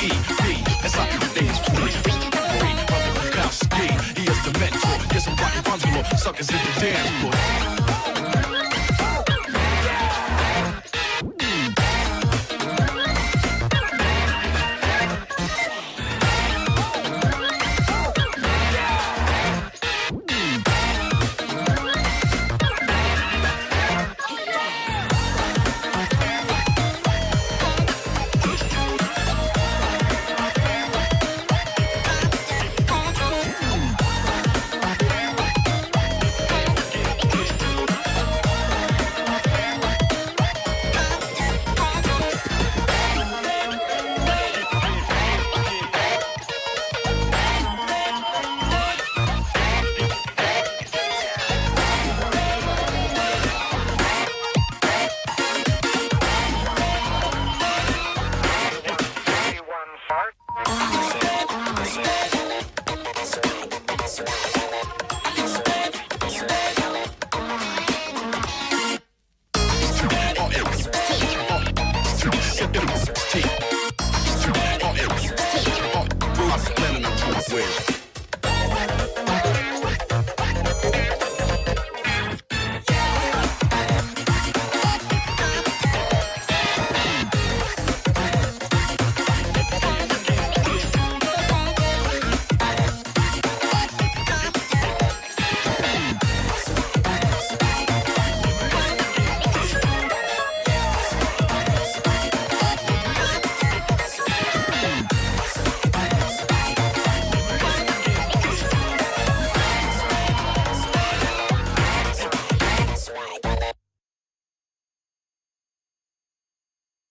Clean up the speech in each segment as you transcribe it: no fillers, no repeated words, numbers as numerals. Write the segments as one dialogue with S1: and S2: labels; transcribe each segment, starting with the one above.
S1: E-B. That's how the days free. Free, brother Bukowski. He is the mentor. Yes, I'm rocking runs below. Suckers in the dance floor.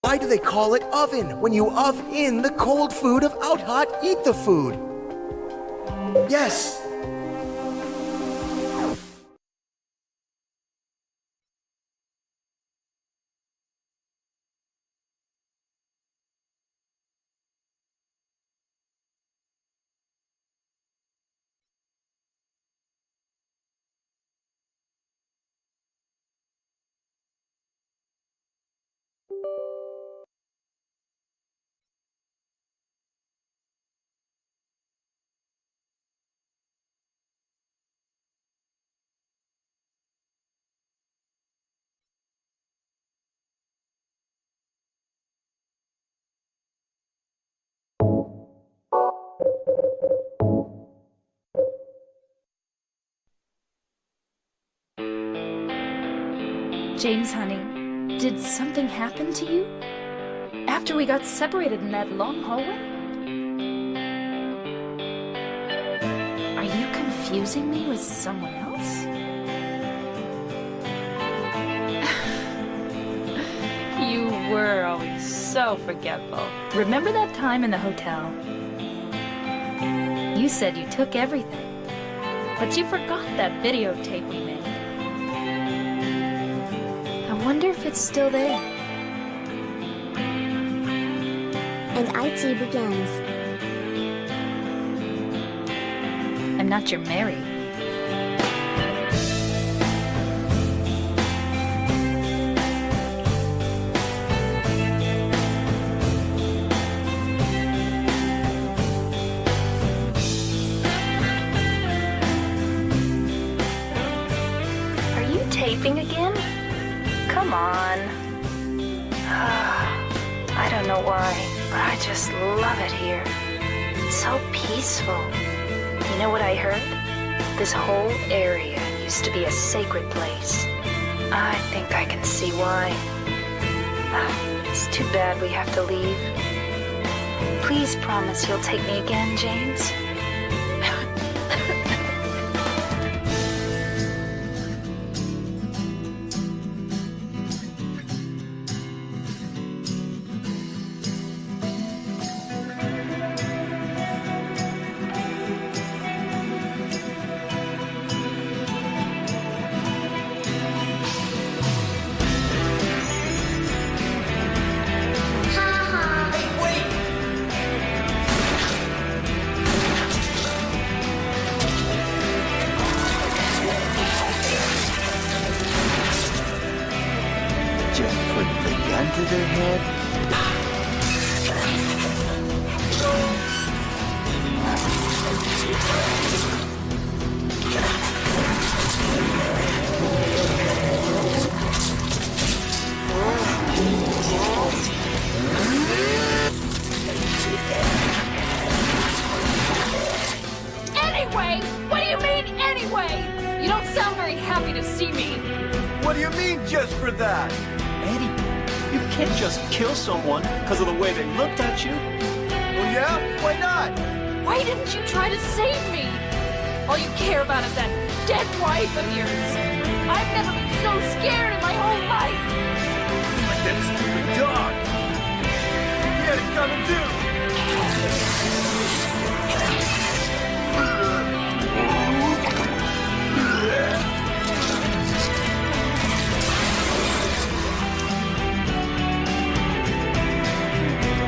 S2: Why do they call it oven when you in the cold food of out hot eat the food? Yes!
S3: James, honey, did something happen to you? After we got separated in that long hallway? Are you confusing me with someone else? You were always so forgetful. Remember that time in the hotel? You said you took everything, but you forgot that videotape we made. I wonder if it's still there.
S4: And IT begins.
S3: I'm not your Mary. Are you taping again? Come on. I don't know why, but I just love it here. It's so peaceful. You know what I heard? This whole area used to be a sacred place. I think I can see why. It's too bad we have to leave. Please promise you'll take me again, James.
S5: sound very happy to see me.
S6: What do you mean, just for that?
S7: Eddie, you can't just kill someone because of the way they looked at you.
S6: Oh yeah? Why not?
S5: Why didn't you try to save me? All you care about is that dead wife of yours. I've never been so scared in my whole life.
S6: Like that stupid dog. He had it coming too.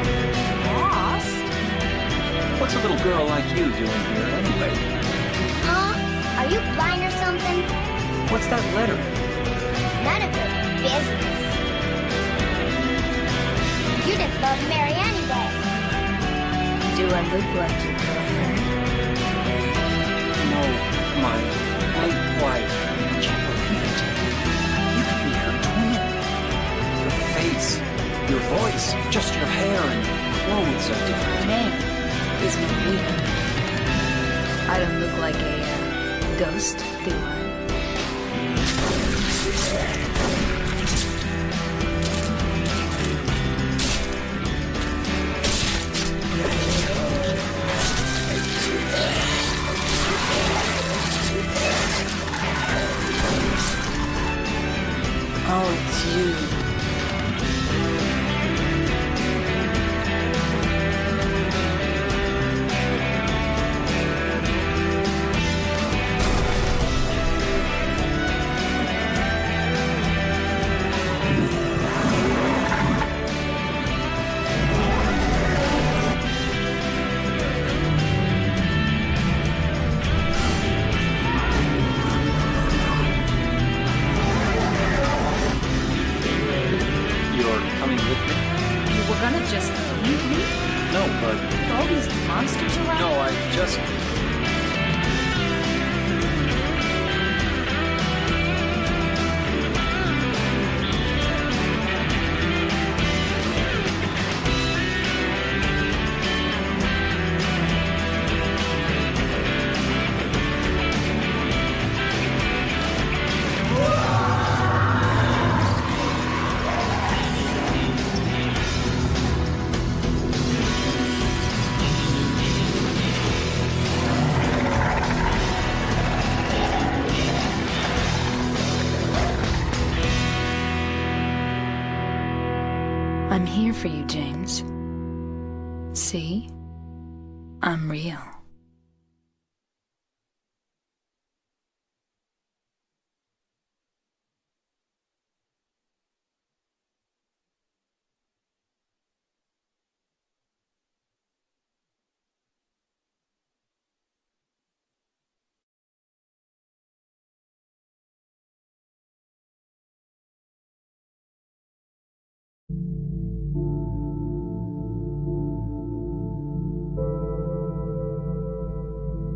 S5: Lost?
S7: What's a little girl like you doing here anyway?
S4: Huh? Are you blind or something?
S7: What's that letter?
S4: None of your business. You didn't love Mary anyway.
S3: Do I look like your girlfriend?
S7: No, my late wife. I can't believe it. You could be her twin. Your face, your voice, just your hair and clothes are different.
S3: Name is Maria. I don't look like a ghost, do I? Oh, it's you.
S7: You're coming with me?
S5: You were gonna just leave me?
S7: No, but
S5: With all these monsters around?
S7: no, I just.
S3: I'm here for you, James. See? I'm real.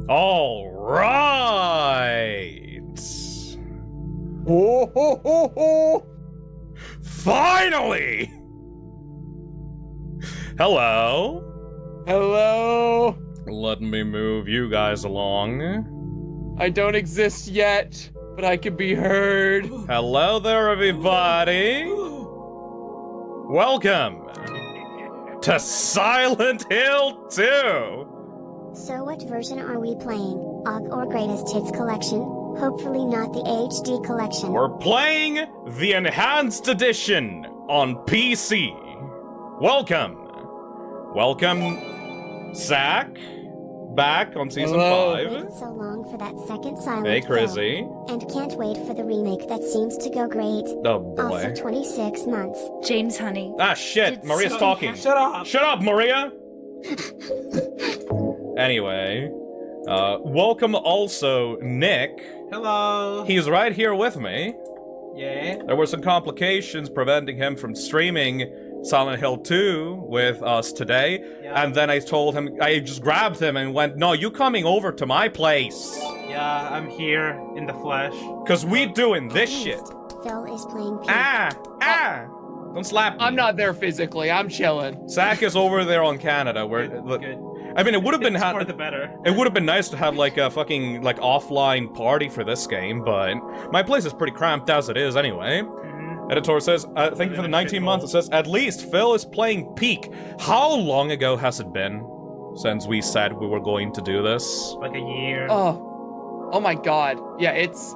S8: All right.
S2: Oh, ho, ho, ho.
S8: Finally. Hello.
S9: Hello?
S8: Let me move you guys along.
S9: I don't exist yet, but I can be heard.
S8: Hello there, everybody. Welcome to Silent Hill 2.
S4: So what version are we playing? OG or Greatest Hits Collection? Hopefully not the HD Collection.
S8: We're playing the Enhanced Edition on PC. Welcome. Welcome, Zach. Back on Season
S9: Hello.
S8: 5.
S4: Waited so long for that second Silent
S8: Hey,
S4: Hill.
S8: Chrissy.
S4: And can't wait for the remake that seems to go great.
S8: Oh,
S4: Also
S8: boy.
S4: 26 months.
S3: James, honey.
S8: Ah, shit.
S3: Did
S8: Maria's
S3: something
S8: talking.
S3: happen?
S9: Shut up!
S8: Shut up, Maria! Anyway, welcome also Nick.
S10: Hello.
S8: He's right here with me.
S10: Yeah.
S8: There were some complications preventing him from streaming Silent Hill 2 with us today.
S10: Yeah.
S8: And then I told him, I just grabbed him and went, no, you coming over to my place.
S10: Yeah, I'm here in the flesh.
S8: Cause we doing this shit.
S4: Phil is playing Pete.
S8: Ah! Don't slap me.
S9: I'm not there physically, I'm chilling.
S8: Zach is over there on Canada. Where,
S10: Good,
S8: look,
S10: good.
S8: I mean, it would have been
S10: It's for the better.
S8: It would have been nice to have like a fucking like offline party for this game, but my place is pretty cramped as it is anyway. Editor says, thank you for the 19 months. It says, at least Phil is playing Peak. How long ago has it been since we said we were going to do this?
S10: Like a year.
S9: Oh my god. Yeah, it's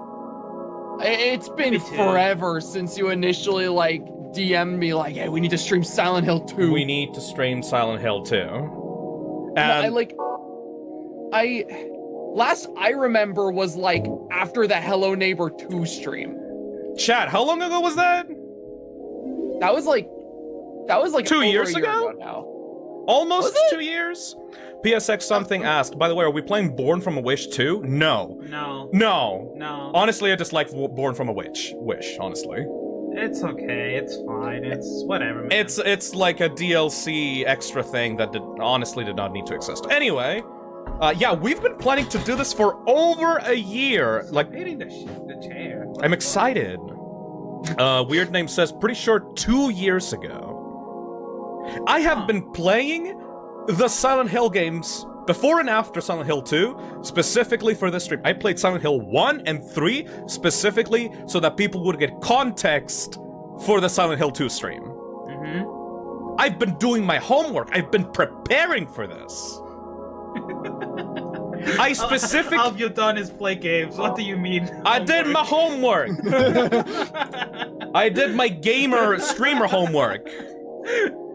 S9: been forever since you initially like DM'd me like, hey, we need to stream Silent Hill 2.
S8: We need to stream Silent Hill 2. And
S9: last I remember was like after the Hello Neighbor 2 stream.
S8: Chat, how long ago was that?
S9: That was like
S8: 2 years
S9: a year
S8: ago
S9: now.
S8: Almost 2 years? PSX something asked, by the way, are we playing Born from a Wish 2? No.
S10: No.
S8: Honestly, I just like Born from a Wish, honestly.
S10: It's okay, it's fine, it's whatever, man.
S8: It's like a DLC extra thing that honestly did not need to exist. Anyway, yeah, we've been planning to do this for over a year. Like,
S10: hitting the chair.
S8: I'm excited. Weird Name says, pretty sure 2 years ago. I have been playing the Silent Hill games before and after Silent Hill 2, specifically for this stream. I played Silent Hill 1 and 3 specifically so that people would get context for the Silent Hill 2 stream. I've been doing my homework. I've been preparing for this. I specifically...
S10: All you've done is play games. What do you mean?
S8: I did my homework. I did my gamer streamer homework.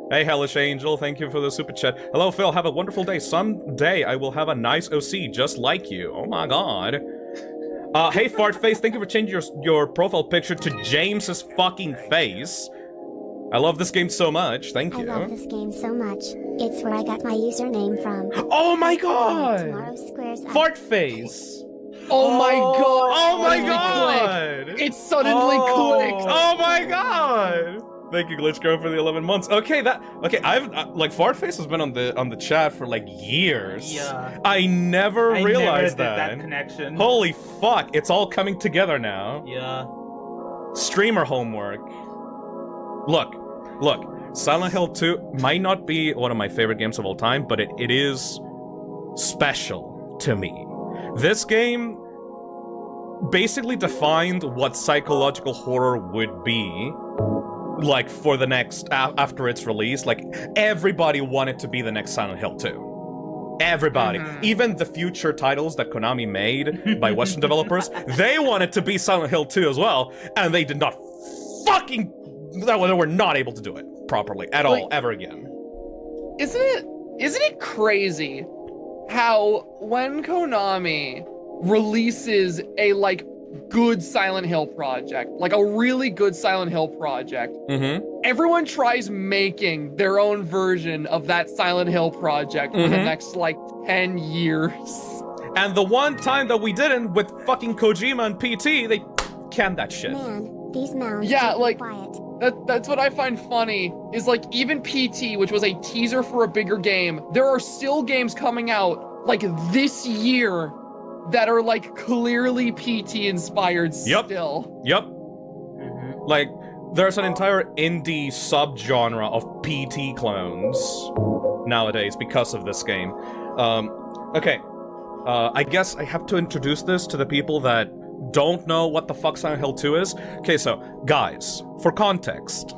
S8: Hey, Hellish Angel, thank you for the super chat. Hello, Phil, have a wonderful day. Someday I will have a nice OC just like you. Oh my god. Hey, Fartface, thank you for changing your profile picture to James's fucking face. I love this game so much, thank you.
S4: I love this game so much. It's where I got my username from.
S8: Oh my god!
S4: Tomorrow Squares
S8: Fartface!
S9: Oh my god!
S8: Oh my
S9: Suddenly
S8: god!
S9: clicked. It suddenly clicked!
S8: Oh my god! Thank you, Glitch Girl, for the 11 months. Okay, I've like Fartface has been on the chat for like years.
S10: Yeah.
S8: I never realized
S10: never did
S8: that.
S10: that connection.
S8: Holy fuck! It's all coming together now.
S10: Yeah.
S8: Streamer homework. Look. Silent Hill 2 might not be one of my favorite games of all time, but it is special to me. This game basically defined what psychological horror would be. Like, for the next, after its release, like, everybody wanted to be the next Silent Hill 2. Everybody. Even the future titles that Konami made by Western developers, they wanted to be Silent Hill 2 as well, and they did not fucking... They were not able to do it properly at all, ever again.
S9: Isn't it crazy how when Konami releases a, like, good Silent Hill project, like a really good Silent Hill project, everyone tries making their own version of that Silent Hill project for the next like 10 years.
S8: And the one time that we didn't with fucking Kojima and PT, they canned that shit.
S4: Man, these mounds
S9: like
S4: quiet.
S9: that's what I find funny is like even PT, which was a teaser for a bigger game, there are still games coming out like this year that are like clearly PT inspired still.
S8: Yep. Like, there's an entire indie subgenre of PT clones nowadays because of this game. Okay. I guess I have to introduce this to the people that don't know what the fuck Silent Hill 2 is. Okay, so, guys, for context,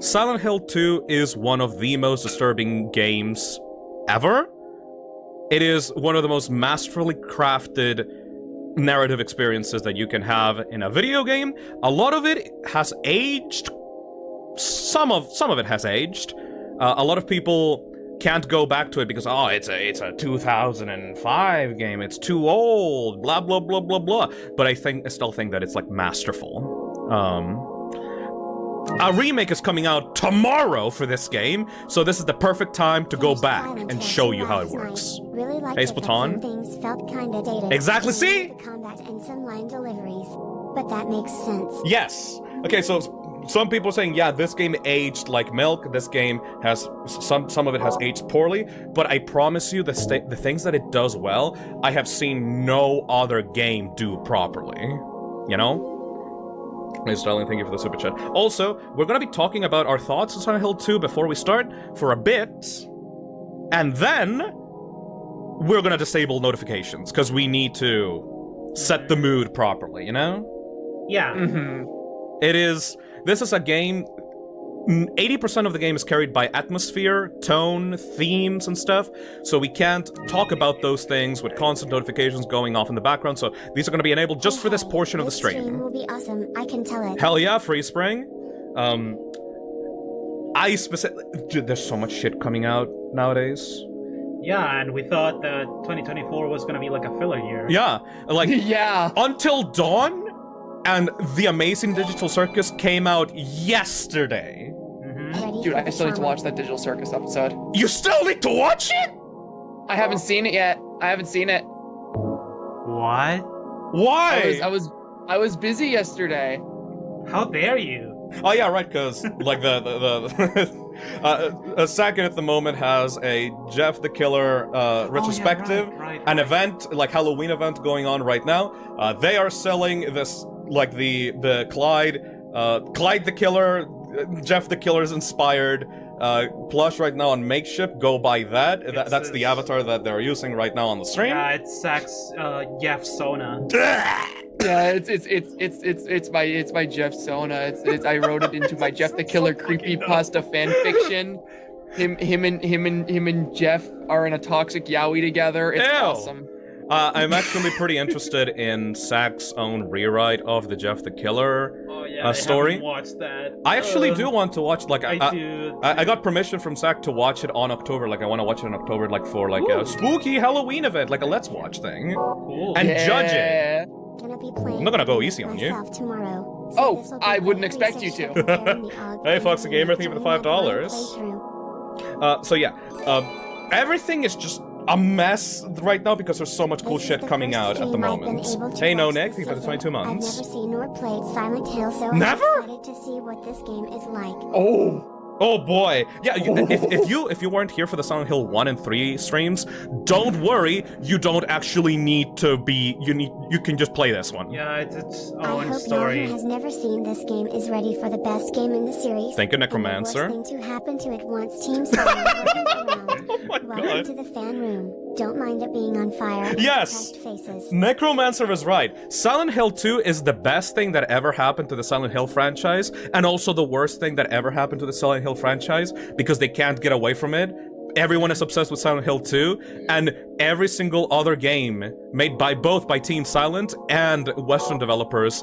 S8: Silent Hill 2 is one of the most disturbing games ever. It is one of the most masterfully crafted narrative experiences that you can have in a video game. A lot of it has aged. Some of it has aged. A lot of people can't go back to it because, oh, it's a 2005 game. It's too old. Blah blah blah blah blah. But I still think that it's like masterful. A remake is coming out tomorrow for this game, so this is the perfect time to go back and show you how it works.
S4: Really liked
S8: Hey,
S4: it, but
S8: Splatoon?
S4: some things felt kinda dated.
S8: Exactly, see?
S4: The combat and some line deliveries. But that makes sense.
S8: Yes. Okay, so some people are saying, yeah, this game aged like milk. This game has some of it has aged poorly, but I promise you, the things that it does well, I have seen no other game do properly. You know? Hey, Sterling, thank you for the super chat. Also, we're gonna be talking about our thoughts on Silent Hill 2 before we start for a bit, and then we're gonna disable notifications, because we need to set the mood properly, you know?
S10: Yeah.
S8: This is a game, 80% of the game is carried by atmosphere, tone, themes, and stuff, so we can't talk about those things with constant notifications going off in the background, so these are gonna be enabled just for this portion of the
S4: This
S8: stream.
S4: will be awesome, I can tell it.
S8: Hell yeah, Free Spring. Dude, there's so much shit coming out nowadays.
S10: Yeah, and we thought that 2024 was gonna be like a filler year.
S8: Yeah, like,
S9: Yeah.
S8: Until Dawn and The Amazing Digital Circus came out yesterday.
S4: Ready
S9: Dude,
S4: for
S9: I
S4: the
S9: still need to
S4: trauma.
S9: watch that Digital Circus episode.
S8: You still need to watch it?
S9: I haven't seen it yet. I haven't seen it.
S10: What?
S8: Why?
S9: I was busy yesterday.
S10: How dare you?
S8: Oh yeah, right, because like Sagan at the moment has a Jeff the Killer retrospective,
S10: right.
S8: an event, like Halloween event going on right now. They are selling this, like the Clyde the Killer, Jeff the Killer's inspired plush right now on Makeshift. Go buy that. That's the avatar that they're using right now on the stream.
S10: Yeah, it's Zach's Jeff Sona.
S9: Yeah, it's my Jeff Sona. I wrote it into my Jeff the Killer creepypasta fan fiction. Him and Jeff are in a toxic yaoi together. It's
S8: Ew.
S9: awesome.
S8: I'm actually pretty interested in Zach's own rewrite of the Jeff the Killer story.
S10: I haven't watched that.
S8: I actually do want to watch, like,
S10: I do.
S8: I got permission from Zach to watch it on October. Like, I want to watch it in October, like, for, like, a spooky Halloween event, like a Let's Watch thing.
S10: Cool.
S8: And
S9: Yeah.
S8: judge it.
S4: Gonna be playing
S8: I'm not gonna go easy on you.
S4: myself tomorrow,
S9: Oh,
S4: this'll be
S9: I
S4: my
S9: wouldn't expect you
S4: research
S9: to.
S4: preparing the Og
S8: Hey, Fox the Gamer,
S4: Games
S8: thank you for the
S4: during my
S8: $5.
S4: playthrough.
S8: So yeah, everything is just a mess right now because there's so much cool
S4: This is
S8: shit
S4: the
S8: coming
S4: first
S8: out at the
S4: stream I've been
S8: moment.
S4: able to
S8: Hey, no
S4: watch
S8: Nick,
S4: this
S8: thank you for the
S4: season.
S8: 22 months.
S4: I've never seen nor played Silent Hill, so
S8: Never?
S4: I'm excited to see what this game is like.
S9: Oh.
S8: Oh boy, yeah. If you weren't here for the Silent Hill 1 and 3 streams, don't worry. You don't actually need to be. You can just play this one.
S10: Yeah, it's its
S4: I
S10: own
S4: hope
S10: story.
S4: no one has never seen this game is ready for the best game in the series.
S8: Thank you,
S4: and
S8: Necromancer.
S4: The worst thing to happen to it once Team Silent around.
S8: Oh my
S4: Welcome
S8: god.
S4: to the fan room. Don't mind it being on fire. with
S8: Yes!
S4: depressed faces.
S8: Necromancer is right. Silent Hill 2 is the best thing that ever happened to the Silent Hill franchise, and also the worst thing that ever happened to the Silent Hill franchise, because they can't get away from it. Everyone is obsessed with Silent Hill 2, and every single other game made by both Team Silent and Western developers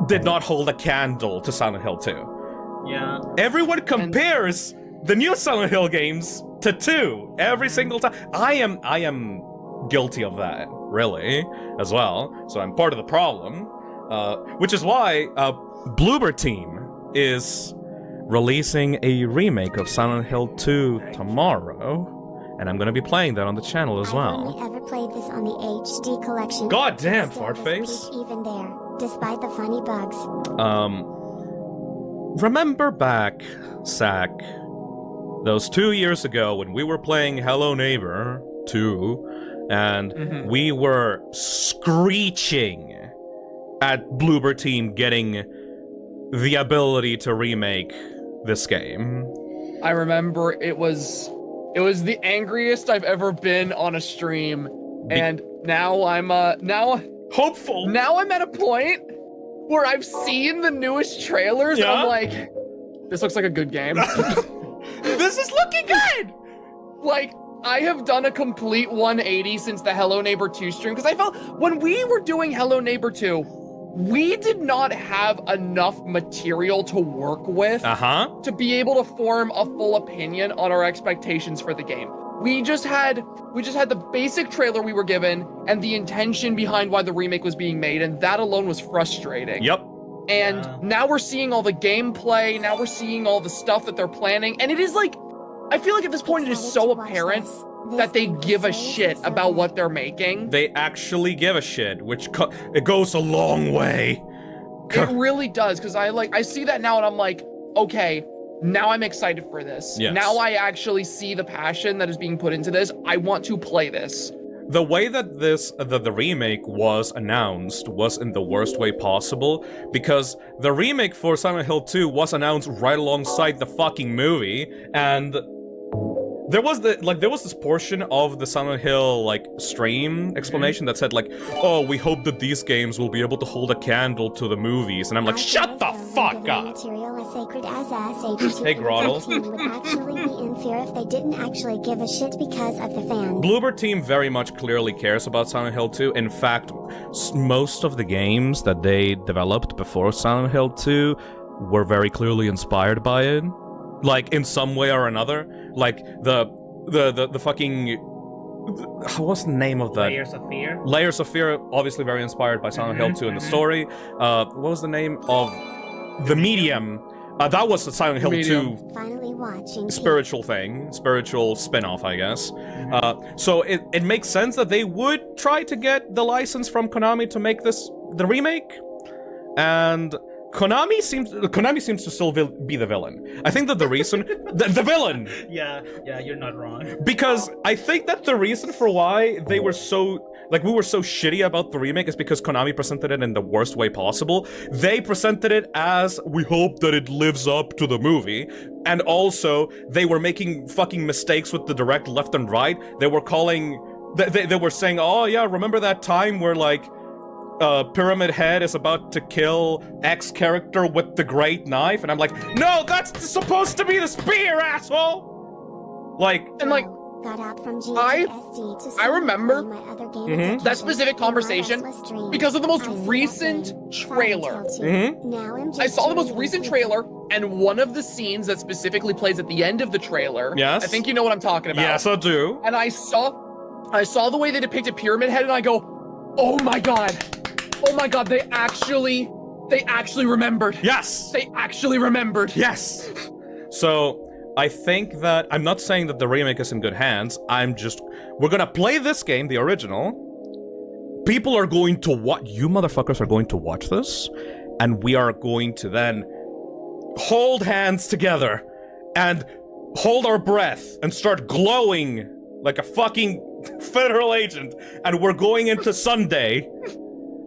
S8: did not hold a candle to Silent Hill 2.
S10: Yeah.
S8: Everyone compares the new Silent Hill games to 2 every single time. I am guilty of that, really, as well. So I'm part of the problem, which is why Bloober Team is releasing a remake of Silent Hill 2 tomorrow, and I'm gonna be playing that on the channel as
S4: I've
S8: well.
S4: only ever played this on the HD collection.
S8: God damn,
S4: Still,
S8: fart
S4: this
S8: face.
S4: peak even there, despite the funny bugs.
S8: Remember back, Zach, those 2 years ago when we were playing Hello Neighbor 2, and we were screeching at Bloober Team getting the ability to remake this game.
S9: I remember it was the angriest I've ever been on a stream, and now I'm
S8: hopeful.
S9: Now I'm at a point where I've seen the newest trailers, and I'm like, this looks like a good game.
S8: This is looking good.
S9: Like, I have done a complete 180 since the Hello Neighbor 2 stream, because I felt when we were doing Hello Neighbor 2, we did not have enough material to work with to be able to form a full opinion on our expectations for the game. We just had the basic trailer we were given and the intention behind why the remake was being made, and that alone was frustrating.
S8: Yep.
S9: And now we're seeing all the gameplay, now we're seeing all the stuff that they're planning, and it is like, I feel like at this point it is so apparent that they give a shit about what they're making.
S8: They actually give a shit, which it goes a long way.
S9: It really does, because I see that now and I'm like, okay, now I'm excited for this.
S8: Yes.
S9: Now I actually see the passion that is being put into this. I want to play this.
S8: The way that the remake was announced was in the worst way possible, because the remake for Silent Hill 2 was announced right alongside the fucking movie, and there was this portion of the Silent Hill like stream explanation that said like, oh, we hope that these games will be able to hold a candle to the movies, and I'm like, shut the fuck up. Hey, Groddle.
S4: Would actually be in fear if they didn't actually give a shit because of the fans.
S8: Bloober Team very much clearly cares about Silent Hill 2. In fact, most of the games that they developed before Silent Hill 2 were very clearly inspired by it. Like, in some way or another. Like, the fucking... What's the name of that?
S10: Layers of Fear?
S8: Layers of Fear, obviously very inspired by Silent Hill 2 in the story. What was the name of... The Medium. That was the Silent Hill 2
S4: Finally watching
S8: spiritual thing. Spiritual spin-off, I guess. So it makes sense that they would try to get the license from Konami to make this the remake. And... Konami seems to still be the villain. I think that the reason... the villain!
S10: Yeah, you're not wrong.
S8: Because I think that the reason for why they were so... Like, we were so shitty about the remake is because Konami presented it in the worst way possible. They presented it as, we hope that it lives up to the movie. And also, they were making fucking mistakes with the direct left and right. They were calling... They were saying, oh yeah, remember that time where, like... Pyramid Head is about to kill X character with the great knife, and I'm like, no, that's supposed to be the spear, asshole! Like,
S9: And like,
S4: got out from
S9: I remember that specific conversation because of the most recent trailer. I saw the most recent trailer, and one of the scenes that specifically plays at the end of the trailer.
S8: Yes.
S9: I think you know what I'm talking about.
S8: Yes, I do.
S9: And I saw the way they depicted Pyramid Head, and I go, oh my god. Oh my god, they actually remembered.
S8: Yes!
S9: They actually remembered.
S8: Yes! So, I think that... I'm not saying that the remake is in good hands. We're gonna play this game, the original. People are going to watch... You motherfuckers are going to watch this. And we are going to then hold hands together and hold our breath and start glowing like a fucking federal agent. And we're going into Sunday...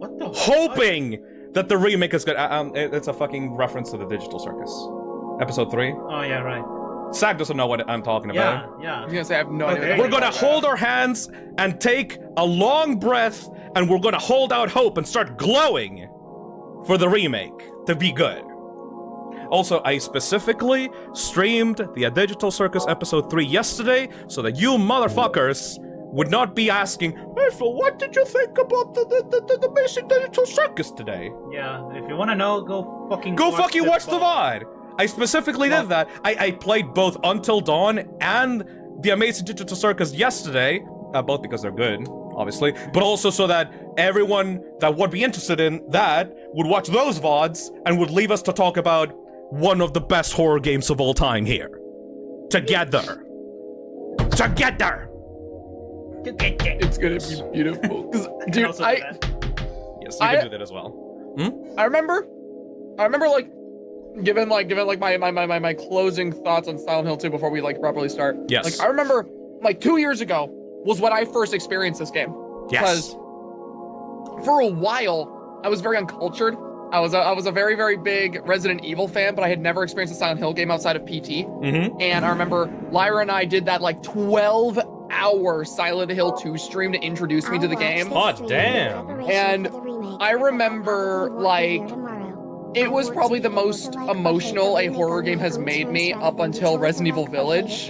S10: What the
S8: hoping that the remake is good. It's a fucking reference to the Digital Circus. Episode 3.
S10: Oh, yeah, right.
S8: Zach doesn't know what I'm talking about.
S10: Yeah.
S9: I was gonna say, I have no idea.
S8: We're gonna hold our hands and take a long breath, and we're gonna hold out hope and start glowing for the remake to be good. Also, I specifically streamed the Digital Circus Episode 3 yesterday, so that you motherfuckers would not be asking, hey Phil, what did you think about the basic Digital Circus today?
S10: Yeah, if you wanna know, go fucking
S8: watch the VOD! I specifically did that. I played both Until Dawn and the Amazing Digital Circus yesterday, both because they're good, obviously, but also so that everyone that would be interested in that would watch those VODs and would leave us to talk about one of the best horror games of all time here. Together.
S9: It's gonna be beautiful. 'Cause, dude,
S8: Yes, you can do that as well.
S9: I remember, like, given my closing thoughts on Silent Hill 2 before we like properly start.
S8: Yes.
S9: Like, I remember, like 2 years ago was when I first experienced this game.
S8: Yes.
S9: Because for a while, I was very uncultured. I was a very, very big Resident Evil fan, but I had never experienced a Silent Hill game outside of PT. And I remember Lyra and I did that like 12-hour Silent Hill 2 stream to introduce me to the game.
S8: Oh, damn.
S9: And I remember, like, it was probably the most emotional a horror game has made me up until Resident Evil Village.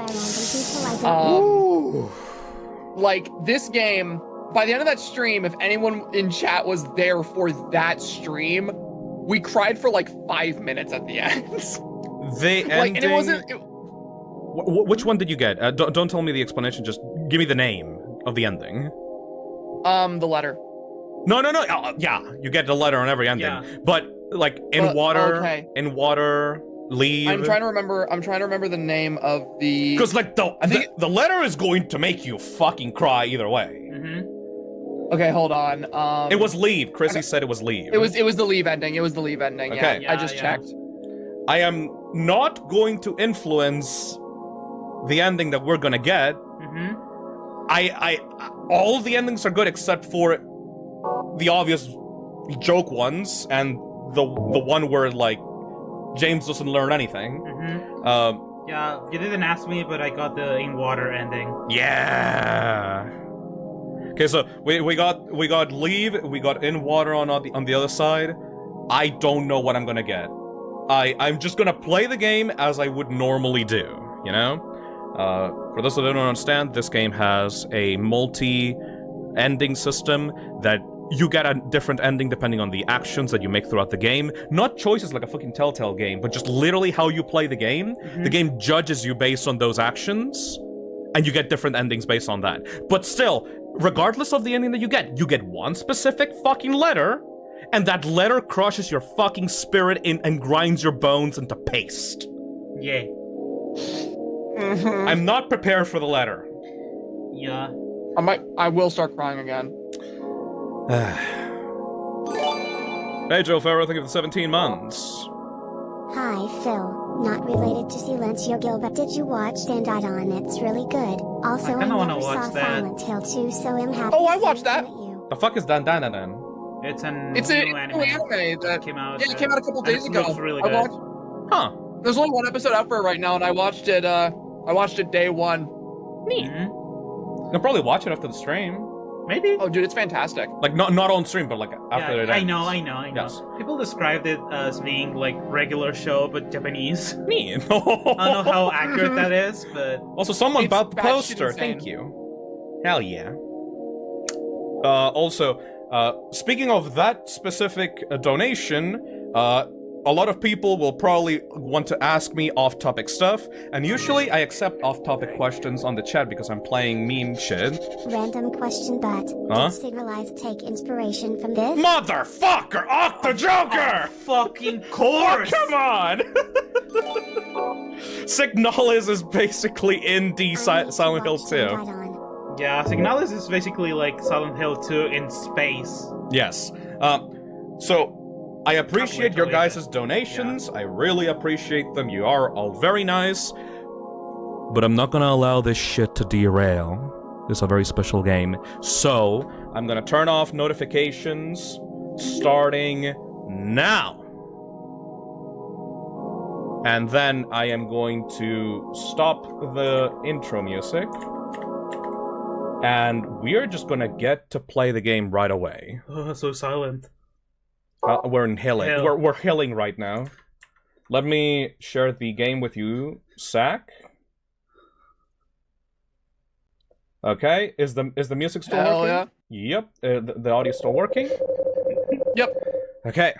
S9: Like, this game, by the end of that stream, if anyone in chat was there for that stream, we cried for like 5 minutes at the end.
S8: The ending...
S9: Like, and it wasn't...
S8: Which one did you get? Don't tell me the explanation, just give me the name of the ending.
S9: The letter.
S8: No. Yeah, you get the letter on every ending.
S10: Yeah.
S8: But, like, in water,
S9: okay.
S8: leave...
S9: I'm trying to remember the name of the...
S8: Because, like, the letter is going to make you fucking cry either way.
S9: Okay, hold on.
S8: It was leave. Chrissy said it was leave.
S9: It was the leave ending. It was the leave ending.
S8: Okay.
S9: Yeah, I just checked.
S8: I am not going to influence the ending that we're gonna get. All the endings are good except for the obvious joke ones and the one where like James doesn't learn anything.
S10: Yeah, Yeah, you didn't ask me, but I got the in water ending.
S8: Yeah. Okay, so we got leave, we got in water on the other side. I don't know what I'm gonna get. I'm just gonna play the game as I would normally do, you know? For those that don't understand, this game has a multi-ending system that you get a different ending depending on the actions that you make throughout the game. Not choices like a fucking Telltale game, but just literally how you play the game.
S10: Mm-hmm.
S8: The game judges you based on those actions, and you get different endings based on that. But still, regardless of the ending that you get one specific fucking letter, and that letter crushes your fucking spirit and grinds your bones into paste.
S10: Yay.
S8: I'm not prepared for the letter.
S10: Yeah.
S9: I will start crying again.
S8: Hey, Joe Farrow, thank you for the 17 months.
S4: Hi, Phil. Not related to Silencio Gil, did you watch Stand Out On? It's really good. Also, I
S10: kinda wanna
S4: never saw
S10: watch that.
S4: Silent Hill 2, so I'm happy.
S9: Oh, I
S4: to
S9: watched
S4: see
S9: that.
S4: you.
S8: The fuck is Dandana then?
S10: It's a new
S9: anime that
S10: came out.
S9: Yeah, it came out a couple days
S10: and
S9: ago.
S10: It looks really
S9: I
S10: good.
S9: watched,
S8: Huh.
S9: there's only one episode out for it right now, and I watched it day one.
S8: Neat.
S10: Mhm.
S8: I'll probably watch it after the stream.
S10: Maybe.
S9: Oh, dude, it's fantastic.
S8: Like, not on stream, but like after
S10: Yeah,
S8: it
S10: I
S8: ends.
S10: know.
S8: Yes.
S10: People described it as being like regular show, but Japanese.
S8: Neat.
S10: I don't know how accurate that is, but
S8: Also, someone
S9: It's
S8: bought the
S9: batshit
S8: poster.
S9: insane.
S8: Thank you. Hell yeah. Also, speaking of that specific donation, a lot of people will probably want to ask me off-topic stuff, and usually I accept off-topic questions on the chat because I'm playing meme shit.
S4: Random question, but
S8: Huh?
S4: did Signalize take inspiration from this?
S8: Motherfucker! Octojoker!
S10: fucking
S8: Oh,
S10: course.
S8: come on! Signalis is basically in
S4: I need to
S8: Silent Hill
S4: watch Stand
S8: 2.
S4: Out On.
S10: Yeah, Signalis is basically like Silent Hill 2 in space.
S8: Yes. So, I appreciate your
S10: Can't wait to
S8: guys' donations. I really appreciate them. You are all very nice. But I'm not gonna allow this shit to derail. This is a very special game. So, I'm gonna turn off notifications starting now. And then I am going to stop the intro music. And we're just gonna get to play the game right away.
S10: Oh, so silent.
S8: We're in Hilling.
S10: Hill.
S8: We're Hilling right now. Let me share the game with you, Zach. Okay, is the music still
S9: Hell
S8: working?
S9: yeah.
S8: Yep. The audio still working?
S9: Yep.
S8: Okay.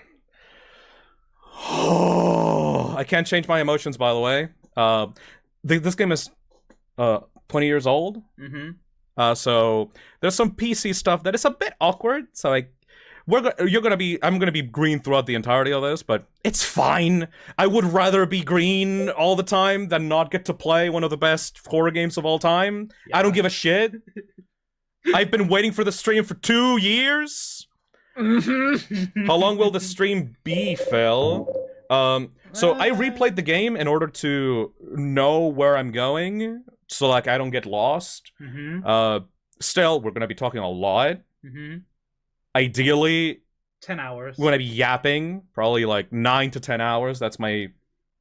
S8: I can't change my emotions, by the way. This game is 20 years old.
S10: Mm-hmm.
S8: So there's some PC stuff that is a bit awkward. So I'm gonna be green throughout the entirety of this, but it's fine. I would rather be green all the time than not get to play one of the best horror games of all time.
S10: Yeah.
S8: I don't give a shit. I've been waiting for the stream for 2 years. How long will the stream be, Phil? So I replayed the game in order to know where I'm going, so like I don't get lost.
S10: Mm-hmm.
S8: Still, we're gonna be talking a lot.
S10: Mm-hmm.
S8: Ideally,
S10: 10 hours.
S8: we're gonna be yapping, probably like 9 to 10 hours. That's my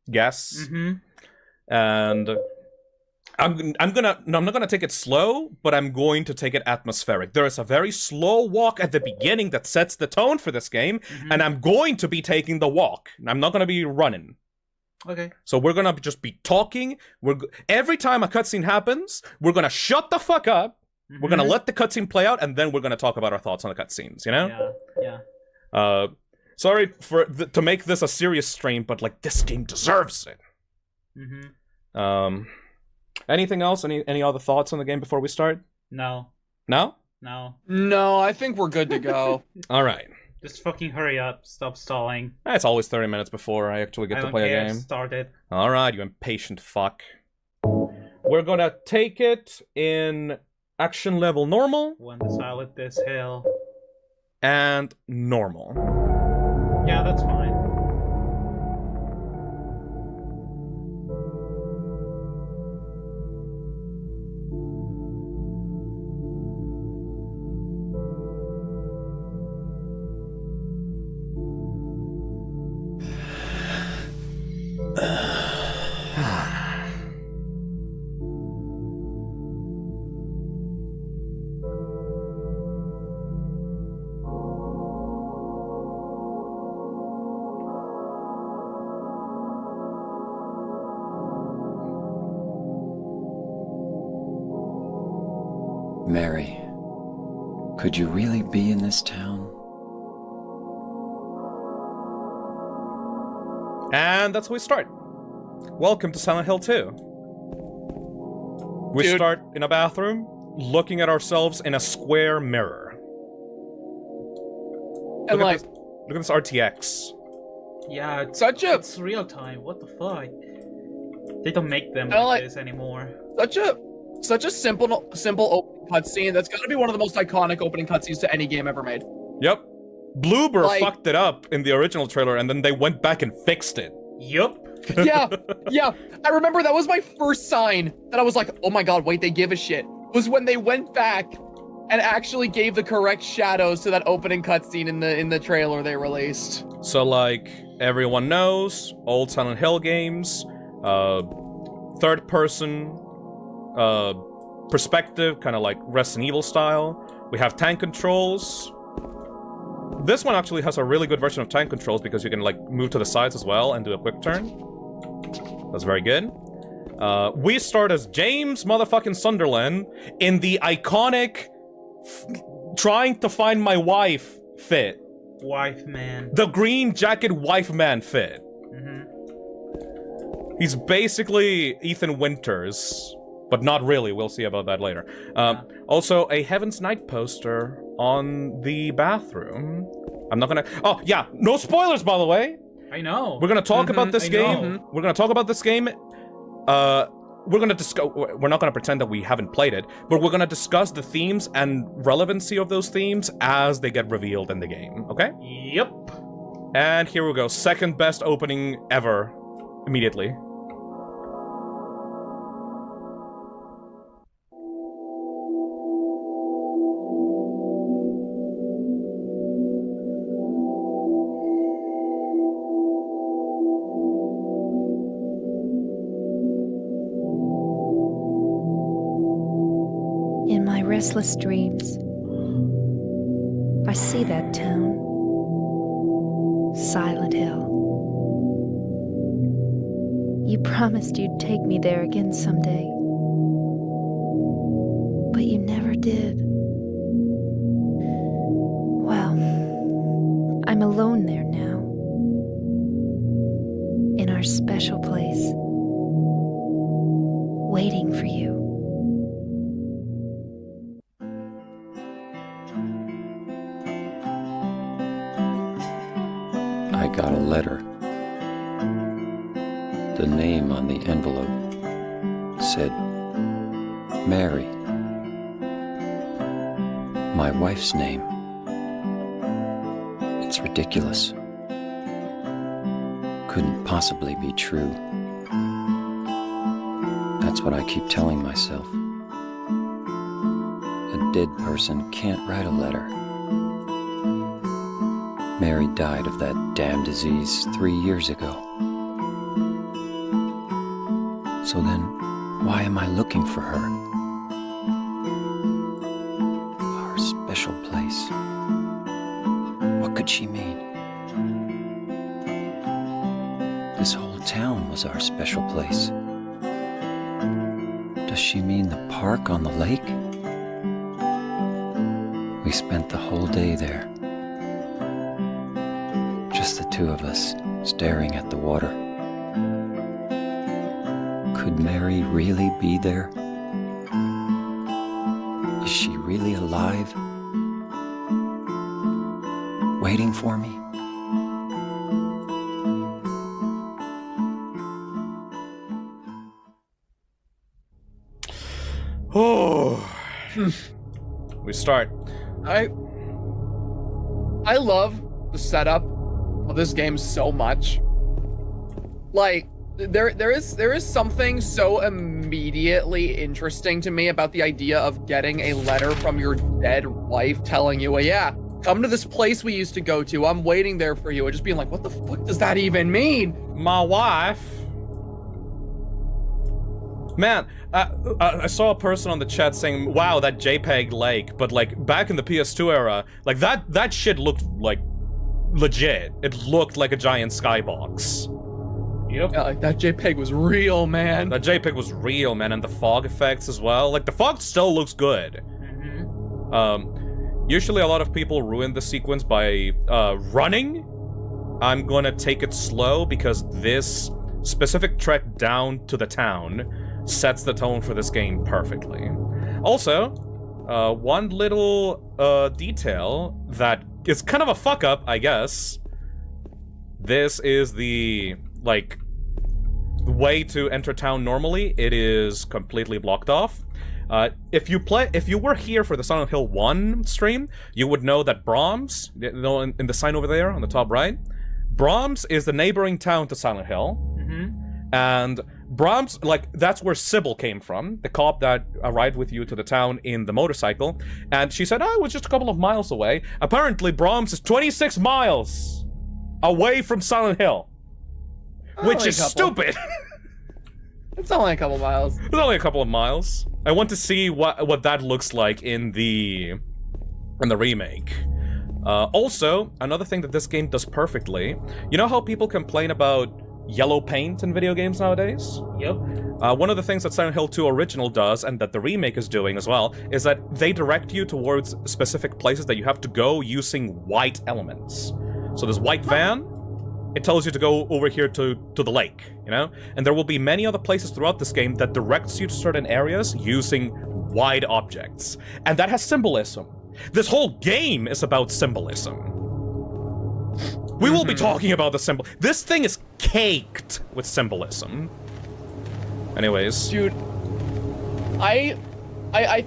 S8: guess.
S10: Mm-hmm.
S8: And I'm not gonna take it slow, but I'm going to take it atmospheric. There is a very slow walk at the beginning that sets the tone for this game,
S10: Mm-hmm.
S8: and I'm going to be taking the walk. I'm not gonna be running.
S10: Okay.
S8: So we're gonna just be talking. Every time a cutscene happens, we're gonna shut the fuck up.
S10: Mm-hmm.
S8: We're gonna let the cutscene play out, and then we're gonna talk about our thoughts on the cutscenes. You know?
S10: Yeah.
S8: Sorry to make this a serious stream, but like this game deserves it.
S10: Mm-hmm.
S8: Anything else? Any other thoughts on the game before we start?
S10: No.
S8: No?
S9: No, I think we're good to go.
S8: All right.
S10: Just fucking hurry up. Stop stalling.
S8: It's always 30 minutes before I actually get
S10: I
S8: to
S10: don't
S8: play
S10: care.
S8: a game.
S10: Start it.
S8: All right, you impatient fuck. We're gonna take it in action level normal
S10: When the silent this hill.
S8: and normal.
S10: Yeah, that's fine.
S7: Mary, could you really be in this town?
S8: And that's how we start. Welcome to Silent Hill 2. We start in a bathroom, looking at ourselves in a square mirror.
S9: And
S8: look at this RTX.
S10: Yeah,
S9: it's
S10: real time. What the fuck? They don't make them like this anymore.
S9: Such a simple opening cutscene. That's got to be one of the most iconic opening cutscenes to any game ever made.
S8: Yep. Bloober fucked it up in the original trailer, and then they went back and fixed it.
S10: Yup.
S9: yeah. I remember that was my first sign that I was like, oh my god, wait, they give a shit. Was when they went back and actually gave the correct shadows to that opening cutscene in the trailer they released.
S8: So, like everyone knows, old Silent Hill games, third-person perspective, kind of like Resident Evil style. We have tank controls. This one actually has a really good version of tank controls because you can like move to the sides as well and do a quick turn. That's very good. We start as James motherfucking Sunderland in the iconic trying to find my wife fit.
S10: Wife man.
S8: The green jacket wife man fit. He's basically Ethan Winters, but not really. We'll see about that later. Also, a Heaven's Night poster on the bathroom. I'm not gonna... Oh, yeah, no spoilers, by the way!
S10: I know.
S8: We're gonna talk about this game. We're gonna talk about this game. We're gonna discuss... We're not gonna pretend that we haven't played it, but we're gonna discuss the themes and relevancy of those themes as they get revealed in the game, okay?
S10: Yep.
S8: And here we go. Second best opening ever. Immediately.
S3: In my restless dreams, I see that town, Silent Hill. You promised you'd take me there again someday, but you never did. Well, I'm alone there now, in our special place, waiting for you.
S7: I got a letter. The name on the envelope said, Mary. My wife's name. It's ridiculous. Couldn't possibly be true. That's what I keep telling myself. A dead person can't write a letter. Mary died of that damn disease 3 years ago. So then, why am I looking for her? Our special place. What could she mean? This whole town was our special place. Does she mean the park on the lake? We spent the whole day there. Just the two of us, staring at the water. Could Mary really be there? Is she really alive? Waiting for me?
S8: Oh. We start.
S9: I love the setup of this game so much. Like, there is something so immediately interesting to me about the idea of getting a letter from your dead wife telling you, well, yeah, come to this place we used to go to. I'm waiting there for you. And just being like, what the fuck does that even mean?
S8: My wife? Man, I saw a person on the chat saying, wow, that JPEG lake, but like back in the PS2 era, like that shit looked like legit. It looked like a giant skybox.
S9: Yep. Yeah, like that JPEG was real, man.
S8: That JPEG was real, man, and the fog effects as well. Like the fog still looks good. Usually a lot of people ruin the sequence by running. I'm gonna take it slow because this specific trek down to the town sets the tone for this game perfectly. Also, one little detail that is kind of a fuck up, I guess. This is the, like, way to enter town normally. It is completely blocked off. If you were here for the Silent Hill 1 stream, you would know that Brahms, you know, in the sign over there on the top right, Brahms is the neighboring town to Silent Hill. And Brahms, like, that's where Sybil came from, the cop that arrived with you to the town in the motorcycle. And she said, oh, it was just a couple of miles away. Apparently, Brahms is 26 miles away from Silent Hill. Which is stupid.
S9: It's only a couple miles.
S8: It's only a couple of miles. I want to see what that looks like in the remake. Also, another thing that this game does perfectly, you know how people complain about yellow paint in video games nowadays?
S10: Yep.
S8: One of the things that Silent Hill 2 Original does, and that the remake is doing as well, is that they direct you towards specific places that you have to go using white elements. So this white van, it tells you to go over here to the lake, you know? And there will be many other places throughout this game that directs you to certain areas using wide objects. And that has symbolism. This whole game is about symbolism. We will be talking about the symbol. This thing is caked with symbolism. Anyways.
S9: Dude, I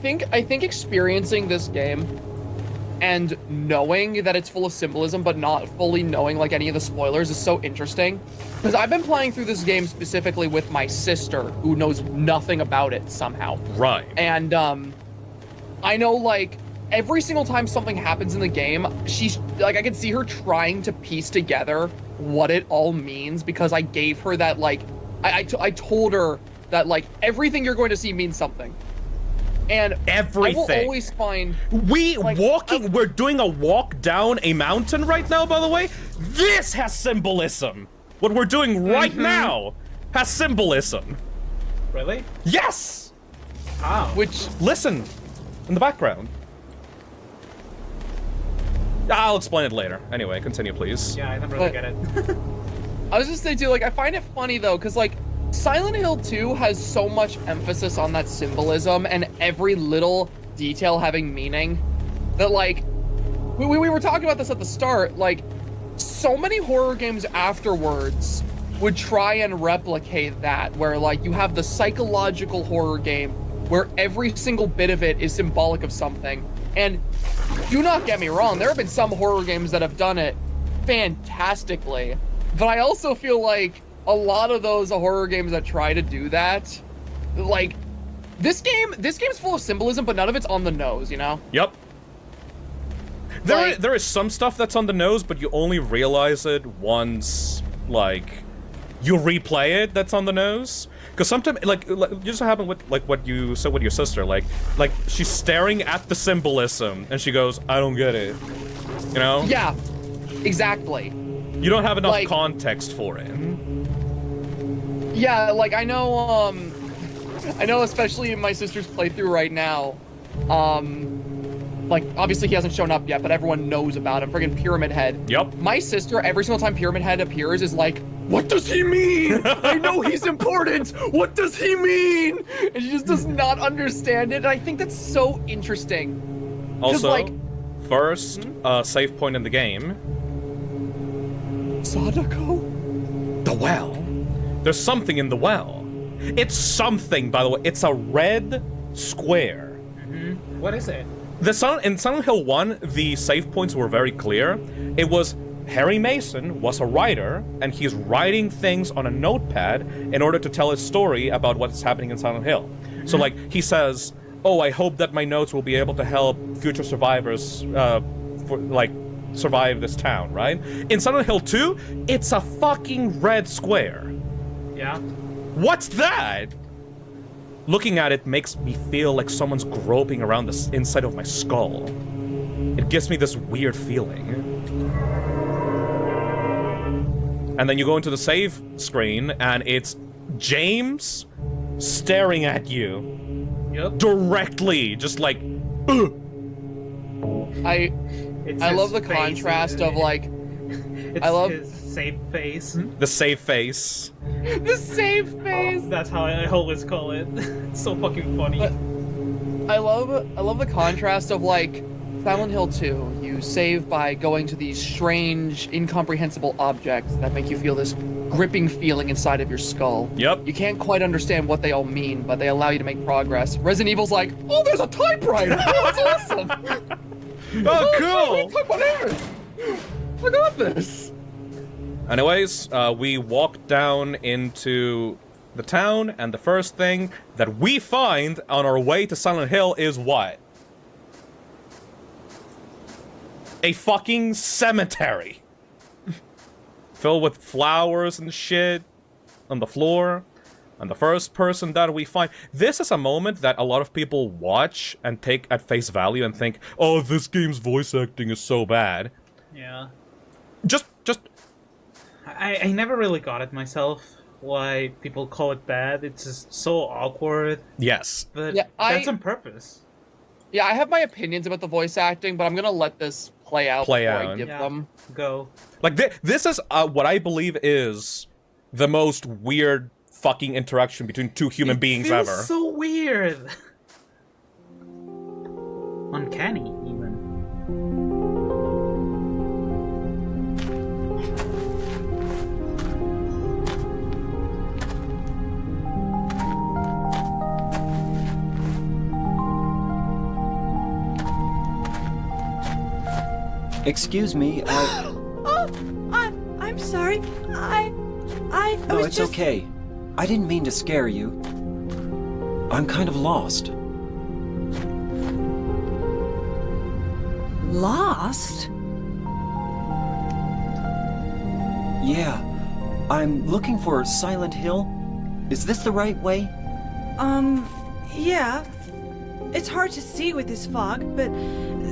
S9: think experiencing this game and knowing that it's full of symbolism but not fully knowing like any of the spoilers is so interesting. Because I've been playing through this game specifically with my sister who knows nothing about it somehow.
S8: Right.
S9: And I know like every single time something happens in the game, she's like, I can see her trying to piece together what it all means because I gave her that like, I told her that like everything you're going to see means something. And
S8: everything.
S9: I will always find
S8: we're doing a walk down a mountain right now, by the way. This has symbolism. What we're doing right now has symbolism.
S10: Really?
S8: Yes!
S10: How?
S9: Which,
S8: listen, in the background. I'll explain it later. Anyway, continue, please.
S10: Yeah, I never really get it.
S9: I was just saying too, like, I find it funny though, because like, Silent Hill 2 has so much emphasis on that symbolism and every little detail having meaning that like, we were talking about this at the start, like, so many horror games afterwards would try and replicate that, where like, you have the psychological horror game where every single bit of it is symbolic of something. And do not get me wrong, there have been some horror games that have done it fantastically, but I also feel like a lot of those horror games that try to do that, like, this game's full of symbolism, but none of it's on the nose, you know?
S8: Yep. There is some stuff that's on the nose, but you only realize it once, like, you replay it that's on the nose. Because sometimes, like just happened with, like, what you said with your sister, like, she's staring at the symbolism, and she goes, I don't get it. You know?
S9: Yeah, exactly.
S8: You don't have enough context for it.
S9: Yeah, like, I know especially in my sister's playthrough right now, like, obviously he hasn't shown up yet, but everyone knows about him, friggin' Pyramid Head.
S8: Yep.
S9: My sister, every single time Pyramid Head appears, is like, what does he mean? I know he's important. What does he mean? And she just does not understand it. And I think that's so interesting.
S8: Also,
S9: like,
S8: first save point in the game.
S9: Sadako?
S8: The well. There's something in the well. It's something, by the way. It's a red square.
S10: What is it?
S8: In Silent Hill 1, the save points were very clear. It was Harry Mason was a writer, and he's writing things on a notepad in order to tell his story about what's happening in Silent Hill. So, like, he says, oh, I hope that my notes will be able to help future survivors, survive this town, right? In Silent Hill 2, it's a fucking red square.
S10: Yeah.
S8: What's that? Looking at it makes me feel like someone's groping around the inside of my skull. It gives me this weird feeling. And then you go into the save screen, and it's James staring at you.
S10: Yep.
S8: Directly, just like, ugh.
S10: It's
S9: I
S10: his
S9: love the
S10: face,
S9: contrast of like
S10: It's
S9: I love-
S10: his same face.
S8: The safe face.
S9: the same face.
S10: That's how I always call it. It's so fucking funny.
S9: But I love the contrast of like Silent Hill 2. You save by going to these strange, incomprehensible objects that make you feel this gripping feeling inside of your skull.
S8: Yep.
S9: You can't quite understand what they all mean, but they allow you to make progress. Resident Evil's like, oh, there's a typewriter. Oh, that's awesome.
S8: Oh, cool.
S9: Whatever. I got this.
S8: Anyways, we walk down into the town, and the first thing that we find on our way to Silent Hill is what? A fucking cemetery. Filled with flowers and shit on the floor. And the first person that we find... This is a moment that a lot of people watch and take at face value and think, oh, this game's voice acting is so bad.
S10: Yeah.
S8: Just...
S10: I never really got it myself, why people call it bad. It's just so awkward.
S8: Yes.
S10: But
S9: Yeah,
S10: that's on purpose.
S9: Yeah, I have my opinions about the voice acting, but I'm gonna let this play out before I give them.
S10: Go.
S8: Like, this is what I believe is the most weird fucking interaction between two human beings
S10: feels
S8: ever.
S10: So weird. Uncanny, even.
S7: Excuse me,
S11: I'm sorry. I
S7: No,
S11: was
S7: it's
S11: just...
S7: okay. I didn't mean to scare you. I'm kind of lost.
S11: Lost?
S7: Yeah. I'm looking for Silent Hill. Is this the right way?
S11: Yeah. It's hard to see with this fog, but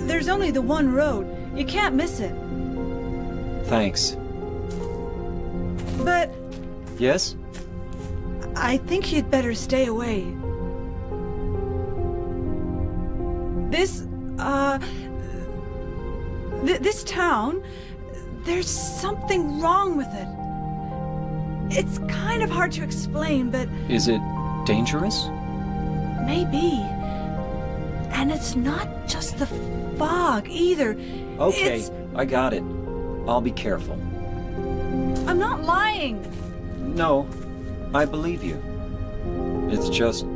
S11: there's only the one road. You can't miss it.
S7: Thanks.
S11: But
S7: Yes?
S11: I think you'd better stay away. This, this town, there's something wrong with it. It's kind of hard to explain, but
S7: Is it dangerous?
S11: maybe. And it's not just the fog either.
S7: Okay,
S11: It's...
S7: I got it. I'll be careful.
S11: I'm not lying.
S7: No, I believe you. It's just...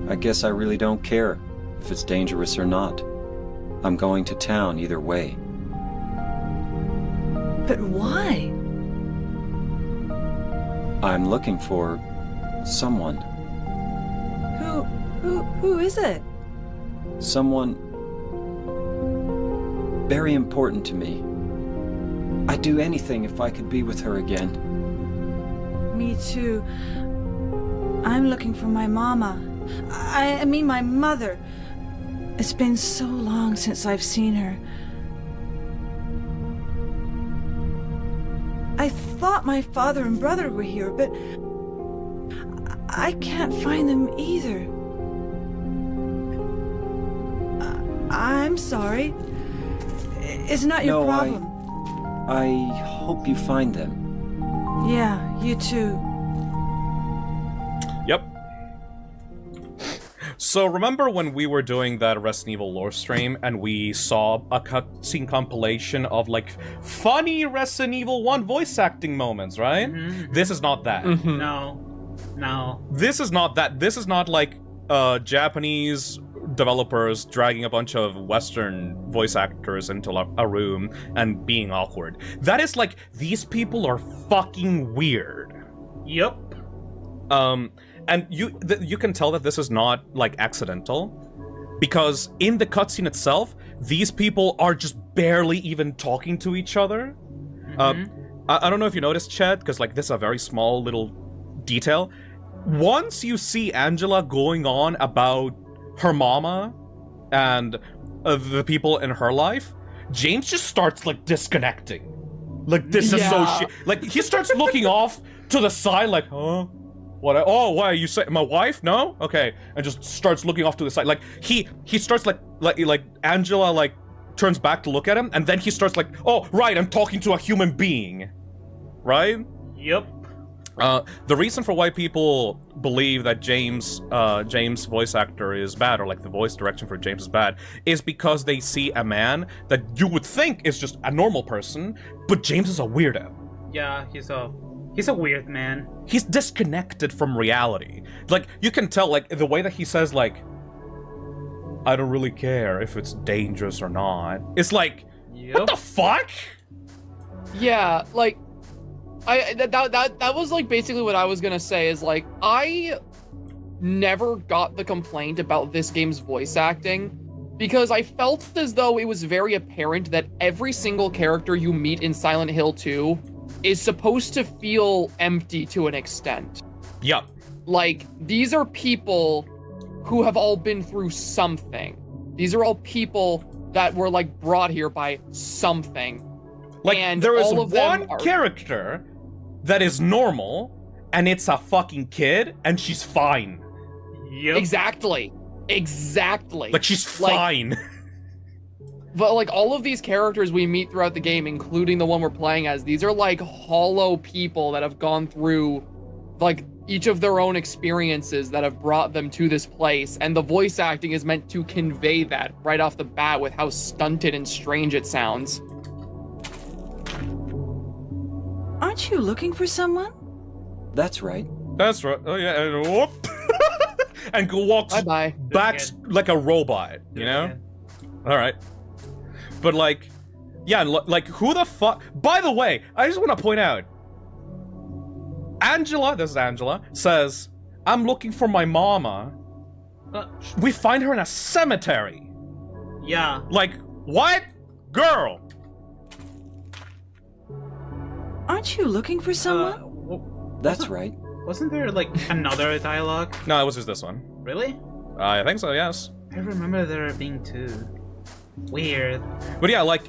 S7: I guess I really don't care if it's dangerous or not. I'm going to town either way.
S11: But why?
S7: I'm looking for... someone.
S11: Who is it?
S7: Someone... very important to me. I'd do anything if I could be with her again.
S11: Me too. I'm looking for my mama. I mean my mother. It's been so long since I've seen her. I thought my father and brother were here, but I can't find them either. I'm sorry. It's not your problem.
S7: I hope you find them.
S11: Yeah, you too.
S8: Yep. So remember when we were doing that Resident Evil lore stream and we saw a cutscene compilation of like funny Resident Evil 1 voice acting moments, right?
S10: Mm-hmm.
S8: This is not that.
S10: No.
S8: This is not that. This is not like Japanese developers dragging a bunch of Western voice actors into a room and being awkward. That is like, these people are fucking weird.
S10: Yep.
S8: And you can tell that this is not, like, accidental. Because in the cutscene itself, these people are just barely even talking to each other. I don't know if you noticed, Chad, because, like, this is a very small little detail. Once you see Angela going on about her mama and the people in her life, James just starts, like, disconnecting. Like, this is so shit. Like, he starts looking off to the side, like, huh? What? Oh, why you say my wife? No, okay, and just starts looking off to the side. Like he starts like Angela like turns back to look at him, and then he starts like, oh, right, I'm talking to a human being. Right?
S10: Yep.
S8: The reason for why people believe that James' voice actor is bad, or like the voice direction for James is bad, is because they see a man that you would think is just a normal person, but James is a weirdo.
S10: Yeah, he's a weird man.
S8: He's disconnected from reality. Like, you can tell, like, the way that he says, like, I don't really care if it's dangerous or not. It's like, what the fuck?
S9: Yeah, like, that was like basically what I was gonna say is like, I never got the complaint about this game's voice acting because I felt as though it was very apparent that every single character you meet in Silent Hill 2 is supposed to feel empty to an extent.
S8: Yup.
S9: Like, these are people who have all been through something. These are all people that were like brought here by something.
S8: Like,
S9: and
S8: there is
S9: all of them
S8: one
S9: are...
S8: character that is normal, and it's a fucking kid, and she's fine.
S10: Yep.
S9: Exactly.
S8: Like, she's fine.
S9: But like all of these characters we meet throughout the game, including the one we're playing as, these are like hollow people that have gone through like each of their own experiences that have brought them to this place, and the voice acting is meant to convey that right off the bat with how stunted and strange it sounds.
S11: Aren't you looking for someone?
S7: That's right.
S8: That's right. Oh yeah, and whoop. And walks
S9: Bye-bye.
S8: back like a robot, you know? Alright. But like, yeah, like who the fuck? By the way, I just want to point out, Angela, this is Angela, says, I'm looking for my mama. We find her in a cemetery.
S10: Yeah.
S8: Like, what? Girl!
S11: Aren't you looking for someone?
S7: That's right.
S10: Wasn't there, like, another dialogue?
S8: No, it was just this one.
S10: Really?
S8: I think so, yes.
S10: I remember there being two. Weird.
S8: But yeah, like,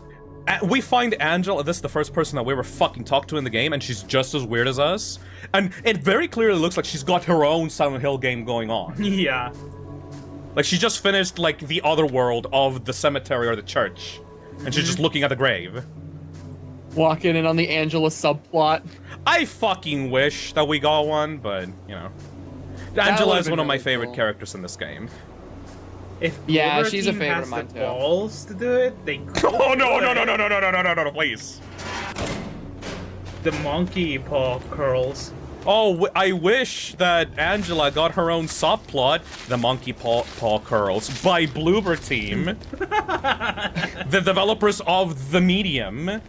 S8: we find Angela, this is the first person that we ever fucking talked to in the game, and she's just as weird as us. And it very clearly looks like she's got her own Silent Hill game going on.
S10: Yeah.
S8: Like, she just finished, like, the other world of the cemetery or the church. And she's just looking at the grave.
S9: Walking in on the Angela subplot.
S8: I fucking wish that we got one, but, you know. Angela is one of my favorite characters in this game.
S10: If
S9: yeah, she's a
S10: team
S9: favorite
S10: has
S9: of mine
S10: the
S9: too.
S10: balls to do it, they could.
S8: Oh no, please.
S10: The monkey paw curls.
S8: Oh, I wish that Angela got her own subplot, the monkey paw curls, by Bloober Team, the developers of The Medium.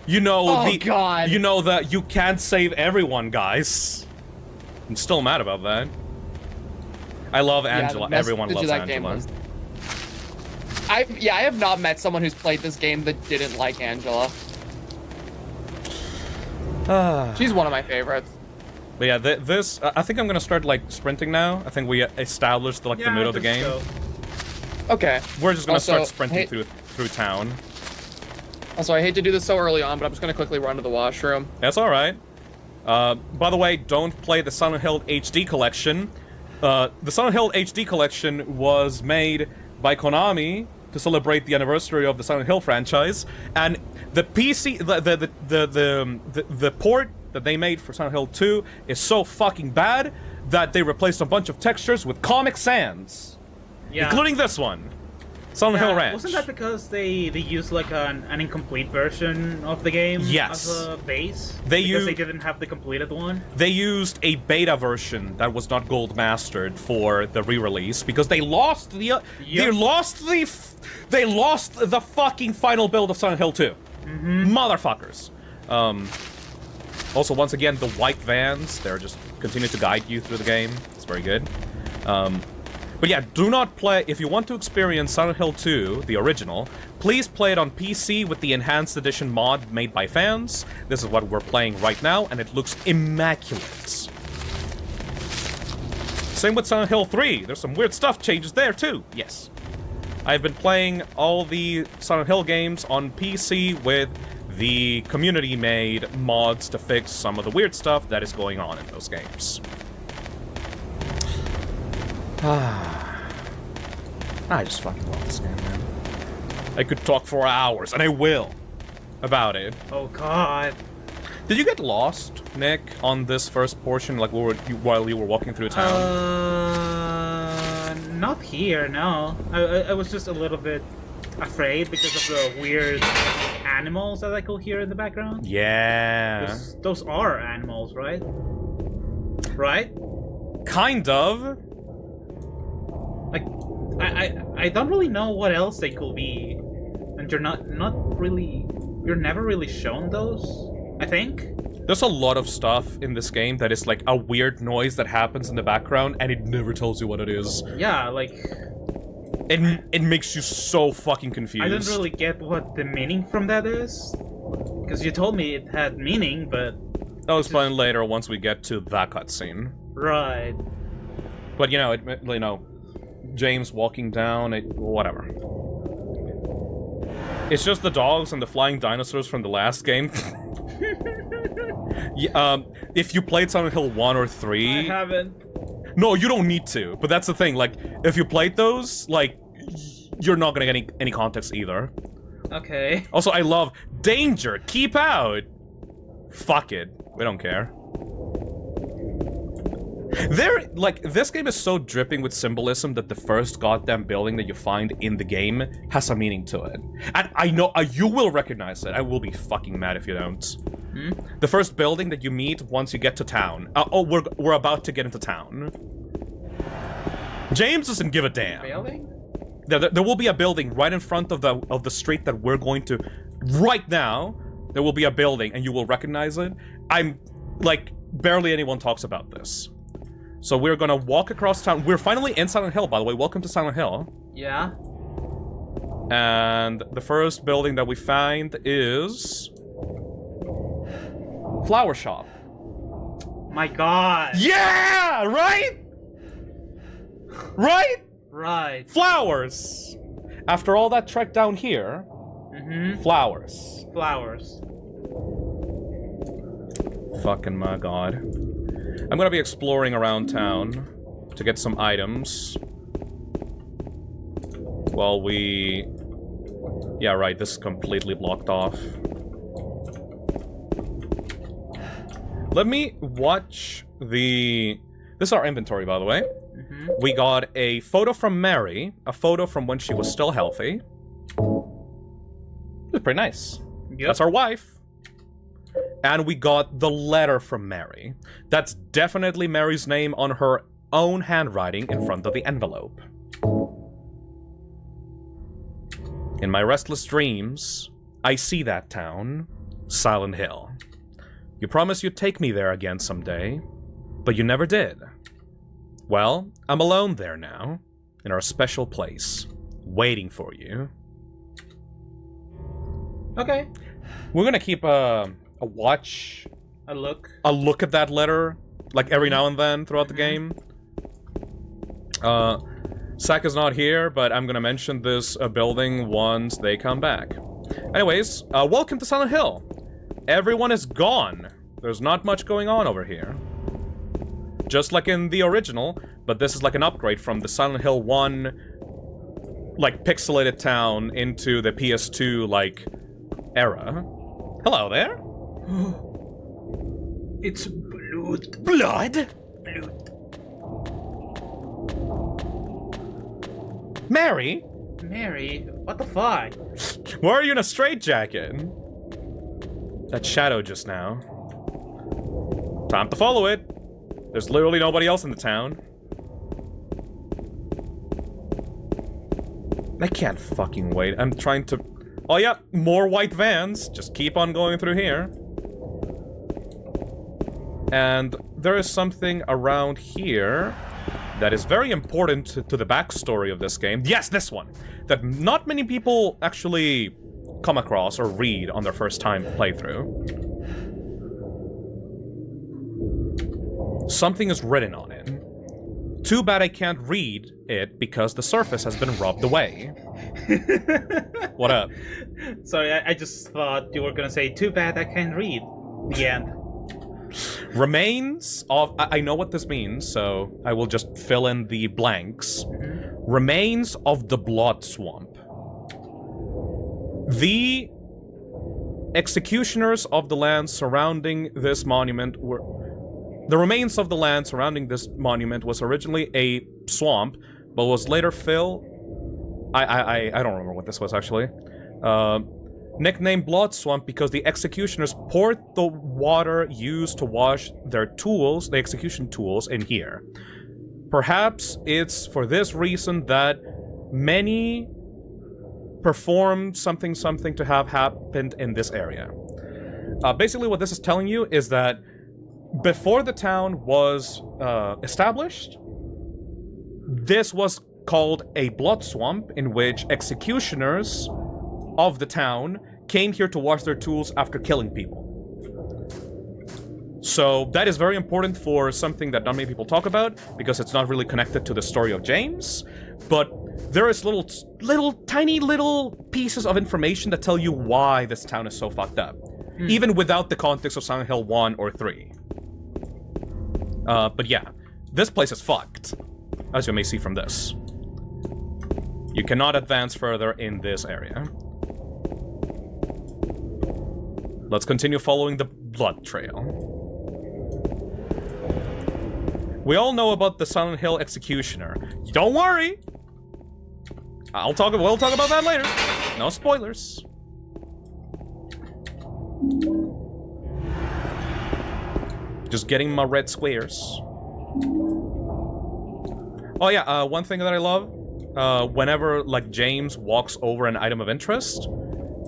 S8: You know,
S9: God.
S8: You know that you can't save everyone, guys. I'm still mad about that. I love Angela. Everyone loves Angela.
S9: I have not met someone who's played this game that didn't like Angela. She's one of my favorites.
S8: But yeah, this I think I'm gonna start like sprinting now. I think we established like the mood of the game.
S9: Go. Okay.
S8: We're just gonna start sprinting through town.
S9: Also, I hate to do this so early on, but I'm just gonna quickly run to the washroom.
S8: That's all right. By the way, don't play the Silent Hill HD collection. The Silent Hill HD collection was made by Konami to celebrate the anniversary of the Silent Hill franchise, and the PC, the port that they made for Silent Hill 2 is so fucking bad that they replaced a bunch of textures with Comic Sans, including this one, Silent Hill Ranch.
S10: Wasn't that because they used like an incomplete version of the game
S8: Yes.
S10: as a base?
S8: They
S10: didn't have the completed one?
S8: They used a beta version that was not gold mastered for the re-release because they lost the they lost the fucking final build of Silent Hill 2. Motherfuckers. Also, once again, the white vans, they're just continue to guide you through the game. It's very good. But yeah, do not play, if you want to experience Silent Hill 2, the original, please play it on PC with the Enhanced Edition mod made by fans. This is what we're playing right now, and it looks immaculate. Same with Silent Hill 3. There's some weird stuff changes there too. Yes. I've been playing all the Silent Hill games on PC with the community-made mods to fix some of the weird stuff that is going on in those games. I just fucking love this game, man. I could talk for hours, and I will, about it.
S10: Oh god.
S8: Did you get lost, Nick, on this first portion, like while you were walking through town?
S10: Not here, no. I was just a little bit afraid because of the weird animals that I could hear in the background.
S8: Yeah.
S10: Those are animals, right? Right?
S8: Kind of.
S10: Like, I don't really know what else they could be, and you're you're never really shown those, I think.
S8: There's a lot of stuff in this game that is like a weird noise that happens in the background, and it never tells you what it is.
S10: Yeah, like...
S8: It makes you so fucking confused.
S10: I don't really get what the meaning from that is, because you told me it had meaning, but...
S8: I'll explain later once we get to that cutscene.
S10: Right.
S8: But you know, James walking down, whatever. It's just the dogs and the flying dinosaurs from the last game. Yeah, if you played Silent Hill 1 or 3...
S10: I haven't.
S8: No, you don't need to, but that's the thing, like, if you played those, like, you're not gonna get any context either.
S10: Okay.
S8: Also, I love danger, keep out! Fuck it, we don't care. This game is so dripping with symbolism that the first goddamn building that you find in the game has a meaning to it. And I know, you will recognize it. I will be fucking mad if you don't.
S10: Hmm?
S8: The first building that you meet once you get to town. We're about to get into town. James doesn't give a damn.
S10: Building?
S8: There will be a building right in front of the street that we're going to... Right now, there will be a building and you will recognize it. Barely anyone talks about this. So we're gonna walk across town. We're finally in Silent Hill, by the way. Welcome to Silent Hill.
S10: Yeah.
S8: And the first building that we find is... Flower shop.
S10: My god.
S8: Yeah! Right? Right?
S10: Right.
S8: Flowers! After all that trek down here...
S10: Mm-hmm.
S8: Flowers.
S10: Flowers.
S8: Fucking my god. I'm gonna be exploring around town to get some items. While we... Yeah, right, this is completely blocked off. Let me watch the... This is our inventory, by the way.
S10: Mm-hmm.
S8: We got a photo from Mary, a photo from when she was still healthy. It's pretty nice.
S10: Yep.
S8: That's our wife. And we got the letter from Mary. That's definitely Mary's name on her own handwriting in front of the envelope. In my restless dreams, I see that town, Silent Hill. You promised you'd take me there again someday, but you never did. Well, I'm alone there now, in our special place, waiting for you.
S10: Okay.
S8: We're gonna keep a watch...
S10: A look
S8: at that letter, like every now and then throughout the game. Zach is not here, but I'm gonna mention this building once they come back. Anyways, welcome to Silent Hill. Everyone is gone. There's not much going on over here. Just like in the original, but this is like an upgrade from the Silent Hill 1, like, pixelated town into the PS2, like, era. Hello there.
S10: It's blood.
S8: Blood? Mary?
S10: Mary? What the fuck?
S8: Why are you in a straitjacket? That shadow just now. Time to follow it. There's literally nobody else in the town. I can't fucking wait. I'm trying to... Oh, yeah, more white vans. Just keep on going through here. And there is something around here that is very important to the backstory of this game. Yes, this one! That not many people actually come across or read on their first time playthrough. Something is written on it. Too bad I can't read it because the surface has been rubbed away. What up?
S10: Sorry, I just thought you were gonna say, too bad I can't read. The end.
S8: Remains of... I know what this means, so I will just fill in the blanks. Remains of the Blood Swamp. The executioners of the land surrounding this monument were... The remains of the land surrounding this monument was originally a swamp, but was later filled... I don't remember what this was, actually. Nicknamed Blood Swamp because the executioners poured the water used to wash their tools, the execution tools, in here. Perhaps it's for this reason that many performed something to have happened in this area. Basically what this is telling you is that before the town was established, this was called a blood swamp in which executioners of the town came here to wash their tools after killing people. So that is very important for something that not many people talk about, because it's not really connected to the story of James, but there is tiny little pieces of information that tell you why this town is so fucked up, even without the context of Silent Hill 1 or 3. But yeah, this place is fucked, as you may see from this. You cannot advance further in this area. Let's continue following the blood trail. We all know about the Silent Hill Executioner. Don't worry! We'll talk about that later. No spoilers. Just getting my red squares. Oh yeah, one thing that I love, whenever, like, James walks over an item of interest,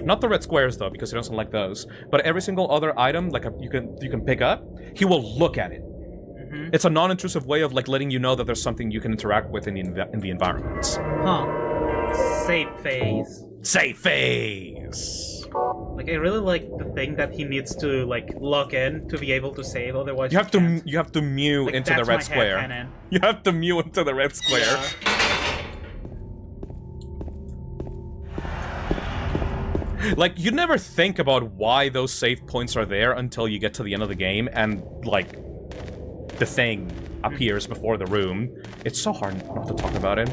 S8: not the red squares though, because he doesn't like those, but every single other item, like, you can pick up, he will look at it. It's a non-intrusive way of, like, letting you know that there's something you can interact with in the environment.
S10: Huh. Save phase.
S8: Save phase!
S10: Like, I really like the thing that he needs to, like, log in to be able to save, otherwise
S8: you have to mew
S10: like,
S8: into the red square. You have to mew into the red square. Yeah. Like, you never think about why those save points are there until you get to the end of the game and, like, the thing appears before the room. It's so hard not to talk about it.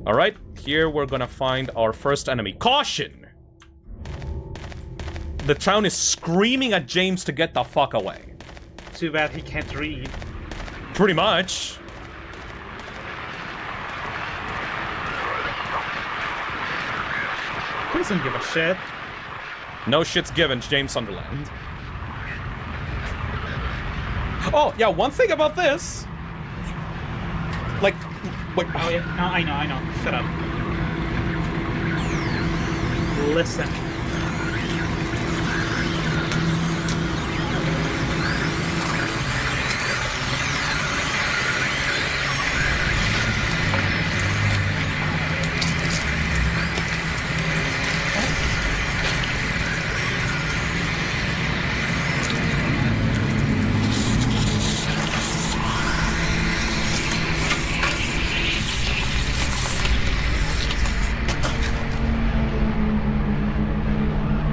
S8: Alright, here we're gonna find our first enemy. Caution! The town is screaming at James to get the fuck away.
S10: Too bad he can't read.
S8: Pretty much.
S10: He doesn't give a shit.
S8: No shit's given, James Sunderland. Oh, yeah, one thing about this. Like, wait.
S10: Oh, yeah. No, I know. Shut up. Listen.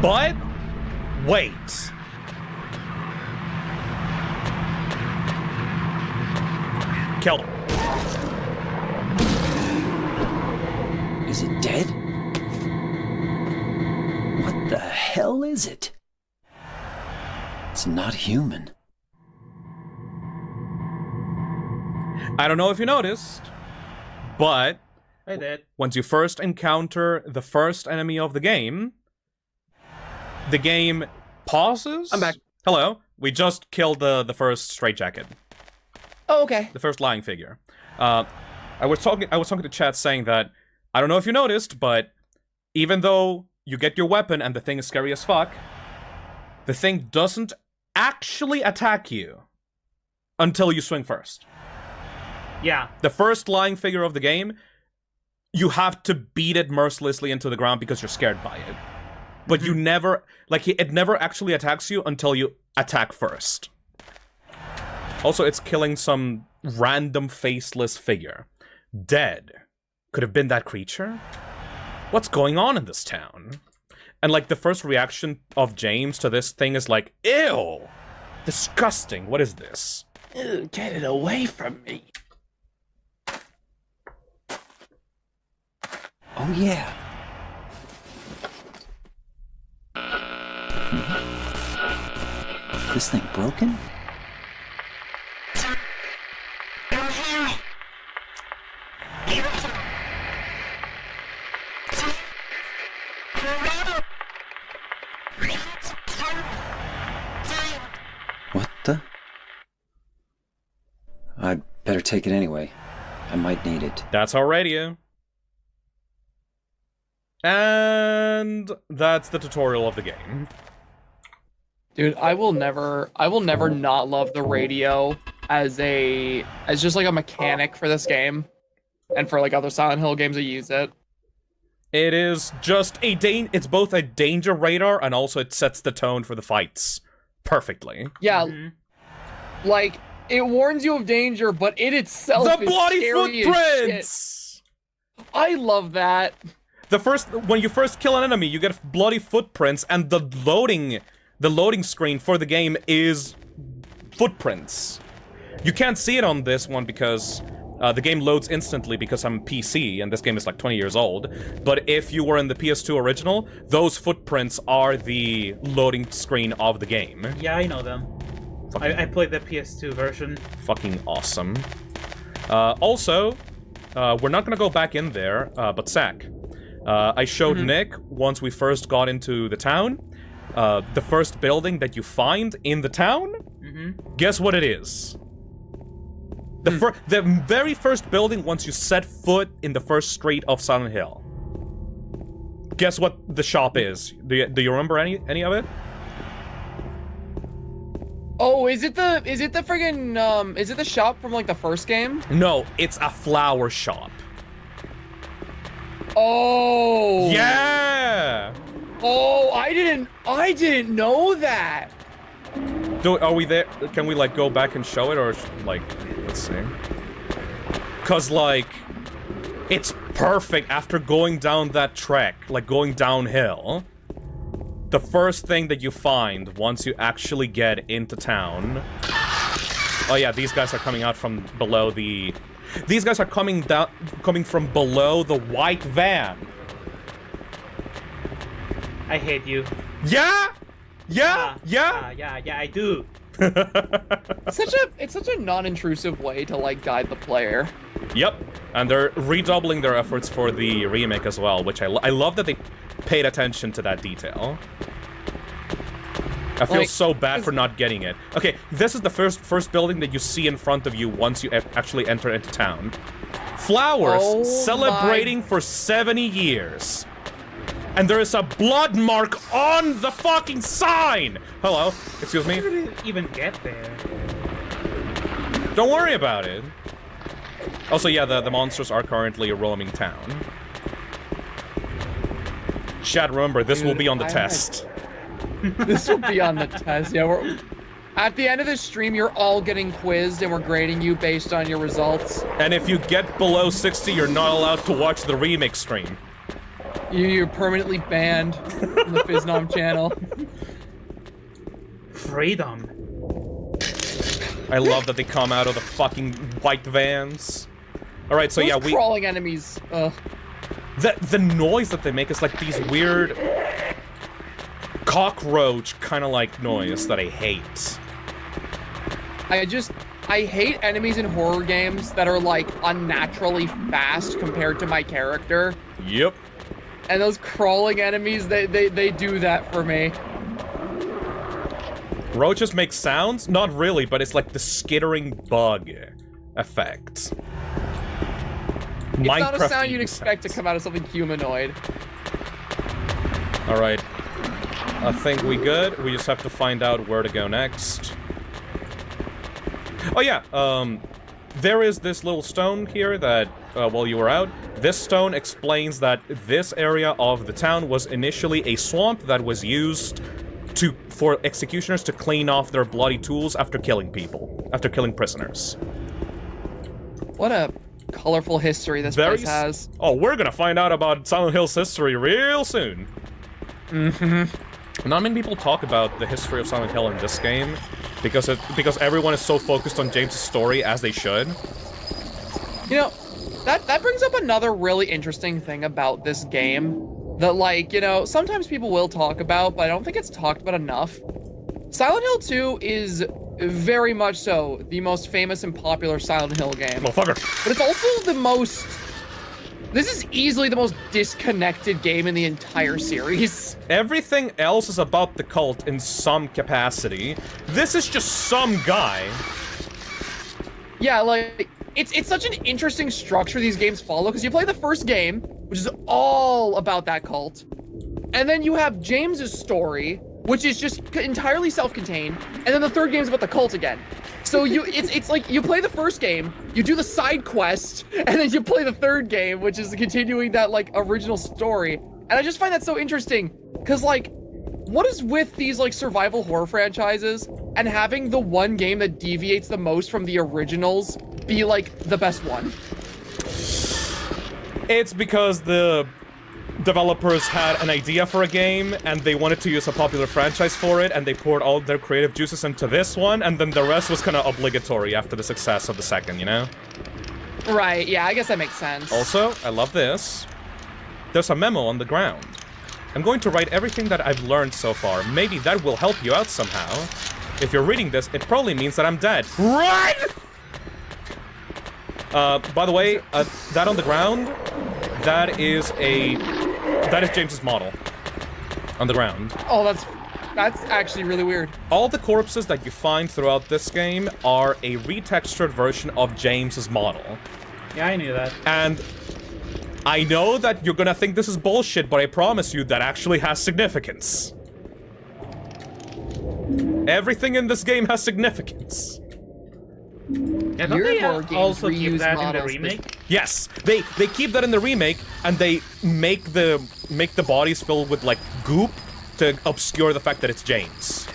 S8: But wait. Kill him.
S7: Is it dead? What the hell is it? It's not human.
S8: I don't know if you noticed, but
S10: I did.
S8: Once you first encounter the first enemy of the game pauses.
S9: I'm back.
S8: Hello. We just killed the first straitjacket.
S9: Oh, okay.
S8: The first lying figure. I was talking to chat saying that I don't know if you noticed, but even though you get your weapon and the thing is scary as fuck, the thing doesn't actually attack you until you swing first.
S10: Yeah.
S8: The first lying figure of the game, you have to beat it mercilessly into the ground because you're scared by it. But you never, like, it never actually attacks you until you attack first. Also, it's killing some random faceless figure. Dead. Could have been that creature? What's going on in this town? And, like, the first reaction of James to this thing is like, ew! Disgusting, what is this?
S6: Ew, get it away from me.
S7: Oh yeah, this thing broken? What the? I'd better take it anyway. I might need it.
S8: That's our radio. And that's the tutorial of the game.
S9: Dude, I will never not love the radio as just like a mechanic for this game, and for like other Silent Hill games that use it.
S8: It is just it's both a danger radar and also it sets the tone for the fights perfectly.
S9: Yeah, like it warns you of danger, but it itself
S8: the
S9: is
S8: bloody
S9: scary
S8: footprints.
S9: As shit. I love that.
S8: When you first kill an enemy, you get bloody footprints, and the loading screen for the game is footprints. You can't see it on this one because the game loads instantly because I'm PC, and this game is like 20 years old. But if you were in the PS2 original, those footprints are the loading screen of the game.
S10: Yeah, I know them. I played the PS2 version.
S8: Fucking awesome. Also, we're not gonna go back in there, but Zach, I showed Nick, once we first got into the town, the first building that you find in the town, guess what it is? The very first building once you set foot in the first street of Silent Hill. Guess what the shop is? Do you remember any of it?
S9: Oh, is it the friggin' is it the shop from like the first game?
S8: No, it's a flower shop.
S9: Oh.
S8: Yeah.
S9: Oh, I didn't know that.
S8: Are we there? Can we like go back and show it, or like, let's see. Cause like, it's perfect after going down that trek, like going downhill. The first thing that you find once you actually get into town. Oh yeah, these guys are coming out from below the. These guys are coming from below the white van.
S10: I hate you.
S8: Yeah, yeah,
S10: I do.
S9: It's such a non-intrusive way to like guide the player.
S8: Yep, and they're redoubling their efforts for the remake as well, which I love that they paid attention to that detail. I feel
S9: Like,
S8: so bad for not getting it. Okay, this is the first building that you see in front of you once you actually enter into town. Flowers celebrating for 70 years. And there is a blood mark on the fucking sign! Hello, excuse me?
S10: How did it even get there?
S8: Don't worry about it. Also, yeah, the monsters are currently roaming town. Chat, remember, this will be on the test.
S9: This will be on the test. Yeah, we're at the end of this stream. You're all getting quizzed, and we're grading you based on your results.
S8: And if you get below 60, you're not allowed to watch the remake stream.
S9: You're permanently banned from the Fiznom channel.
S10: Freedom.
S8: I love that they come out of the fucking white vans. All right, so
S9: Those
S8: yeah,
S9: crawling enemies.
S8: The noise that they make is like these weird cockroach kind of like noise that I hate.
S9: I hate enemies in horror games that are like unnaturally fast compared to my character.
S8: Yep.
S9: And those crawling enemies, they do that for me.
S8: Roaches make sounds? Not really, but it's like the skittering bug effect.
S9: It's not a sound you'd expect to come out of something humanoid.
S8: Alright. I think we good. We just have to find out where to go next. Oh yeah, there is this little stone here that, while you were out, this stone explains that this area of the town was initially a swamp that was used for executioners to clean off their bloody tools after killing people, after killing prisoners. What
S9: a colorful history this place has.
S8: Oh, we're gonna find out about Silent Hill's history real soon. Not many people talk about the history of Silent Hill in this game, because everyone is so focused on James' story, as they should.
S9: You know, that brings up another really interesting thing about this game that, like, you know, sometimes people will talk about, but I don't think it's talked about enough. Silent Hill 2 is very much so the most famous and popular Silent Hill game.
S8: Motherfucker.
S9: But it's also the most... This is easily the most disconnected game in the entire series.
S8: Everything else is about the cult in some capacity. This is just some guy.
S9: Yeah, like, it's such an interesting structure these games follow, because you play the first game, which is all about that cult, and then you have James's story, which is just entirely self-contained, and then the third game is about the cult again. So it's like you play the first game, you do the side quest, and then you play the third game, which is continuing that like original story. And I just find that so interesting, because like, what is with these like survival horror franchises and having the one game that deviates the most from the originals be like the best one?
S8: It's because the developers had an idea for a game and they wanted to use a popular franchise for it, and they poured all their creative juices into this one, and then the rest was kind of obligatory after the success of the second, you know?
S9: Right, yeah, I guess that makes sense.
S8: Also, I love this. There's a memo on the ground. I'm going to write everything that I've learned so far. Maybe that will help you out somehow. If you're reading this, it probably means that I'm dead. Run! By the way, that on the ground, that is James's model. On the ground.
S9: Oh, that's actually really weird.
S8: All the corpses that you find throughout this game are a retextured version of James's model.
S10: Yeah, I knew that.
S8: And I know that you're gonna think this is bullshit, but I promise you that actually has significance. Everything in this game has significance.
S10: Yeah, don't they also keep that in the remake?
S8: Yes, they keep that in the remake, and they make the bodies filled with like goop to obscure the fact that it's James.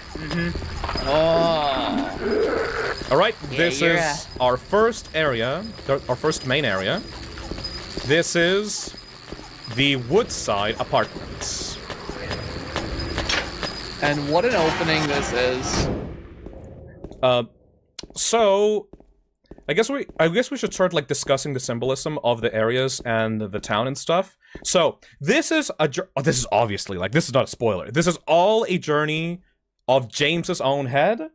S9: Oh.
S8: All right, this is our first area, our first main area. This is the Woodside Apartments.
S9: And what an opening this is.
S8: So I guess we should start like discussing the symbolism of the areas and the town and stuff. So this is this is obviously like, this is not a spoiler. This is all a journey of James's own head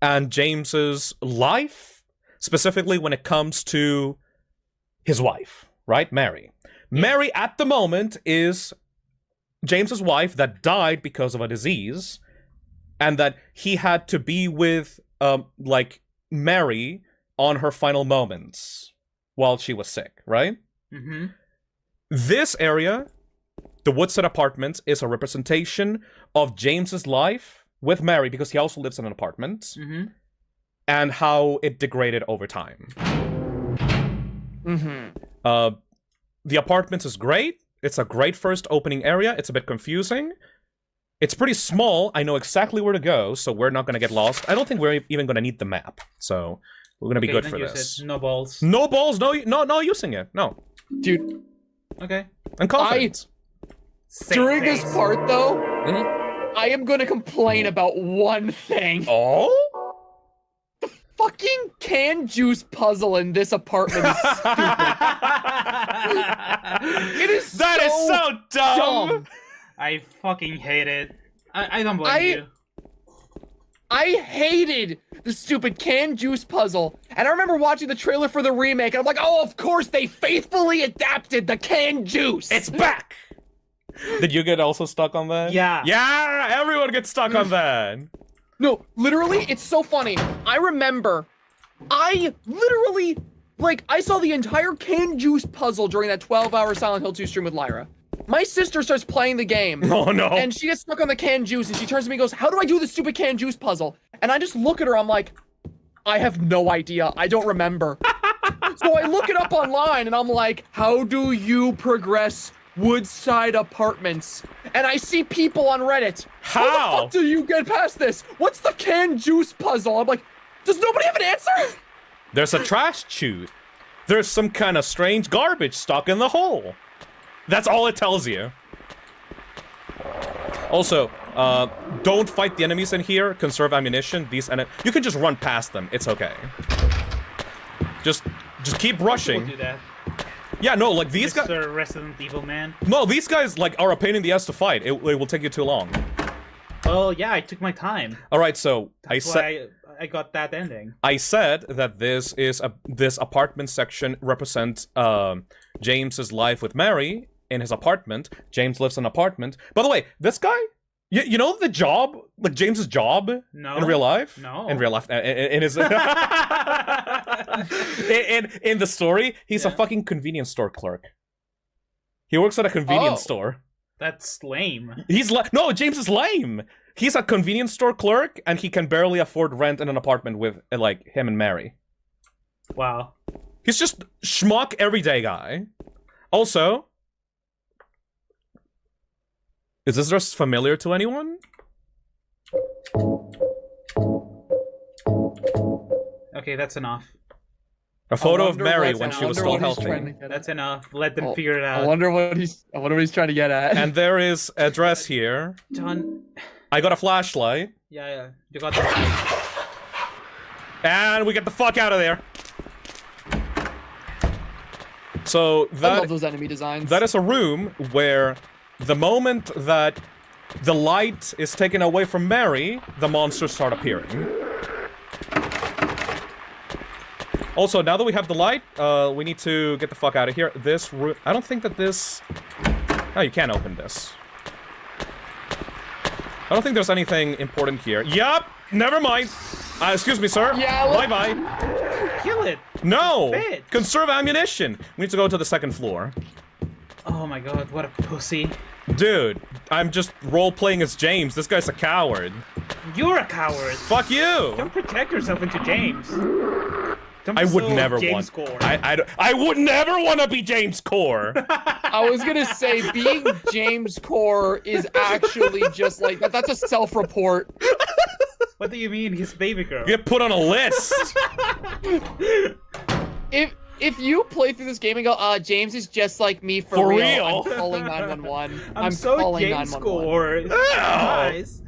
S8: and James's life, specifically when it comes to his wife, right? Mary. Mary at the moment is James's wife that died because of a disease, and that he had to be with like Mary on her final moments while she was sick, right?
S10: Mm-hmm.
S8: This area, the Woodside Apartments, is a representation of James's life with Mary, because he also lives in an apartment, and how it degraded over time. The apartments is great. It's a great first opening area. It's a bit confusing. It's pretty small. I know exactly where to go, so we're not going to get lost. I don't think we're even going to need the map, so we're going to be good for this.
S10: No balls.
S8: No balls, no using it, no.
S9: Dude.
S10: Okay.
S8: I'm confident.
S9: During this part, though, I am going to complain about one thing.
S8: Oh?
S9: The fucking canned juice puzzle in this apartment is stupid. It is
S8: so dumb.
S10: I fucking hate it. I don't blame you.
S9: I hated the stupid canned juice puzzle. And I remember watching the trailer for the remake, and I'm like, oh, of course, they faithfully adapted the canned juice.
S8: It's back! Did you get also stuck on that?
S10: Yeah.
S8: Yeah, everyone gets stuck on that.
S9: No, literally, it's so funny. I remember, I literally, like, I saw the entire canned juice puzzle during that 12-hour Silent Hill 2 stream with Lyra. My sister starts playing the game.
S8: Oh, no.
S9: And she gets stuck on the canned juice, and she turns to me and goes, how do I do this stupid canned juice puzzle? And I just look at her, I'm like, I have no idea. I don't remember. So I look it up online, and I'm like, how do you progress Woodside Apartments? And I see people on Reddit. How the fuck do you get past this? What's the canned juice puzzle? I'm like, does nobody have an answer?
S8: There's a trash chute. There's some kind of strange garbage stuck in the hole. That's all it tells you. Also, don't fight the enemies in here. Conserve ammunition. You can just run past them. It's okay. Just keep rushing.
S10: People do that.
S8: Yeah, no, like these guys.
S10: Mr. Resident Evil man.
S8: No, these guys like are a pain in the ass to fight. It will take you too long.
S10: Well, yeah, I took my time.
S8: All right, so
S10: That's why I got that ending.
S8: I said that this apartment section represents James's life with Mary in his apartment. James lives in an apartment. By the way, this guy, you know the job, like James's job
S10: No.
S8: in real life?
S10: No.
S8: In real life, in his in the story, he's a fucking convenience store clerk. He works at a convenience store.
S10: That's lame.
S8: No, James is lame. He's a convenience store clerk, and he can barely afford rent in an apartment with like him and Mary.
S10: Wow.
S8: He's just schmuck everyday guy. Also, is this just familiar to anyone?
S10: Okay, that's enough.
S8: A photo of Mary when she was still healthy.
S10: That's enough. Let them figure it out.
S9: I wonder what he's trying to get at.
S8: And there is a dress here.
S10: John.
S8: I got a flashlight.
S10: Yeah. You got that.
S8: And we get the fuck out of there. So
S9: I love those enemy designs.
S8: That is a room where the moment that the light is taken away from Mary, the monsters start appearing. Also, now that we have the light, we need to get the fuck out of here. This room... I don't think that this... Oh, you can't open this. I don't think there's anything important here. Yup! Never mind! Excuse me, sir.
S9: Yeah,
S8: bye-bye.
S10: Kill it!
S8: No!
S10: Bitch.
S8: Conserve ammunition! We need to go to the second floor.
S10: Oh my god, what a pussy.
S8: Dude, I'm just role-playing as James. This guy's a coward.
S10: You're a coward!
S8: Fuck you!
S10: Don't protect yourself into James.
S8: I would never want. I would never want to be James Core.
S9: I was gonna say being James Core is actually just like that. That's a self-report.
S10: What do you mean? He's baby girl.
S8: Get put on a list.
S9: If you play through this game and go, James is just like me for real. I'm calling 911. I'm
S10: so
S9: calling
S10: James
S9: 911.
S10: Nice.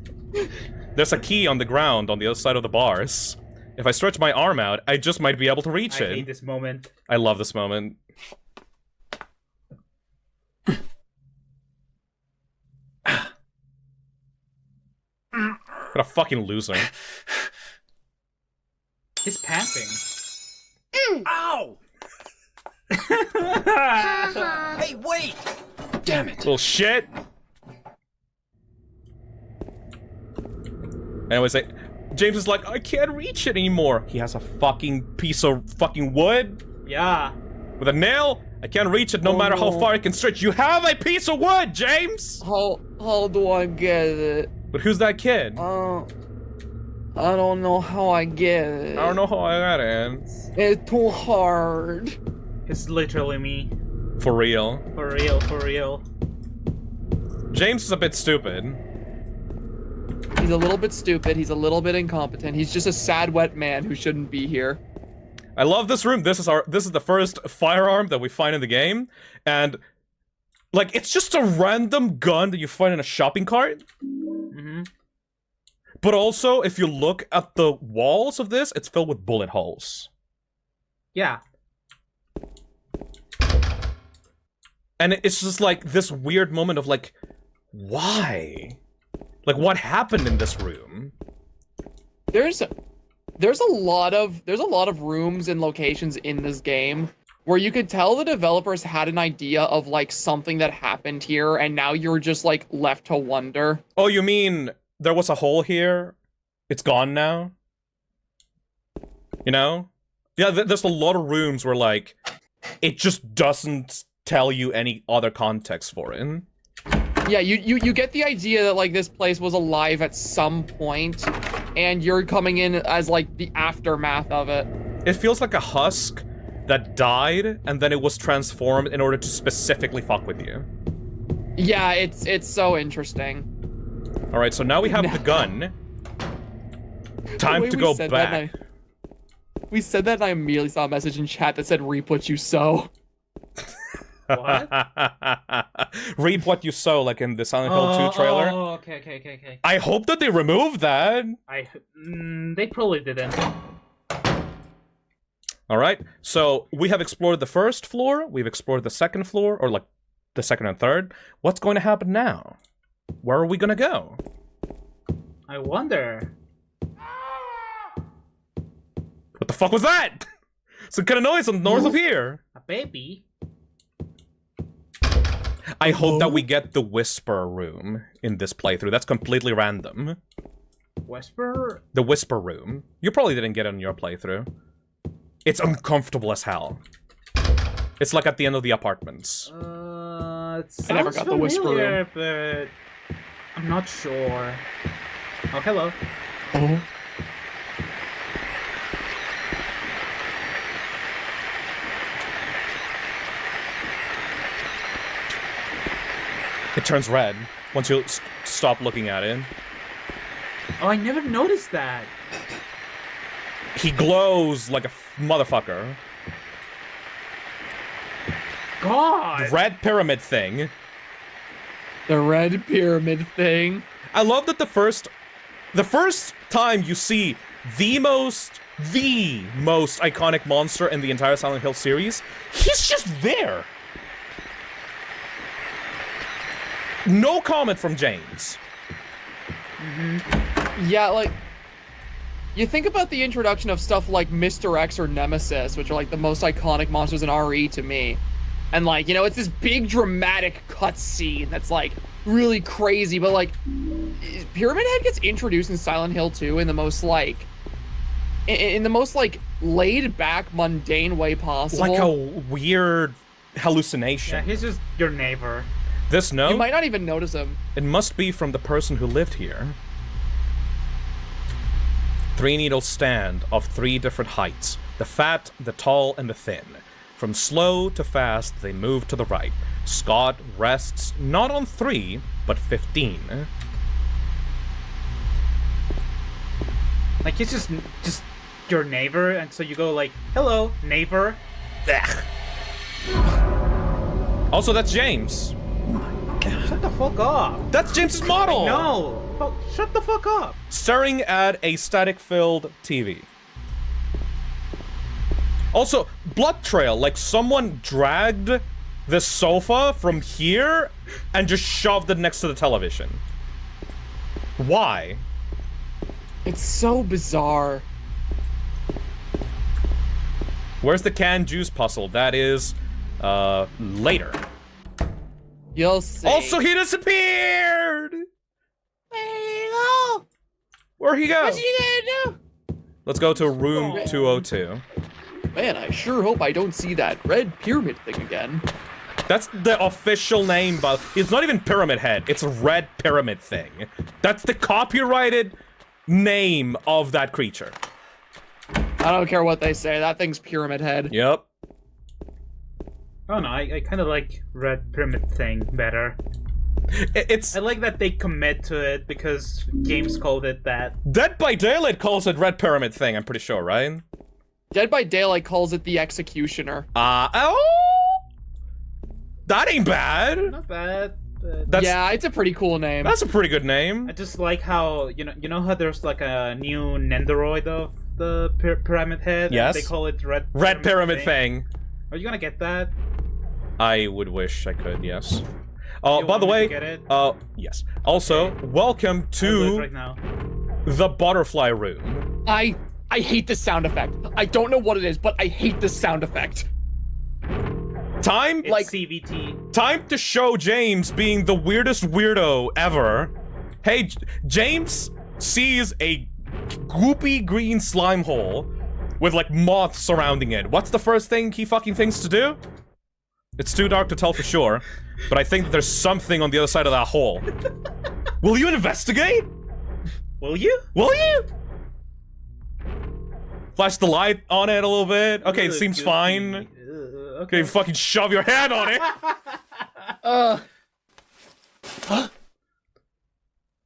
S8: There's a key on the ground on the other side of the bars. If I stretch my arm out, I just might be able to reach it.
S10: I hate this moment.
S8: I love this moment. What a fucking loser.
S10: He's panting.
S7: Ow! Hey, wait! Damn it.
S8: Little shit. Anyways, James is like, I can't reach it anymore. He has a fucking piece of fucking wood.
S10: Yeah.
S8: With a nail. I can't reach it no matter how far I can stretch. You have a piece of wood, James!
S9: How do I get it?
S8: But who's that kid?
S9: I don't know how I get it.
S8: I don't know how I got it.
S9: It's too hard.
S10: It's literally me.
S8: For real.
S10: For real, for real.
S8: James is a bit stupid.
S9: He's a little bit stupid. He's a little bit incompetent. He's just a sad, wet man who shouldn't be here.
S8: I love this room. This is the first firearm that we find in the game, and like it's just a random gun that you find in a shopping cart.
S10: Mm-hmm.
S8: But also, if you look at the walls of this, it's filled with bullet holes.
S10: Yeah.
S8: And it's just like this weird moment of like, why? Like, what happened in this room?
S9: There's a lot of rooms and locations in this game where you could tell the developers had an idea of like something that happened here, and now you're just like left to wonder.
S8: Oh, you mean there was a hole here? It's gone now? You know? Yeah, there's a lot of rooms where like it just doesn't tell you any other context for it.
S9: Yeah, you get the idea that like this place was alive at some point, and you're coming in as like the aftermath of it.
S8: It feels like a husk that died and then it was transformed in order to specifically fuck with you.
S9: Yeah, it's so interesting.
S8: All right, so now we have the gun. Time to go back.
S9: We said that and I immediately saw a message in chat that said, "Reap what you sow."
S10: What?
S8: Reap what you sow, like in the Silent Hill 2 trailer.
S10: Oh, okay.
S8: I hope that they remove that.
S10: They probably didn't.
S8: All right, so we have explored the first floor. We've explored the second floor, or like the second and third. What's going to happen now? Where are we going to go?
S10: I wonder.
S8: What the fuck was that? Some kind of noise on north of here.
S10: A baby?
S8: I hope that we get the Whisper Room in this playthrough. That's completely random.
S10: Whisper?
S8: The Whisper Room. You probably didn't get it in your playthrough. It's uncomfortable as hell. It's like at the end of the apartments.
S10: It
S9: I never
S10: sounds
S9: got the Whisper
S10: familiar, but I'm not sure. Oh, hello.
S9: Oh.
S8: It turns red once you stop looking at it.
S10: Oh, I never noticed that.
S8: He glows like a motherfucker.
S10: God!
S8: Red pyramid thing.
S9: The red pyramid thing.
S8: I love that the first time you see the most iconic monster in the entire Silent Hill series, he's just there. No comment from James.
S9: Yeah, like, you think about the introduction of stuff like Mr. X or Nemesis, which are like the most iconic monsters in RE to me. And like, you know, it's this big dramatic cutscene that's like really crazy, but like, Pyramid Head gets introduced in Silent Hill 2 in the most like, in the most like laid back, mundane way possible.
S8: Like a weird hallucination.
S10: Yeah, he's just your neighbor.
S8: This note?
S9: You might not even notice him.
S8: It must be from the person who lived here. 3 needles stand of 3 different heights. The fat, the tall, and the thin. From slow to fast, they move to the right. Scott rests not on 3, but 15.
S10: Like, he's just your neighbor, and so you go like, hello, neighbor.
S8: Ugh. Also, that's James.
S10: Shut the fuck up.
S8: That's James's model!
S10: No! Shut the fuck up!
S8: Staring at a static-filled TV. Also, blood trail, like someone dragged the sofa from here and just shoved it next to the television. Why?
S9: It's so bizarre.
S8: Where's the canned juice puzzle? That is, later.
S9: You'll see.
S8: Also, he disappeared!
S9: Where you go?
S8: Where'd he go?
S9: What you gonna do?
S8: Let's go to room 202.
S9: Man, I sure hope I don't see that red pyramid thing again.
S8: That's the official name, but it's not even Pyramid Head. It's Red Pyramid Thing. That's the copyrighted name of that creature.
S9: I don't care what they say. That thing's Pyramid Head.
S8: Yep.
S10: Oh no, I kind of like Red Pyramid Thing better.
S8: It's...
S10: I like that they commit to it because games called it that.
S8: Dead by Daylight calls it Red Pyramid Thing, I'm pretty sure, right?
S9: Dead by Daylight calls it the Executioner.
S8: Oh! That ain't bad!
S10: Not bad.
S9: Yeah, it's a pretty cool name.
S8: That's a pretty good name.
S10: I just like how, you know how there's like a new Nendoroid of the Pyramid Head?
S8: Yes.
S10: They call it Red
S8: Pyramid Thing.
S10: Are you gonna get that?
S8: I would wish I could, yes.
S10: You
S8: By the
S10: want me
S8: way,
S10: to get it?
S8: yes. Also, welcome
S10: I'll do it
S8: to
S10: right now.
S8: the butterfly room.
S9: I hate this sound effect. I don't know what it is, but I hate this sound effect.
S8: Time,
S10: It's
S8: like,
S10: CVT.
S8: time to show James being the weirdest weirdo ever. Hey, James sees a goopy green slime hole with, like, moths surrounding it. What's the first thing he fucking thinks to do? It's too dark to tell for sure, but I think that there's something on the other side of that hole. Will you investigate?
S10: Will you?
S8: Will you? Flash the light on it a little bit. Okay, it seems fine. Okay, fucking shove your hand on it.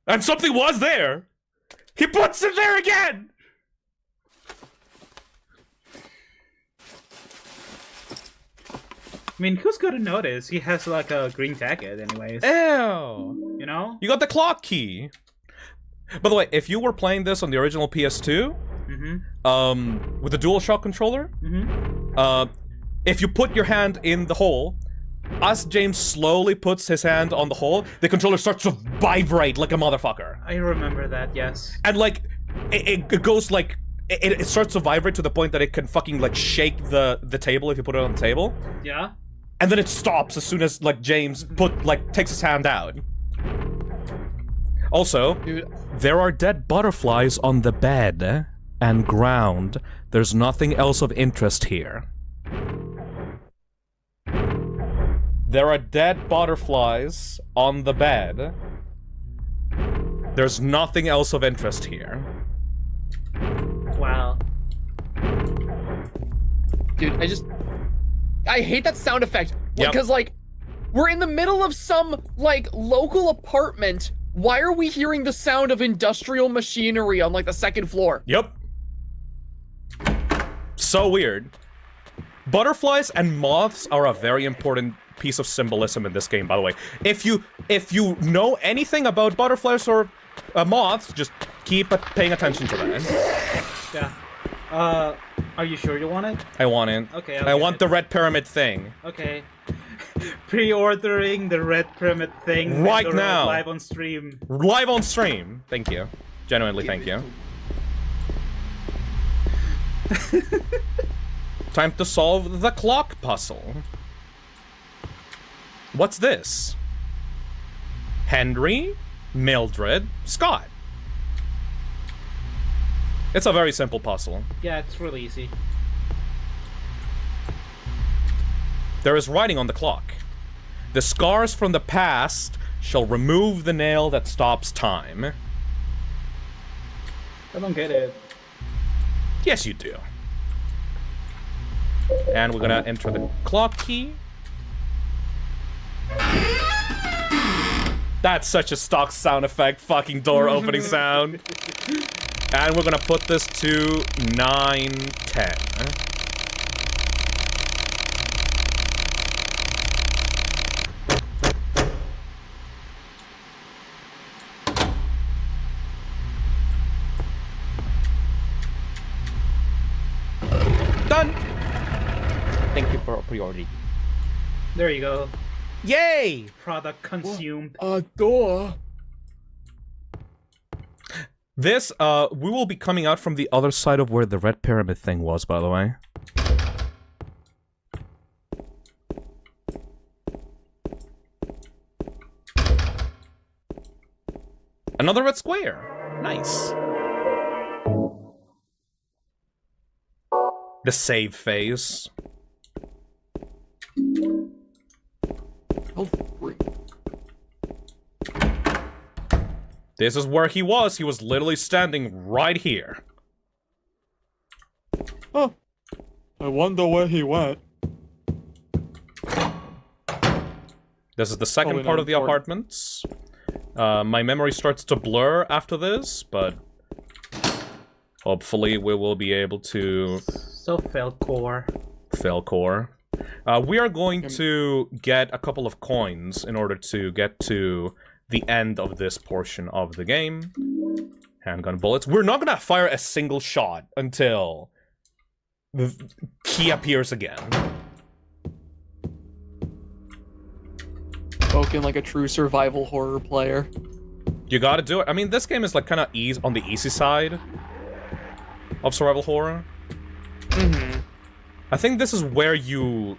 S8: And something was there. He puts it there again.
S10: I mean, who's gonna notice? He has like a green jacket anyways.
S8: Ew.
S10: You know?
S8: You got the clock key. By the way, if you were playing this on the original PS2, with the DualShock controller, if you put your hand in the hole, as James slowly puts his hand on the hole, the controller starts to vibrate like a motherfucker.
S10: I remember that, yes.
S8: And like, it goes like, it starts to vibrate to the point that it can fucking like shake the table if you put it on the table.
S10: Yeah?
S8: And then it stops as soon as like James takes his hand out. Also,
S9: Dude.
S8: there are dead butterflies on the bed and ground. There's nothing else of interest here. There are dead butterflies on the bed. There's nothing else of interest here.
S10: Wow.
S9: Dude, I hate that sound effect.
S8: Yep.
S9: Because, like, we're in the middle of some, like, local apartment. Why are we hearing the sound of industrial machinery on, like, the second floor?
S8: Yep. So weird. Butterflies and moths are a very important piece of symbolism in this game, by the way. If you know anything about butterflies or moths, just keep paying attention to that.
S10: Yeah. Are you sure you want it?
S8: I want it.
S10: Okay,
S8: I want the red pyramid thing.
S10: Okay. Pre-ordering the red pyramid thing
S8: right
S10: Pandora
S8: now.
S10: live on stream.
S8: Live on stream. Thank you. Genuinely, thank you. Time to solve the clock puzzle. What's this? Henry, Mildred, Scott. It's a very simple puzzle.
S10: Yeah, it's really easy.
S8: There is writing on the clock. The scars from the past shall remove the nail that stops time.
S10: I don't get it.
S8: Yes, you do. And we're gonna enter the clock key. That's such a stock sound effect, fucking door opening sound. And we're gonna put this to 9:10. Done! Thank you for priority.
S10: There you go.
S8: Yay!
S10: Product consumed.
S9: Door.
S8: This, we will be coming out from the other side of where the red pyramid thing was, by the way. Another red square. Nice. The save phase.
S9: Oh,
S8: this is where he was. He was literally standing right here.
S9: oh. I wonder where he went.
S8: This is the second part of the apartments. My memory starts to blur after this, but hopefully we will be able to...
S10: So Felcore.
S8: Felcore. We are going to get a couple of coins in order to get to the end of this portion of the game. Handgun bullets. We're not gonna fire a single shot until the key appears again.
S9: Spoken like a true survival horror player.
S8: You gotta do it. I mean, this game is like kind of on the easy side of survival horror.
S9: Mm-hmm.
S8: I think this is where you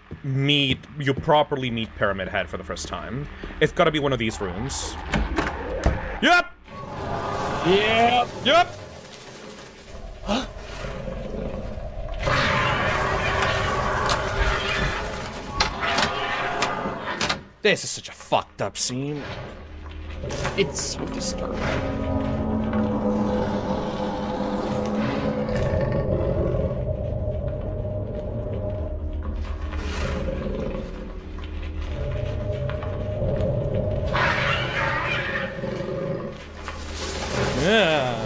S8: properly meet Pyramid Head for the first time. It's gotta be one of these rooms. Yep!
S9: Yep!
S8: Yep! This is such a fucked up scene.
S9: It's so disturbing.
S8: Yeah.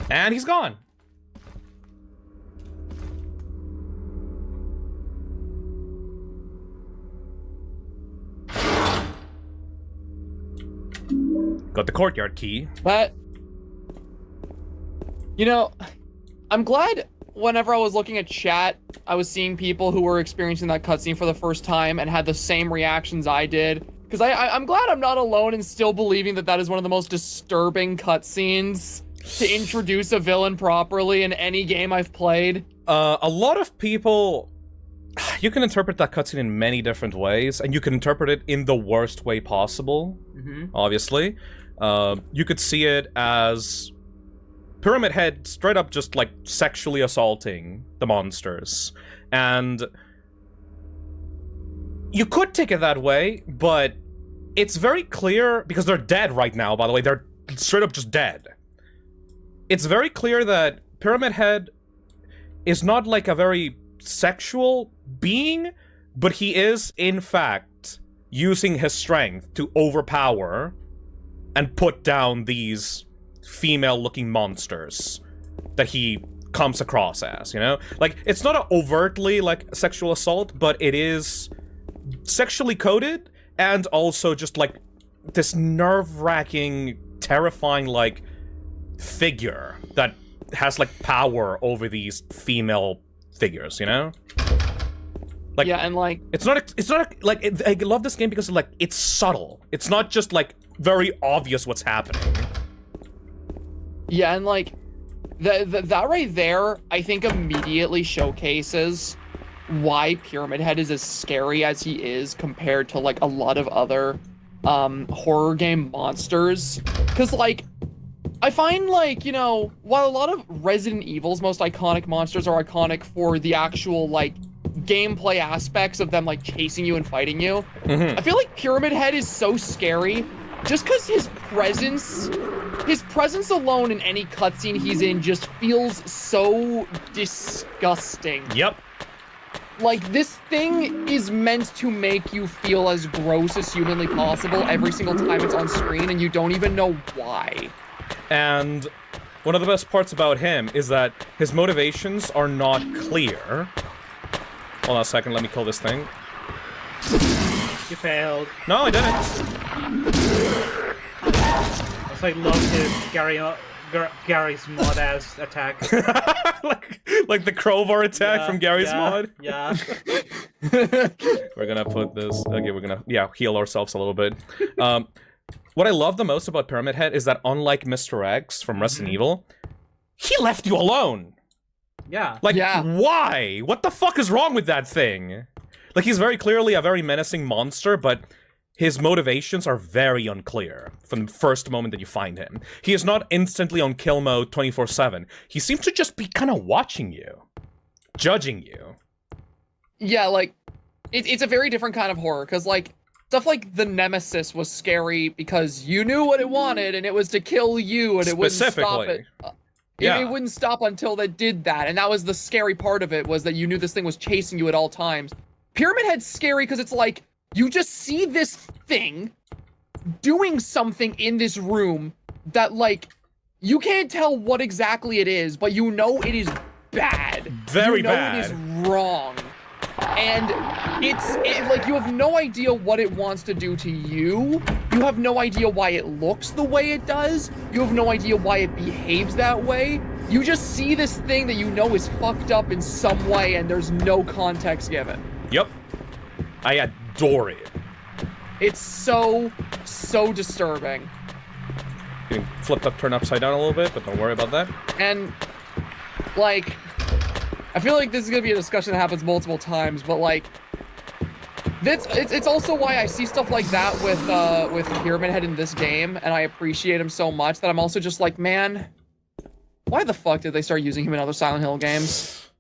S8: And he's gone. Got the courtyard key.
S9: But, you know, I'm glad whenever I was looking at chat, I was seeing people who were experiencing that cutscene for the first time and had the same reactions I did. Because I'm glad I'm not alone in still believing that that is one of the most disturbing cutscenes to introduce a villain properly in any game I've played.
S8: A lot of people... You can interpret that cutscene in many different ways, and you can interpret it in the worst way possible, obviously. You could see it as Pyramid Head straight up just, like, sexually assaulting the monsters. And you could take it that way, but it's very clear, because they're dead right now, by the way, they're straight up just dead. It's very clear that Pyramid Head is not, like, a very sexual being, but he is, in fact, using his strength to overpower and put down these female-looking monsters that he comes across as, you know? Like, it's not an overtly, like, sexual assault, but it is sexually coded, and also just, like, this nerve-wracking, terrifying, like, figure that has, like, power over these female figures, you know? Like,
S9: yeah, and like...
S8: It's not, like, I love this game because, like, it's subtle. It's not just, like, very obvious what's happening.
S9: Yeah, and like, that right there, I think immediately showcases why Pyramid Head is as scary as he is compared to, like, a lot of other horror game monsters. Because, like, I find, like, you know, while a lot of Resident Evil's most iconic monsters are iconic for the actual, like, gameplay aspects of them, like, chasing you and fighting you, I feel like Pyramid Head is so scary just because his presence alone in any cutscene he's in just feels so disgusting.
S8: Yep.
S9: Like, this thing is meant to make you feel as gross as humanly possible every single time it's on screen, and you don't even know why.
S8: And one of the best parts about him is that his motivations are not clear. Hold on a second, let me kill this thing.
S10: You failed.
S8: No, I didn't.
S10: Also, I love his Gary's mod-ass attack.
S8: like the crowbar attack from Gary's mod?
S10: Yeah.
S8: We're gonna put this... Okay, we're gonna, heal ourselves a little bit. What I love the most about Pyramid Head is that unlike Mr. X from Resident Evil, he left you alone!
S10: Yeah.
S8: Like, why? What the fuck is wrong with that thing? Like, he's very clearly a very menacing monster, but his motivations are very unclear from the first moment that you find him. He is not instantly on kill mode 24/7. He seems to just be kind of watching you. Judging you.
S9: Yeah, like, it's a very different kind of horror, because, like, stuff like the Nemesis was scary because you knew what it wanted, and it was to kill you, and it wouldn't stop it. It wouldn't stop until they did that, and that was the scary part of it, was that you knew this thing was chasing you at all times. Pyramid Head's scary because it's like, you just see this thing doing something in this room that, like, you can't tell what exactly it is, but you know it is bad.
S8: Very bad.
S9: You know it is wrong. And it's like, you have no idea what it wants to do to you. You have no idea why it looks the way it does. You have no idea why it behaves that way. You just see this thing that you know is fucked up in some way, and there's no context given.
S8: Yep. I adore it.
S9: It's so disturbing.
S8: Getting flipped up, turned upside down a little bit, but don't worry about that.
S9: And, like, I feel like this is gonna be a discussion that happens multiple times, but, like, it's also why I see stuff like that with Pyramid Head in this game, and I appreciate him so much that I'm also just like, man, why the fuck did they start using him in other Silent Hill games?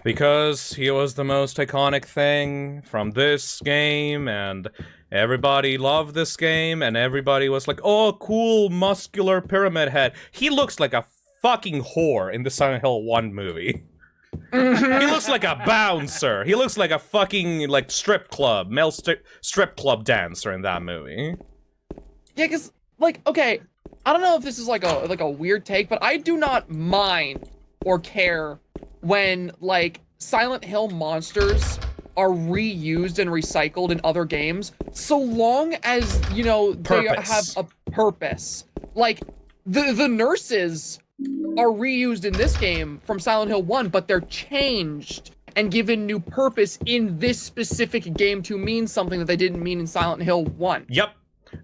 S8: Because he was the most iconic thing from this game, and everybody loved this game, and everybody was like, oh, cool, muscular Pyramid Head. He looks like a fucking whore in the Silent Hill 1 movie. He looks like a bouncer. He looks like a fucking, like, strip club, male strip club dancer in that movie.
S9: Yeah, because, like, okay, I don't know if this is like a weird take, but I do not mind or care when like Silent Hill monsters are reused and recycled in other games, so long as, you know, they have a purpose. Like, the nurses are reused in this game from Silent Hill 1, but they're changed and given new purpose in this specific game to mean something that they didn't mean in Silent Hill 1.
S8: Yep.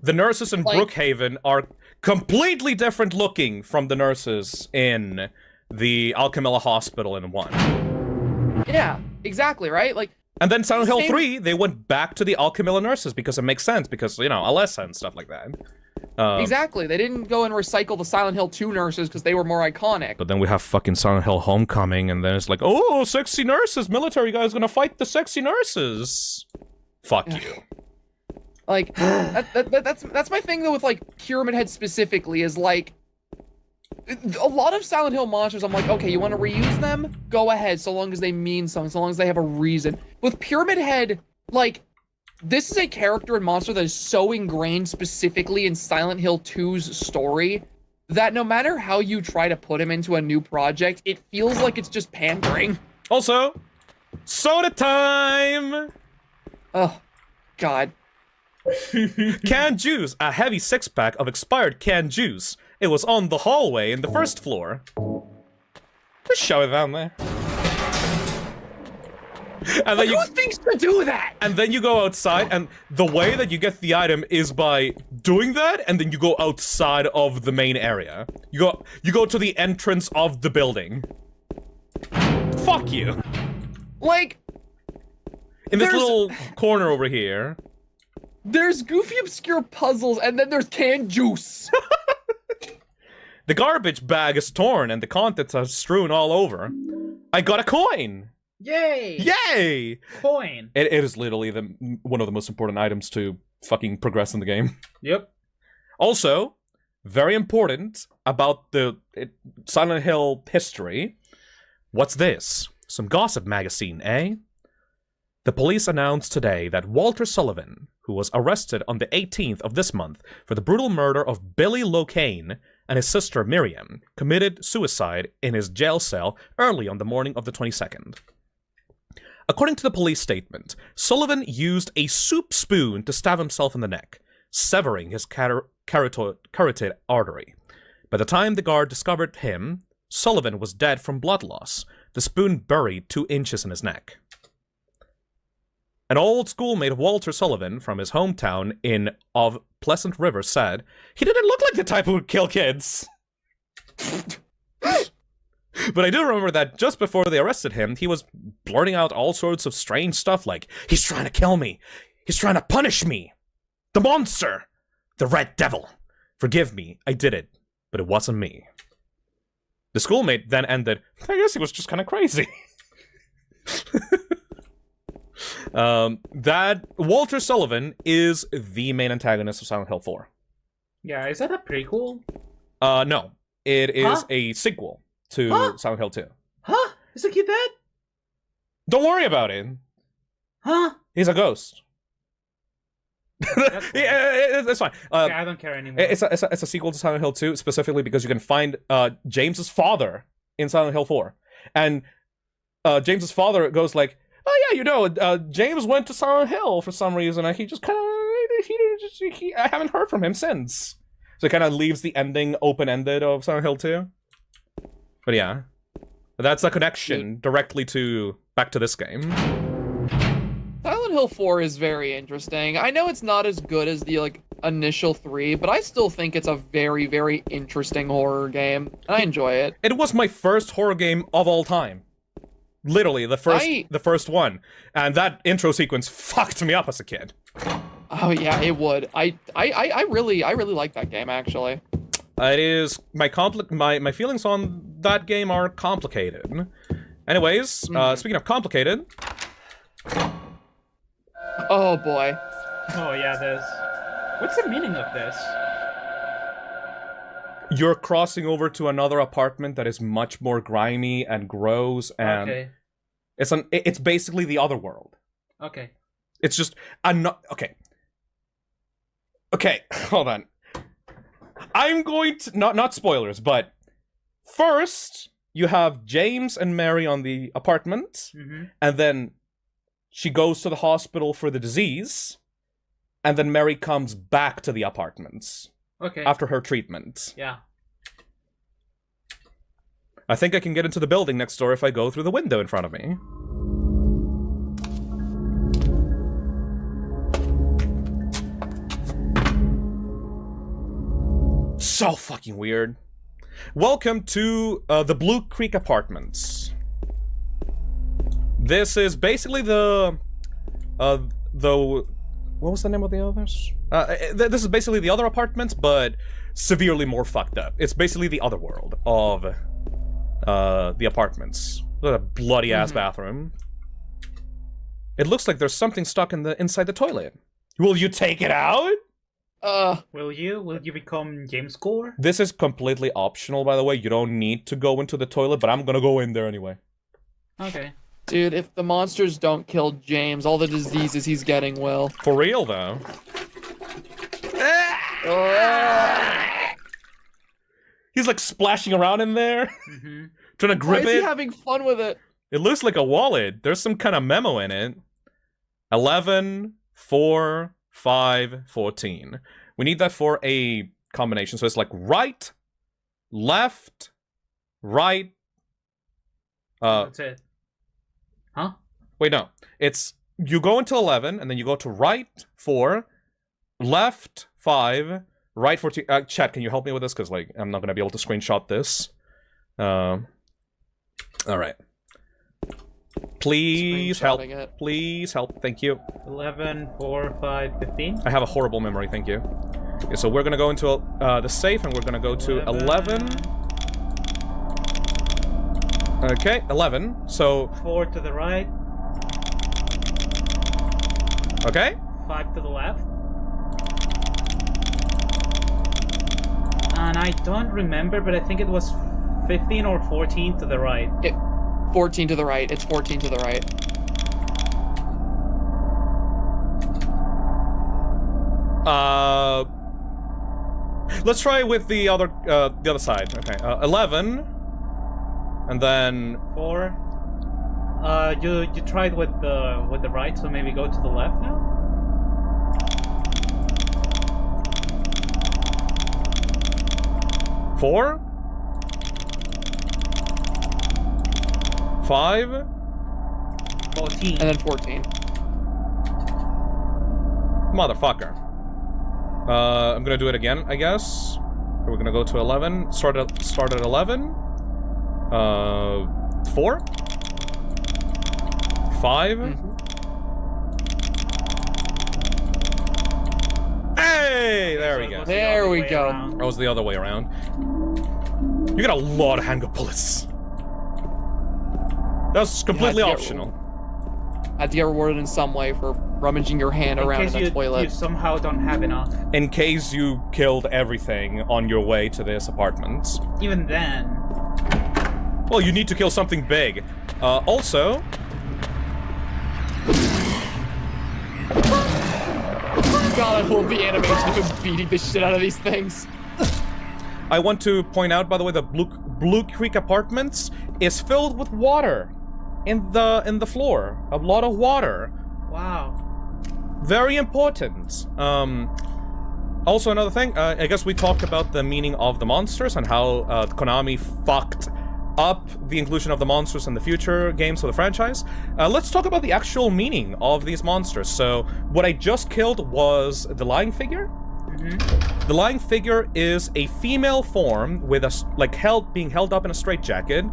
S8: The nurses in
S9: Like-
S8: Brookhaven are completely different looking from the nurses in the Alchemilla Hospital in 1.
S9: Yeah, exactly, right? Like,
S8: And then Silent Hill
S9: Same-
S8: 3, they went back to the Alchemilla nurses because it makes sense, because, you know, Alessa and stuff like that.
S9: exactly. They didn't go and recycle the Silent Hill 2 nurses because they were more iconic.
S8: But then we have fucking Silent Hill Homecoming, and then it's like, oh, sexy nurses, military guy's gonna fight the sexy nurses. Fuck you.
S9: Like, that's my thing though with like Pyramid Head specifically, is like, a lot of Silent Hill monsters, I'm like, okay, you want to reuse them? Go ahead, so long as they mean something, so long as they have a reason. With Pyramid Head, like, this is a character and monster that is so ingrained specifically in Silent Hill 2's story that no matter how you try to put him into a new project, it feels like it's just pandering.
S8: Also, soda time!
S9: Oh, God.
S8: Canned juice, a heavy six-pack of expired canned juice. It was on the hallway in the first floor. Just shove it down there. And then
S9: Who thinks to do that?
S8: And then you go outside, and the way that you get the item is by doing that, and then you go outside of the main area. You go to the entrance of the building. Fuck you.
S9: Like,
S8: In this
S9: there's-
S8: little corner over here.
S9: There's goofy, obscure puzzles, and then there's canned juice.
S8: The garbage bag is torn, and the contents are strewn all over. I got a coin!
S10: Yay!
S8: Yay!
S10: Coin.
S8: It is literally one of the most important items to fucking progress in the game.
S10: Yep.
S8: Also, very important about the Silent Hill history. What's this? Some gossip magazine, eh? The police announced today that Walter Sullivan, who was arrested on the 18th of this month for the brutal murder of Billy Locane and his sister Miriam, committed suicide in his jail cell early on the morning of the 22nd. According to the police statement, Sullivan used a soup spoon to stab himself in the neck, severing his carotid artery. By the time the guard discovered him, Sullivan was dead from blood loss, the spoon buried 2 inches in his neck. An old schoolmate of Walter Sullivan from his hometown of Pleasant River said, he didn't look like the type who would kill kids. But I do remember that just before they arrested him, he was blurting out all sorts of strange stuff like, he's trying to kill me. He's trying to punish me. The monster. The Red Devil. Forgive me, I did it. But it wasn't me. The schoolmate then ended, I guess he was just kind of crazy. That Walter Sullivan is the main antagonist of Silent Hill 4.
S10: Yeah, is that a prequel?
S8: No. It is
S10: Huh?
S8: a sequel to Silent Hill 2.
S10: Huh? Is the kid dead?
S8: Don't worry about it.
S10: Huh?
S8: He's a ghost.
S10: That's fine.
S8: It's fine.
S10: Yeah, I don't care anymore.
S8: It's a sequel to Silent Hill 2, specifically because you can find James's father in Silent Hill 4. And James's father goes like, oh yeah, you know, James went to Silent Hill for some reason, and he just kind of, I haven't heard from him since. So it kind of leaves the ending open-ended of Silent Hill 2. But yeah, that's a connection directly to back to this game.
S9: Silent Hill 4 is very interesting. I know it's not as good as the like initial 3, but I still think it's a very, very interesting horror game, and I enjoy it.
S8: It was my first horror game of all time. Literally, the first one. And that intro sequence fucked me up as a kid.
S9: Oh yeah, it would. I really like that game actually.
S8: It is my feelings on that game are complicated. Anyways, speaking of complicated.
S9: Oh boy.
S10: Oh yeah, there's. What's the meaning of this?
S8: You're crossing over to another apartment that is much more grimy and gross, and
S10: Okay.
S8: it's basically the other world.
S10: Okay.
S8: It's just okay. Okay, hold on. I'm going to not spoilers, but first you have James and Mary on the apartment, and then she goes to the hospital for the disease, and then Mary comes back to the apartments.
S10: Okay.
S8: After her treatment.
S10: Yeah.
S8: I think I can get into the building next door if I go through the window in front of me. So fucking weird. Welcome to the Blue Creek Apartments. This is basically the what was the name of the others? This is basically the other apartments, but severely more fucked up. It's basically the other world of the apartments. What a bloody ass bathroom. It looks like there's something stuck inside the toilet. Will you take it out?
S10: Will you become James Gore?
S8: This is completely optional, by the way. You don't need to go into the toilet, but I'm gonna go in there anyway.
S10: Okay.
S9: Dude, if the monsters don't kill James, all the diseases he's getting will.
S8: For real, though. He's like splashing around in there, trying to grip
S9: Why is
S8: it.
S9: he having fun with it?
S8: It looks like a wallet. There's some kind of memo in it. 11, 4, 5, 14. We need that for a combination. So it's like right, left, right.
S10: That's it. Huh?
S8: Wait, no. It's you go into 11, and then you go to right 4, left 5, right 14. Chat, can you help me with this? Because like I'm not gonna be able to screenshot this. All right. Please help. Please help. Thank you.
S10: 11, 4, 5, 15.
S8: I have a horrible memory. Thank you. Okay, so we're gonna go into the safe, and we're gonna go to 11. Okay, 11. So
S10: 4 to the right.
S8: Okay.
S10: 5 to the left. And I don't remember, but I think it was 15 or 14 to the right.
S9: 14 to the right. It's 14 to the right.
S8: Let's try with the other side. Okay, 11, and then
S10: 4. You tried with the right, so maybe go to the left now.
S8: 4, 5,
S10: 14,
S9: and then 14.
S8: Motherfucker. I'm gonna do it again, I guess. We're gonna go to 11. Start at 11. 4, 5. Hey, there we go.
S9: There we go.
S8: That was the other way around. You got a lot of handgun bullets. That was completely optional.
S9: Had to get rewarded in some way for rummaging your hand around in the toilet.
S10: You somehow don't have enough.
S8: In case you killed everything on your way to this apartment.
S10: Even then.
S8: Well, you need to kill something big. Also...
S9: God, I love the animation of him beating the shit out of these things.
S8: I want to point out, by the way, the Blue Creek Apartments is filled with water in the floor. A lot of water.
S10: Wow.
S8: Very important. Also, another thing, I guess we talked about the meaning of the monsters and how Konami fucked up the inclusion of the monsters in the future games of the franchise. Let's talk about the actual meaning of these monsters. So, what I just killed was the lying figure. The lying figure is a female form with a being held up in a straitjacket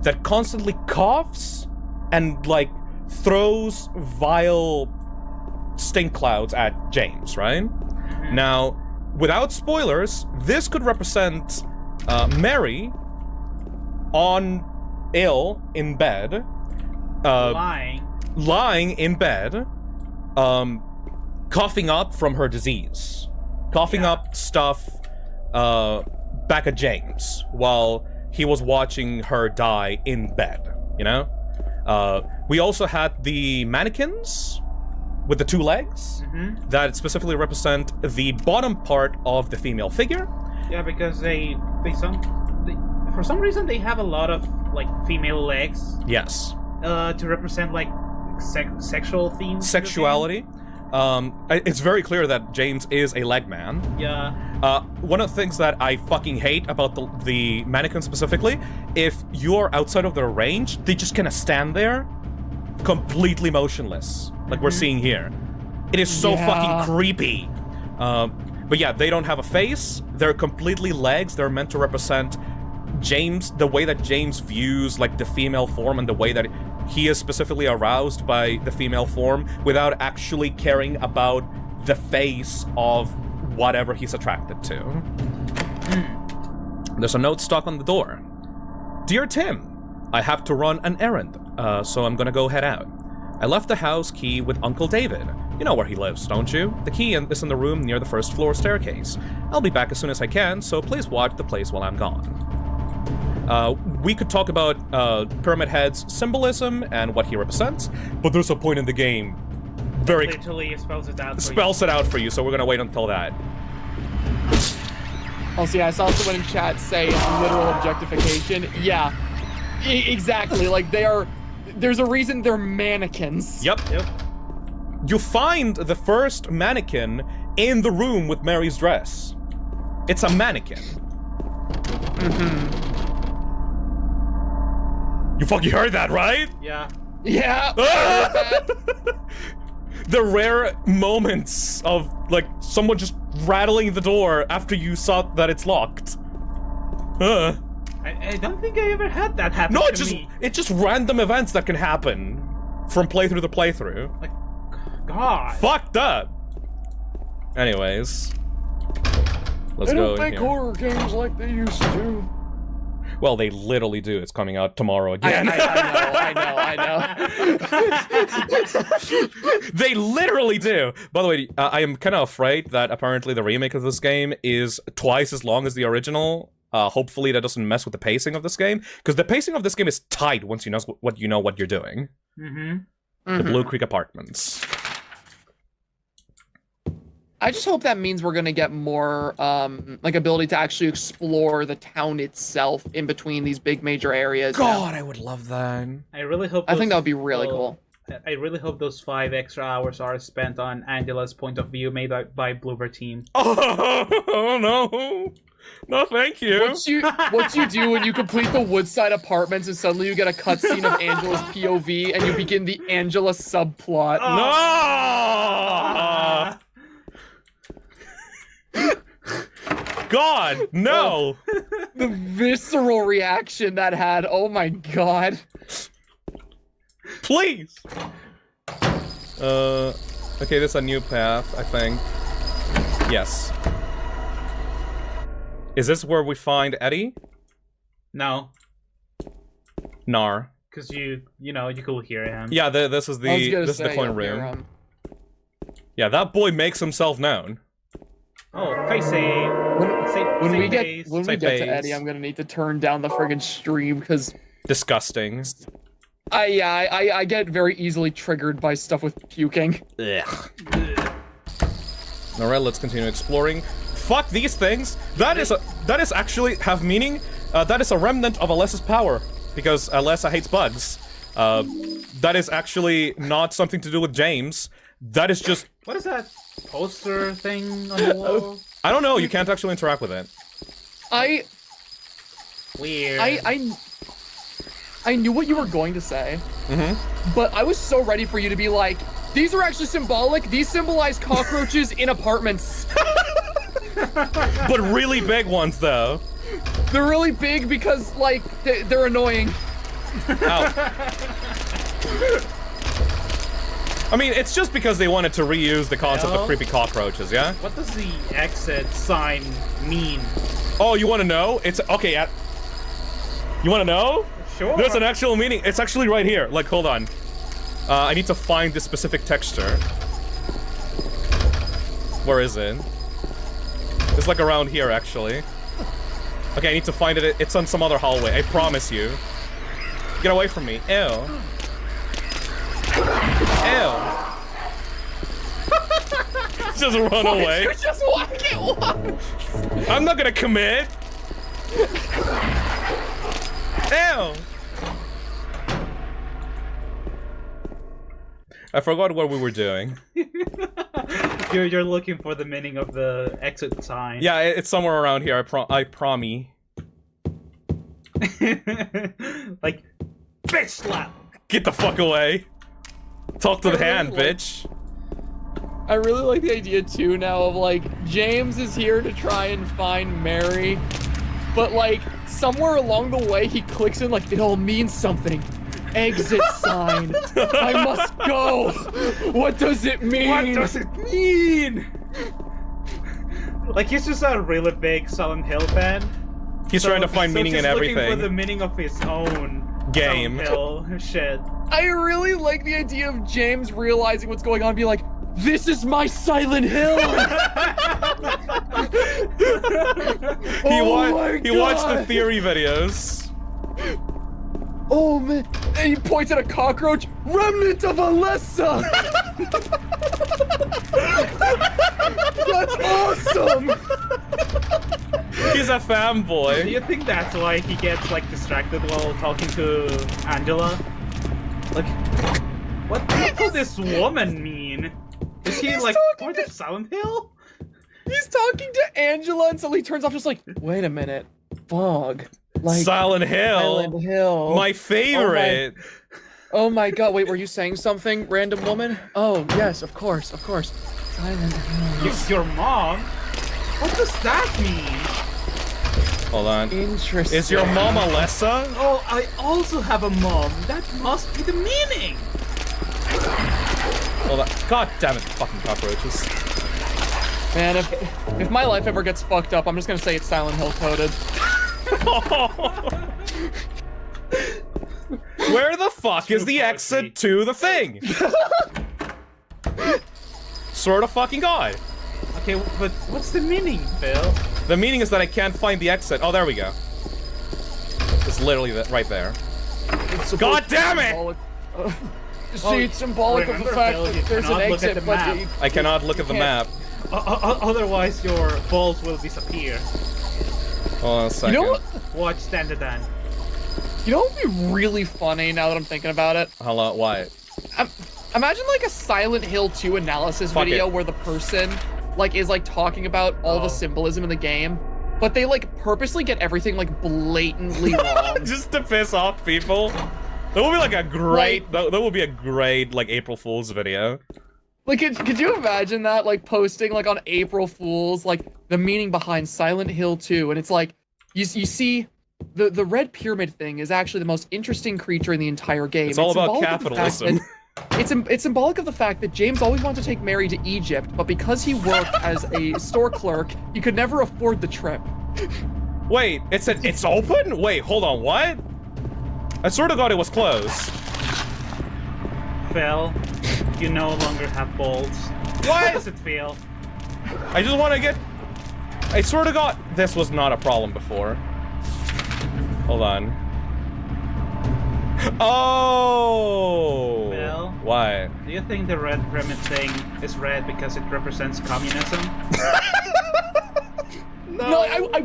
S8: that constantly coughs and like throws vile stink clouds at James, right? Now, without spoilers, this could represent Mary ill in bed, lying in bed, coughing up from her disease, coughing up stuff back at James while he was watching her die in bed, you know? We also had the mannequins with the 2 legs that specifically represent the bottom part of the female figure,
S10: Yeah, because for some reason they have a lot of like female legs.
S8: Yes.
S10: To represent like sexual themes.
S8: Sexuality. It's very clear that James is a leg man.
S10: Yeah.
S8: One of the things that I fucking hate about the mannequin specifically, if you're outside of their range, they just kind of stand there, completely motionless, like we're seeing here. It is so fucking creepy. But yeah, they don't have a face. They're completely legs. They're meant to represent James, the way that James views like the female form and the way that he is specifically aroused by the female form without actually caring about the face of whatever he's attracted to. There's a note stuck on the door. Dear Tim, I have to run an errand, so I'm gonna go head out. I left the house key with Uncle David. You know where he lives, don't you? The key is in the room near the first floor staircase. I'll be back as soon as I can, so please watch the place while I'm gone. We could talk about Pyramid Head's symbolism and what he represents, but there's a point in the game very
S10: literally spells it out.
S8: For you, so we're gonna wait until that.
S9: Oh, see, I saw someone in chat say literal objectification. Yeah, exactly. Like there's a reason they're mannequins.
S8: Yep. You find the first mannequin in the room with Mary's dress. It's a mannequin. You fucking heard that, right?
S10: Yeah.
S9: Yeah.
S8: The rare moments of, like, someone just rattling the door after you saw that it's locked.
S10: I don't think I ever had that happen
S8: No,
S10: to me.
S8: it's just random events that can happen from playthrough to playthrough.
S10: Like, God.
S8: Fucked up! Anyways. Let's
S9: They
S8: go
S9: don't make
S8: here.
S9: horror games like they used to.
S8: Well, they literally do. It's coming out tomorrow again.
S9: I know.
S8: They literally do. By the way, I am kind of afraid that apparently the remake of this game is twice as long as the original. Hopefully that doesn't mess with the pacing of this game, because the pacing of this game is tight once you know what you're doing. The Blue Creek Apartments.
S9: I just hope that means we're gonna get more like ability to actually explore the town itself in between these big major areas.
S8: God, I would love that.
S10: I really hope.
S9: I think that would be really cool.
S10: I really hope those 5 extra hours are spent on Angela's point of view made by Bloober Team.
S8: Oh no! No, thank you.
S9: What you do when you complete the Woodside Apartments and suddenly you get a cutscene of Angela's POV and you begin the Angela subplot.
S8: No! God, no!
S9: The visceral reaction that had, oh my god.
S8: Please! Okay, there's a new path, I think. Yes. Is this where we find Eddie?
S10: No.
S8: Nar.
S10: Because you could hear him.
S8: Yeah, this is the coin room. Yeah, that boy makes himself known.
S10: Oh, face save.
S9: When we get to Eddie, I'm gonna need to turn down the friggin' stream because
S8: disgusting.
S9: I get very easily triggered by stuff with puking.
S8: Ugh. Alright, let's continue exploring. Fuck these things! That is actually have meaning. That is a remnant of Alessa's power, because Alessa hates bugs. That is actually not something to do with James. That is just...
S10: What is that poster thing on the wall?
S8: I don't know, you can't actually interact with it.
S10: Weird.
S9: I knew what you were going to say, but I was so ready for you to be like, these are actually symbolic. These symbolize cockroaches in apartments.
S8: But really big ones, though.
S9: They're really big because, like, they're annoying.
S8: Ow. I mean, it's just because they wanted to reuse the concept of creepy cockroaches, yeah?
S10: What does the exit sign mean?
S8: Oh, you want to know? It's okay. You want to know?
S10: Sure.
S8: There's an actual meaning. It's actually right here. Like, hold on. I need to find this specific texture. Where is it? It's like around here, actually. Okay, I need to find it. It's on some other hallway. I promise you. Get away from me. Ew. Ew. Just run away.
S9: You just walk it once.
S8: I'm not gonna commit. Ew. I forgot what we were doing.
S10: You're looking for the meaning of the exit sign.
S8: Yeah, it's somewhere around here. I promise.
S10: Like, bitch slap.
S8: Get the fuck away. Talk to the hand, bitch.
S9: I really like the idea too now of like James is here to try and find Mary, but like somewhere along the way he clicks in like it all means something. Exit sign. I must go. What does it mean?
S10: What does it mean? Like he's just a really big Silent Hill fan.
S8: He's trying to find meaning in everything.
S10: Looking for the meaning of his own
S8: game.
S10: Silent Hill shit.
S9: I really like the idea of James realizing what's going on and be like, this is my Silent Hill!
S8: He watched the theory videos.
S9: Oh man, and he points at a cockroach, remnant of Alessa! That's awesome!
S8: He's a fanboy.
S10: Do you think that's why he gets like distracted while talking to Angela? Like, what does this woman mean? Is he like part of Silent Hill?
S9: He's talking to Angela and suddenly turns off just like, wait a minute, fog. Like
S8: Silent Hill.
S9: Silent Hill.
S8: My favorite.
S9: Oh my god, wait, were you saying something, random woman? Oh, yes, of course, of course. Silent Hill.
S10: Your mom? What does that mean?
S8: Hold on.
S9: Interesting.
S8: Is your mom Alessa?
S10: Oh, I also have a mom. That must be the meaning.
S8: Hold on. God damn it, fucking cockroaches.
S9: Man, if my life ever gets fucked up, I'm just gonna say it's Silent Hill coded.
S8: Where the fuck is the exit to the thing? Sort of fucking god.
S10: Okay, but what's the meaning, Phil?
S8: The meaning is that I can't find the exit. Oh, there we go. It's literally right there. God damn it!
S9: You see, it's symbolic of the fact that there's an exit, but
S8: I cannot look at the map.
S10: Otherwise, your balls will disappear.
S8: Hold on a second.
S9: You know what?
S10: Watch Stand the Dan.
S9: You know what would be really funny now that I'm thinking about it?
S8: Hello, what?
S9: Imagine like a Silent Hill 2 analysis video where the person is talking about all the symbolism in the game, but they like purposely get everything like blatantly wrong.
S8: Just to piss off people. That would be like a great, that would be a great like April Fool's video.
S9: Like, could you imagine that, like, posting, like, on April Fools, like, the meaning behind Silent Hill 2, and it's like, you see, the red pyramid thing is actually the most interesting creature in the entire game.
S8: It's all about capitalism.
S9: It's symbolic of the fact that James always wanted to take Mary to Egypt, but because he worked as a store clerk, he could never afford the trip.
S8: Wait, it's open? Wait, hold on, what? I sort of thought it was closed.
S10: Phil, you no longer have balls.
S8: What?
S10: How does it feel?
S8: I just want to get... I sort of got... This was not a problem before. Hold on. Oh!
S10: Phil?
S8: What?
S10: Do you think the red pyramid thing is red because it represents communism?
S9: No, I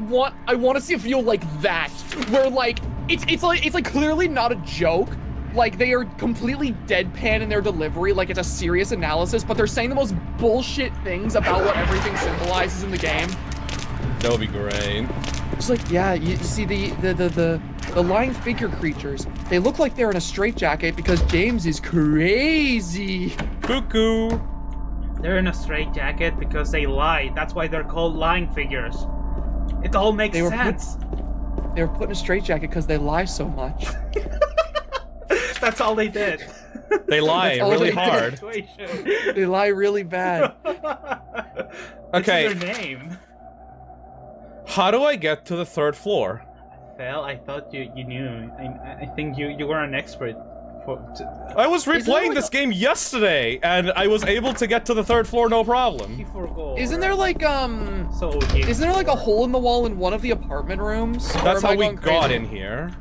S9: want to see a video like that, where like it's like clearly not a joke. Like, they are completely deadpan in their delivery, like it's a serious analysis, but they're saying the most bullshit things about what everything symbolizes in the game.
S8: That would be great.
S9: It's like, yeah, you see the lying figure creatures. They look like they're in a straitjacket because James is crazy.
S8: Cuckoo.
S10: They're in a straitjacket because they lie. That's why they're called lying figures. It all makes sense.
S9: They were put in a straitjacket because they lie so much.
S10: That's all they did.
S8: They lie really hard.
S9: They lie really bad.
S8: Okay.
S10: It's their name.
S8: How do I get to the 3rd floor?
S10: Phil, I thought you knew. I think you were an expert.
S8: I was replaying this game yesterday, and I was able to get to the 3rd floor no problem.
S9: Isn't there like isn't there like a hole in the wall in one of the apartment rooms?
S8: That's how we got in here.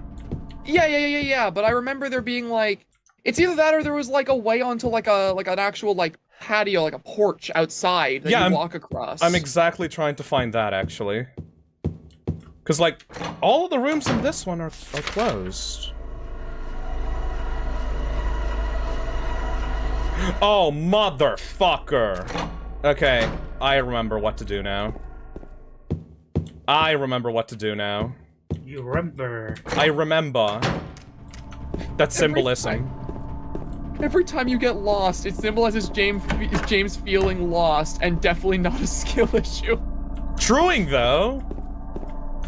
S9: Yeah. But I remember there being like, it's either that or there was like a way onto like an actual like patio, like a porch outside that you walk across.
S8: I'm exactly trying to find that, actually. Because, like, all of the rooms in this one are closed. Oh, motherfucker! Okay, I remember what to do now. I remember what to do now.
S10: You remember.
S8: I remember. That's symbolism.
S9: Every time you get lost, it symbolizes James feeling lost, and definitely not a skill issue.
S8: Truing, though.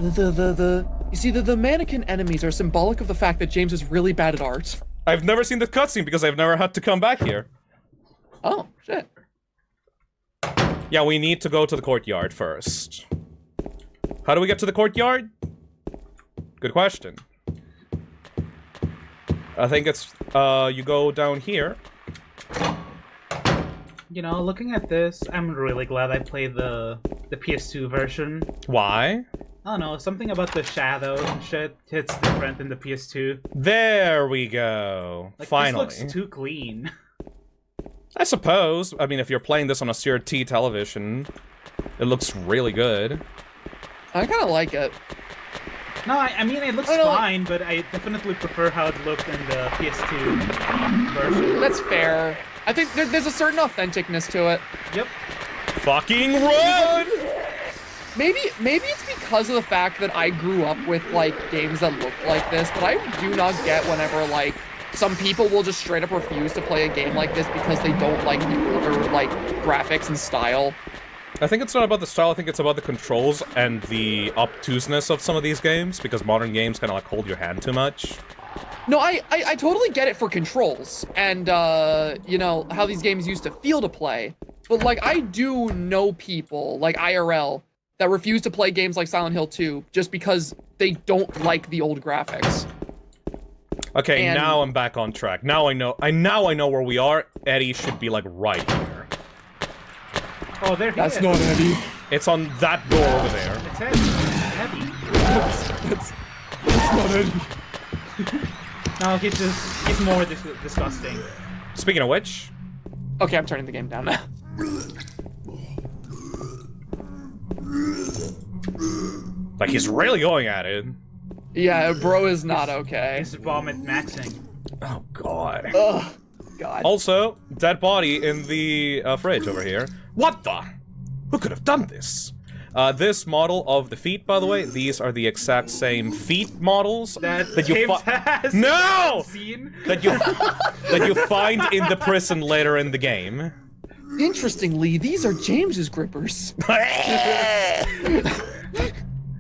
S9: You see, the mannequin enemies are symbolic of the fact that James is really bad at art.
S8: I've never seen the cutscene because I've never had to come back here.
S9: Oh, shit.
S8: Yeah, we need to go to the courtyard first. How do we get to the courtyard? Good question. I think it's, you go down here.
S10: You know, looking at this, I'm really glad I played the PS2 version.
S8: Why?
S10: I don't know, something about the shadows and shit hits different in the PS2.
S8: There we go.
S10: Like,
S8: Finally.
S10: This looks too clean.
S8: I suppose. I mean, if you're playing this on a CRT television, it looks really good.
S9: I kind of like it.
S10: No, I mean, it looks fine, but I definitely prefer how it looked in the PS2 version.
S9: That's fair. I think there's a certain authenticness to it.
S10: Yep.
S8: Fucking run!
S9: Maybe it's because of the fact that I grew up with, like, games that look like this, but I do not get whenever, like, some people will just straight up refuse to play a game like this because they don't like the older, like, graphics and style.
S8: I think it's not about the style, I think it's about the controls and the obtuseness of some of these games, because modern games kind of, like, hold your hand too much.
S9: No, I totally get it for controls, and, you know, how these games used to feel to play. But, like, I do know people, like IRL, that refuse to play games like Silent Hill 2 just because they don't like the old graphics.
S8: Okay, now I'm back on track. Now I know where we are. Eddie should be, like, right here.
S10: Oh, there he
S9: That's
S10: is.
S9: not Eddie.
S8: It's on that door over there.
S10: It's heavy.
S9: That's not Eddie.
S10: No, he's more disgusting.
S8: Speaking of which...
S9: Okay, I'm turning the game down now.
S8: Like, he's really going at it.
S9: Yeah, bro is not okay.
S10: He's vomit maxing.
S8: Oh, God.
S9: Ugh. God.
S8: Also, dead body in the fridge over here. What the? Who could have done this? This model of the feet, by the way, these are the exact same feet models
S10: that
S8: you
S10: James has
S8: No!
S10: seen.
S8: that you find in the prison later in the game.
S9: Interestingly, these are James's grippers.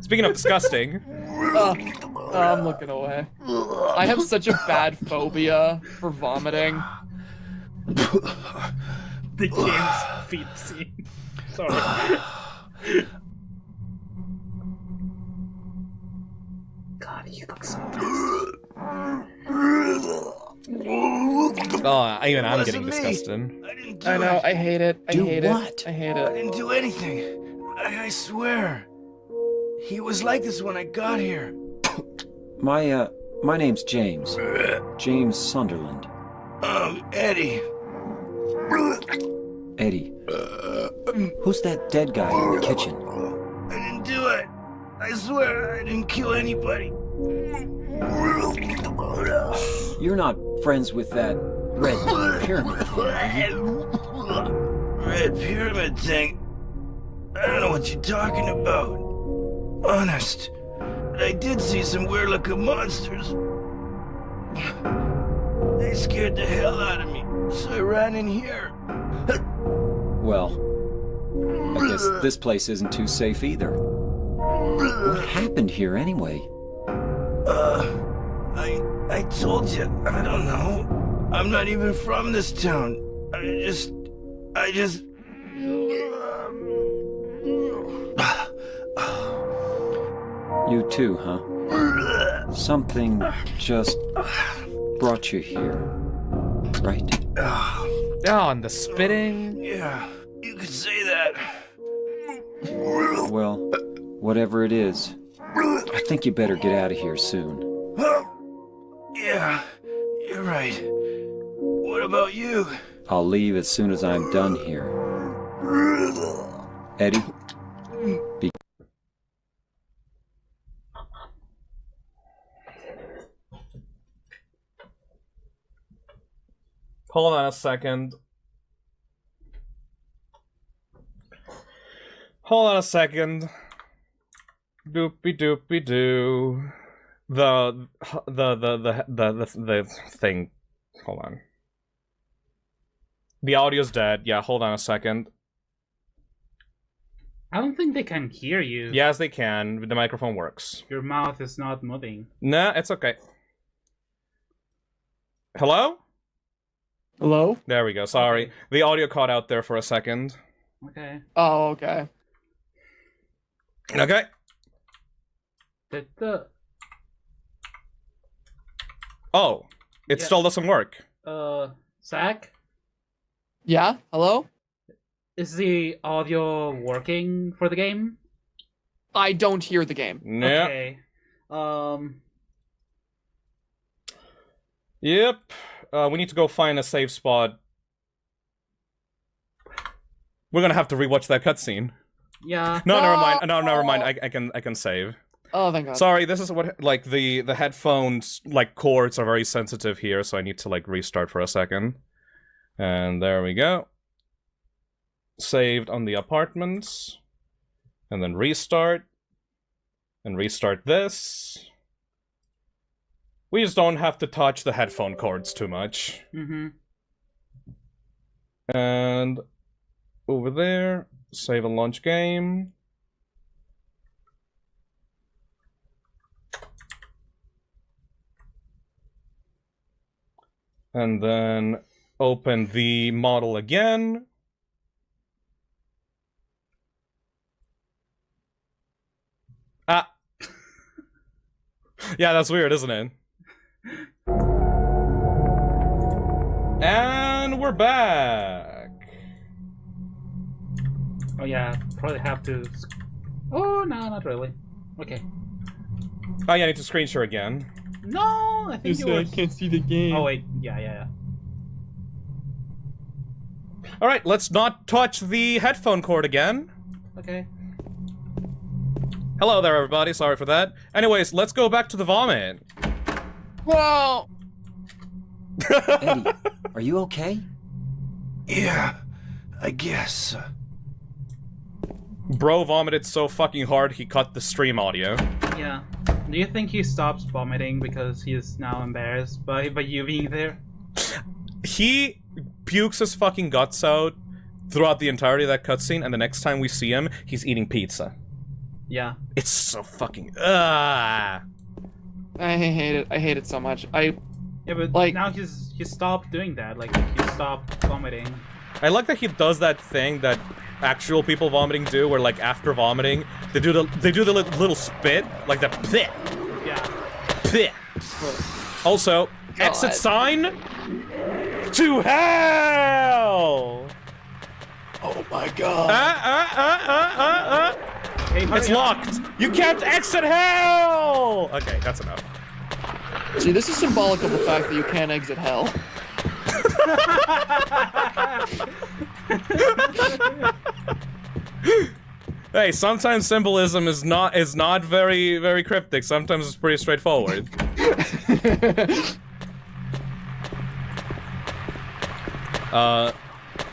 S8: Speaking of disgusting.
S9: I'm looking away. I have such a bad phobia for vomiting.
S10: The James feet scene. Sorry. God, you look so nasty.
S8: Oh, even I'm getting disgusted.
S9: I know, I hate it. I hate it. I hate
S6: I
S9: it.
S6: didn't do anything. I swear. He was like this when I got here.
S7: My name's James. James Sunderland.
S6: Eddie.
S7: Eddie. Who's that dead guy in the kitchen?
S6: I didn't do it. I swear I didn't kill anybody.
S7: You're not friends with that red pyramid thing, are you?
S6: Red pyramid thing? I don't know what you're talking about. Honest. But I did see some weird looking monsters. They scared the hell out of me, so I ran in here.
S7: Well, I guess this place isn't too safe either. What happened here anyway?
S6: I told you, I don't know. I'm not even from this town. I just...
S7: You too, huh? Something just brought you here, right?
S8: Oh, and the spitting.
S6: Yeah, you could say that.
S7: Well, whatever it is, I think you better get out of here soon.
S6: Yeah, you're right. What about you?
S7: I'll leave as soon as I'm done here. Eddie?
S8: Hold on a second. Hold on a second. Doopy doopy doo. The thing. Hold on. The audio's dead. Yeah, hold on a second.
S10: I don't think they can hear you.
S8: Yes, they can. The microphone works.
S10: Your mouth is not moving.
S8: Nah, it's okay. Hello?
S9: Hello?
S8: There we go. Sorry. The audio caught out there for a second.
S10: Okay.
S9: Oh, okay.
S8: Okay.
S10: Did the...
S8: Oh, it
S10: Yeah.
S8: still doesn't work.
S10: Zach?
S9: Yeah? Hello?
S10: Is the audio working for the game?
S9: I don't hear the game.
S8: Yeah.
S10: Okay.
S8: Yep. We need to go find a safe spot. We're gonna have to rewatch that cutscene.
S10: Yeah.
S8: No, never mind. No, never mind. I can save.
S9: Oh, thank God.
S8: Sorry, this is what, like, the headphones, like, cords are very sensitive here, so I need to, like, restart for a second. And there we go. Saved on the apartments. And then restart. And restart this. We just don't have to touch the headphone cords too much.
S10: Mm-hmm.
S8: And over there, save and launch game. And then open the model again. Ah! Yeah, that's weird, isn't it? And we're back!
S10: Oh yeah, probably have to... Oh, no, not really. Okay.
S8: Oh yeah, I need to screen share again.
S10: No, I think it was...
S9: can't see the game.
S10: Oh wait, yeah.
S8: Alright, let's not touch the headphone cord again.
S10: Okay.
S8: Hello there, everybody. Sorry for that. Anyways, let's go back to the vomit.
S9: Whoa!
S7: Eddie, are you okay?
S6: Yeah, I guess.
S8: Bro vomited so fucking hard he cut the stream audio.
S10: Yeah. Do you think he stops vomiting because he is now embarrassed by you being there?
S8: He pukes his fucking guts out throughout the entirety of that cutscene, and the next time we see him, he's eating pizza.
S10: Yeah.
S8: It's so fucking... I
S9: hate it. I hate it so much.
S10: Yeah, but
S9: like,
S10: now he stopped doing that. Like, he stopped vomiting.
S8: I like that he does that thing that actual people vomiting do, where, like, after vomiting, they do the little spit, like the bleh,
S10: Yeah.
S8: bleh. Also, exit sign to hell.
S6: Oh my God.
S10: Hey,
S8: It's
S10: hurry up.
S8: locked. You can't exit hell. Okay, that's enough.
S9: see, this is symbolic of the fact that you can't exit hell.
S8: Hey, sometimes symbolism is not very cryptic. Sometimes it's pretty straightforward.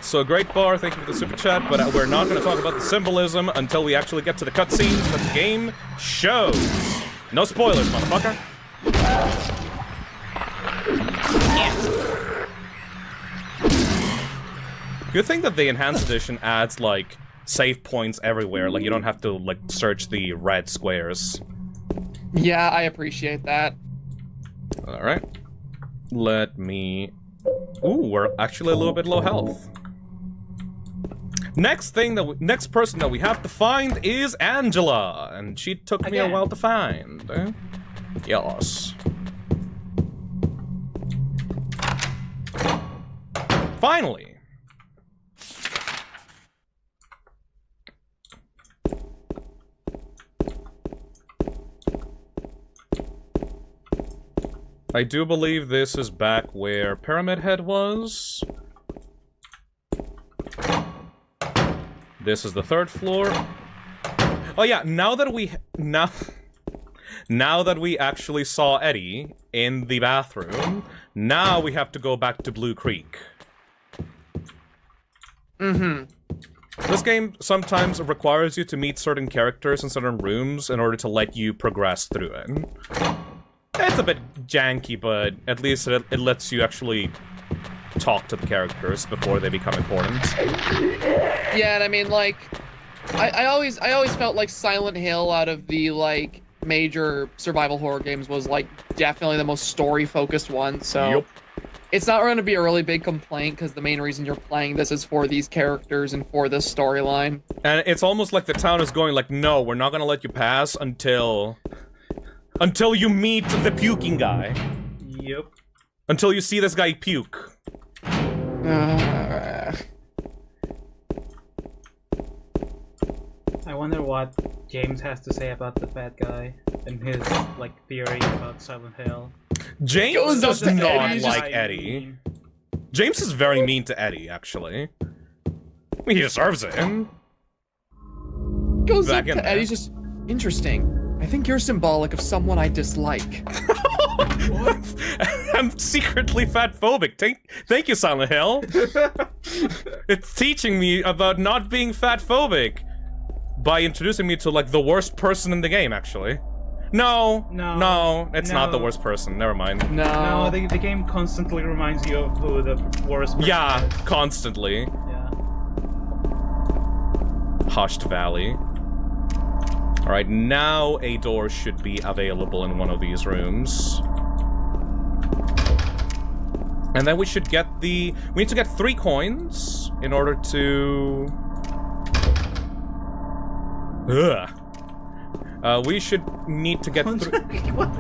S8: So Great Bar, thank you for the super chat, but we're not going to talk about the symbolism until we actually get to the cutscenes that the game shows. No spoilers, motherfucker. Good thing that the enhanced edition adds, like, save points everywhere. Like, you don't have to, like, search the red squares.
S9: Yeah, I appreciate that.
S8: Alright. Let me... Ooh, we're actually a little bit low health. Next person that we have to find is Angela, and she took me a while to find. Yes. Finally. I do believe this is back where Pyramid Head was. This is the 3rd floor. Oh yeah, now that we actually saw Eddie in the bathroom, now we have to go back to Blue Creek. This game sometimes requires you to meet certain characters in certain rooms in order to let you progress through it. It's a bit janky, but at least it lets you actually talk to the characters before they become important.
S9: Yeah, and I mean, like, I always felt like Silent Hill out of the, like, major survival horror games was, like, definitely the most story-focused one, so...
S8: Yep.
S9: It's not going to be a really big complaint, because the main reason you're playing this is for these characters and for this storyline.
S8: And it's almost like the town is going like, no, we're not gonna let you pass until you meet the puking guy.
S10: Yep.
S8: Until you see this guy puke.
S10: I wonder what James has to say about the fat guy and his, like, theory about Silent Hill.
S8: James does
S9: to
S8: not
S9: Eddie,
S8: like Eddie. James is very mean to Eddie, actually. I mean, he deserves it.
S9: Goes
S8: Back
S9: up
S8: in
S9: to
S8: there.
S9: Eddie's just, interesting. I think you're symbolic of someone I dislike.
S8: What? I'm secretly fat-phobic. Thank you, Silent Hill. It's teaching me about not being fat-phobic by introducing me to, like, the worst person in the game, actually. No, it's not the worst person. Never mind.
S10: No, the game constantly reminds you of who the worst person
S8: Yeah,
S10: is.
S8: constantly.
S10: Yeah.
S8: Hushed Valley. Alright, now a door should be available in one of these rooms. And then we should get we need to get 3 coins in order to... we should need to get
S10: What?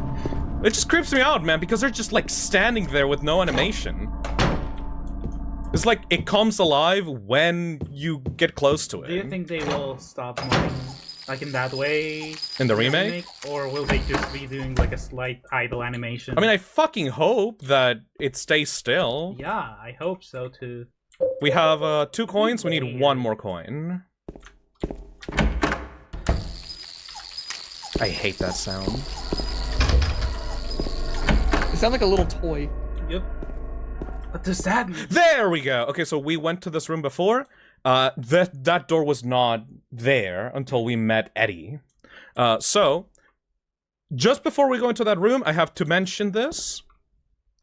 S8: It just creeps me out, man, because they're just, like, standing there with no animation. It's like, it comes alive when you get close to it.
S10: Do you think they will stop moving, like, in that way?
S8: In the remake?
S10: Or will they just be doing, like, a slight idle animation?
S8: I mean, I fucking hope that it stays still.
S10: Yeah, I hope so, too.
S8: We have 2 coins, we need 1 more coin. I hate that sound.
S9: It sounds like a little toy.
S10: Yep. What does that mean?
S8: There we go! Okay, so we went to this room before. That door was not there until we met Eddie. So, just before we go into that room, I have to mention this.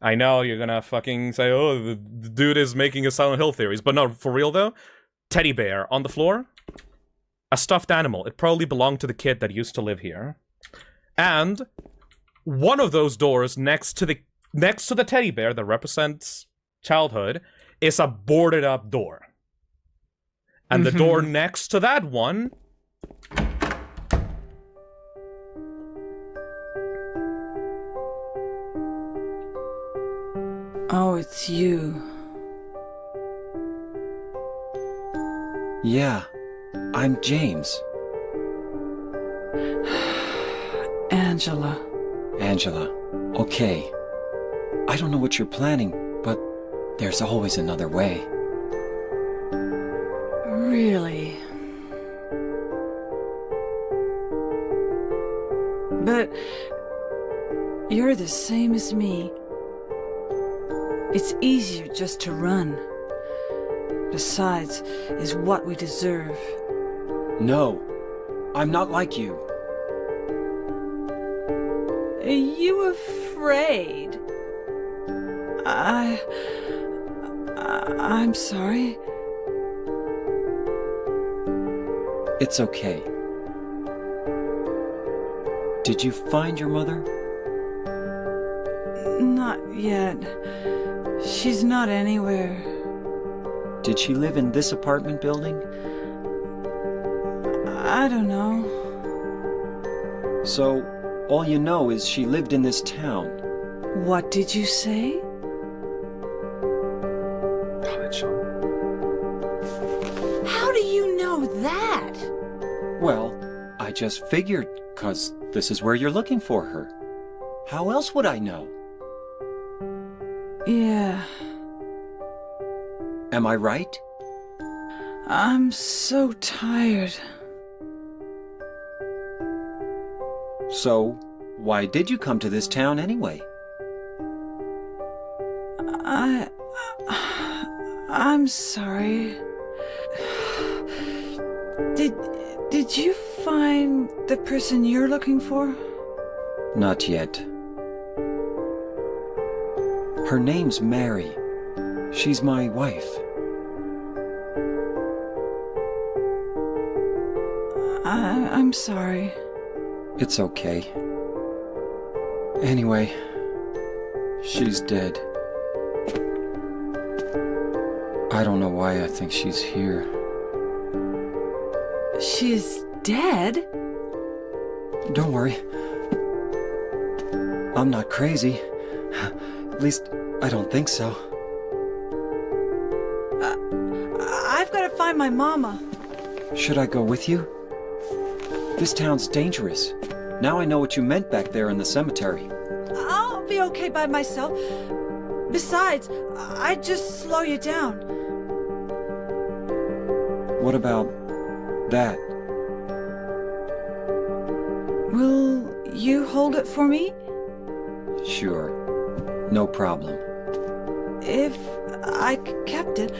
S8: I know you're gonna fucking say, oh, the dude is making a Silent Hill theories, but no, for real though. Teddy bear on the floor. A stuffed animal. It probably belonged to the kid that used to live here. And one of those doors next to the teddy bear that represents childhood is a boarded up door. And the door next to that one
S11: Oh, it's you.
S7: Yeah, I'm James.
S11: Angela.
S7: Angela, okay. I don't know what you're planning, but there's always another way.
S11: Really? But you're the same as me. It's easier just to run. Besides, is what we deserve.
S7: No, I'm not like you.
S11: Are you afraid? I'm sorry.
S7: It's okay. Did you find your mother?
S11: Not yet. She's not anywhere.
S7: Did she live in this apartment building?
S11: I don't know.
S7: So, all you know is she lived in this town.
S11: What did you say? How do you know that?
S7: Well, I just figured, 'cause this is where you're looking for her. How else would I know?
S11: Yeah.
S7: Am I right?
S11: I'm so tired.
S7: So, why did you come to this town anyway?
S11: I'm sorry. Did you find the person you're looking for?
S7: Not yet. Her name's Mary. She's my wife.
S11: I'm sorry.
S7: It's okay. Anyway, she's dead. I don't know why I think she's here.
S11: She's dead?
S7: Don't worry. I'm not crazy. At least, I don't think so.
S11: I've got to find my mama.
S7: Should I go with you? This town's dangerous. Now I know what you meant back there in the cemetery.
S11: I'll be okay by myself. Besides, I'd just slow you down.
S7: What about that?
S11: Will you hold it for me?
S7: Sure. No problem.
S11: If I kept it,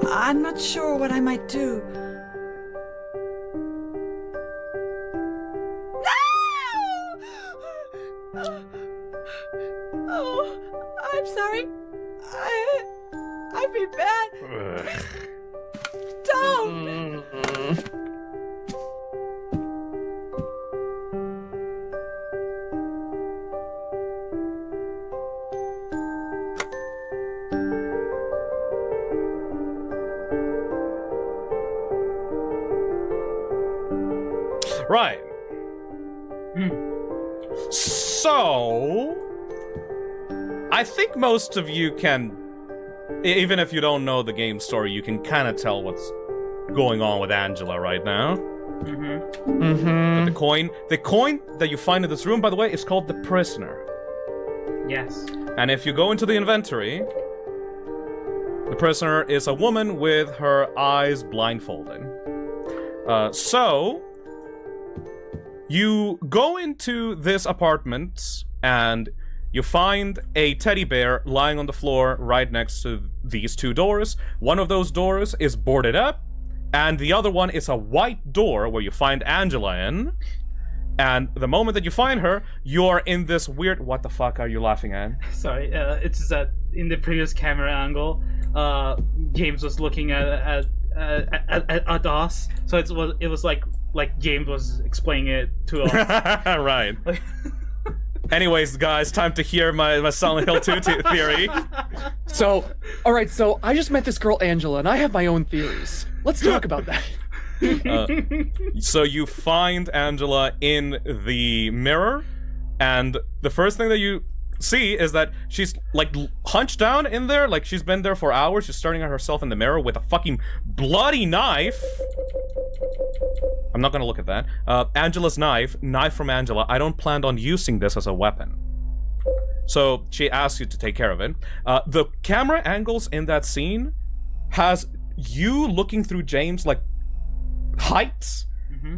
S11: I'm not sure what I might do. Oh, I'm sorry. I've been bad. Don't!
S8: Right. So, I think most of you can, even if you don't know the game story, you can kind of tell what's going on with Angela right now. But the coin that you find in this room, by the way, is called the Prisoner.
S10: Yes.
S8: And if you go into the inventory, the Prisoner is a woman with her eyes blindfolded. So, you go into this apartment and you find a teddy bear lying on the floor right next to these two doors. One of those doors is boarded up, and the other one is a white door where you find Angela in. And the moment that you find her, you're in this weird... What the fuck are you laughing at?
S10: Sorry, it's just that in the previous camera angle, James was looking at us, so it was like James was explaining it to us.
S8: Right. Anyways, guys, time to hear my Silent Hill 2 theory.
S9: So, alright, so I just met this girl Angela, and I have my own theories. Let's talk about that.
S8: So you find Angela in the mirror, and the first thing that you see is that she's like hunched down in there, like she's been there for hours. She's staring at herself in the mirror with a fucking bloody knife. I'm not gonna look at that. Angela's knife from Angela. I don't plan on using this as a weapon. So she asks you to take care of it. The camera angles in that scene has you looking through James like heights,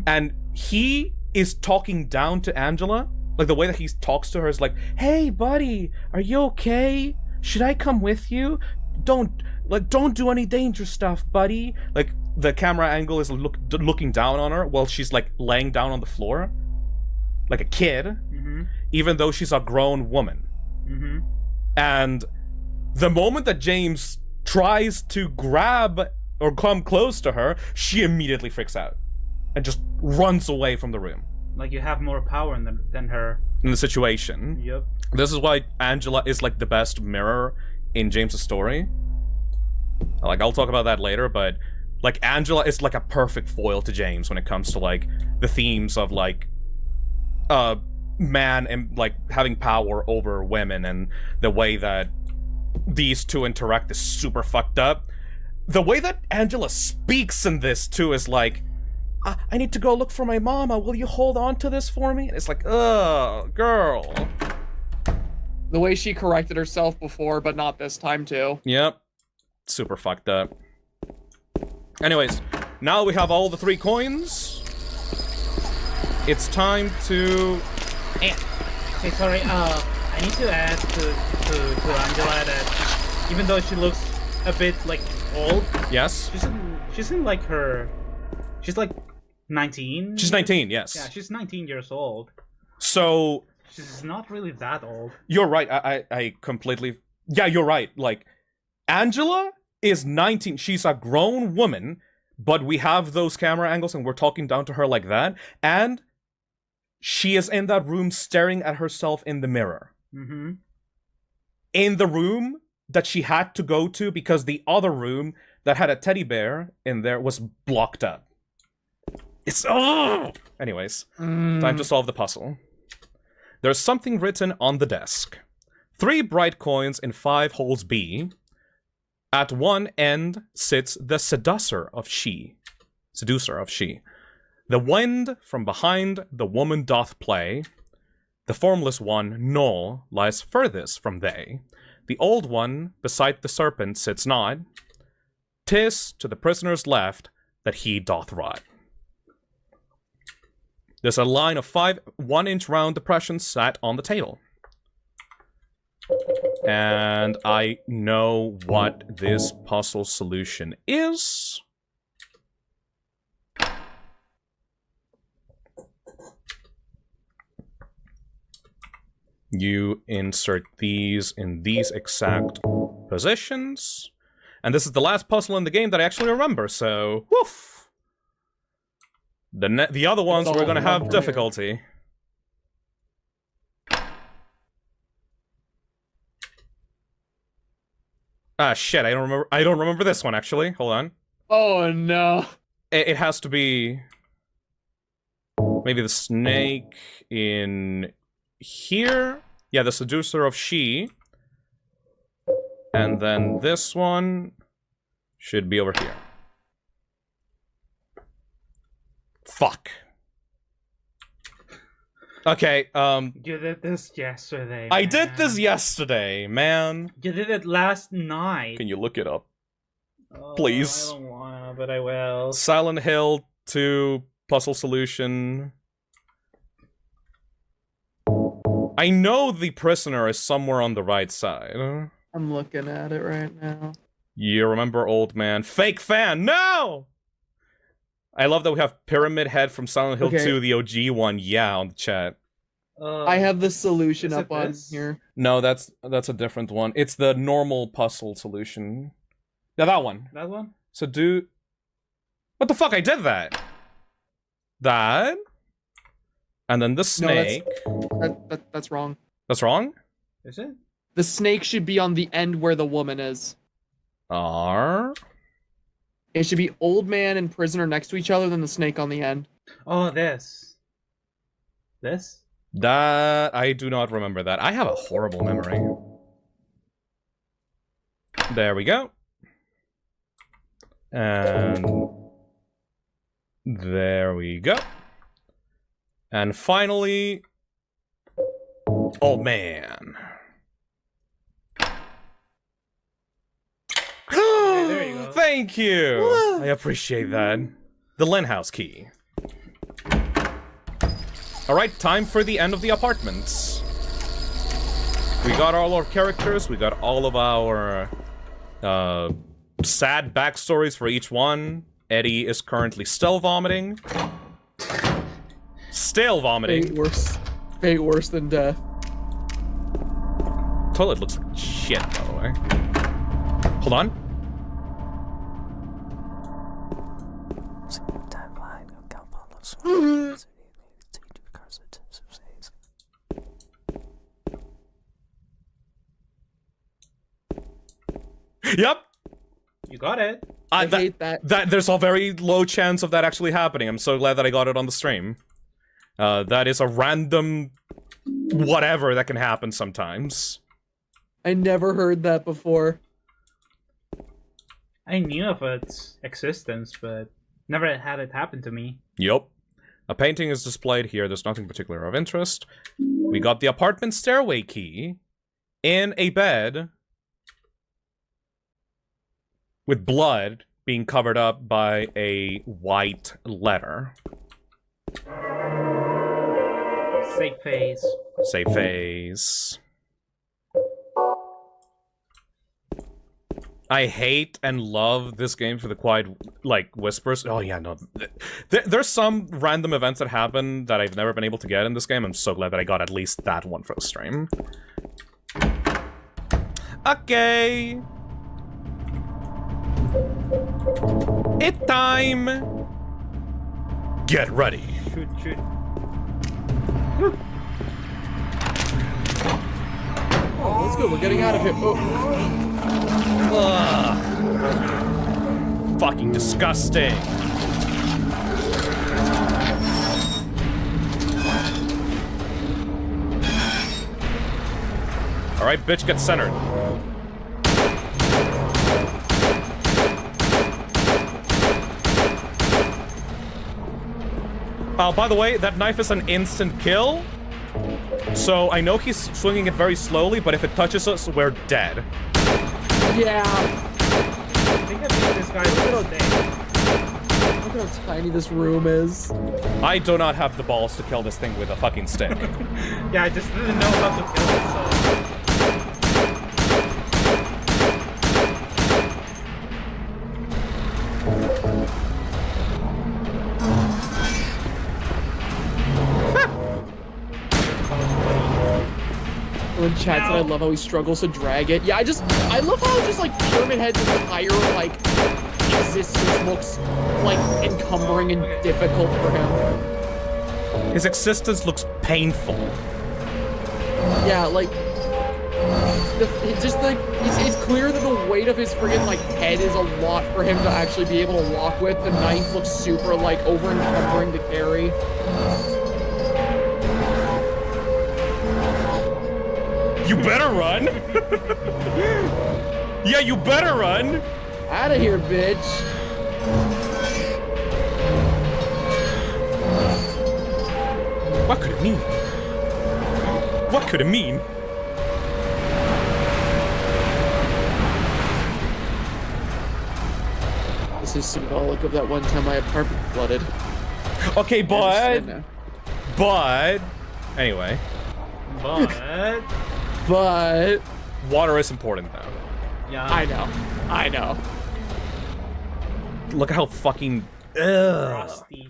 S8: and he is talking down to Angela. Like the way that he talks to her is like, "Hey, buddy, are you okay? Should I come with you? Don't do any dangerous stuff, buddy." Like the camera angle is looking down on her while she's like laying down on the floor, like a kid, even though she's a grown woman. And the moment that James tries to grab or come close to her, she immediately freaks out and just runs away from the room.
S10: Like you have more power than her.
S8: In the situation.
S10: Yep.
S8: This is why Angela is like the best mirror in James's story. Like, I'll talk about that later, but like Angela is like a perfect foil to James when it comes to like the themes of like man and like having power over women, and the way that these two interact is super fucked up. The way that Angela speaks in this too is like, "I need to go look for my mama. Will you hold on to this for me?" And it's like, ugh, girl.
S9: The way she corrected herself before, but not this time too.
S8: Yep. Super fucked up. Anyways, now we have all the 3 coins. It's time to...
S10: Hey, sorry, I need to add to Angela that even though she looks a bit, like, old...
S8: Yes?
S10: She's in like, her... She's, like, 19?
S8: She's 19, yes.
S10: Yeah, she's 19 years old.
S8: So...
S10: She's not really that old.
S8: You're right, I completely... Yeah, you're right, like... Angela is 19. She's a grown woman, but we have those camera angles and we're talking down to her like that. And she is in that room staring at herself in the mirror.
S10: Mm-hmm.
S8: In the room that she had to go to because the other room that had a teddy bear in there was blocked up. It's... Oh! Anyways, time to solve the puzzle. There's something written on the desk. 3 bright coins in 5 holes B. At one end sits the seducer of she. The wind from behind the woman doth play. The formless one, no, lies furthest from they. The old one beside the serpent sits not. 'Tis to the prisoner's left that he doth rot. There's a line of 5 1-inch round depressions sat on the table. And I know what this puzzle solution is. You insert these in these exact positions. And this is the last puzzle in the game that I actually remember, so woof! The other ones we're gonna have difficulty. Ah, shit, I don't remember this one, actually. Hold on.
S9: Oh, no.
S8: It has to be... Maybe the snake in... here? Yeah, the seducer of she. And then this one should be over here. Fuck. Okay,
S10: You did this yesterday,
S8: I did this yesterday, man.
S10: You did it last night.
S8: Can you look it up? Please.
S10: I don't wanna, but I will.
S8: Silent Hill 2 puzzle solution. I know the prisoner is somewhere on the right side.
S9: I'm looking at it right now.
S8: You remember Old Man. Fake fan! No! I love that we have Pyramid Head from Silent Hill 2, the OG one, yeah, on the chat.
S9: I have the solution up on here.
S8: No, that's a different one. It's the normal puzzle solution. Yeah, that one.
S10: That one?
S8: So do... What the fuck? I did that! That... And then the snake...
S9: No, that's wrong.
S8: That's wrong?
S10: Is it?
S9: The snake should be on the end where the woman is. It should be old man and prisoner next to each other, then the snake on the end.
S10: Oh, this. This?
S8: That... I do not remember that. I have a horrible memory. There we go. And... there we go. And finally... Oh, man.
S10: There you go.
S8: Thank you! I appreciate that. The Len House key. Alright, time for the end of the apartments. We got all our characters, we got all of our sad backstories for each one. Eddie is currently still vomiting. Still vomiting.
S9: Fate worse than death.
S8: Toilet looks like shit, by the way. Hold on. Yep.
S10: You got it.
S9: I hate that.
S8: There's a very low chance of that actually happening. I'm so glad that I got it on the stream. That is a random whatever that can happen sometimes.
S9: I never heard that before.
S10: I knew of its existence, but never had it happen to me.
S8: Yup. A painting is displayed here. There's nothing particular of interest. We got the apartment stairway key in a bed with blood being covered up by a white letter.
S10: Safe phase.
S8: Safe phase. I hate and love this game for the quiet, like, whispers. Oh yeah, no. There's some random events that happen that I've never been able to get in this game. I'm so glad that I got at least that one for the stream. Okay. It's time. Get ready.
S10: Shoot, shoot.
S9: Oh, let's go. We're getting out of here. Oh.
S8: Ugh. Fucking disgusting. Alright, bitch, get centered. By the way, that knife is an instant kill. So I know he's swinging it very slowly, but if it touches us, we're dead.
S9: Yeah.
S10: I think I beat this guy with a stick.
S9: Look how tiny this room is.
S8: I do not have the balls to kill this thing with a fucking stick.
S10: Yeah, I just didn't know how to kill it, so...
S9: In chat said I love how he struggles to drag it. Yeah, I love how just like Pyramid Head's entire like existence looks like encumbering and difficult for him.
S8: His existence looks painful.
S9: Yeah, like it's clear that the weight of his friggin' like head is a lot for him to actually be able to walk with. The knife looks super like over encumbering to carry.
S8: You better run! Yeah, you better run!
S9: Out of here, bitch!
S8: What could it mean? What could it mean?
S9: This is symbolic of that one time my apartment flooded.
S8: Okay, but anyway.
S9: But
S8: water is important though.
S10: Yeah.
S9: I know.
S8: Look at how fucking
S10: Rusty.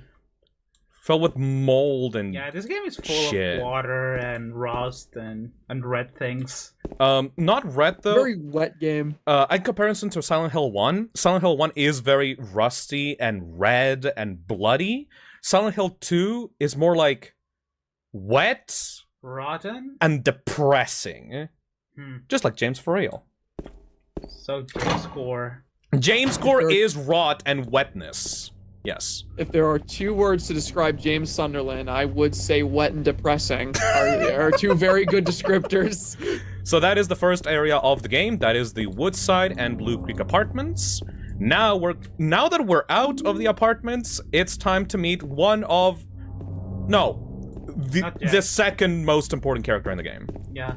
S8: filled with mold and
S10: Yeah, this game is full
S8: shit.
S10: of water and rust and red things.
S8: Not red though.
S9: Very wet game.
S8: In comparison to Silent Hill 1, Silent Hill 1 is very rusty and red and bloody. Silent Hill 2 is more like wet,
S10: Rotten?
S8: and depressing. Just like James for real.
S10: So, James Score.
S8: James Core is rot and wetness. Yes.
S9: If there are two words to describe James Sunderland, I would say wet and depressing are two very good descriptors.
S8: So that is the first area of the game. That is the Woodside and Blue Creek apartments. Now that we're out of the apartments, it's time to meet one of the second most important character in the game.
S10: Yeah.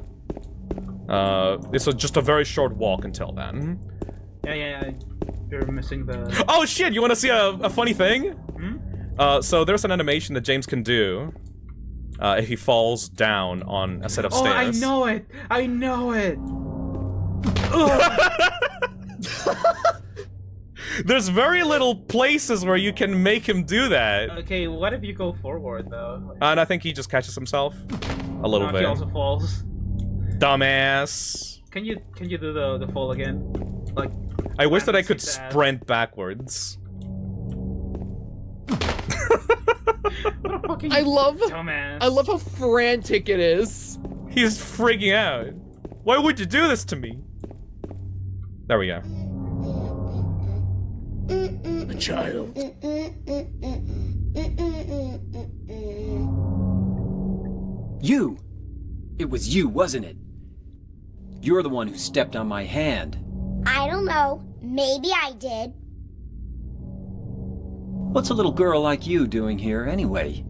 S8: It's just a very short walk until then.
S10: Yeah. You're missing the...
S8: Oh shit, you wanna see a funny thing? So there's an animation that James can do if he falls down on a set of stairs.
S10: I know it! I know it!
S8: There's very little places where you can make him do that.
S10: Okay, what if you go forward, though?
S8: And I think he just catches himself a little bit.
S10: He also falls.
S8: Dumbass.
S10: Can you do the fall again? Like,
S8: I wish that I could sprint backwards.
S10: what a fucking
S9: I love
S10: dumbass.
S9: how frantic it is.
S8: He's freaking out. Why would you do this to me? There we go.
S9: A child.
S7: You! It was you, wasn't it? You're the one who stepped on my hand.
S4: I don't know. Maybe I did.
S7: What's a little girl like you doing here, anyway?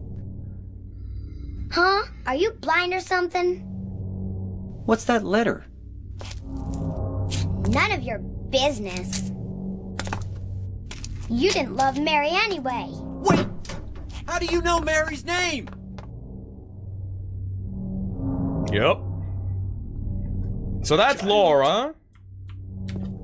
S4: Huh? Are you blind or something?
S7: What's that letter?
S4: None of your business. You didn't love Mary anyway.
S7: Wait! How do you know Mary's name?
S8: Yep. So that's Laura.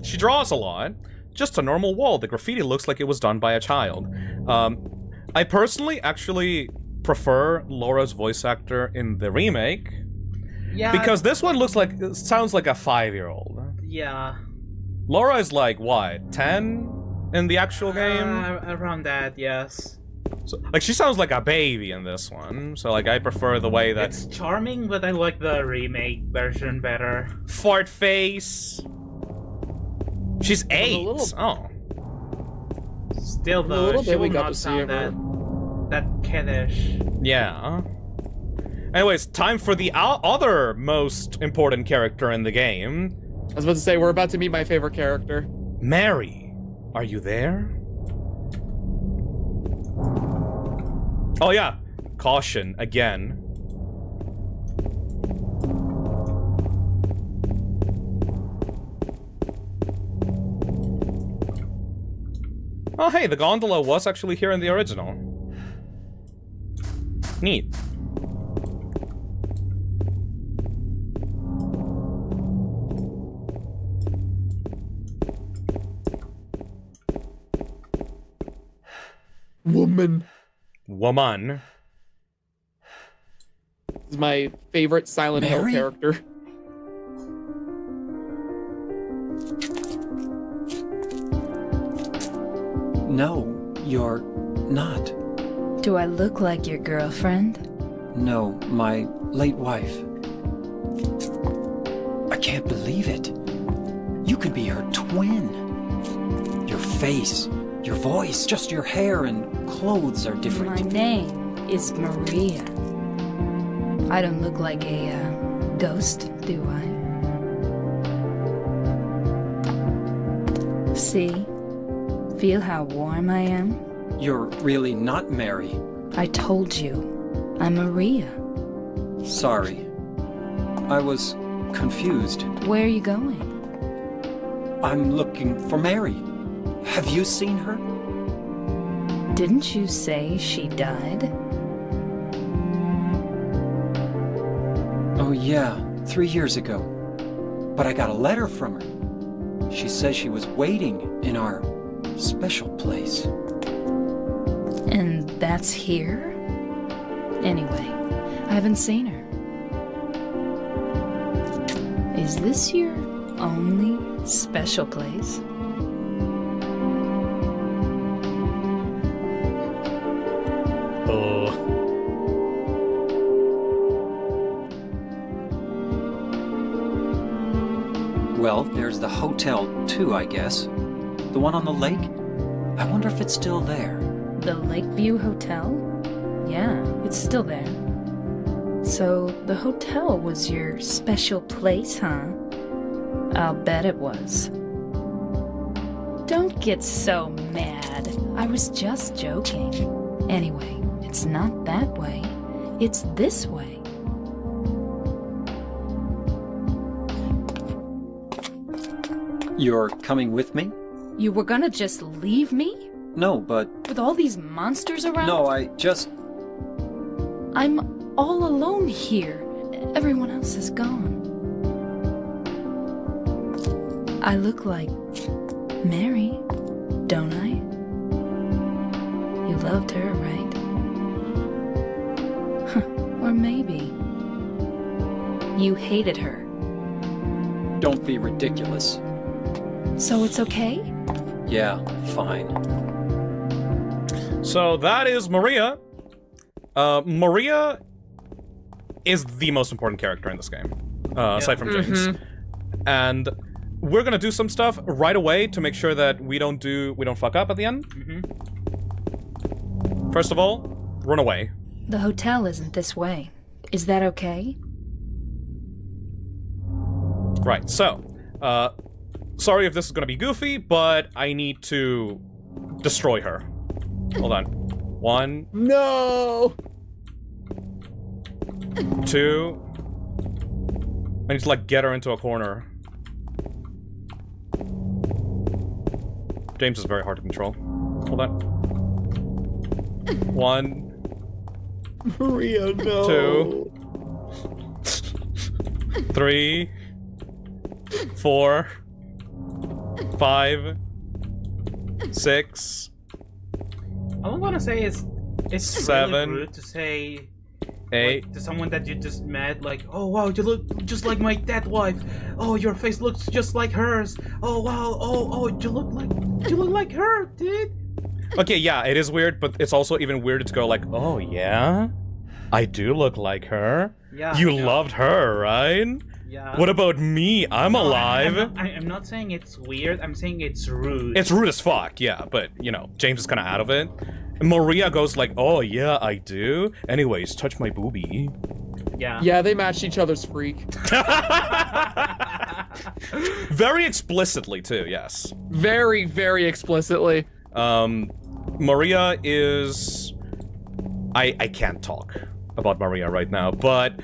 S8: She draws a lot. Just a normal wall. The graffiti looks like it was done by a child. I personally actually prefer Laura's voice actor in the remake.
S10: Yeah.
S8: Because this one sounds like a 5-year-old.
S10: Yeah.
S8: Laura is like, what, 10 in the actual game?
S10: Around that, yes.
S8: So, like, she sounds like a baby in this one. So, like, I prefer the way that...
S10: It's charming, but I like the remake version better.
S8: Fart face. She's 8. Oh.
S10: Still, though, she will not sound that kiddish.
S8: Yeah. Anyways, time for the other most important character in the game.
S9: I was about to say, we're about to meet my favorite character.
S8: Mary, are you there? Oh yeah, caution again. Oh hey, the gondola was actually here in the original. Neat.
S9: Woman.
S8: Woman.
S9: This is my favorite Silent Hill
S7: Mary?
S9: character.
S7: No, you're not.
S3: Do I look like your girlfriend?
S7: No, my late wife. I can't believe it. You could be her twin. Your face, your voice, just your hair and clothes are different.
S3: My name is Maria. I don't look like a ghost, do I? See? Feel how warm I am?
S7: You're really not Mary.
S3: I told you. I'm Maria.
S7: Sorry. I was confused.
S3: Where are you going?
S7: I'm looking for Mary. Have you seen her?
S3: Didn't you say she died?
S7: Oh yeah, 3 years ago. But I got a letter from her. She says she was waiting in our special place.
S3: And that's here? Anyway, I haven't seen her. Is this your only special place?
S8: Oh.
S7: Well, there's the hotel too, I guess. The one on the lake? I wonder if it's still there.
S3: The Lakeview Hotel? Yeah, it's still there. So, the hotel was your special place, huh? I'll bet it was. Don't get so mad. I was just joking. Anyway, it's not that way. It's this way.
S7: You're coming with me?
S3: You were gonna just leave me?
S7: No, but...
S3: With all these monsters around?
S7: No, I just...
S3: I'm all alone here. Everyone else is gone. I look like Mary, don't I? You loved her, right? Or maybe you hated her.
S7: Don't be ridiculous.
S3: So it's okay?
S7: Yeah, fine.
S8: So that is Maria. Maria is the most important character in this game, aside from James. And we're gonna do some stuff right away to make sure that we don't fuck up at the end. First of all, run away.
S3: The hotel isn't this way. Is that okay?
S8: Right, so, sorry if this is gonna be goofy, but I need to destroy her. Hold on. 1.
S9: No!
S8: 2. I need to, like, get her into a corner. James is very hard to control. Hold on. 1,
S6: Maria, no.
S8: 2, 3, 4, 5, 6.
S10: All I'm gonna say is, it's
S8: 7,
S10: really rude to say
S8: 8.
S10: like, to someone that you just met, like, oh wow, you look just like my dead wife. Oh, your face looks just like hers. Oh wow, oh, you look like her, dude.
S8: Okay, yeah, it is weird, but it's also even weirder to go like, oh yeah? I do look like her?
S10: Yeah.
S8: You loved her, right?
S10: Yeah.
S8: What about me? I'm alive.
S10: I'm not saying it's weird. I'm saying it's rude.
S8: It's rude as fuck, yeah, but, you know, James is kind of out of it. And Maria goes like, oh yeah, I do? Anyways, touch my boobie.
S10: Yeah.
S9: Yeah, they matched each other's freak.
S8: Very explicitly, too, yes.
S9: Very, very explicitly.
S8: Maria is... I can't talk about Maria right now, but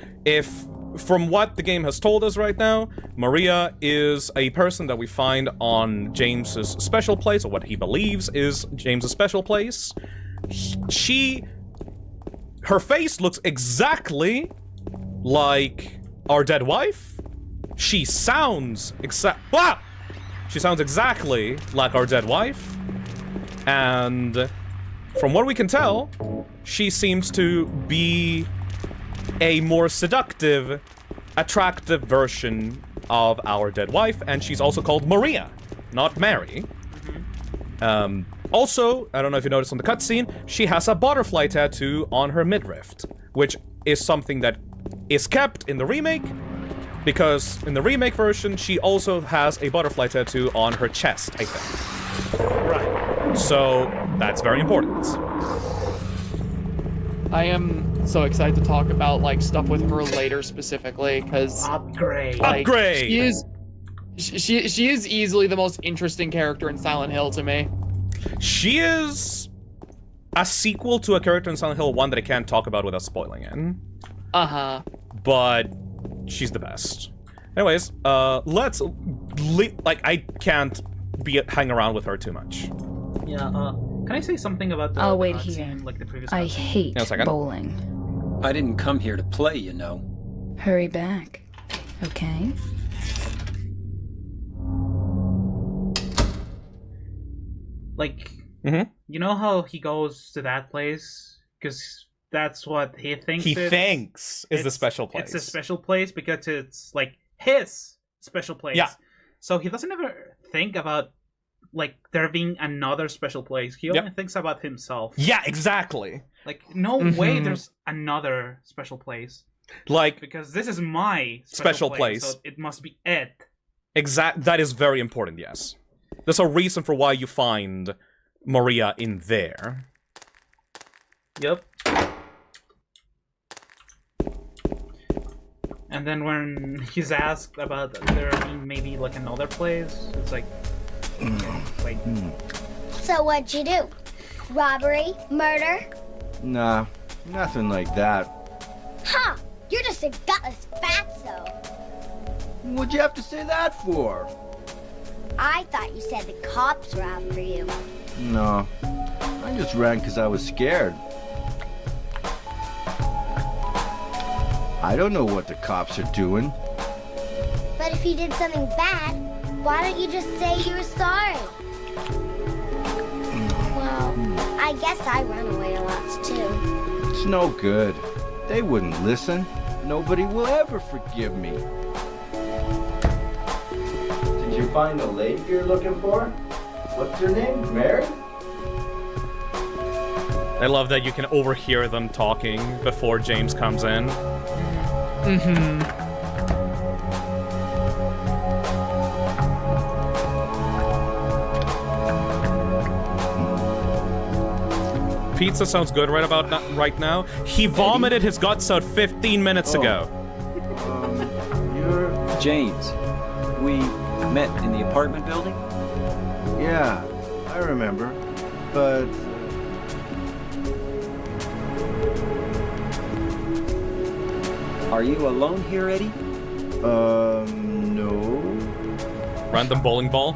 S8: from what the game has told us right now, Maria is a person that we find on James's special place, or what he believes is James's special place. Her face looks exactly like our dead wife. She sounds She sounds exactly like our dead wife. And from what we can tell, she seems to be a more seductive, attractive version of our dead wife, and she's also called Maria, not Mary. Also, I don't know if you noticed on the cutscene, she has a butterfly tattoo on her midriff, which is something that is kept in the remake, because in the remake version, she also has a butterfly tattoo on her chest, I think. Right. So, that's very important.
S9: I am so excited to talk about like stuff with her later specifically, because
S10: upgrade.
S9: She is easily the most interesting character in Silent Hill to me.
S8: She is a sequel to a character in Silent Hill 1 that I can't talk about without spoiling it.
S9: Uh-huh.
S8: But she's the best. Anyways, let's I can't hang around with her too much.
S10: Yeah, can I say something about the
S3: I'll wait
S10: cutscene,
S3: here.
S10: like the previous
S3: I
S10: cutscene?
S3: hate
S8: Yeah, a second.
S3: bowling.
S7: I didn't come here to play, you know.
S3: Hurry back, okay?
S10: Like,
S8: Mm-hmm.
S10: you know how he goes to that place? Because that's what he thinks
S8: He
S10: it's-
S8: thinks is the
S10: it's-
S8: special place.
S10: It's a special place because it's, like, his special place.
S8: Yeah.
S10: So he doesn't ever think about, like, there being another special place. He only thinks about himself.
S8: Yeah, exactly.
S10: Like, no way there's another special place.
S8: Like,
S10: Because this is my
S8: Special place.
S10: So it must be it.
S8: that is very important, yes. There's a reason for why you find Maria in there.
S10: Yep. And then when he's asked about there being maybe like another place, it's like, wait.
S4: So what'd you do? Robbery? Murder?
S6: Nah, nothing like that.
S4: Huh! You're just a gutless fatso.
S6: What'd you have to say that for?
S4: I thought you said the cops were out for you.
S6: No, I just ran because I was scared. I don't know what the cops are doing.
S4: But if you did something bad, why don't you just say you were sorry? Well, I guess I run away a lot too.
S6: It's no good. They wouldn't listen. Nobody will ever forgive me. Did you find the lady you're looking for? What's her name? Mary?
S8: I love that you can overhear them talking before James comes in.
S9: Mm-hmm.
S8: Pizza sounds good right now. He vomited his guts out 15 minutes ago.
S6: You're...
S7: James, we met in the apartment building?
S6: Yeah, I remember. But...
S7: Are you alone here, Eddie?
S6: No.
S8: Random bowling ball.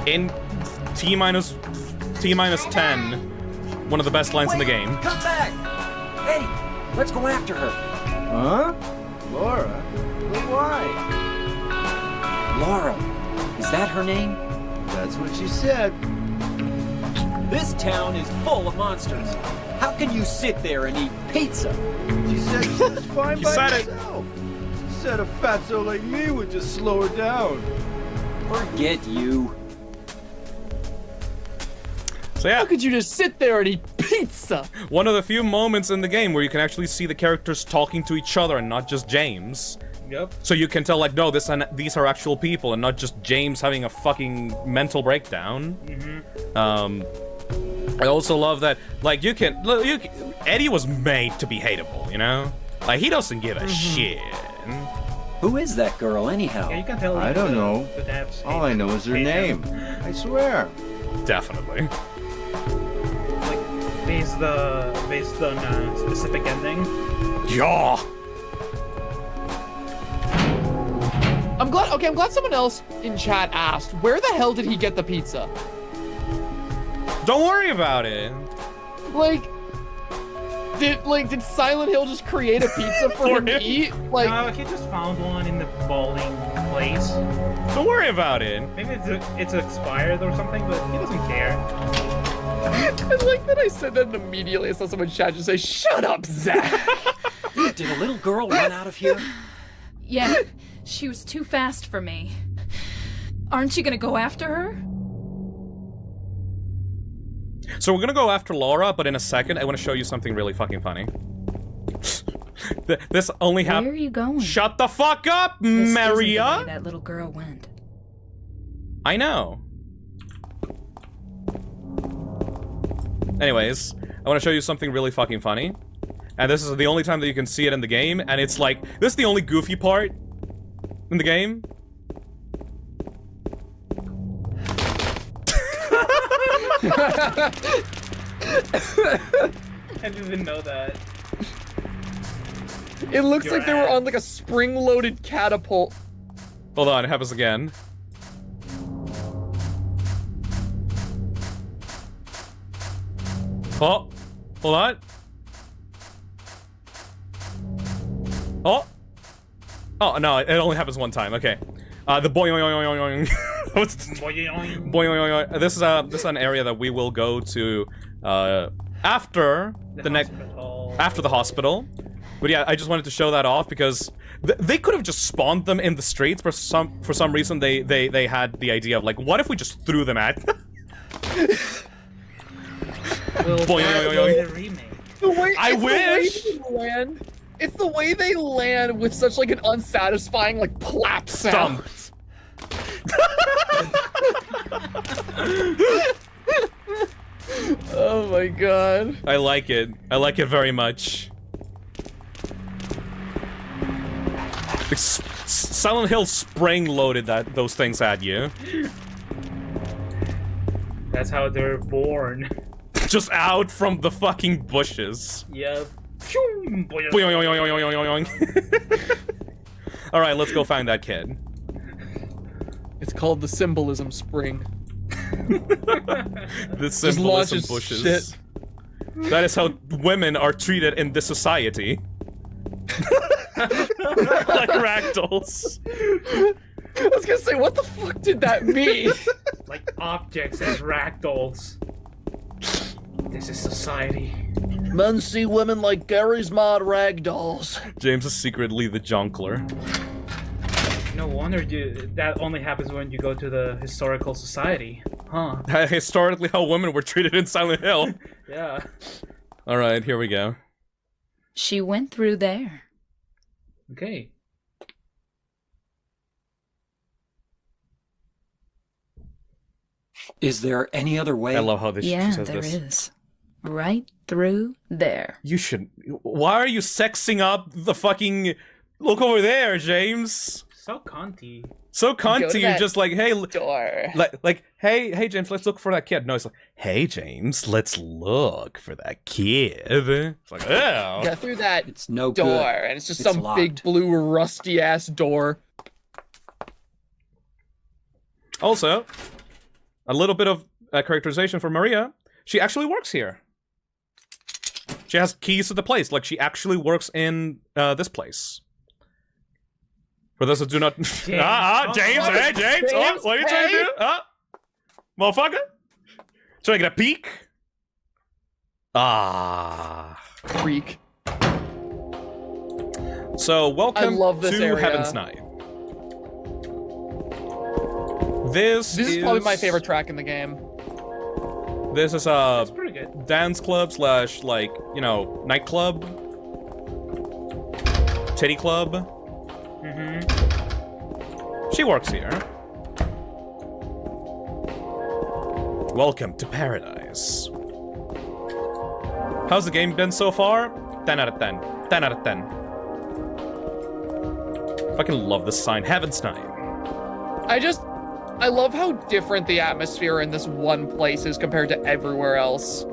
S8: in T-minus 10, one of the best lines in the game.
S7: Come back! Eddie, let's go after her.
S6: Huh? Laura? But why?
S7: Laura, is that her name?
S6: That's what she said.
S7: This town is full of monsters. How can you sit there and eat pizza?
S6: She said she was fine
S8: You
S6: by
S8: said it.
S6: herself. She said a fatso like me would just slow her down.
S7: Forget you.
S8: So yeah,
S9: How could you just sit there and eat pizza?
S8: one of the few moments in the game where you can actually see the characters talking to each other and not just James.
S10: Yep.
S8: So you can tell, like, no, these are actual people and not just James having a fucking mental breakdown. I also love that, like, Eddie was made to be hateable, you know? Like, he doesn't give a shit.
S7: Who is that girl, anyhow?
S10: Yeah, you can tell.
S6: I don't know.
S10: The devs
S6: All I know is her name. I swear.
S8: Definitely.
S10: Like, based on a specific ending.
S8: Yeah.
S9: I'm glad someone else in chat asked, where the hell did he get the pizza?
S8: Don't worry about it.
S9: Like, did Silent Hill just create a pizza for him to eat? Like,
S10: No, he just found one in the bowling place.
S8: Don't worry about it.
S10: Maybe it's expired or something, but he doesn't care.
S9: I like that I said that and immediately I saw someone in chat just say, "Shut up, Zach."
S7: Did a little girl run out of here?
S5: Yeah, she was too fast for me. Aren't you gonna go after her?
S8: So we're gonna go after Laura, but in a second, I want to show you something really fucking funny. This only happened.
S5: Where are you going?
S8: Shut the fuck up,
S5: This isn't the way
S8: Maria!
S5: that little girl went.
S8: I know. Anyways, I want to show you something really fucking funny. And this is the only time that you can see it in the game, and it's like, this is the only goofy part in the game.
S10: I didn't even know that.
S9: It looks
S10: Your
S9: like they were
S10: ass.
S9: on like a spring-loaded catapult.
S8: Hold on, it happens again. Oh, hold on. Oh. Oh, no, it only happens one time. Okay. The boing. What's
S10: Boing.
S8: boing. This is an area that we will go to after the hospital. But yeah, I just wanted to show that off because they could have just spawned them in the streets, but for some reason they had the idea of like, what if we just threw them at?
S10: The remake.
S8: I wish.
S9: It's the way they land with such like an unsatisfying like plap sound. Oh my god.
S8: I like it. I like it very much. Silent Hill spring-loaded those things at you.
S10: That's how they're born.
S8: Just out from the fucking bushes.
S10: Yep.
S8: Alright, let's go find that kid.
S9: It's called the symbolism spring.
S8: The
S9: Just
S8: symbolism
S9: launches
S8: bushes.
S9: shit.
S8: That is how women are treated in this society. Like ragdolls.
S9: I was gonna say, what the fuck did that mean?
S10: Like objects as ragdolls. This is society.
S9: Men see women like Gary's Mod ragdolls.
S8: James is secretly the jonkler.
S10: No wonder that only happens when you go to the historical society. Huh.
S8: Historically, how women were treated in Silent Hill.
S10: Yeah.
S8: Alright, here we go.
S5: She went through there.
S10: Okay.
S7: Is there any other way?
S8: I love how she
S5: Yeah,
S8: says
S5: there
S8: this.
S5: is. Right through there.
S8: You should. Why are you sexing up the fucking? Look over there, James.
S10: So cunty.
S8: So
S9: Go to
S8: cunty. You're
S9: that
S8: just like, hey,
S9: door.
S8: like, hey, James, let's look for that kid. No, it's like, hey, James, let's look for that kid. It's like, oh.
S9: Get through that
S7: It's no
S9: door,
S7: good.
S9: and it's just
S7: It's
S9: some
S7: locked.
S9: big blue rusty ass door.
S8: Also, a little bit of characterization for Maria. She actually works here. She has keys to the place. Like, she actually works in this place. For those who do not... James, hey, James! Oh, what are you trying to do? Motherfucker? Trying to get a peek?
S9: Freak.
S8: So, welcome
S9: this
S8: to
S9: area.
S8: Heaven's Night. This
S9: is probably my favorite track in the game.
S8: This is a
S10: pretty good.
S8: dance club slash, like, you know, nightclub. Titty club.
S10: Mm-hmm.
S8: She works here. Welcome to paradise. How's the game been so far? 10 out of 10. 10 out of 10. Fucking love this sign. Heaven's Night.
S9: I love how different the atmosphere in this one place is compared to everywhere else.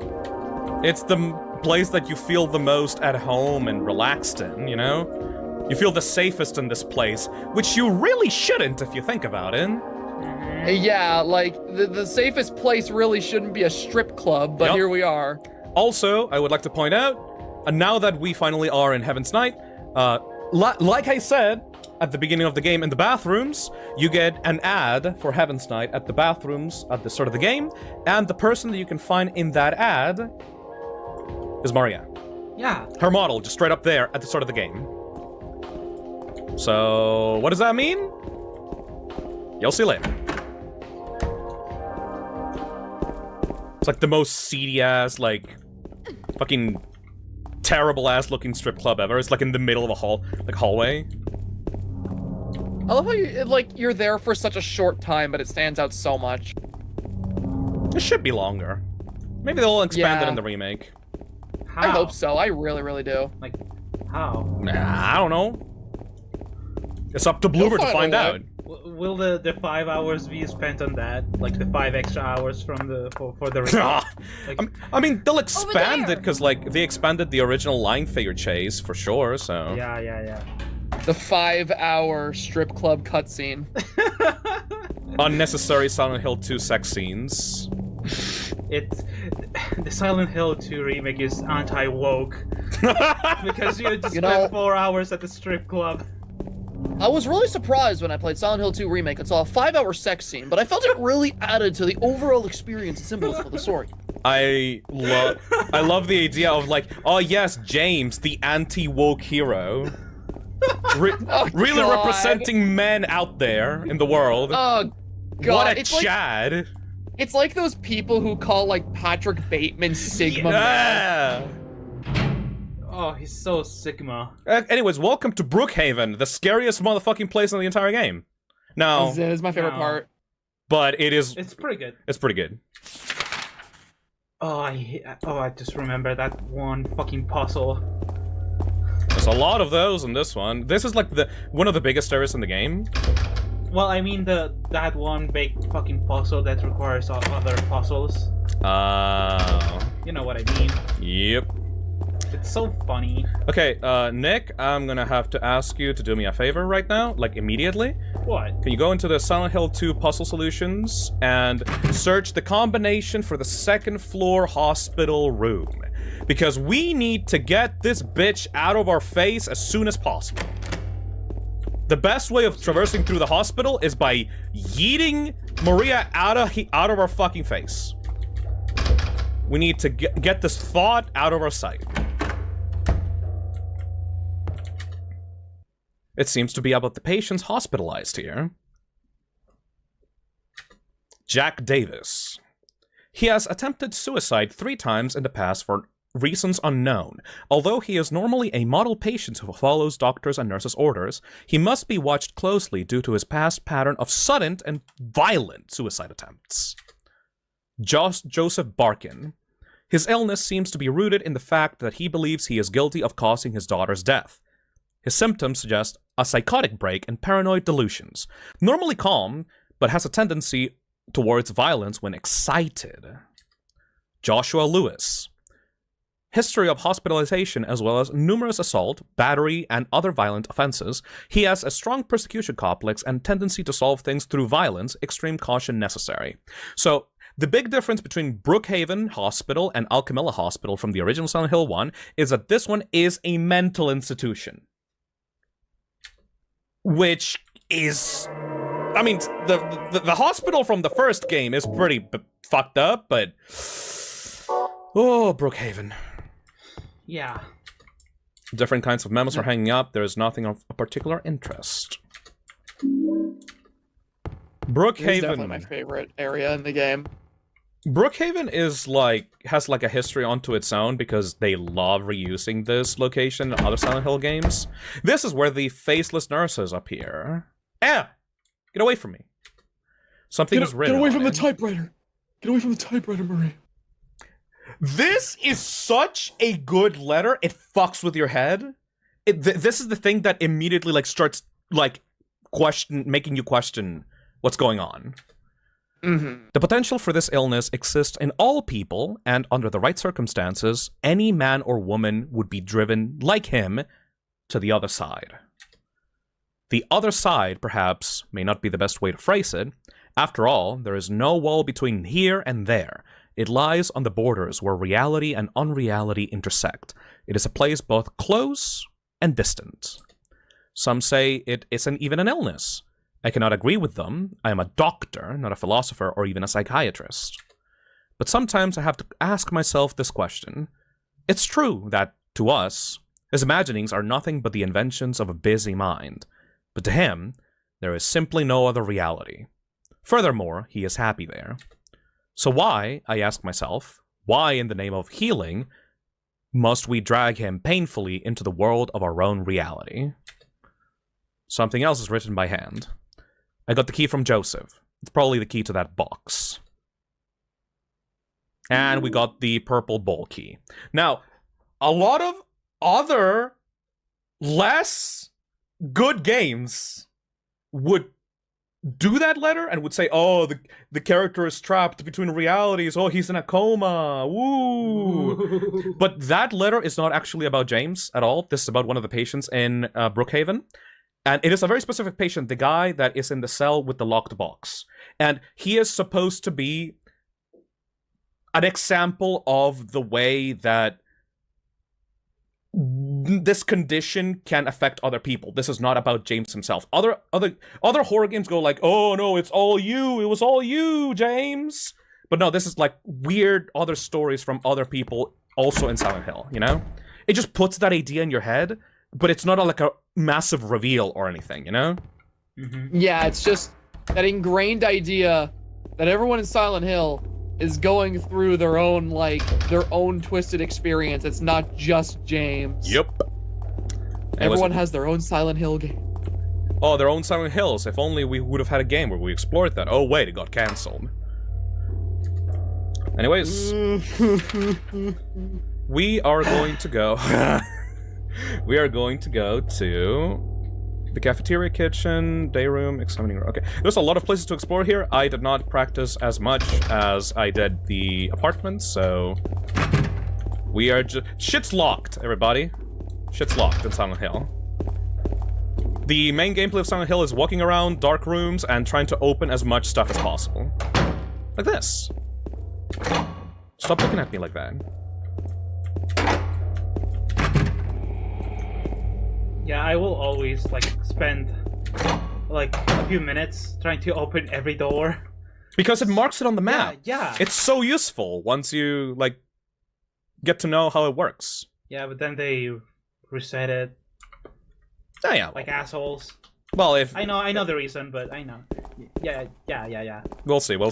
S8: It's the place that you feel the most at home and relaxed in, you know? You feel the safest in this place, which you really shouldn't if you think about it.
S9: Yeah, like, the safest place really shouldn't be a strip club, but here we are.
S8: Also, I would like to point out, now that we finally are in Heaven's Night, like I said at the beginning of the game in the bathrooms, you get an ad for Heaven's Night at the bathrooms at the start of the game, and the person that you can find in that ad is Maria.
S10: Yeah.
S8: Her model, just straight up there at the start of the game. So, what does that mean? You'll see later. It's like the most seedy-ass, like, fucking terrible-ass looking strip club ever. It's like in the middle of a hallway.
S9: I love how you're there for such a short time, but it stands out so much.
S8: It should be longer. Maybe they'll expand it in the remake.
S10: How?
S9: I hope so. I really, really do.
S10: Like, how?
S8: Nah, I don't know. It's up to Bloober to find out.
S10: Will the 5 hours be spent on that? Like the 5 extra hours from the for the remake? Like,
S8: I mean, they'll expand it because, like, they expanded the original line figure chase for sure. So
S10: yeah.
S9: The 5-hour strip club cutscene.
S8: Unnecessary Silent Hill 2 sex scenes.
S10: The Silent Hill 2 remake is anti-woke because you just spent 4 hours at the strip club.
S9: I was really surprised when I played Silent Hill 2 Remake and saw a 5-hour sex scene, but I felt it really added to the overall experience and symbolism of the story.
S8: I love the idea of, like, oh yes, James, the anti-woke hero. Really representing men out there in the world.
S9: Oh, God.
S8: What a Chad.
S9: It's like those people who call, like, Patrick Bateman Sigma man.
S10: Oh, he's so Sigma.
S8: Anyways, welcome to Brookhaven, the scariest motherfucking place in the entire game. Now,
S9: This is my favorite part.
S8: But it is...
S10: It's pretty good.
S8: It's pretty good.
S10: Oh, I just remember that one fucking puzzle.
S8: There's a lot of those in this one. This is like one of the biggest areas in the game.
S10: Well, I mean that one big fucking puzzle that requires other puzzles. You know what I mean.
S8: Yep.
S10: It's so funny.
S8: Okay, Nick, I'm gonna have to ask you to do me a favor right now, like immediately.
S10: What?
S8: Can you go into the Silent Hill 2 puzzle solutions and search the combination for the second floor hospital room? Because we need to get this bitch out of our face as soon as possible. The best way of traversing through the hospital is by yeeting Maria out of our fucking face. We need to get this thought out of our sight. It seems to be about the patients hospitalized here. Jack Davis. He has attempted suicide 3 times in the past for reasons unknown. Although he is normally a model patient who follows doctors' and nurses' orders, he must be watched closely due to his past pattern of sudden and violent suicide attempts. Joseph Barkin. His illness seems to be rooted in the fact that he believes he is guilty of causing his daughter's death. His symptoms suggest a psychotic break and paranoid delusions. Normally calm, but has a tendency towards violence when excited. Joshua Lewis. history of hospitalization, as well as numerous assault, battery, and other violent offenses. He has a strong persecution complex and tendency to solve things through violence, extreme caution necessary. So, the big difference between Brookhaven Hospital and Alchemilla Hospital from the original Silent Hill 1 is that this one is a mental institution. Which is... I mean, the hospital from the first game is pretty fucked up, but... Oh, Brookhaven.
S10: Yeah.
S8: Different kinds of memos are hanging up. There is nothing of a particular interest. Brookhaven.
S9: It's definitely my favorite area in the game.
S8: Brookhaven is has a history onto its own because they love reusing this location in other Silent Hill games. This is where the faceless nurses appear. Get away from me. Something is written.
S9: Get away
S8: on
S9: from the
S8: it.
S9: typewriter. Get away from the typewriter, Marie.
S8: This is such a good letter. It fucks with your head. This is the thing that immediately starts making you question what's going on.
S9: Mm-hmm.
S8: The potential for this illness exists in all people, and under the right circumstances, any man or woman would be driven, like him, to the other side. The other side, perhaps, may not be the best way to phrase it. After all, there is no wall between here and there. It lies on the borders where reality and unreality intersect. It is a place both close and distant. Some say it isn't even an illness. I cannot agree with them. I am a doctor, not a philosopher or even a psychiatrist. But sometimes I have to ask myself this question. It's true that, to us, his imaginings are nothing but the inventions of a busy mind. But to him, there is simply no other reality. Furthermore, he is happy there. So why, I ask myself, why in the name of healing must we drag him painfully into the world of our own reality? Something else is written by hand. I got the key from Joseph. It's probably the key to that box. And we got the purple bowl key. Now, a lot of other less good games would do that letter and would say, oh, the character is trapped between realities. Oh, he's in a coma. Woo! But that letter is not actually about James at all. This is about one of the patients in Brookhaven. And it is a very specific patient, the guy that is in the cell with the locked box. And he is supposed to be an example of the way that this condition can affect other people. This is not about James himself. Other horror games go like, oh no, it's all you. It was all you, James. But no, this is weird other stories from other people also in Silent Hill, you know? It just puts that idea in your head, but it's not a massive reveal or anything, you know?
S10: Mm-hmm.
S9: Yeah, it's just that ingrained idea that everyone in Silent Hill is going through their own twisted experience. It's not just James.
S8: Yep.
S9: Everyone has their own Silent Hill game.
S8: Oh, their own Silent Hills. If only we would have had a game where we explored that. Oh wait, it got cancelled. Anyways, we are going to go. We are going to go to the cafeteria, kitchen, day room, examining room. Okay, there's a lot of places to explore here. I did not practice as much as I did the apartments, so we are just... Shit's locked, everybody. Shit's locked in Silent Hill. The main gameplay of Silent Hill is walking around dark rooms and trying to open as much stuff as possible. Like this. Stop looking at me like that.
S10: Yeah, I will always spend a few minutes trying to open every door.
S8: Because it marks it on the map.
S10: Yeah.
S8: It's so useful once you get to know how it works.
S10: Yeah, but then they reset it.
S8: Oh yeah.
S10: Like assholes.
S8: Well, if
S10: I know the reason, but I know. Yeah.
S8: We'll see. All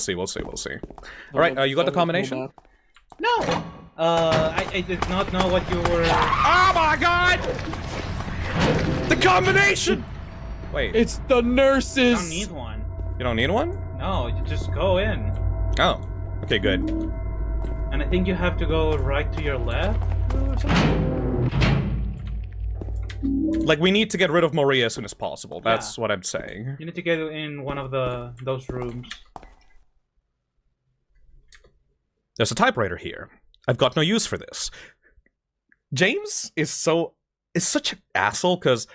S8: right, you got the combination?
S10: No. I did not know what you were.
S8: Oh my god! The combination! Wait.
S9: It's the nurses!
S10: You don't need one.
S8: You don't need one?
S10: No, you just go in.
S8: Oh. Okay, good.
S10: And I think you have to go right to your left or something.
S8: We need to get rid of Maria as soon as possible. That's what I'm saying.
S10: You need to get in one of those rooms.
S8: There's a typewriter here. I've got no use for this. James is such an asshole because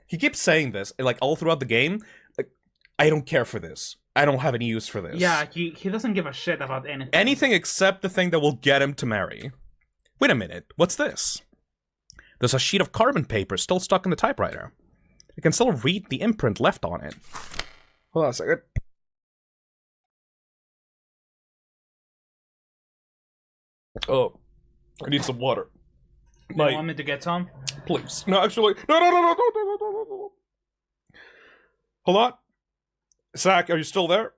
S8: he keeps saying this like all throughout the game. Like, I don't care for this. I don't have any use for this.
S10: Yeah, he doesn't give a shit about anything.
S8: Anything except the thing that will get him to marry. Wait a minute, what's this? There's a sheet of carbon paper still stuck in the typewriter. I can still read the imprint left on it. Hold on a second. Oh, I need some water.
S10: You want me to get some?
S8: Please. No, actually, no. Hold on. Zach, are you still there?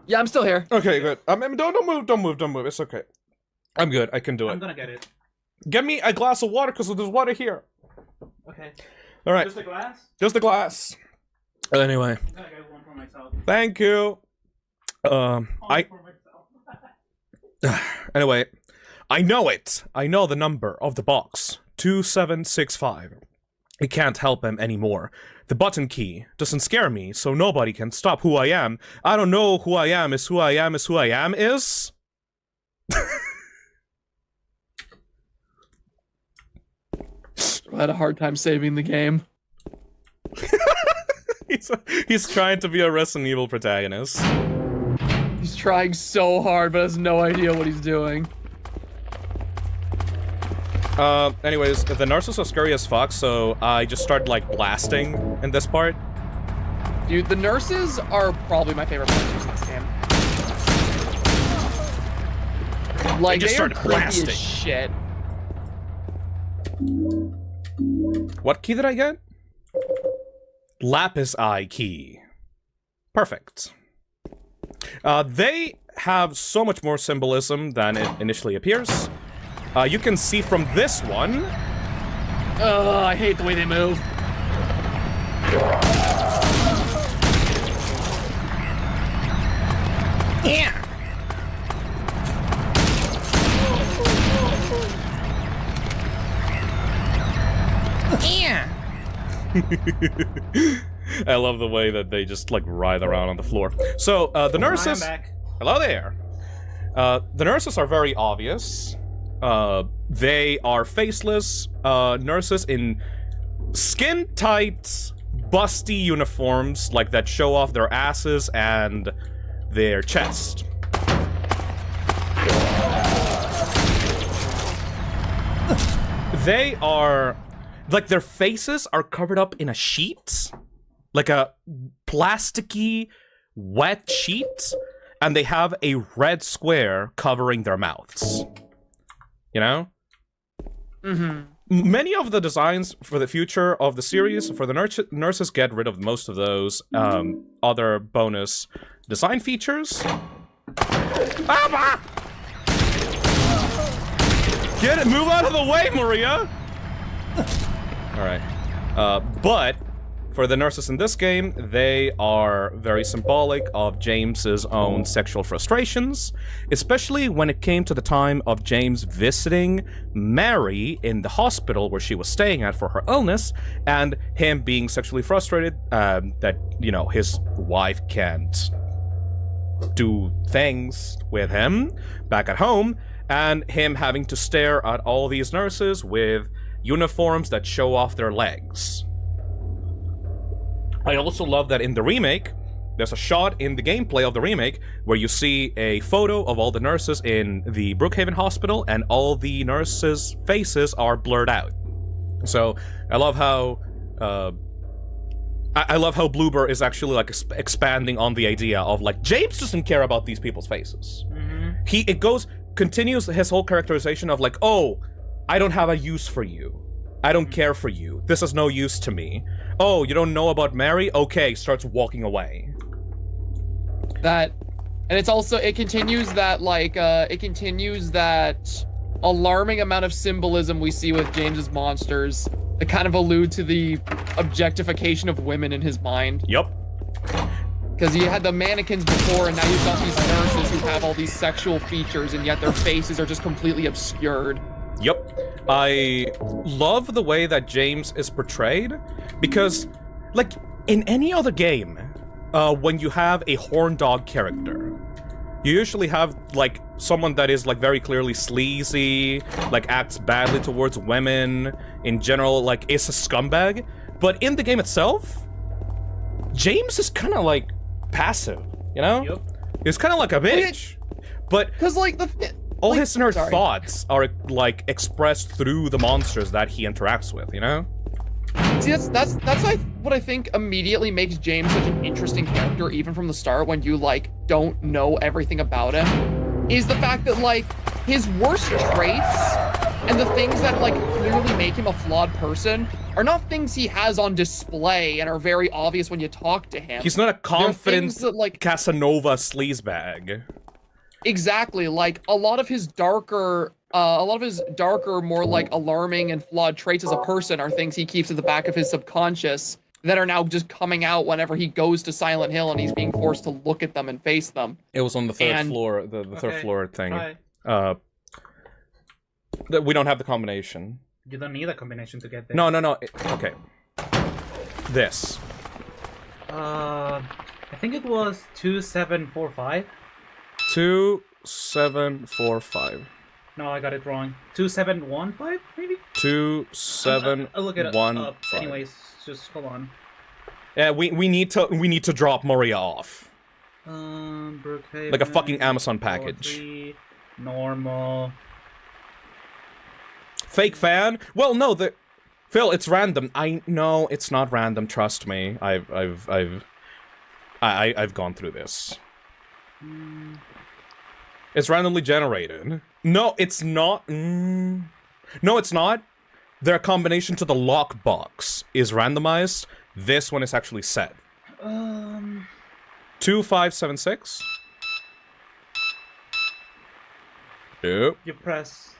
S9: Yeah, I'm still here.
S8: Okay, good. Don't move. It's okay. I'm good. I can do it.
S10: I'm gonna get it.
S8: Get me a glass of water because there's water here.
S10: Okay.
S8: All right.
S10: Just the glass?
S8: Just the glass. Anyway.
S10: I'm gonna get one for myself.
S8: Thank you. Anyway, I know it. I know the number of the box. 2765. I can't help him anymore. The button key doesn't scare me, so nobody can stop who I am. I don't know who I am is who I am is who I am is.
S9: I had a hard time saving the game.
S8: He's trying to be a Resident Evil protagonist.
S9: He's trying so hard, but has no idea what he's doing.
S8: Anyways, the nurses are scary as fuck, so I just started, like, blasting in this part.
S9: Dude, the nurses are probably my favorite monsters in this game. Like,
S8: just
S9: they
S8: started
S9: are creepy
S8: blasting.
S9: as shit.
S8: What key did I get? Lapis Eye key. Perfect. They have so much more symbolism than it initially appears. You can see from this one.
S9: I hate the way they move.
S8: Yeah. Yeah. I love the way that they just like writhe around on the floor. So the nurses.
S10: I'm back.
S8: Hello there. The nurses are very obvious. They are faceless nurses in skin-tight, busty uniforms like that show off their asses and their chest. They are like their faces are covered up in a sheet, like a plasticky, wet sheet, and they have a red square covering their mouths. You know?
S9: Mm-hmm.
S8: Many of the designs for the future of the series, for the nurses, get rid of most of those other bonus design features. Get it! Move out of the way, Maria! Alright. But for the nurses in this game, they are very symbolic of James's own sexual frustrations, especially when it came to the time of James visiting Mary in the hospital where she was staying at for her illness, and him being sexually frustrated that, you know, his wife can't do things with him back at home, and him having to stare at all these nurses with uniforms that show off their legs. I also love that in the remake, there's a shot in the gameplay of the remake where you see a photo of all the nurses in the Brookhaven Hospital, and all the nurses' faces are blurred out. So I love how I love how Bloober is actually like expanding on the idea of like James doesn't care about these people's faces.
S10: Mm-hmm.
S8: Continues his whole characterization of like, oh, I don't have a use for you. I don't care for you. This is no use to me. Oh, you don't know about Mary? Okay, starts walking away.
S9: And it's also, it continues that alarming amount of symbolism we see with James's monsters that kind of allude to the objectification of women in his mind.
S8: Yep.
S9: Because you had the mannequins before, and now you've got these nurses who have all these sexual features, and yet their faces are just completely obscured.
S8: Yep. I love the way that James is portrayed, because, like, in any other game, when you have a horn dog character, you usually have, like, someone that is like very clearly sleazy, like acts badly towards women in general, like is a scumbag. But in the game itself, James is kind of like passive, you know?
S10: Yep.
S8: He's kind of like a bitch. But
S9: because like
S8: all his inner thoughts are like expressed through the monsters that he interacts with, you know?
S9: See, that's what I think immediately makes James such an interesting character, even from the start, when you like don't know everything about him, is the fact that like his worst traits and the things that like clearly make him a flawed person are not things he has on display and are very obvious when you talk to him.
S8: He's not a confident
S9: that, like,
S8: Casanova sleazebag.
S9: Exactly, like a lot of his darker, more like alarming and flawed traits as a person are things he keeps at the back of his subconscious that are now just coming out whenever he goes to Silent Hill and he's being forced to look at them and face them.
S8: It was on the third floor, the third floor thing.
S10: Try.
S8: We don't have the combination.
S10: You don't need a combination to get there.
S8: No. Okay. This.
S10: I think it was 2745.
S8: 2745.
S10: No, I got it wrong. 2715, maybe?
S8: 2715.
S10: I'll look it up. Anyways, just hold on.
S8: Yeah, we need to drop Maria off.
S10: Brookhaven,
S8: like a fucking Amazon package.
S10: 3, normal.
S8: Fake fan? Well, no, Phil, it's random. I know it's not random. Trust me. I've gone through this. It's randomly generated. No, it's not. No, it's not. Their combination to the lockbox is randomized. This one is actually set. 2576. Yep.
S10: You press.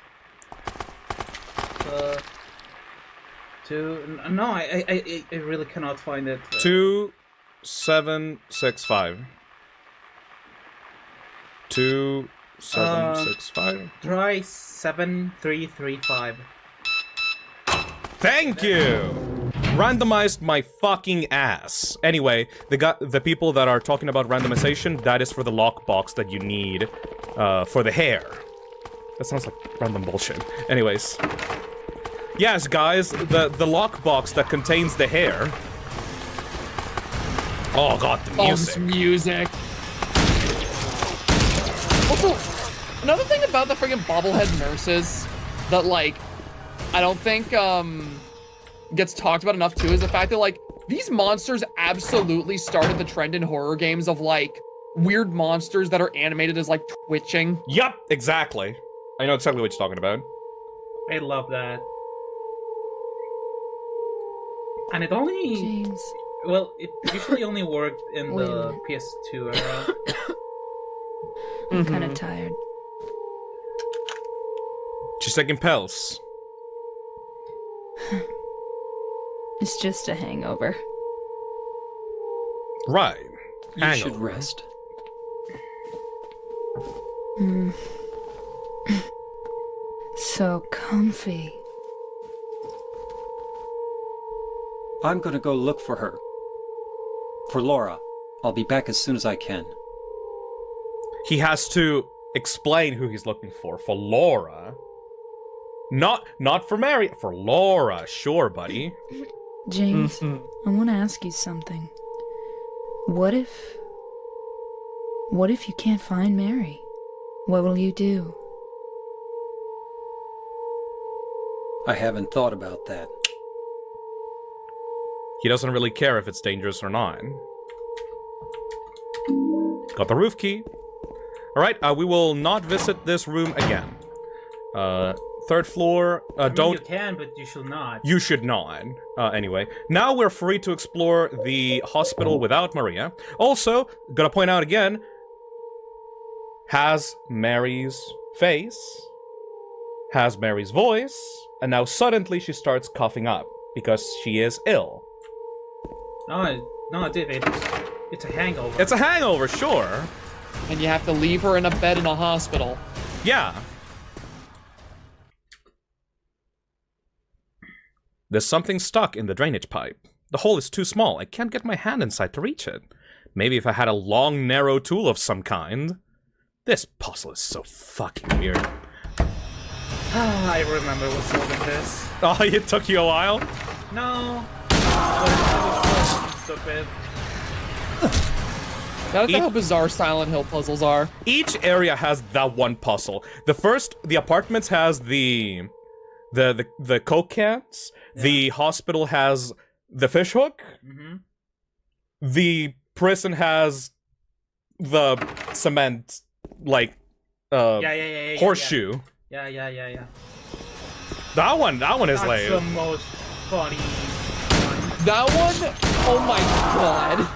S10: No, I really cannot find it.
S8: 2765. 2765.
S10: Try 7335.
S8: Thank you! Randomized my fucking ass. Anyway, the people that are talking about randomization, that is for the lockbox that you need for the hair. That sounds like random bullshit. Anyways. Yes, guys, the lockbox that contains the hair. Oh god, the music.
S9: Oh, this music. Also, another thing about the friggin' bobblehead nurses that, like, I don't think, gets talked about enough, too, is the fact that, like, these monsters absolutely started the trend in horror games of, like, weird monsters that are animated as, like, twitching.
S8: Yup, exactly. I know exactly what you're talking about.
S10: I love that. And it only...
S11: James.
S10: Well, it usually only worked in the PS2 era.
S11: I'm kind of tired.
S8: She's taking pills.
S11: It's just a hangover.
S8: Right.
S7: You should rest.
S11: So comfy.
S7: I'm gonna go look for her. For Laura. I'll be back as soon as I can.
S8: He has to explain who he's looking for. For Laura. Not for Mary. For Laura. Sure, buddy.
S11: James, I want to ask you something. What if you can't find Mary? What will you do?
S7: I haven't thought about that.
S8: He doesn't really care if it's dangerous or not. Got the roof key. Alright, we will not visit this room again. Third floor, don't...
S10: You can, but you should not.
S8: You should not. Anyway, now we're free to explore the hospital without Maria. Also, gotta point out again, has Mary's face, has Mary's voice, and now suddenly she starts coughing up because she is ill.
S10: No, David, it's a hangover.
S8: It's a hangover, sure.
S9: And you have to leave her in a bed in a hospital.
S8: Yeah. There's something stuck in the drainage pipe. The hole is too small. I can't get my hand inside to reach it. Maybe if I had a long, narrow tool of some kind. This puzzle is so fucking weird.
S10: I remember what's solving this.
S8: Oh, it took you a while?
S10: No. But it was so stupid.
S9: That's how bizarre Silent Hill puzzles are.
S8: Each area has that one puzzle. The apartments has the Coke cans. Yeah. The hospital has the fish hook. Mm-hmm. The prison has the cement, like, horseshoe.
S10: Yeah.
S8: That one is
S10: That's
S8: lame.
S10: the most funny one.
S9: That one? Oh my god.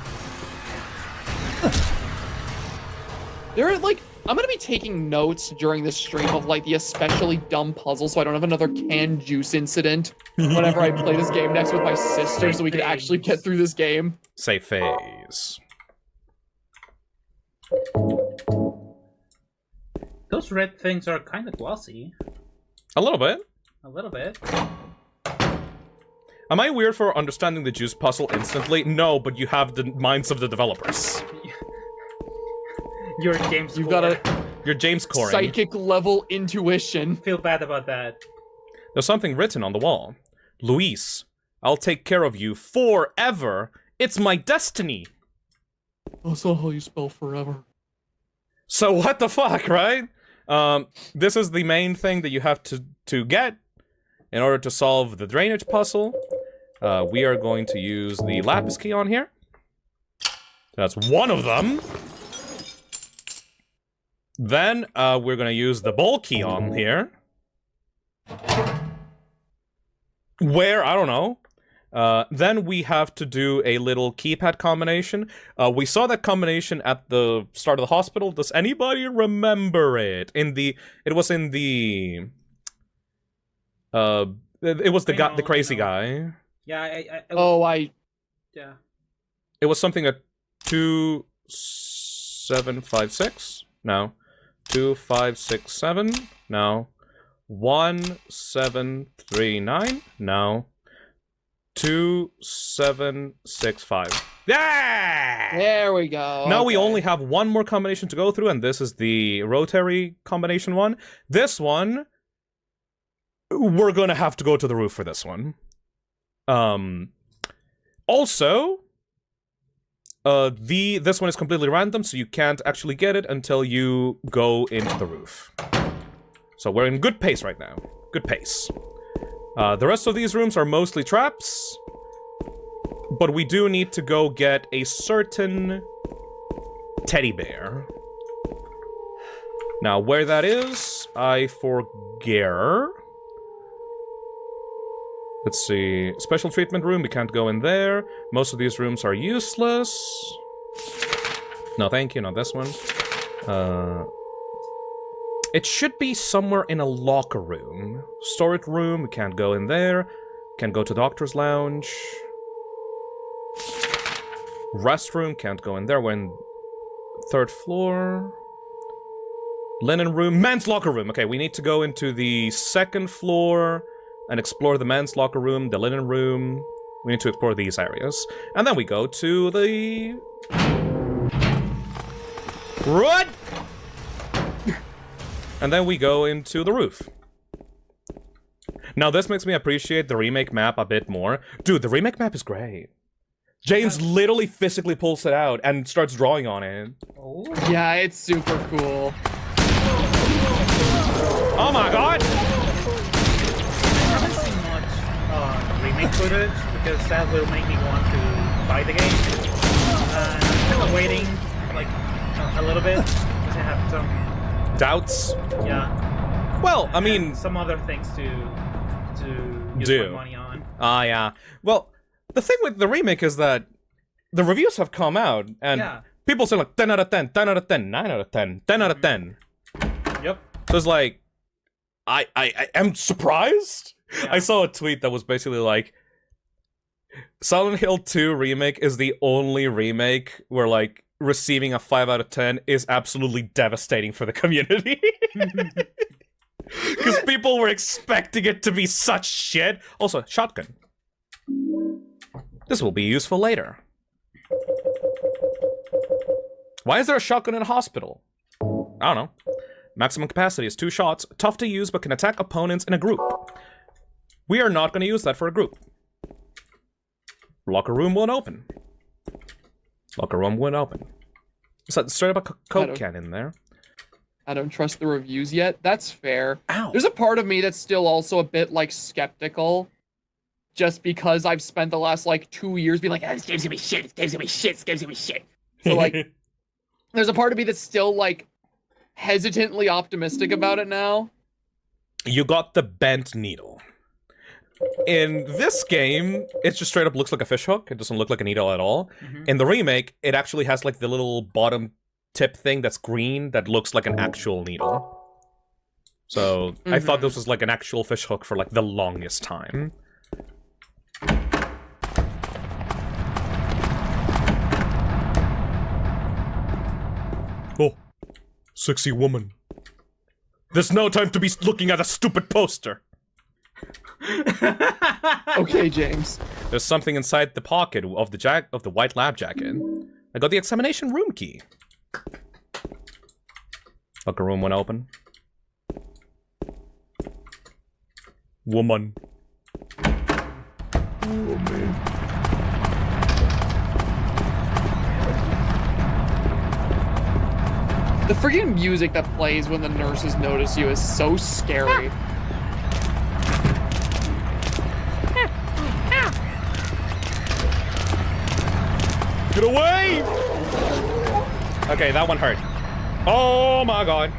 S9: There are, like, I'm gonna be taking notes during this stream of, like, the especially dumb puzzles so I don't have another canned juice incident whenever I play this game next with my sister so we can actually get through this game.
S8: Say phase.
S10: Those red things are kind of glossy.
S8: A little bit.
S10: A little bit.
S8: Am I weird for understanding the juice puzzle instantly? No, but you have the minds of the developers.
S10: You're James.
S9: You've got a
S8: You're James Coring.
S9: Psychic level intuition.
S10: Feel bad about that.
S8: There's something written on the wall. Luis, I'll take care of you forever. It's my destiny.
S9: That's not how you spell forever.
S8: So what the fuck, right? This is the main thing that you have to get in order to solve the drainage puzzle. We are going to use the lapis key on here. That's one of them. Then we're going to use the bowl key on here. Where? I don't know. Then we have to do a little keypad combination. We saw that combination at the start of the hospital. Does anybody remember it? It was in the... it was the crazy guy.
S10: Yeah,
S8: Yeah. It was something at 2756? No. 2567? No. 1739? No. 2765. Yeah!
S9: There we go.
S8: Now we only have one more combination to go through, and this is the rotary combination one. This one, we're gonna have to go to the roof for this one. Also, this one is completely random, so you can't actually get it until you go into the roof. So we're in good pace right now. Good pace. The rest of these rooms are mostly traps, but we do need to go get a certain teddy bear. Now, where that is, I forget. Let's see. Special treatment room, we can't go in there. Most of these rooms are useless. No, thank you, not this one. It should be somewhere in a locker room. Storage room, we can't go in there. Can't go to doctor's lounge. Restroom, can't go in there. We're in 3rd floor. Linen room, men's locker room. Okay, we need to go into the 2nd floor and explore the men's locker room, the linen room. We need to explore these areas. And then we go to the... What? And then we go into the roof. Now, this makes me appreciate the remake map a bit more. Dude, the remake map is great. James literally physically pulls it out and starts drawing on it.
S10: Oh.
S9: Yeah, it's super cool.
S8: Oh my god!
S10: I haven't seen much remake footage because that will make me want to buy the game. I'm still waiting, like, a little bit because I have some
S8: doubts.
S10: Yeah.
S8: Well, I mean,
S10: and some other things to use my money on.
S8: Yeah. Well, the thing with the remake is that the reviews have come out and people say like 10 out of 10, 10 out of 10, 9 out of 10, 10 out of 10.
S10: Yep.
S8: So it's like, I am surprised. Yeah. I saw a tweet that was basically like, Silent Hill 2 remake is the only remake where like receiving a 5 out of 10 is absolutely devastating for the community. Because people were expecting it to be such shit. Also, shotgun. This will be useful later. Why is there a shotgun in a hospital? I don't know. Maximum capacity is 2 shots. Tough to use, but can attack opponents in a group. We are not going to use that for a group. Locker room won't open. Locker room won't open. So straight up a Coke can in there.
S9: I don't trust the reviews yet. That's fair.
S7: Ow.
S9: There's a part of me that's still also a bit like skeptical. Just because I've spent the last like 2 years being like, this game's gonna be shit, this game's gonna be shit, this game's gonna be shit. So like, there's a part of me that's still like hesitantly optimistic about it now.
S8: You got the bent needle. In this game, it just straight up looks like a fishhook. It doesn't look like a needle at all. In the remake, it actually has like the little bottom tip thing that's green that looks like an actual needle. So I thought this was like an actual fishhook for like the longest time. Oh, sexy woman. There's no time to be looking at a stupid poster.
S9: Okay, James.
S8: There's something inside the pocket of the white lab jacket. I got the examination room key. Locker room went open. Woman.
S9: The freaking music that plays when the nurses notice you is so scary.
S8: Get away! Okay, that one hurt. Oh my god.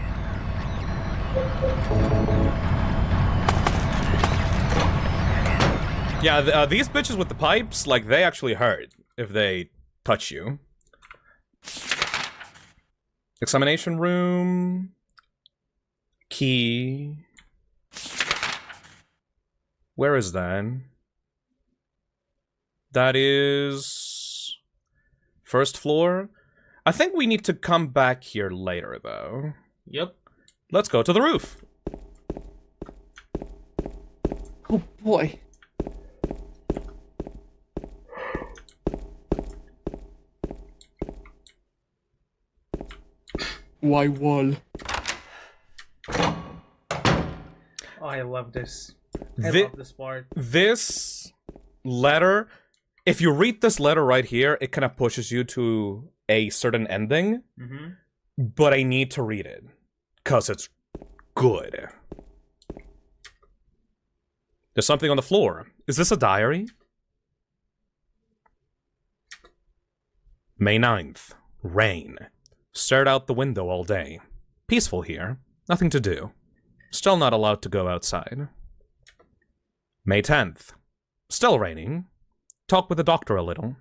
S8: Yeah, these bitches with the pipes, like, they actually hurt if they touch you. Examination room. Key. Where is that? That is... first floor? I think we need to come back here later, though.
S10: Yep.
S8: Let's go to the roof.
S9: Oh boy. Why wall?
S10: Oh, I love this. I love this part.
S8: This letter, if you read this letter right here, it kind of pushes you to a certain ending. But I need to read it, because it's good. There's something on the floor. Is this a diary? May 9th. Rain. Stared out the window all day. Peaceful here. Nothing to do. Still not allowed to go outside. May 10th. Still raining. Talked with the doctor a little.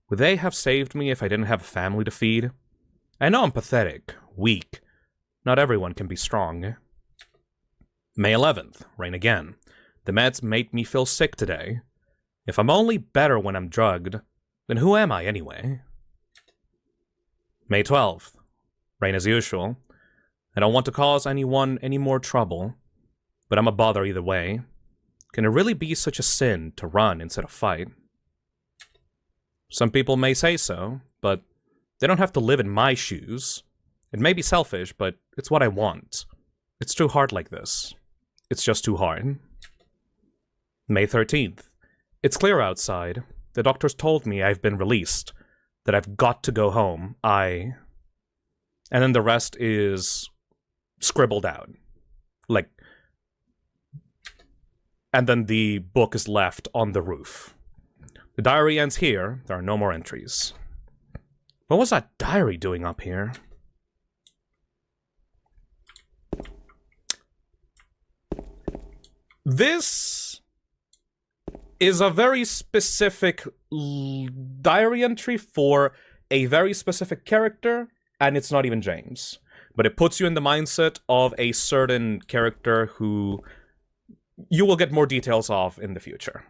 S8: Would they have saved me if I didn't have a family to feed? I know I'm pathetic, weak. Not everyone can be strong. May 11th. Rain again. The meds made me feel sick today. If I'm only better when I'm drugged, then who am I anyway? May 12th. Rain as usual. I don't want to cause anyone any more trouble, but I'm a bother either way. Can it really be such a sin to run instead of fight? Some people may say so, but they don't have to live in my shoes. It may be selfish, but it's what I want. It's too hard like this. It's just too hard. May 13th. It's clear outside. The doctors told me I've been released. That I've got to go home. And then the rest is scribbled out. Like... and then the book is left on the roof. The diary ends here. There are no more entries. What was that diary doing up here? This is a very specific diary entry for a very specific character, and it's not even James. But it puts you in the mindset of a certain character who you will get more details of in the future.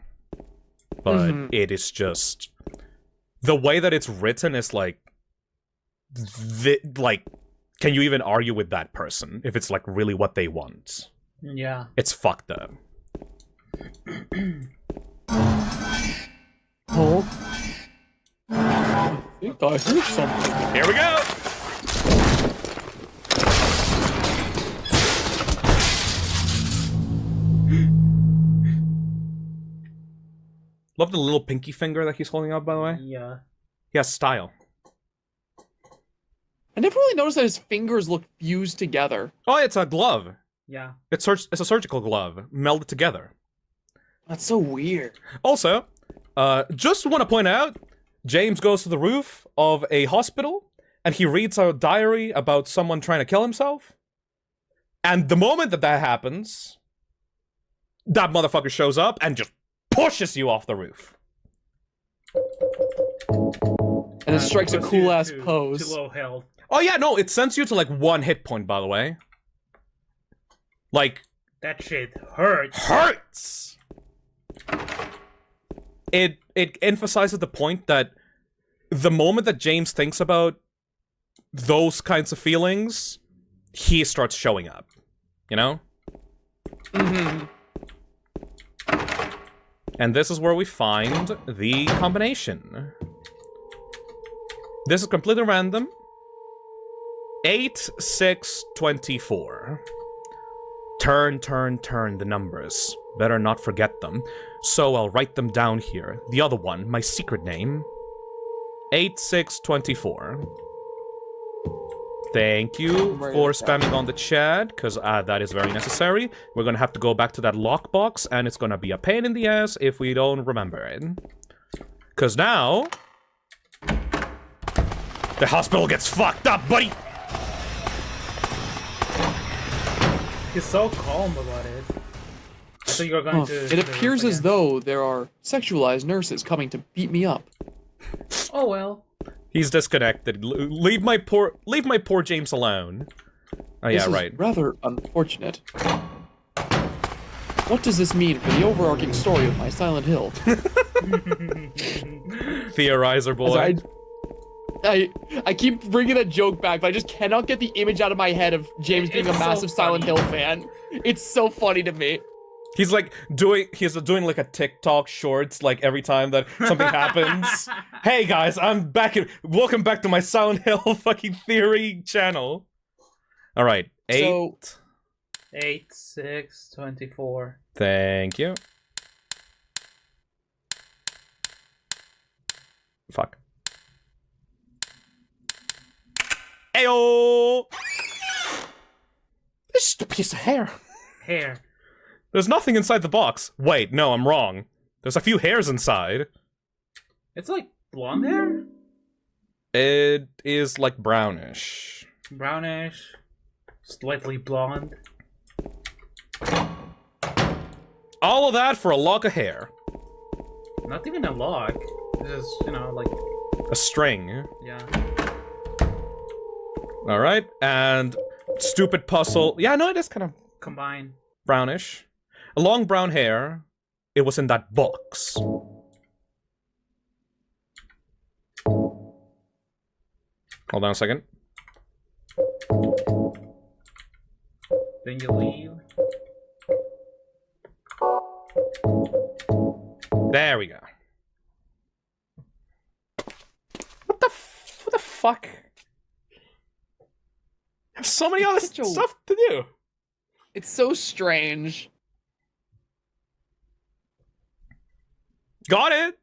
S8: But it is just... the way that it's written is like... can you even argue with that person if it's like really what they want?
S10: Yeah.
S8: It's fucked up.
S9: Oh. I think I heard something.
S8: Here we go! Love the little pinky finger that he's holding up, by the way.
S10: Yeah.
S8: He has style.
S9: I never really noticed that his fingers look fused together.
S8: Oh, it's a glove.
S10: Yeah.
S8: It's a surgical glove melded together.
S9: That's so weird.
S8: Also, just want to point out, James goes to the roof of a hospital and he reads a diary about someone trying to kill himself. And the moment that happens, that motherfucker shows up and just pushes you off the roof.
S9: And it strikes a
S10: Puts
S9: cool
S10: you
S9: ass
S10: to
S9: pose.
S10: low health.
S8: Oh yeah, no, it sends you to like 1 hit point, by the way. Like,
S10: That shit hurts.
S8: hurts. It emphasizes the point that the moment that James thinks about those kinds of feelings, he starts showing up. You know?
S9: Mm-hmm.
S8: And this is where we find the combination. This is completely random. 8, 6, 24. Turn the numbers. Better not forget them. So I'll write them down here. The other one, my secret name. 8, 6, 24. Thank you for spamming on the chat, because that is very necessary. We're gonna have to go back to that lockbox, and it's gonna be a pain in the ass if we don't remember it. Because now... the hospital gets fucked up, buddy!
S10: He's so calm about it. So you're going to...
S9: It appears as though there are sexualized nurses coming to beat me up.
S10: Oh well.
S8: He's disconnected. Leave my poor James alone. Oh yeah,
S9: This is
S8: right.
S9: rather unfortunate. What does this mean for the overarching story of my Silent Hill?
S8: Theorizer boy.
S9: I keep bringing that joke back, but I just cannot get the image out of my head of James being a
S10: It's so
S9: massive Silent
S10: funny.
S9: Hill fan. It's so funny to me.
S8: He's like doing like a TikTok shorts like every time that something happens. Hey guys, I'm back. Welcome back to my Silent Hill fucking theory channel. All right, 8.
S9: So-
S10: 8, 6, 24.
S8: Thank you. Fuck. Ayo! It's just a piece of hair.
S10: Hair.
S8: There's nothing inside the box. Wait, no, I'm wrong. There's a few hairs inside.
S10: It's like blonde hair?
S8: It is like brownish.
S10: Brownish. Slightly blonde.
S8: All of that for a lock of hair.
S10: Not even a lock. It's just, you know, like...
S8: A string.
S10: Yeah.
S8: Alright, and stupid puzzle. Yeah, no, it is kind of
S10: Combine.
S8: brownish. A long brown hair. It was in that box. Hold on a second.
S10: Then you leave.
S8: There we go. What the fuck? I have so many other
S9: such a-
S8: stuff to do.
S9: It's so strange.
S8: Got it.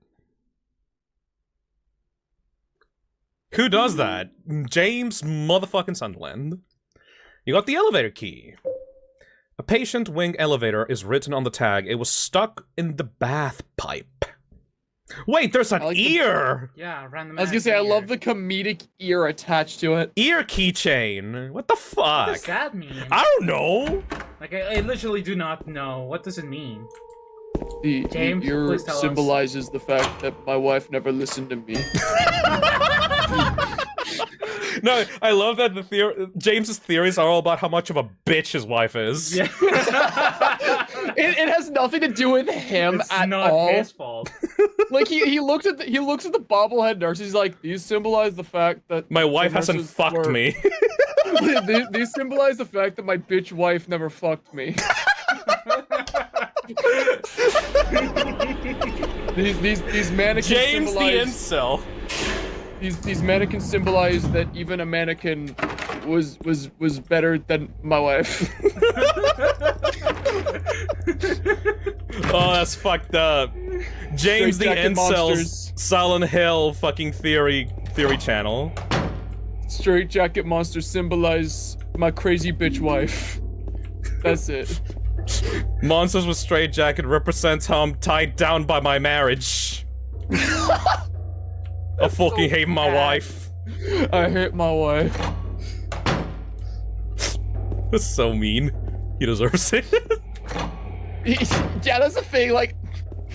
S8: Who does that? James motherfucking Sunderland. You got the elevator key. A patient wing elevator is written on the tag. It was stuck in the bath pipe. Wait, there's an
S9: I like the-
S8: ear!
S10: Yeah, random.
S9: I was gonna say, I love the comedic ear attached to it.
S8: Ear keychain. What the fuck?
S10: What does that mean?
S8: I don't know.
S10: Like, I literally do not know. What does it mean?
S9: The
S10: James,
S9: ear
S10: please tell us.
S9: symbolizes the fact that my wife never listened to me.
S8: No, I love that James's theories are all about how much of a bitch his wife is.
S10: Yeah.
S9: It has nothing to do with him
S10: It's
S9: at
S10: not
S9: all.
S10: his fault.
S9: Like he looks at the bobblehead nurse. He's like, these symbolize the fact that
S8: My wife
S9: the
S8: hasn't
S9: nurses
S8: fucked
S9: were-
S8: me.
S9: these symbolize the fact that my bitch wife never fucked me. these mannequins
S8: James the
S9: symbolize
S8: incel.
S9: these mannequins symbolize that even a mannequin was better than my wife.
S8: Oh, that's fucked up. James the
S9: Jacket
S8: Incel's
S9: Monsters.
S8: Silent Hill fucking theory channel.
S9: Straight jacket monsters symbolize my crazy bitch wife. That's it.
S8: Monsters with straight jacket represents how I'm tied down by my marriage. I fucking hate my wife.
S9: I hate my wife.
S8: That's so mean. He deserves it.
S9: Yeah, that's the thing. Like,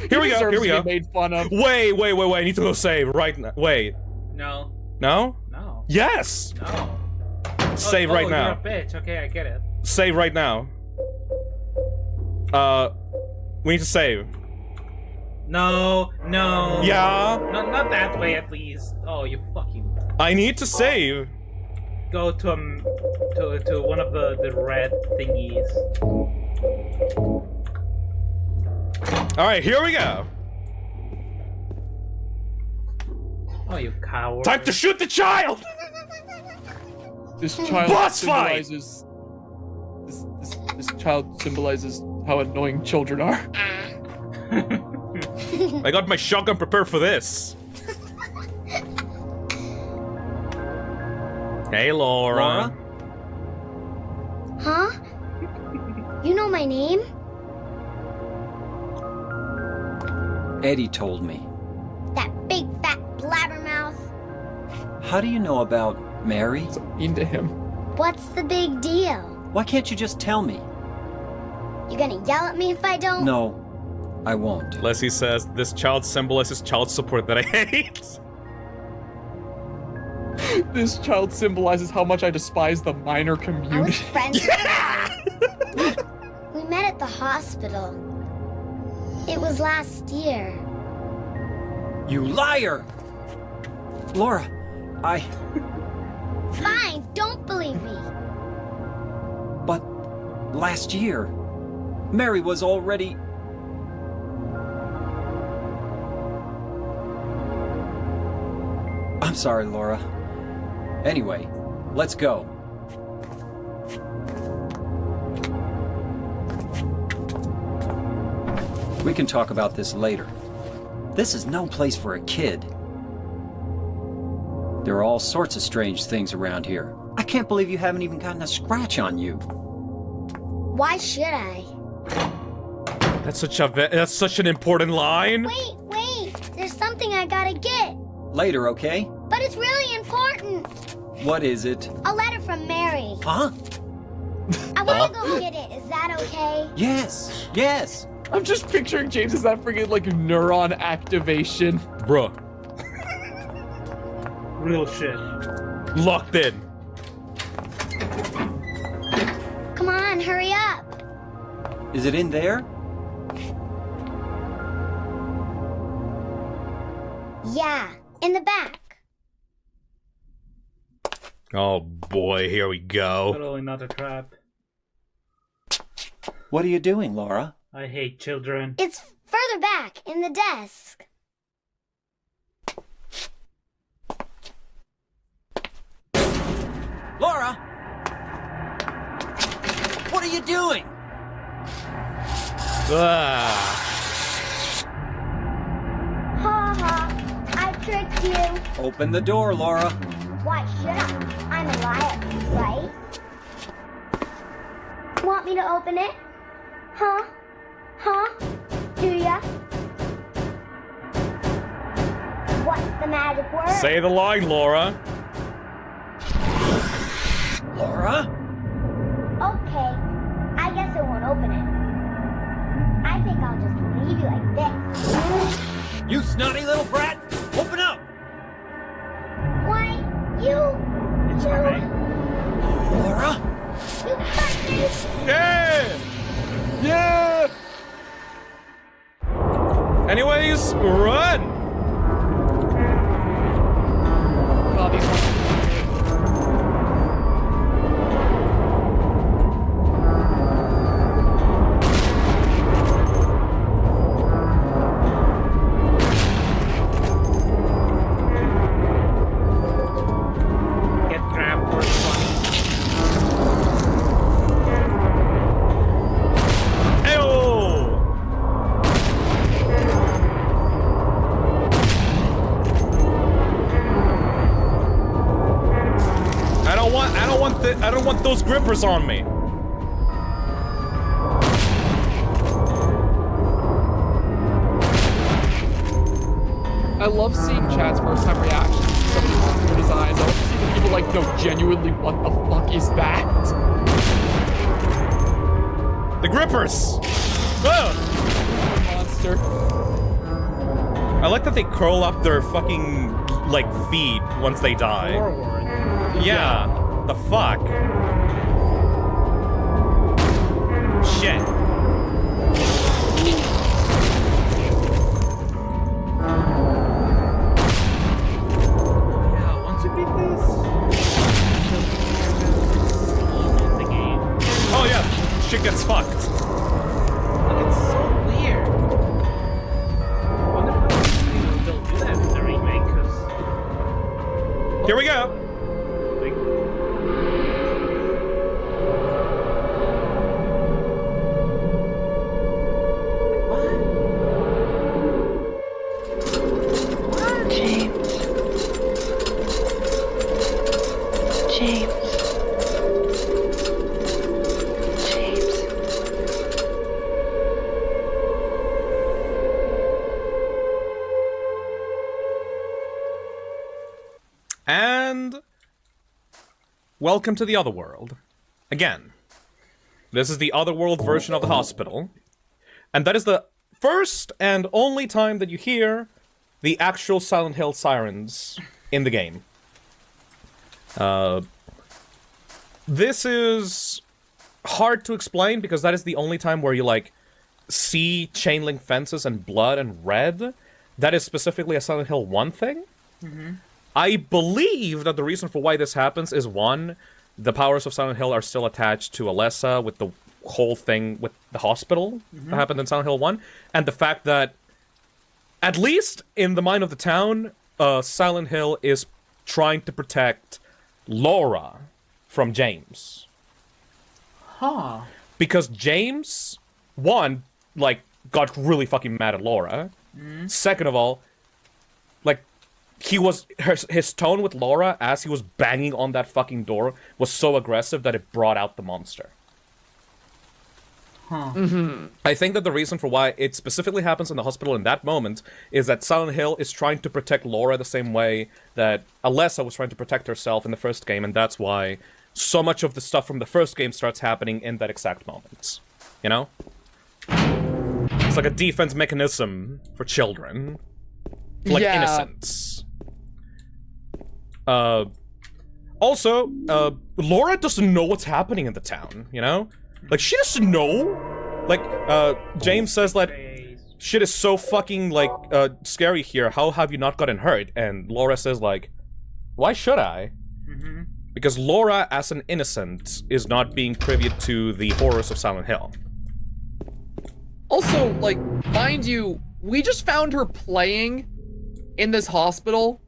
S8: Here we go. Here we go.
S9: Made fun of.
S8: Wait. I need to go save right now. Wait.
S10: No.
S8: No?
S10: No.
S8: Yes.
S10: No.
S8: Save right now.
S10: You're a bitch. Okay, I get it.
S8: Save right now. We need to save.
S10: No.
S8: Yeah.
S10: No, not that way at least. Oh, you fucking.
S8: I need to save.
S10: Go to one of the red thingies.
S8: All right, here we go.
S10: Oh, you coward!
S8: Time to shoot the child.
S9: This child
S8: Boss fight!
S9: symbolizes. This child symbolizes how annoying children are.
S8: I got my shotgun prepared for this. Hey, Laura.
S4: Huh? You know my name?
S7: Eddie told me.
S4: That big fat blabbermouth.
S7: How do you know about Mary?
S9: So mean to him.
S4: What's the big deal?
S7: Why can't you just tell me?
S4: You gonna yell at me if I don't?
S7: No, I won't.
S8: Leslie says, this child symbolizes child support that I hate.
S9: This child symbolizes how much I despise the minor
S4: I was
S9: community.
S4: friends with her. We met at the hospital. It was last year.
S7: You liar! Laura,
S4: Fine, don't believe me.
S7: But last year, Mary was already... I'm sorry, Laura. Anyway, let's go. We can talk about this later. This is no place for a kid. There are all sorts of strange things around here. I can't believe you haven't even gotten a scratch on you.
S4: Why should I?
S8: That's such an important line.
S4: Wait. There's something I gotta get.
S7: Later, okay?
S4: But it's really important.
S7: What is it?
S4: A letter from Mary.
S7: Huh?
S4: I wanna go get it. Is that okay?
S7: Yes.
S9: I'm just picturing James as that freaking like neuron activation.
S8: Bruh.
S10: Real shit.
S8: Locked in.
S4: Come on, hurry up.
S7: Is it in there?
S4: Yeah, in the back.
S8: Oh boy, here we go.
S10: Totally not a trap.
S7: What are you doing, Laura?
S10: I hate children.
S4: It's further back, in the desk.
S7: Laura! What are you doing?
S8: Ah.
S4: Ha ha, I tricked you.
S7: Open the door, Laura.
S4: Why should I? I'm a liar, right? Want me to open it? Huh? Do ya? What's the magic word?
S8: Say the line, Laura.
S7: Laura?
S4: Okay, I guess it won't open it. I think I'll just leave you like this.
S7: You snotty little brat! Open up!
S4: Why, you...
S7: Laura?
S4: You cut me!
S8: Yeah! Anyways, run!
S9: Oh, these
S10: Get trapped for fun.
S8: Ayo! those grippers on me.
S9: I love seeing chat's first time reactions to some of the monster designs. I love seeing people like go genuinely, what the fuck is that?
S8: The grippers! Whoa!
S9: Monster.
S8: I like that they curl up their fucking, like, feet once they die.
S10: Forward.
S8: Yeah. The fuck? Shit.
S10: Yeah, once you beat this, the game.
S8: Oh yeah, shit gets fucked.
S10: Like, it's so weird. I wonder how they'll do that in the remake, because...
S8: Here we go.
S10: Like,
S3: James. James. James.
S8: And welcome to the Otherworld. Again, this is the Otherworld version of the hospital. And that is the first and only time that you hear the actual Silent Hill sirens in the game. This is hard to explain because that is the only time where you, like, see chain link fences and blood and red. That is specifically a Silent Hill 1 thing. I believe that the reason for why this happens is, one, the powers of Silent Hill are still attached to Alessa with the whole thing with the hospital that happened in Silent Hill 1, and the fact that, at least in the mind of the town, Silent Hill is trying to protect Laura from James.
S10: huh.
S8: Because James, one, like, got really fucking mad at Laura. Second of all, like, his tone with Laura as he was banging on that fucking door was so aggressive that it brought out the monster. I think that the reason for why it specifically happens in the hospital in that moment is that Silent Hill is trying to protect Laura the same way that Alessa was trying to protect herself in the first game, and that's why so much of the stuff from the first game starts happening in that exact moment. You know? It's like a defense mechanism for children. Like innocence. Also, Laura doesn't know what's happening in the town, you know? Like, she doesn't know. Like, James says that shit is so fucking, like, scary here. How have you not gotten hurt? And Laura says, like, why should I? Because Laura, as an innocent, is not being privy to the horrors of Silent Hill.
S9: Also, like, mind you, we just found her playing in this hospital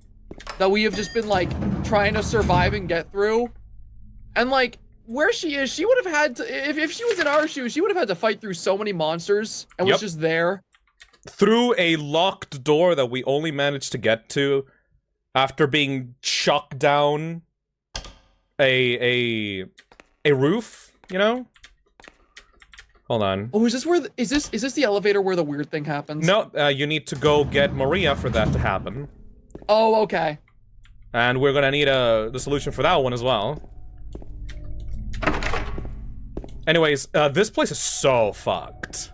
S9: that we have just been, like, trying to survive and get through. And, like, where she is, she would have had to, if she was in our shoes, she would have had to fight through so many monsters and was just there.
S8: Through a locked door that we only managed to get to after being chucked down a roof, you know? Hold on.
S9: Oh, is this where, is this the elevator where the weird thing happens?
S8: No, you need to go get Maria for that to happen.
S9: Oh, okay.
S8: And we're gonna need the solution for that one as well. Anyways, this place is so fucked.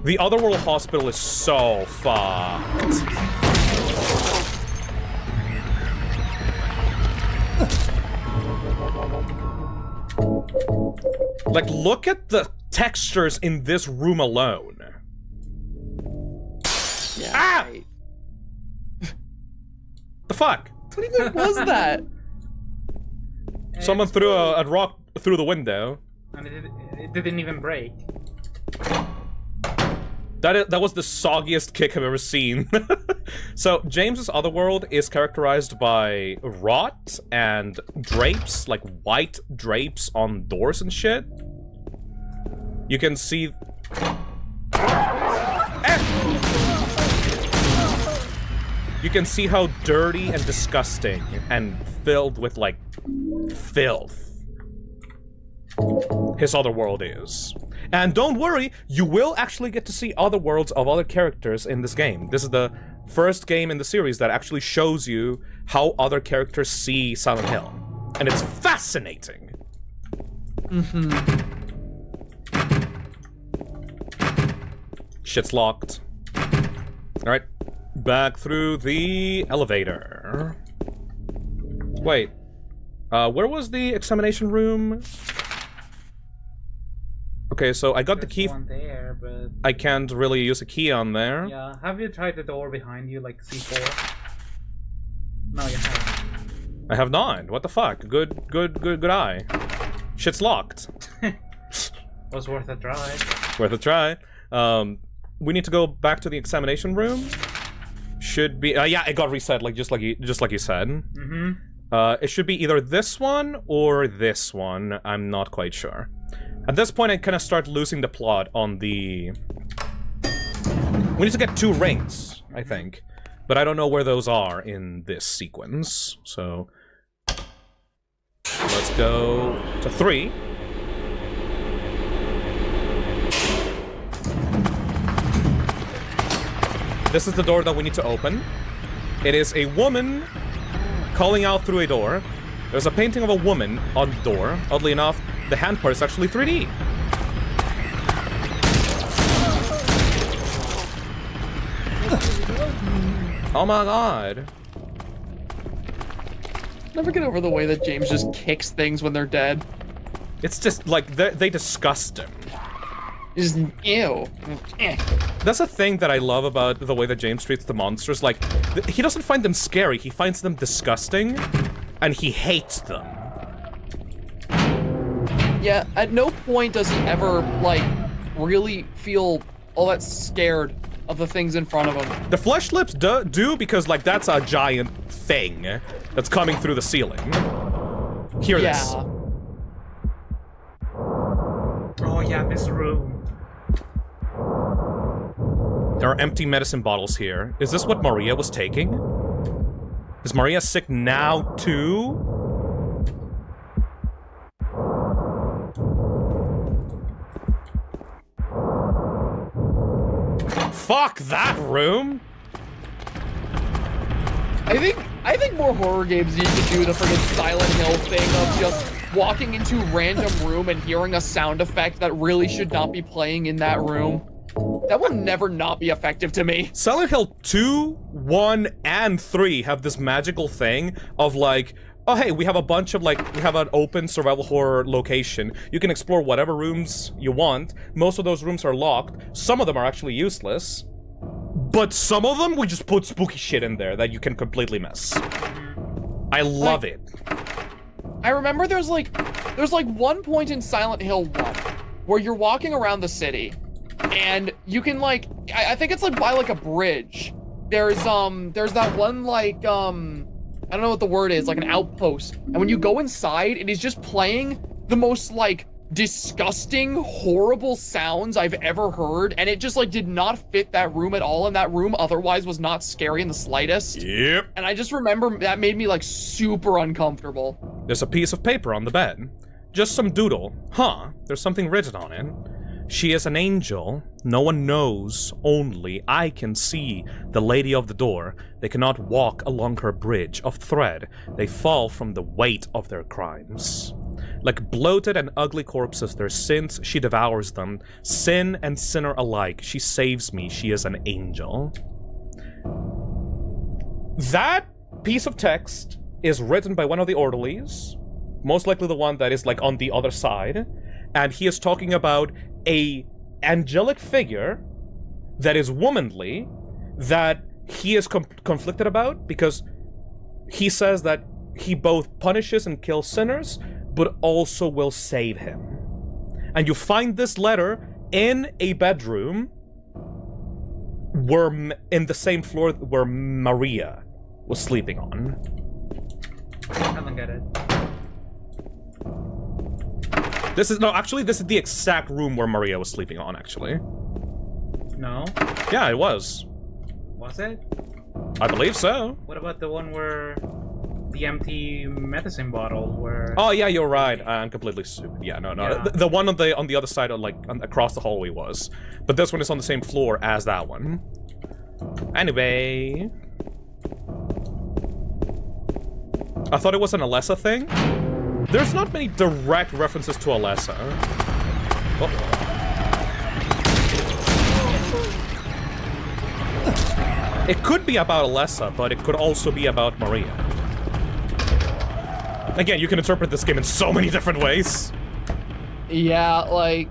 S8: The Otherworld Hospital is so fucked. Like, look at the textures in this room alone.
S9: Yeah.
S8: Ah!
S9: Right.
S8: The fuck?
S9: What even was that?
S8: Someone threw a rock through the window.
S10: And it didn't even break.
S8: That was the soggiest kick I've ever seen. So, James's Otherworld is characterized by rot and drapes, like white drapes on doors and shit. You can see... You can see how dirty and disgusting and filled with, like, filth his other world is. And don't worry, you will actually get to see other worlds of other characters in this game. This is the first game in the series that actually shows you how other characters see Silent Hill. And it's fascinating. Shit's locked. Alright, back through the elevator. Wait, where was the examination room? Okay, so I got the key.
S10: One there, but
S8: I can't really use a key on there.
S10: yeah. Have you tried the door behind you, like C4? No, you haven't.
S8: I have not. What the fuck? Good eye. Shit's locked.
S10: Was worth a try.
S8: Worth a try. We need to go back to the examination room. Should be. Yeah, it got reset, like just like you said.
S10: Mm-hmm.
S8: It should be either this one or this one. I'm not quite sure. At this point, I kind of start losing the plot on the... We need to get 2 rings, I think. But I don't know where those are in this sequence. So... let's go to 3. This is the door that we need to open. It is a woman calling out through a door. There's a painting of a woman on the door. Oddly enough, the hand part is actually 3D. Oh my god.
S9: Never get over the way that James just kicks things when they're dead.
S8: It's just, like, they disgust him.
S9: Just, ew.
S8: That's a thing that I love about the way that James treats the monsters. Like, he doesn't find them scary, he finds them disgusting, and he hates them.
S9: Yeah, at no point does he ever, like, really feel all that scared of the things in front of him.
S8: The flesh lips do because, like, that's a giant thing that's coming through the ceiling. Hear this.
S10: Oh yeah, this room.
S8: There are empty medicine bottles here. Is this what Maria was taking? Is Maria sick now, too? Fuck that room!
S9: I think more horror games need to do the friggin' Silent Hill thing of just walking into a random room and hearing a sound effect that really should not be playing in that room. That will never not be effective to me.
S8: Silent Hill 2, 1, and 3 have this magical thing of like, oh hey, we have a bunch of like, we have an open survival horror location. You can explore whatever rooms you want. Most of those rooms are locked. Some of them are actually useless. But some of them, we just put spooky shit in there that you can completely miss. I love it.
S9: I remember there's like one point in Silent Hill 1 where you're walking around the city and you can like, I think it's like by like a bridge. There's that one like, I don't know what the word is, like an outpost. And when you go inside, it is just playing the most like disgusting, horrible sounds I've ever heard. And it just like did not fit that room at all. And that room otherwise was not scary in the slightest.
S8: Yep.
S9: And I just remember that made me like super uncomfortable.
S8: There's a piece of paper on the bed. Just some doodle. Huh, there's something written on it. She is an angel. No one knows. Only I can see the lady of the door. They cannot walk along her bridge of thread. They fall from the weight of their crimes. Like bloated and ugly corpses, their sins, she devours them. Sin and sinner alike, she saves me. She is an angel. That piece of text is written by one of the orderlies. Most likely the one that is like on the other side. And he is talking about a angelic figure that is womanly that he is conflicted about because he says that he both punishes and kills sinners but also will save him. And you find this letter in a bedroom where in the same floor where Maria was sleeping on.
S10: I don't get it.
S8: This is the exact room where Maria was sleeping on, actually.
S10: No?
S8: Yeah, it was.
S10: Was it?
S8: I believe so.
S10: What about the one where the empty medicine bottle where.
S8: Oh yeah, you're right. I'm completely stupid. Yeah, no.
S10: Yeah.
S8: The one on the other side, across the hallway was, but this one is on the same floor as that one. Anyway, I thought it was an Alessa thing. There's not many direct references to Alessa. Oh. It could be about Alessa, but it could also be about Maria. Again, you can interpret this game in so many different ways.
S9: Yeah, like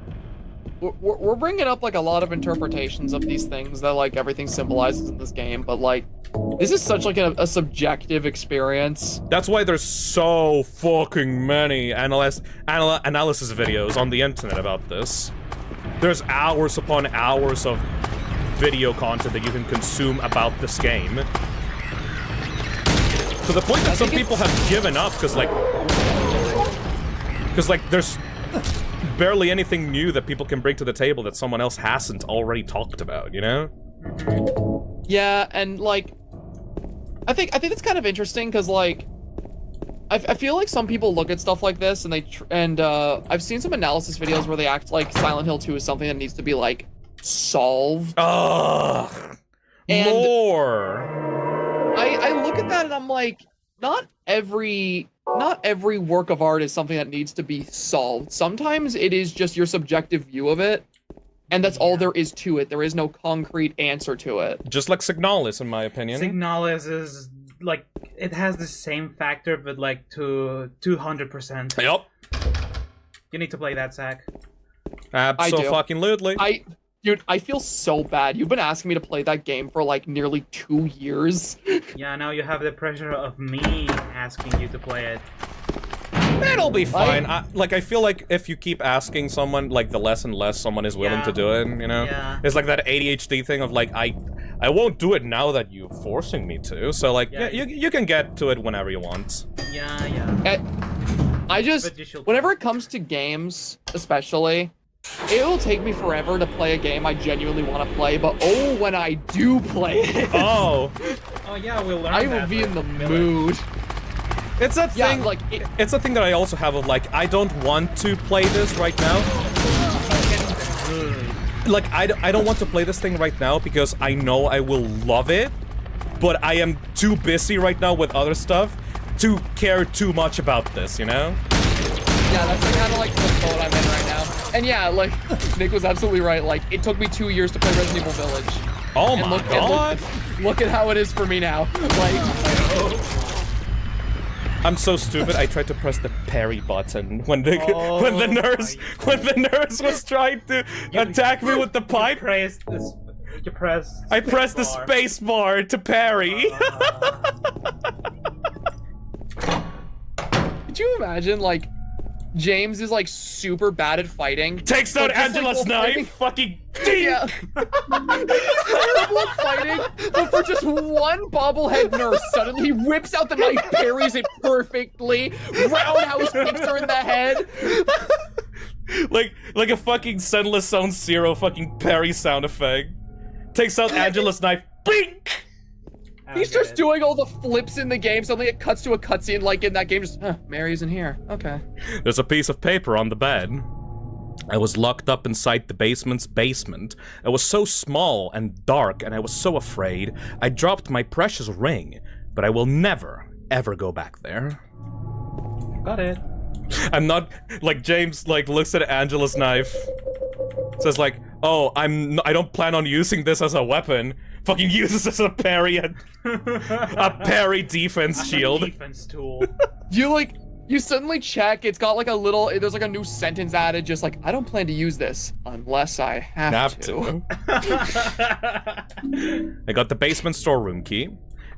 S9: we're bringing up like a lot of interpretations of these things that like everything symbolizes in this game, but like this is such like a subjective experience.
S8: That's why there's so fucking many analysis videos on the internet about this. There's hours upon hours of video content that you can consume about this game. To the point that some people have given up because there's barely anything new that people can bring to the table that someone else hasn't already talked about, you know?
S9: Yeah, and like I think it's kind of interesting because like I feel like some people look at stuff like this and I've seen some analysis videos where they act like Silent Hill 2 is something that needs to be like solved.
S8: Ugh.
S9: And
S8: more.
S9: I look at that and I'm like, not every work of art is something that needs to be solved. Sometimes it is just your subjective view of it, and that's all there is to it. There is no concrete answer to it.
S8: Just like Signalis, in my opinion.
S10: Signalis is like it has the same factor, but like to 200%.
S8: Yup.
S10: You need to play that, Zach.
S8: Abso-fucking-lutely.
S9: Dude, I feel so bad. You've been asking me to play that game for like nearly 2 years.
S10: Yeah, now you have the pressure of me asking you to play it.
S8: It'll be fine. I feel like if you keep asking someone, like, the less and less someone is willing to do it, you know?
S10: Yeah.
S8: It's like that ADHD thing of, like, I won't do it now that you're forcing me to. So, like, yeah, you can get to it whenever you want.
S10: Yeah.
S9: Whenever it comes to games, especially, it will take me forever to play a game I genuinely want to play, but oh, when I do play it...
S8: Oh
S10: yeah, we'll learn
S9: I will be in the mood.
S8: It's that thing,
S9: like...
S8: It's a thing that I also have of, like, I don't want to play this right now. Like, I don't want to play this thing right now because I know I will love it, but I am too busy right now with other stuff to care too much about this, you know?
S9: Yeah, that's kind of like the boat I'm in right now. And yeah, like, Nick was absolutely right. Like, it took me 2 years to play Resident Evil Village.
S8: Oh my god!
S9: Look at how it is for me now. Like,
S8: I'm so stupid. I tried to press the parry button when the nurse was trying to attack me with the pipe.
S10: I
S8: pressed the space bar to parry.
S9: Could you imagine, like, James is like super bad at fighting.
S8: Takes out Angela's knife. Fucking
S9: yeah. Terrible at fighting, but for just one bobblehead nurse, suddenly whips out the knife, parries it perfectly, roundhouse kicks her in the head.
S8: Like a fucking Senless Zone Zero fucking parry sound effect. Takes out Angela's knife. Bink!
S9: He's just doing all the flips in the game, suddenly it cuts to a cutscene like in that game, just, Mary's in here, okay.
S8: There's a piece of paper on the bed. I was locked up inside the basement's basement. It was so small and dark, and I was so afraid. I dropped my precious ring, but I will never, ever go back there.
S10: Got it.
S8: I'm not, like, James, like, looks at Angela's knife, says, like, oh, I don't plan on using this as a weapon. Fucking uses as a parry, a parry defense shield.
S10: Defense tool.
S9: You suddenly check, it's got like a little, there's like a new sentence added, just like, I don't plan to use this unless I have to.
S8: I got the basement storeroom key,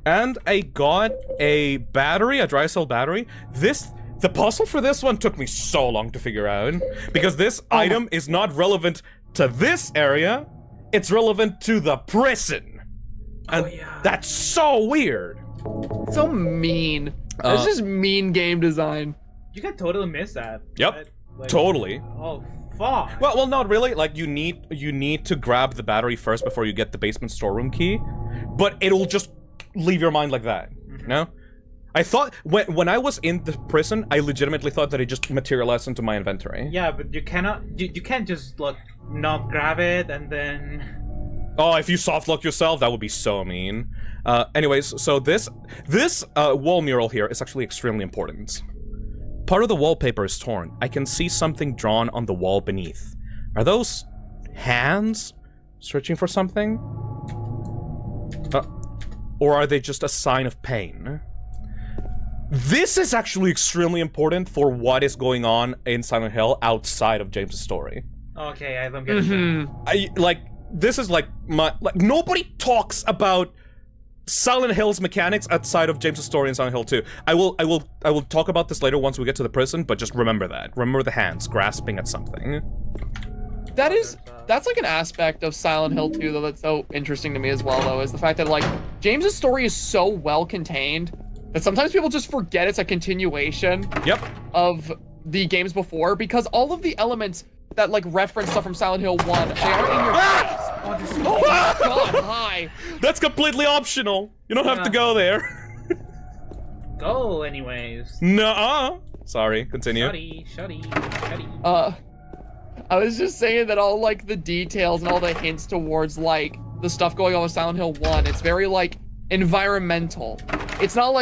S8: and I got a battery, a dry cell battery. The puzzle for this one took me so long to figure out, because this item is not relevant to this area, it's relevant to the prison. And that's so weird.
S9: So mean. This is mean game design.
S10: You can totally miss that.
S8: Yep, totally.
S10: Oh, fuck.
S8: Well, not really. Like, you need to grab the battery first before you get the basement storeroom key, but it'll just leave your mind like that, you know? I thought when I was in the prison, I legitimately thought that it just materialized into my inventory.
S10: Yeah, but you cannot. You can't just like not grab it and then.
S8: Oh, if you softlock yourself, that would be so mean. Anyways, so this wall mural here is actually extremely important. Part of the wallpaper is torn. I can see something drawn on the wall beneath. Are those hands searching for something? Or are they just a sign of pain? This is actually extremely important for what is going on in Silent Hill outside of James's story.
S10: Okay, I don't get it.
S8: This is like nobody talks about Silent Hill's mechanics outside of James's story in Silent Hill 2. I will talk about this later once we get to the prison, but just remember that. Remember the hands grasping at something.
S9: That's like an aspect of Silent Hill 2 though that's so interesting to me as well though, is the fact that like James's story is so well contained that sometimes people just forget it's a continuation of the games before, because all of the elements that like reference stuff from Silent Hill 1, they are in your face. Oh my god, hi.
S8: That's completely optional. You don't have to go there.
S10: Go anyways.
S8: Nuh-uh. Sorry, continue.
S10: Shuddy.
S9: I was just saying that all like the details and all the hints towards like the stuff going on with Silent Hill 1, it's very like environmental. It's not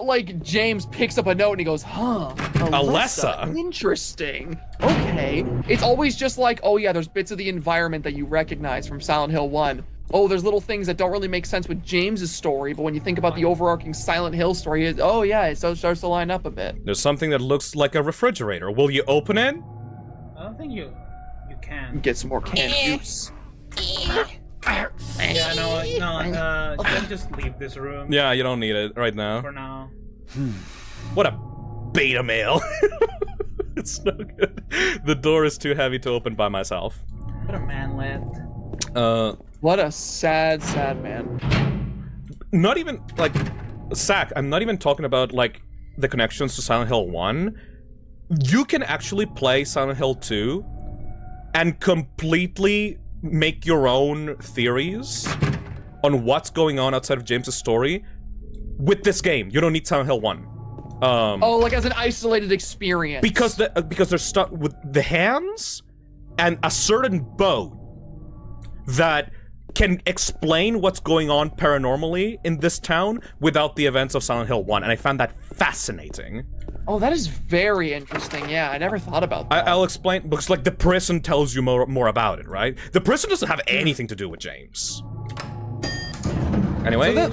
S9: like James picks up a note and he goes, huh,
S8: Alessa.
S9: Interesting. Okay. It's always just like, oh yeah, there's bits of the environment that you recognize from Silent Hill 1. Oh, there's little things that don't really make sense with James's story, but when you think about the overarching Silent Hill story, oh yeah, it starts to line up a bit.
S8: There's something that looks like a refrigerator. Will you open it?
S10: I don't think you can.
S9: Get some more canned juice.
S10: Yeah, no, you can just leave this room.
S8: Yeah, you don't need it right now.
S10: For now.
S8: What a beta male. It's no good. The door is too heavy to open by myself.
S10: What a manlet.
S9: What a sad, sad man.
S8: Not even, like, Zach, I'm not even talking about, like, the connections to Silent Hill 1. You can actually play Silent Hill 2 and completely make your own theories on what's going on outside of James's story with this game. You don't need Silent Hill 1.
S9: Like as an isolated experience.
S8: Because they're stuck with the hands and a certain boat that can explain what's going on paranormally in this town without the events of Silent Hill 1, and I found that fascinating.
S9: Oh, that is very interesting. Yeah, I never thought about that.
S8: I'll explain, because like the prison tells you more about it, right? The prison doesn't have anything to do with James. Anyway,
S9: so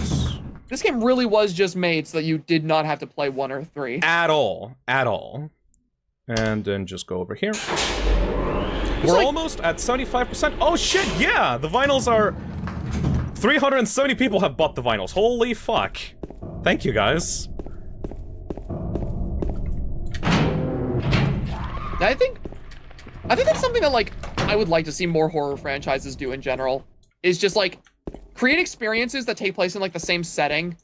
S9: this game really was just made so that you did not have to play 1 or 3.
S8: At all. And then just go over here. We're almost at 75%. Oh shit, yeah! The vinyls are... 370 people have bought the vinyls. Holy fuck. Thank you, guys.
S9: I think that's something that, like, I would like to see more horror franchises do in general. Is just, like, create experiences that take place in, like, the same setting,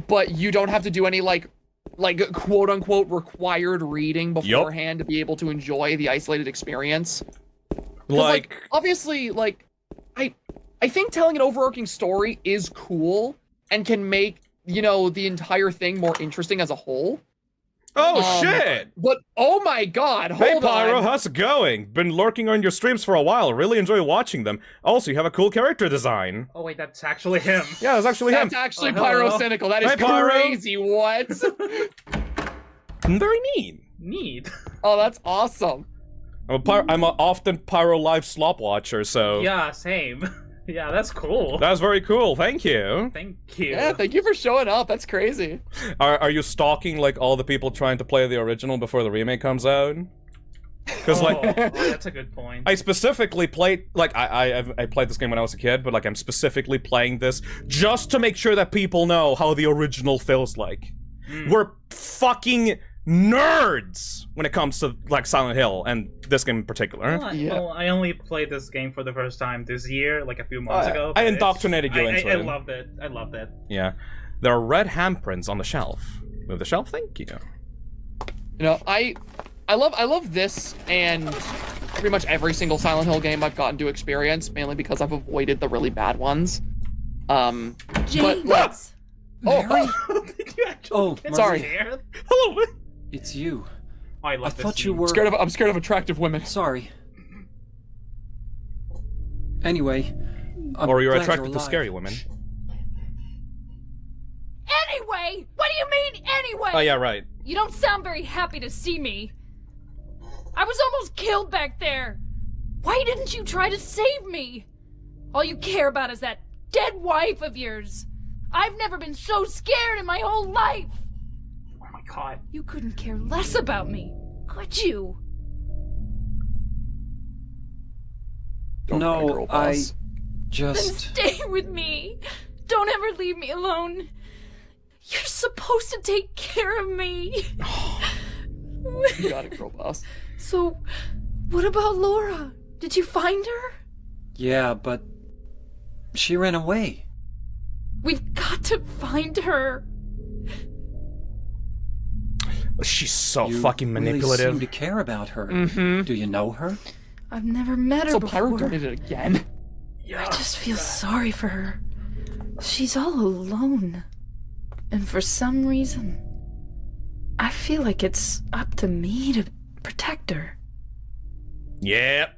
S9: but you don't have to do any, like quote-unquote required reading beforehand to be able to enjoy the isolated experience. Like, obviously, like, I think telling an overarching story is cool and can make, you know, the entire thing more interesting as a whole.
S8: Oh, shit!
S9: But, oh my god, hold on!
S8: Hey, Pyro, how's it going? Been lurking on your streams for a while. Really enjoy watching them. Also, you have a cool character design.
S10: Oh, wait, that's actually him.
S8: Yeah, that's actually him.
S9: That's actually Pyro Cynical. That is crazy. What?
S8: Very neat.
S10: Neat.
S9: Oh, that's awesome.
S8: I'm a often Pyro Live slop watcher, so...
S10: Yeah, same. Yeah, that's cool.
S8: That's very cool. Thank you.
S10: Thank you.
S9: Yeah, thank you for showing up. That's crazy.
S8: Are you stalking, like, all the people trying to play the original before the remake comes out? Because,
S10: that's a good point.
S8: I specifically played, like, I played this game when I was a kid, but, like, I'm specifically playing this just to make sure that people know how the original feels like. We're fucking nerds when it comes to, like, Silent Hill, and this game in particular.
S10: Well, I only played this game for the first time this year, like a few months ago.
S8: I indoctrinated you into it.
S10: I loved it. I loved it.
S8: Yeah. There are red handprints on the shelf. Move the shelf, thank you.
S9: You know, I love this and pretty much every single Silent Hill game I've gotten to experience, mainly because I've avoided the really bad ones.
S11: James!
S9: But, like,
S10: you actually
S7: Oh,
S10: get
S9: sorry.
S10: scared?
S8: Hello.
S7: It's you.
S10: I love
S7: I
S10: this
S7: thought you
S10: scene.
S7: were...
S9: I'm scared of attractive women.
S7: Sorry. Anyway, I'm
S8: Or you're
S7: glad
S8: attracted to
S7: alive.
S8: scary women.
S5: Anyway! What do you mean, anyway?
S8: Oh yeah, right.
S5: You don't sound very happy to see me. I was almost killed back there. Why didn't you try to save me? All you care about is that dead wife of yours. I've never been so scared in my whole life.
S10: Oh my god.
S5: You couldn't care less about me, could you?
S9: Don't cry,
S7: No,
S9: girl
S7: I
S9: boss.
S5: Then
S7: just...
S5: stay with me. Don't ever leave me alone. You're supposed to take care of me.
S9: You got it, girl boss.
S5: So, what about Laura? Did you find her?
S7: Yeah, but... she ran away.
S5: We've got to find her.
S8: She's so
S7: You
S8: fucking
S7: really
S8: manipulative.
S7: seem to care about her.
S9: Mm-hmm.
S7: Do you know her?
S5: I've never met her
S9: So
S5: before.
S9: Pyro did it again.
S5: I just feel sorry for her. She's all alone. And for some reason, I feel like it's up to me to protect her.
S8: Yeah.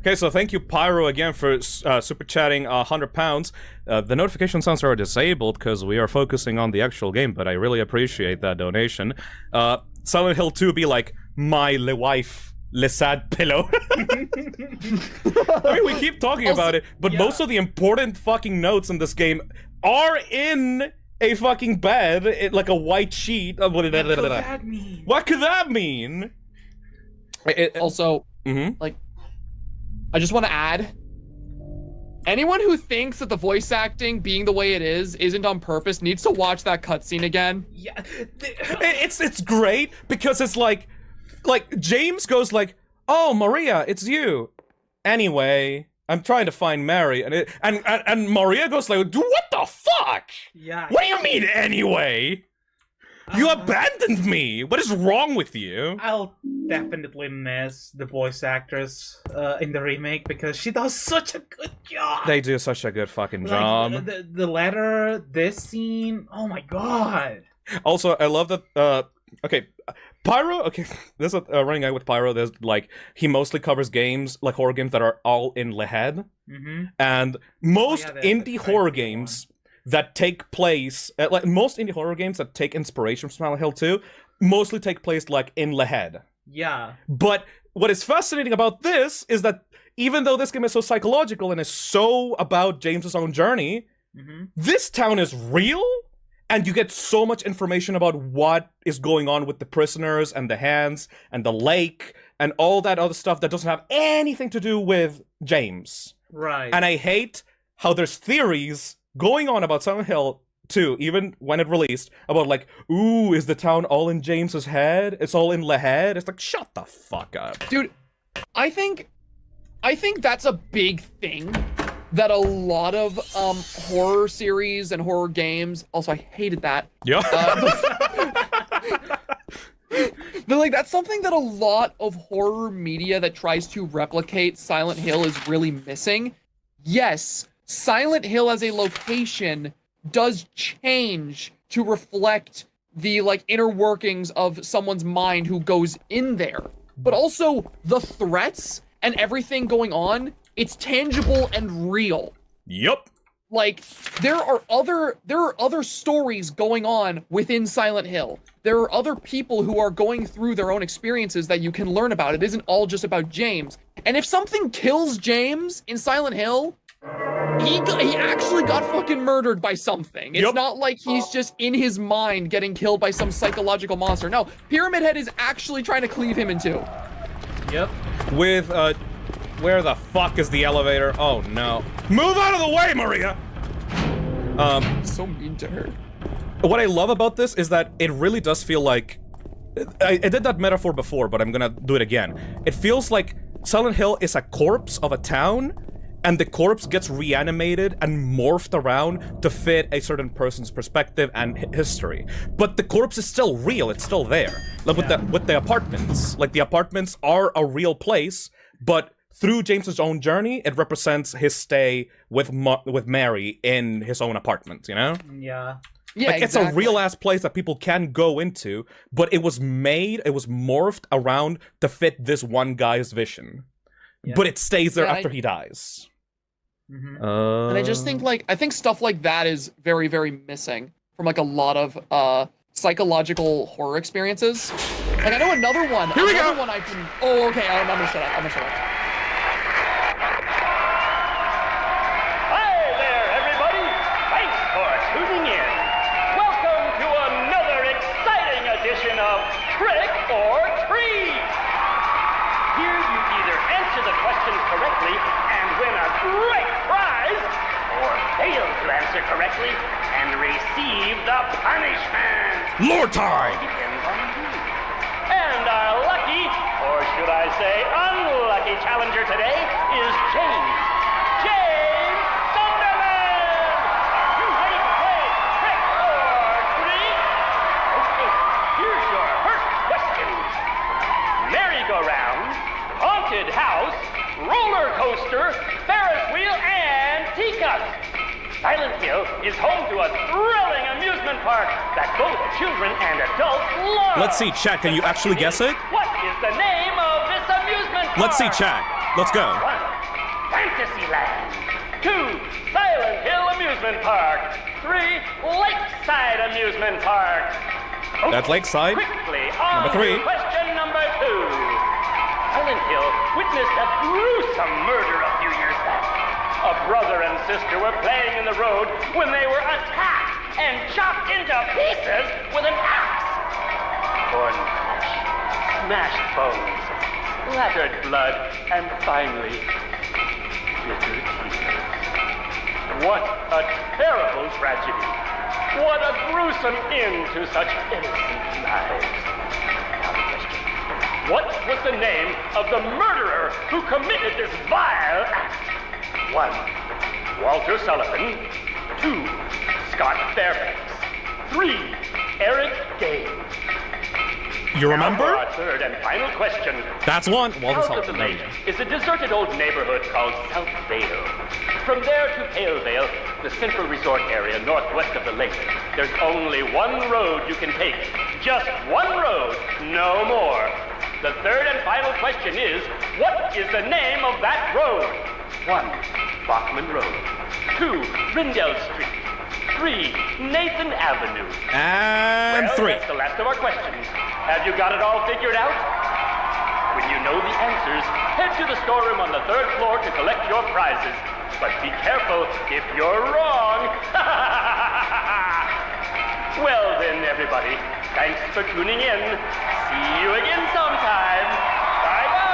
S8: Okay, so thank you, Pyro, again for super chatting £100. The notification sounds are disabled because we are focusing on the actual game, but I really appreciate that donation. Silent Hill 2 be like, my le wife, le sad pillow. I mean, we keep talking about it, but most of the important fucking notes in this game are in a fucking bed, like a white sheet. What could
S10: that mean?
S8: What could that mean?
S9: Also, like, I just want to add, anyone who thinks that the voice acting being the way it is isn't on purpose needs to watch that cutscene again.
S8: Yeah, it's great because it's like James goes like, "Oh, Maria, it's you." Anyway, I'm trying to find Mary, and Maria goes like, "What the fuck?
S10: Yeah.
S8: What do you mean anyway? You abandoned me. What is wrong with you?"
S10: I'll definitely miss the voice actress in the remake because she does such a good job.
S8: They do such a good fucking job.
S10: Like, the letter, this scene, oh my god.
S8: Also, I love that. Okay, Pyro. Okay, there's a running guy with Pyro. There's like he mostly covers games like horror games that are all in Lehed, and most indie horror games that take place, like most indie horror games that take inspiration from Silent Hill 2, mostly take place like in Lehed.
S10: Yeah.
S8: But what is fascinating about this is that even though this game is so psychological and is so about James's own journey, this town is real, and you get so much information about what is going on with the prisoners and the hands and the lake and all that other stuff that doesn't have anything to do with James.
S10: Right.
S8: And I hate how there's theories going on about Silent Hill 2, even when it released, about like, ooh, is the town all in James's head? It's all in Lehed? It's like, shut the fuck up.
S9: Dude, I think that's a big thing that a lot of horror series and horror games, also I hated that.
S8: Yeah.
S9: But like that's something that a lot of horror media that tries to replicate Silent Hill is really missing. Yes, Silent Hill as a location does change to reflect the like inner workings of someone's mind who goes in there. But also the threats and everything going on, it's tangible and real.
S8: Yep.
S9: Like there are other stories going on within Silent Hill. There are other people who are going through their own experiences that you can learn about. It isn't all just about James. And if something kills James in Silent Hill, he actually got fucking murdered by something. It's not like he's just in his mind getting killed by some psychological monster. No, Pyramid Head is actually trying to cleave him in two.
S10: Yep.
S8: With, where the fuck is the elevator? Oh no. Move out of the way, Maria!
S9: So mean to her.
S8: What I love about this is that it really does feel like... I did that metaphor before, but I'm gonna do it again. It feels like Silent Hill is a corpse of a town, and the corpse gets reanimated and morphed around to fit a certain person's perspective and history. But the corpse is still real, it's still there. Like with the apartments. Like the apartments are a real place, but through James's own journey, it represents his stay with Mary in his own apartment, you know?
S10: Yeah.
S9: Yeah,
S8: like, it's a real-ass place that people can go into, but it was morphed around to fit this one guy's vision.
S10: Yeah.
S8: But it stays there
S9: Yeah,
S8: after he dies.
S10: Mhm.
S9: And I just think I think stuff like that is very, very missing from like a lot of psychological horror experiences. Like I know another one.
S8: Here we go.
S9: One I can. Oh, okay. I'm gonna shut up. I'm gonna shut up.
S12: Hi there, everybody. Thanks for tuning in. Welcome to another exciting edition of Trick or Treat. Here you either answer the question correctly and win a great prize, or fail to answer correctly and receive the punishment.
S8: Lord time!
S12: Depends on you. And our lucky, or should I say unlucky challenger today is James. James Sunderland! You ready to play Trick or Treat? Okay, here's your first question. Merry-go-round, haunted house, roller coaster, Ferris wheel, and teacup. Silent Hill is home to a thrilling amusement park that both children and adults love.
S8: Let's see, chat, can you actually guess it?
S12: What is the name of this amusement park?
S8: Let's see, chat. Let's go.
S12: 1. Fantasyland. 2. Silent Hill Amusement Park. 3. Lakeside Amusement Park. Okay,
S8: That's Lakeside.
S12: Quickly, on
S8: Number 3.
S12: to question number 2. Silent Hill witnessed a gruesome murder a few years back. A brother and sister were playing in the road when they were attacked and chopped into pieces with an axe. Torn flesh, smashed bones, splattered blood, and finally, bitter tears. What a terrible tragedy. What a gruesome end to such innocent lives. Now the question. What was the name of the murderer who committed this vile act? 1. Walter Sullivan. 2. Scott Fairbanks. 3. Eric Gaines.
S8: You remember?
S12: Now for our third and final question.
S8: That's one. Walter
S12: South of the
S8: Sullivan.
S12: lake is a deserted old neighborhood called South Vale. From there to Pale Vale, the central resort area northwest of the lake, there's only one road you can take. Just one road, no more. The third and final question is, what is the name of that road? 1. Bachman Road. 2. Rindell Street. 3. Nathan Avenue.
S8: And
S12: Well,
S8: 3.
S12: that's the last of our questions. Have you got it all figured out? When you know the answers, head to the storeroom on the 3rd floor to collect your prizes. But be careful if you're wrong. Well then, everybody, thanks for tuning in. See you again sometime. Bye-bye.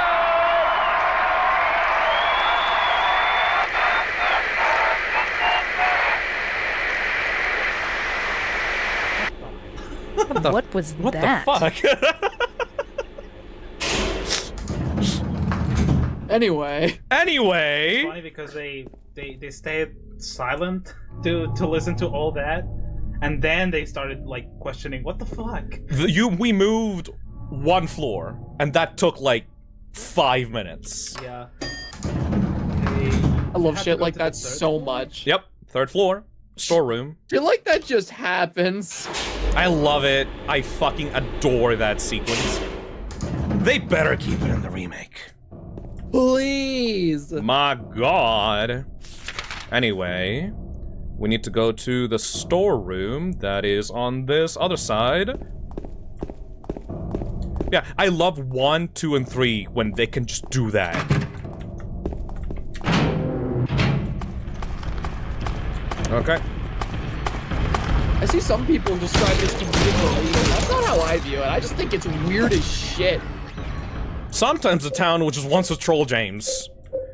S13: What was
S8: What
S13: that?
S8: the fuck?
S9: Anyway.
S10: It's funny because they stayed silent to listen to all that, and then they started like questioning what the fuck.
S8: We moved one floor, and that took like 5 minutes.
S10: Yeah.
S9: I love shit like that so much.
S8: Yep, 3rd floor, storeroom.
S9: I feel like that just happens.
S8: I love it. I fucking adore that sequence. They better keep it in the remake.
S9: Please.
S8: My god. Anyway, we need to go to the storeroom that is on this other side. Yeah, I love 1, 2, and 3 when they can just do that. Okay.
S9: I see some people describe this comedic relief. That's not how I view it. I just think it's weird as shit.
S8: Sometimes the town which was once a Troll James.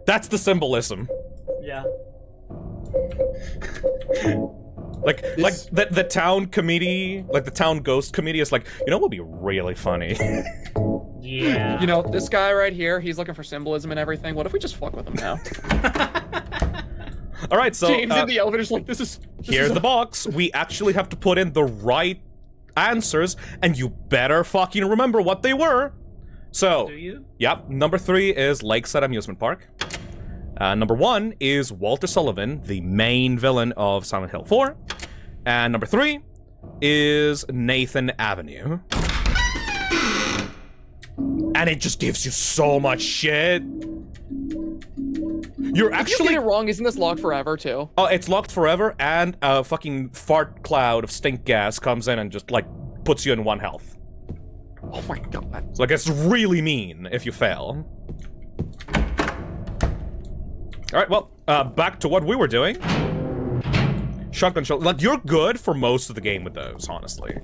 S8: That's the symbolism.
S10: Yeah.
S8: Like the town committee, like the town ghost committee is like, you know what would be really funny?
S10: Yeah.
S9: You know, this guy right here, he's looking for symbolism and everything. What if we just fuck with him now?
S8: All right, so
S9: James in the elevator's like, this is
S8: here's the box. We actually have to put in the right answers, and you better fucking remember what they were. So,
S10: Do you?
S8: Yep, number 3 is Lakeside Amusement Park. Number 1 is Walter Sullivan, the main villain of Silent Hill 4. And number 3 is Nathan Avenue. And it just gives you so much shit. You're actually...
S9: If you get it wrong, isn't this locked forever, too?
S8: Oh, it's locked forever, and a fucking fart cloud of stink gas comes in and just, like, puts you in 1 health.
S9: Oh my god.
S8: So, like, it's really mean if you fail. Alright, well, back to what we were doing. Shotgun shell. Like, you're good for most of the game with those, honestly.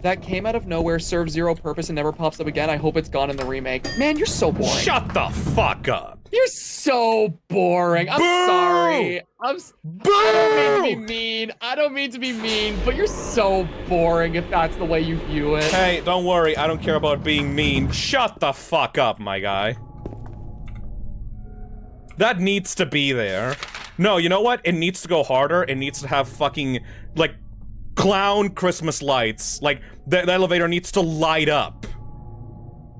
S9: That came out of nowhere, serves zero purpose, and never pops up again. I hope it's gone in the remake. Man, you're so boring.
S8: Shut the fuck up.
S9: You're so boring. I'm
S8: Boo!
S9: sorry.
S8: Boo!
S9: I don't mean to be mean. I don't mean to be mean, but you're so boring if that's the way you view it.
S8: Hey, don't worry. I don't care about being mean. Shut the fuck up, my guy. That needs to be there. No, you know what? It needs to go harder. It needs to have fucking, like, clown Christmas lights. Like, the elevator needs to light up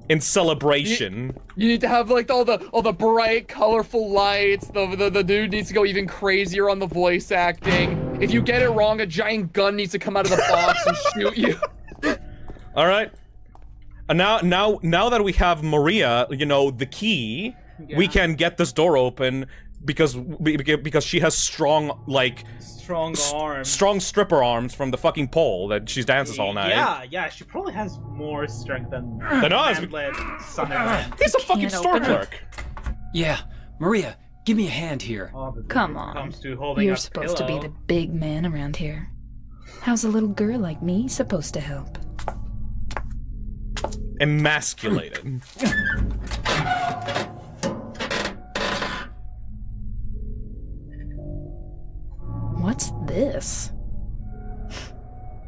S8: in celebration.
S9: You need to have, like, all the bright, colorful lights. The dude needs to go even crazier on the voice acting. If you get it wrong, a giant gun needs to come out of the box and shoot you.
S8: All right. And now that we have Maria, you know, the key, we can get this door open because she has strong, like,
S10: strong arms.
S8: Strong stripper arms from the fucking pole that she dances all night.
S10: Yeah, she probably has more strength than
S8: us. He's a fucking store clerk.
S7: Yeah, Maria, give me a hand here.
S3: Come on. You're supposed to be the big man around here. How's a little girl like me supposed to help?
S8: Emasculated.
S3: What's this?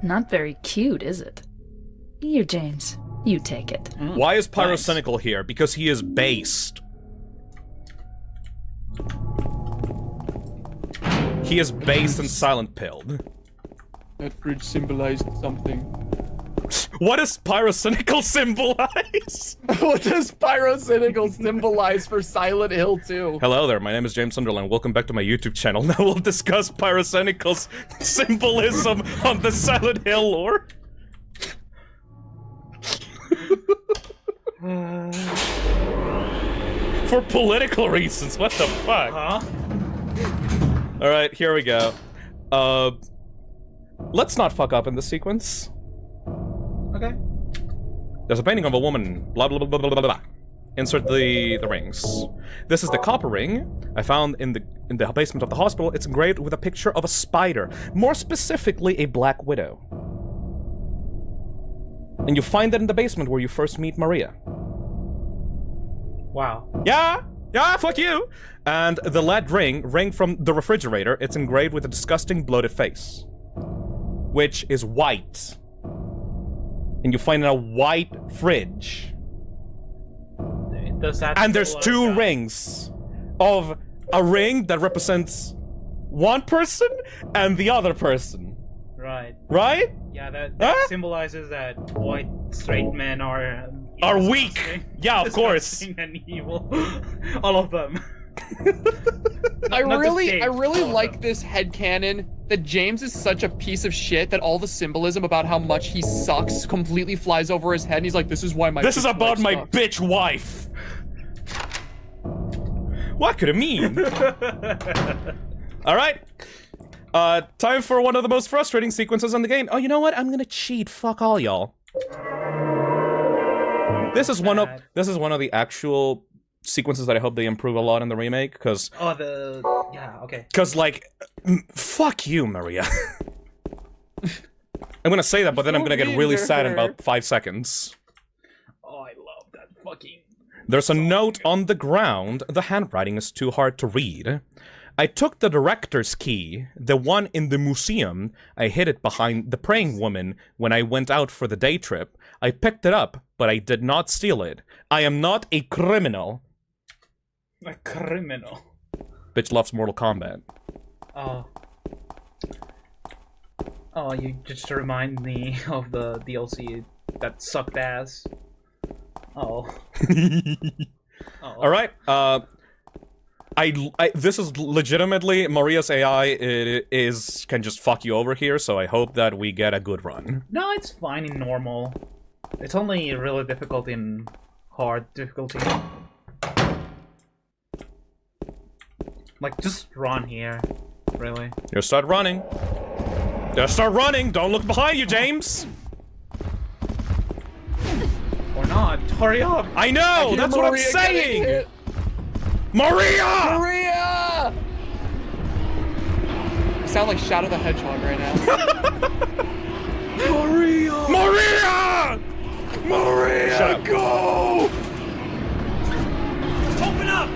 S3: Not very cute, is it? Here, James. You take it.
S8: Why is Pyrocynical here? Because he is based. He is based and silent pilled.
S9: That fridge symbolized something.
S8: What does Pyrocynical symbolize?
S9: What does Pyrocynical symbolize for Silent Hill 2?
S8: Hello there, my name is James Sunderland. Welcome back to my YouTube channel. Now we'll discuss Pyrocynical's symbolism on the Silent Hill lore. For political reasons, what the fuck?
S10: Huh?
S8: Alright, here we go. Let's not fuck up in this sequence.
S10: Okay.
S8: There's a painting of a woman, blah blah blah blah blah blah. Insert the rings. This is the copper ring I found in the basement of the hospital. It's engraved with a picture of a spider, more specifically a black widow. And you find it in the basement where you first meet Maria.
S10: Wow.
S8: Yeah, fuck you! And the lead ring from the refrigerator, it's engraved with a disgusting bloated face. Which is white. And you find it in a white fridge. And there's 2 rings of a ring that represents one person and the other person.
S10: Right.
S8: Right?
S10: Yeah, that symbolizes that white straight men are
S8: weak. Yeah, of course.
S10: And evil. All of them.
S9: I really like this headcanon that James is such a piece of shit that all the symbolism about how much he sucks completely flies over his head, and he's like, this is why my
S8: This is about my
S9: sucks.
S8: bitch wife. What could it mean? Alright. Time for one of the most frustrating sequences in the game. Oh, you know what? I'm gonna cheat. Fuck all y'all. This is one of the actual sequences that I hope they improve a lot in the remake, because...
S10: Oh, yeah, okay.
S8: Because, like, fuck you, Maria. I'm gonna say that, but then I'm gonna get really sad in about 5 seconds.
S10: Oh, I love that fucking...
S8: There's a note on the ground. The handwriting is too hard to read. I took the director's key, the one in the museum. I hid it behind the praying woman when I went out for the day trip. I picked it up, but I did not steal it. I am not a criminal.
S10: A criminal.
S8: Bitch loves Mortal Kombat.
S10: Oh. Oh, you just remind me of the DLC that sucked ass. Oh.
S8: Alright, This is legitimately Maria's AI can just fuck you over here, so I hope that we get a good run.
S10: No, it's fine in normal. It's only really difficult in hard difficulty. Like, just run here, really.
S8: Just start running. Just start running! Don't look behind you, James!
S10: Or not. Hurry up!
S8: I know! That's what I'm saying! Maria!
S9: Maria! You sound like Shadow the Hedgehog right now.
S8: Maria! Maria! Maria!
S6: Shut up.
S8: Go!
S6: Open up!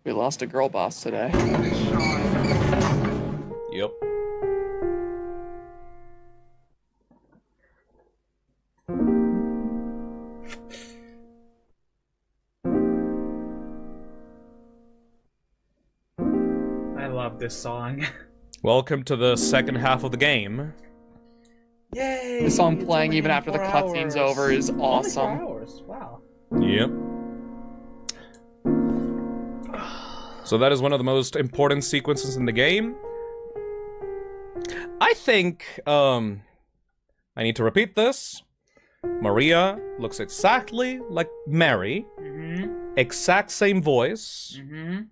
S9: We lost a girl boss today.
S8: Yep.
S10: I love this song.
S8: Welcome to the second half of the game.
S10: Yay!
S9: The song playing even after the cutscene's over is awesome.
S10: Only 4 hours. Wow.
S8: Yep. So that is one of the most important sequences in the game. I think, I need to repeat this. Maria looks exactly like Mary.
S10: Mm-hmm.
S8: Exact same voice.
S10: Mm-hmm.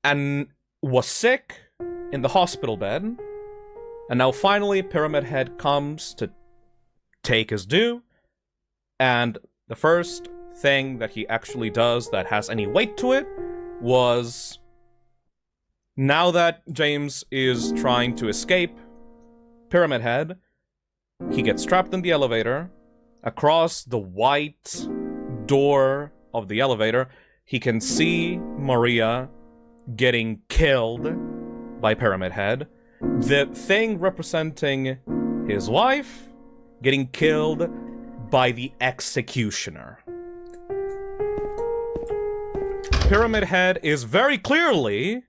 S8: And was sick in the hospital bed. And now finally Pyramid Head comes to take his due. And the first thing that he actually does that has any weight to it was, now that James is trying to escape Pyramid Head, he gets trapped in the elevator. Across the white door of the elevator, he can see Maria getting killed by Pyramid Head. The thing representing his wife getting killed by the executioner. Pyramid Head is very clearly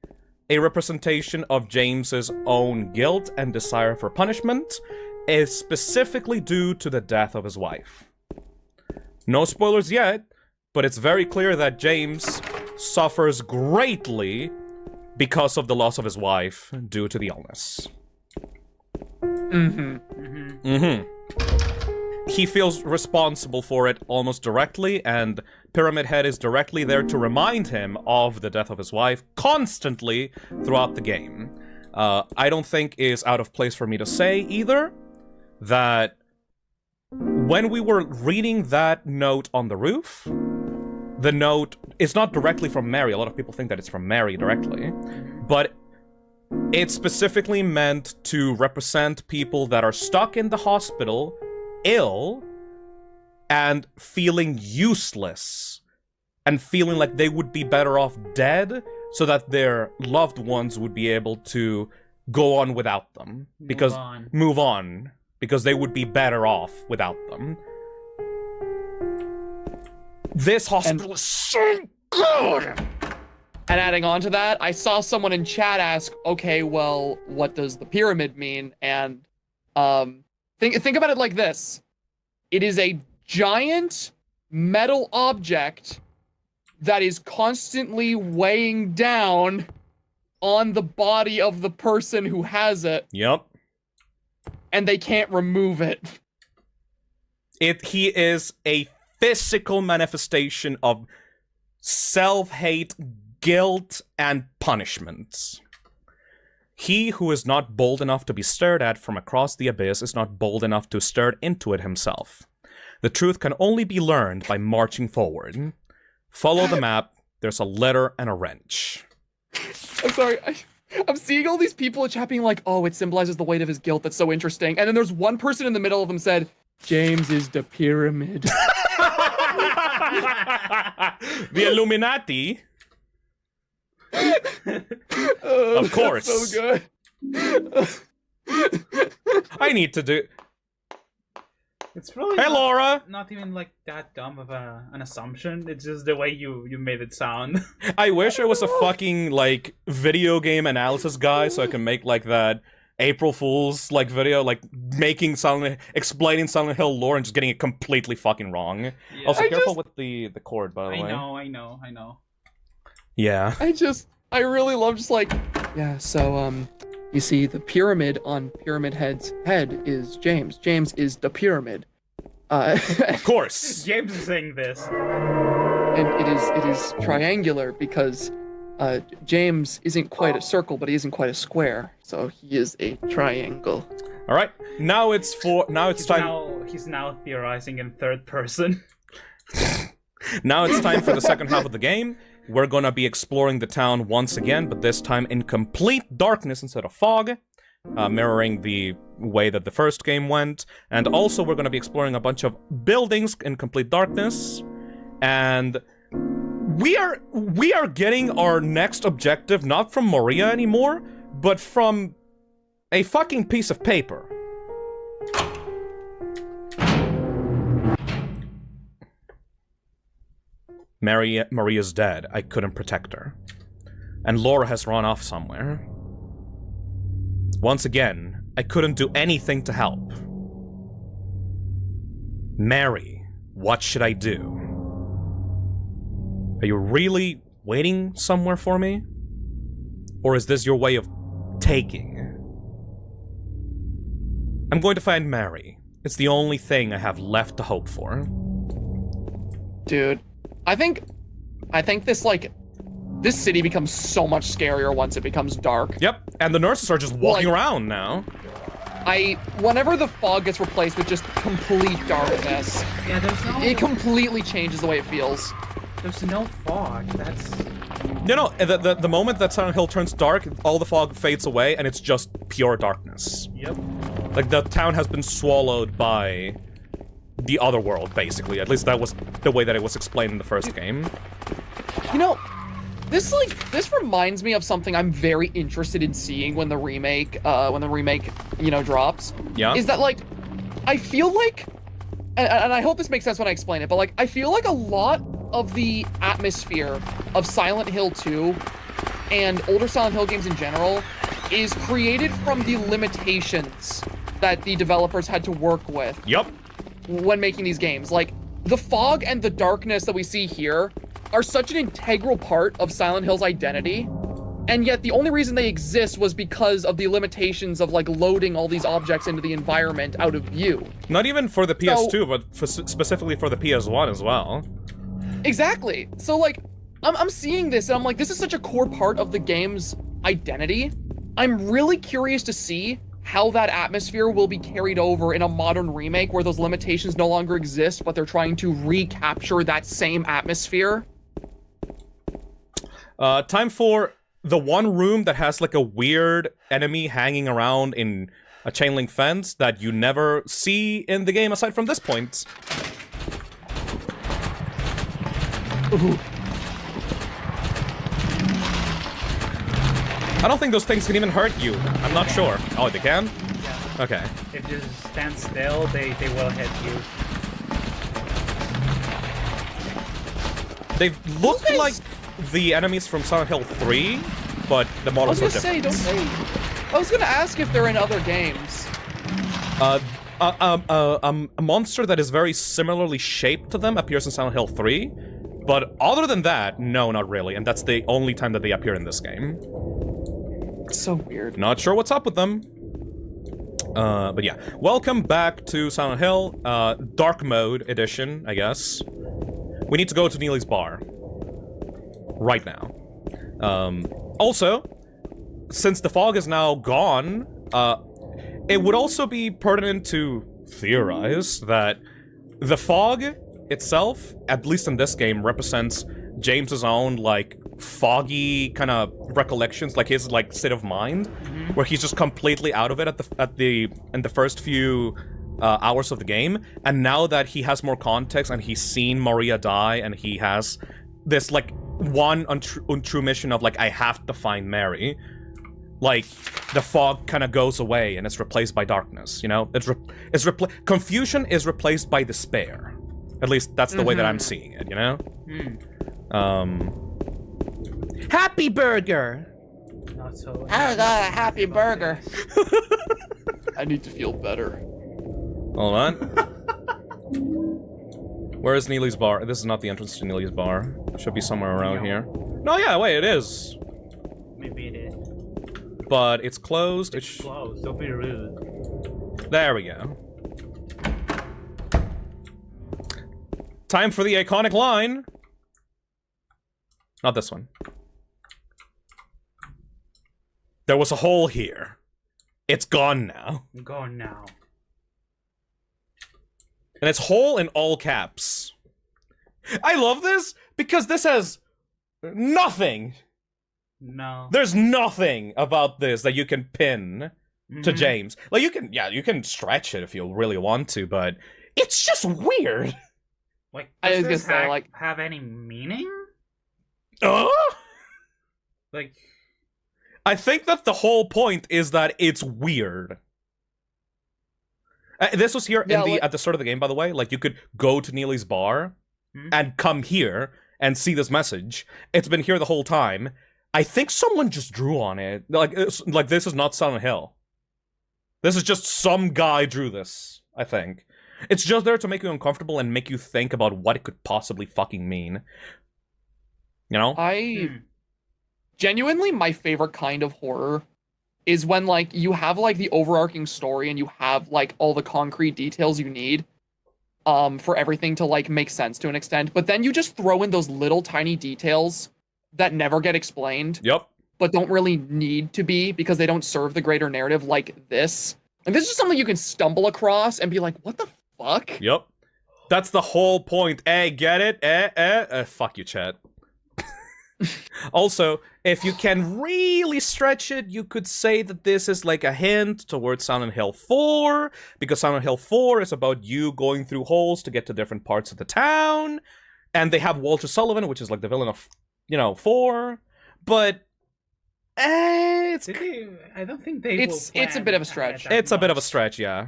S8: a representation of James's own guilt and desire for punishment, is specifically due to the death of his wife. No spoilers yet, but it's very clear that James suffers greatly because of the loss of his wife due to the illness. He feels responsible for it almost directly, and Pyramid Head is directly there to remind him of the death of his wife constantly throughout the game. I don't think is out of place for me to say either that when we were reading that note on the roof, the note is not directly from Mary. A lot of people think that it's from Mary directly, but it's specifically meant to represent people that are stuck in the hospital, ill, and feeling useless, and feeling like they would be better off dead so that their loved ones would be able to go on without them. Move on. Because they would be better off without them. This hospital is so good!
S9: And adding on to that, I saw someone in chat ask, okay, well, what does the pyramid mean? And think about it like this. It is a giant metal object that is constantly weighing down on the body of the person who has it.
S8: Yep.
S9: And they can't remove it.
S8: He is a physical manifestation of self-hate, guilt, and punishment. He who is not bold enough to be stared at from across the abyss is not bold enough to stare into it himself. The truth can only be learned by marching forward. Follow the map, there's a letter and a wrench.
S9: I'm sorry. I'm seeing all these people in chat being like, oh, it symbolizes the weight of his guilt. That's so interesting. And then there's one person in the middle of them said, James is the pyramid.
S8: The Illuminati. Of course.
S9: That's so good.
S8: I need to do...
S10: It's really
S8: Hey, Laura!
S10: Not even like that dumb of an assumption. It's just the way you made it sound.
S8: I wish I was a fucking, like, video game analysis guy so I can make, like, that April Fool's, like, video, like, explaining Silent Hill lore and just getting it completely fucking wrong.
S10: Yeah.
S8: Also, careful with the cord, by the way.
S10: I know.
S8: Yeah.
S9: I really love just like, yeah, so, you see, the pyramid on Pyramid Head's head is James. James is the pyramid.
S8: Of course.
S10: James is saying this.
S9: And it is triangular because James isn't quite a circle, but he isn't quite a square. So he is a triangle.
S8: All right. Now it's time.
S10: He's now theorizing in third person.
S8: Now it's time for the second half of the game. We're gonna be exploring the town once again, but this time in complete darkness instead of fog, mirroring the way that the first game went. And also we're gonna be exploring a bunch of buildings in complete darkness. And we are getting our next objective not from Maria anymore, but from a fucking piece of paper. Maria's dead. I couldn't protect her. And Laura has run off somewhere. Once again, I couldn't do anything to help. Mary, what should I do? Are you really waiting somewhere for me? Or is this your way of taking? I'm going to find Mary. It's the only thing I have left to hope for.
S9: Dude, I think this, like, this city becomes so much scarier once it becomes dark.
S8: Yep, and the nurses are just walking around now.
S9: Whenever the fog gets replaced with just complete darkness,
S10: yeah,
S9: it completely changes the way it feels.
S10: There's no fog, that's...
S8: No, the moment that Silent Hill turns dark, all the fog fades away, and it's just pure darkness.
S10: Yep.
S8: Like, the town has been swallowed by the other world, basically. At least that was the way that it was explained in the first game.
S9: You know, this reminds me of something I'm very interested in seeing when the remake, you know, drops.
S8: Yeah.
S9: Is that, like, I feel like, and I hope this makes sense when I explain it, but, like, I feel like a lot of the atmosphere of Silent Hill 2 and older Silent Hill games in general is created from the limitations that the developers had to work with.
S8: Yep.
S9: When making these games. Like, the fog and the darkness that we see here are such an integral part of Silent Hill's identity, and yet the only reason they exist was because of the limitations of, like, loading all these objects into the environment out of view.
S8: Not even for the PS2, but specifically for the PS1 as well.
S9: Exactly. So, like, I'm seeing this, and I'm like, this is such a core part of the game's identity. I'm really curious to see how that atmosphere will be carried over in a modern remake where those limitations no longer exist, but they're trying to recapture that same atmosphere.
S8: Time for the one room that has, like, a weird enemy hanging around in a chain link fence that you never see in the game aside from this point.
S9: Ooh.
S8: I don't think those things can even hurt you. I'm not sure. Oh, they can?
S10: Yeah.
S8: Okay.
S10: If you stand still, they will hit you.
S8: They look like the enemies from Silent Hill 3, but the models are different.
S9: I was gonna ask if they're in other games.
S8: A monster that is very similarly shaped to them appears in Silent Hill 3, but other than that, no, not really, and that's the only time that they appear in this game.
S9: It's so weird.
S8: Not sure what's up with them. But yeah. Welcome back to Silent Hill, Dark Mode Edition, I guess. We need to go to Neely's bar. Right now. Also, since the fog is now gone, it would also be pertinent to theorize that the fog itself, at least in this game, represents James's own, like, foggy kind of recollections, like his, like, state of mind, where he's just completely out of it in the first few hours of the game, and now that he has more context and he's seen Maria die and he has this, like, one untrue mission of, like, I have to find Mary, like, the fog kind of goes away and it's replaced by darkness, you know? Confusion is replaced by despair. At least that's the way that I'm seeing it, you know? Happy Burger!
S10: Not so.
S9: I got a happy burger. I need to feel better.
S8: Hold on. Where is Neely's bar? This is not the entrance to Neely's bar. It should be somewhere around here. No, yeah, wait, it is.
S10: Maybe it is.
S8: But it's closed.
S10: It's closed. Don't be rude.
S8: There we go. Time for the iconic line. Not this one. There was a hole here. It's gone now.
S10: Gone now.
S8: And it's whole in all caps. I love this because this has nothing.
S10: No.
S8: There's nothing about this that you can pin to James. Like, you can stretch it if you really want to, but it's just weird.
S10: Like,
S9: I was
S10: does
S9: gonna
S10: this
S9: say, like,
S10: have any meaning? Like,
S8: I think that the whole point is that it's weird. This was here at the start of the game, by the way. Like, you could go to Neely's bar and come here and see this message. It's been here the whole time. I think someone just drew on it. Like this is not Silent Hill. This is just some guy drew this, I think. It's just there to make you uncomfortable and make you think about what it could possibly fucking mean. You know?
S9: Genuinely, my favorite kind of horror is when, like, you have, like, the overarching story and you have, like, all the concrete details you need for everything to, like, make sense to an extent, but then you just throw in those little tiny details that never get explained.
S8: Yep.
S9: But don't really need to be because they don't serve the greater narrative, like this. And this is something you can stumble across and be like, what the fuck?
S8: Yep. That's the whole point. Get it? Fuck you, chat. Also, if you can really stretch it, you could say that this is like a hint towards Silent Hill 4, because Silent Hill 4 is about you going through holes to get to different parts of the town, and they have Walter Sullivan, which is like the villain of, 4, but I
S10: don't think they.
S9: It's a bit of a stretch.
S8: It's a bit of a stretch, yeah.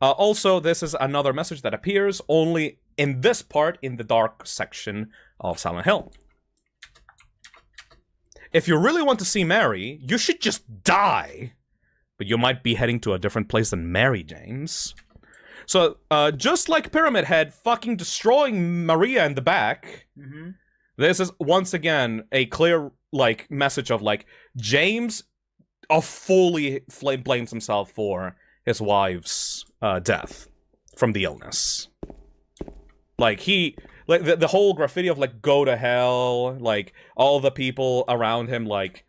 S8: Also, this is another message that appears only in this part in the dark section of Silent Hill. If you really want to see Mary, you should just die. But you might be heading to a different place than Mary, James. So, just like Pyramid Head fucking destroying Maria in the back, this is once again a clear, like, message of, like, James fully blames himself for his wife's death from the illness. Like, the whole graffiti of, like, go to hell, like, all the people around him, like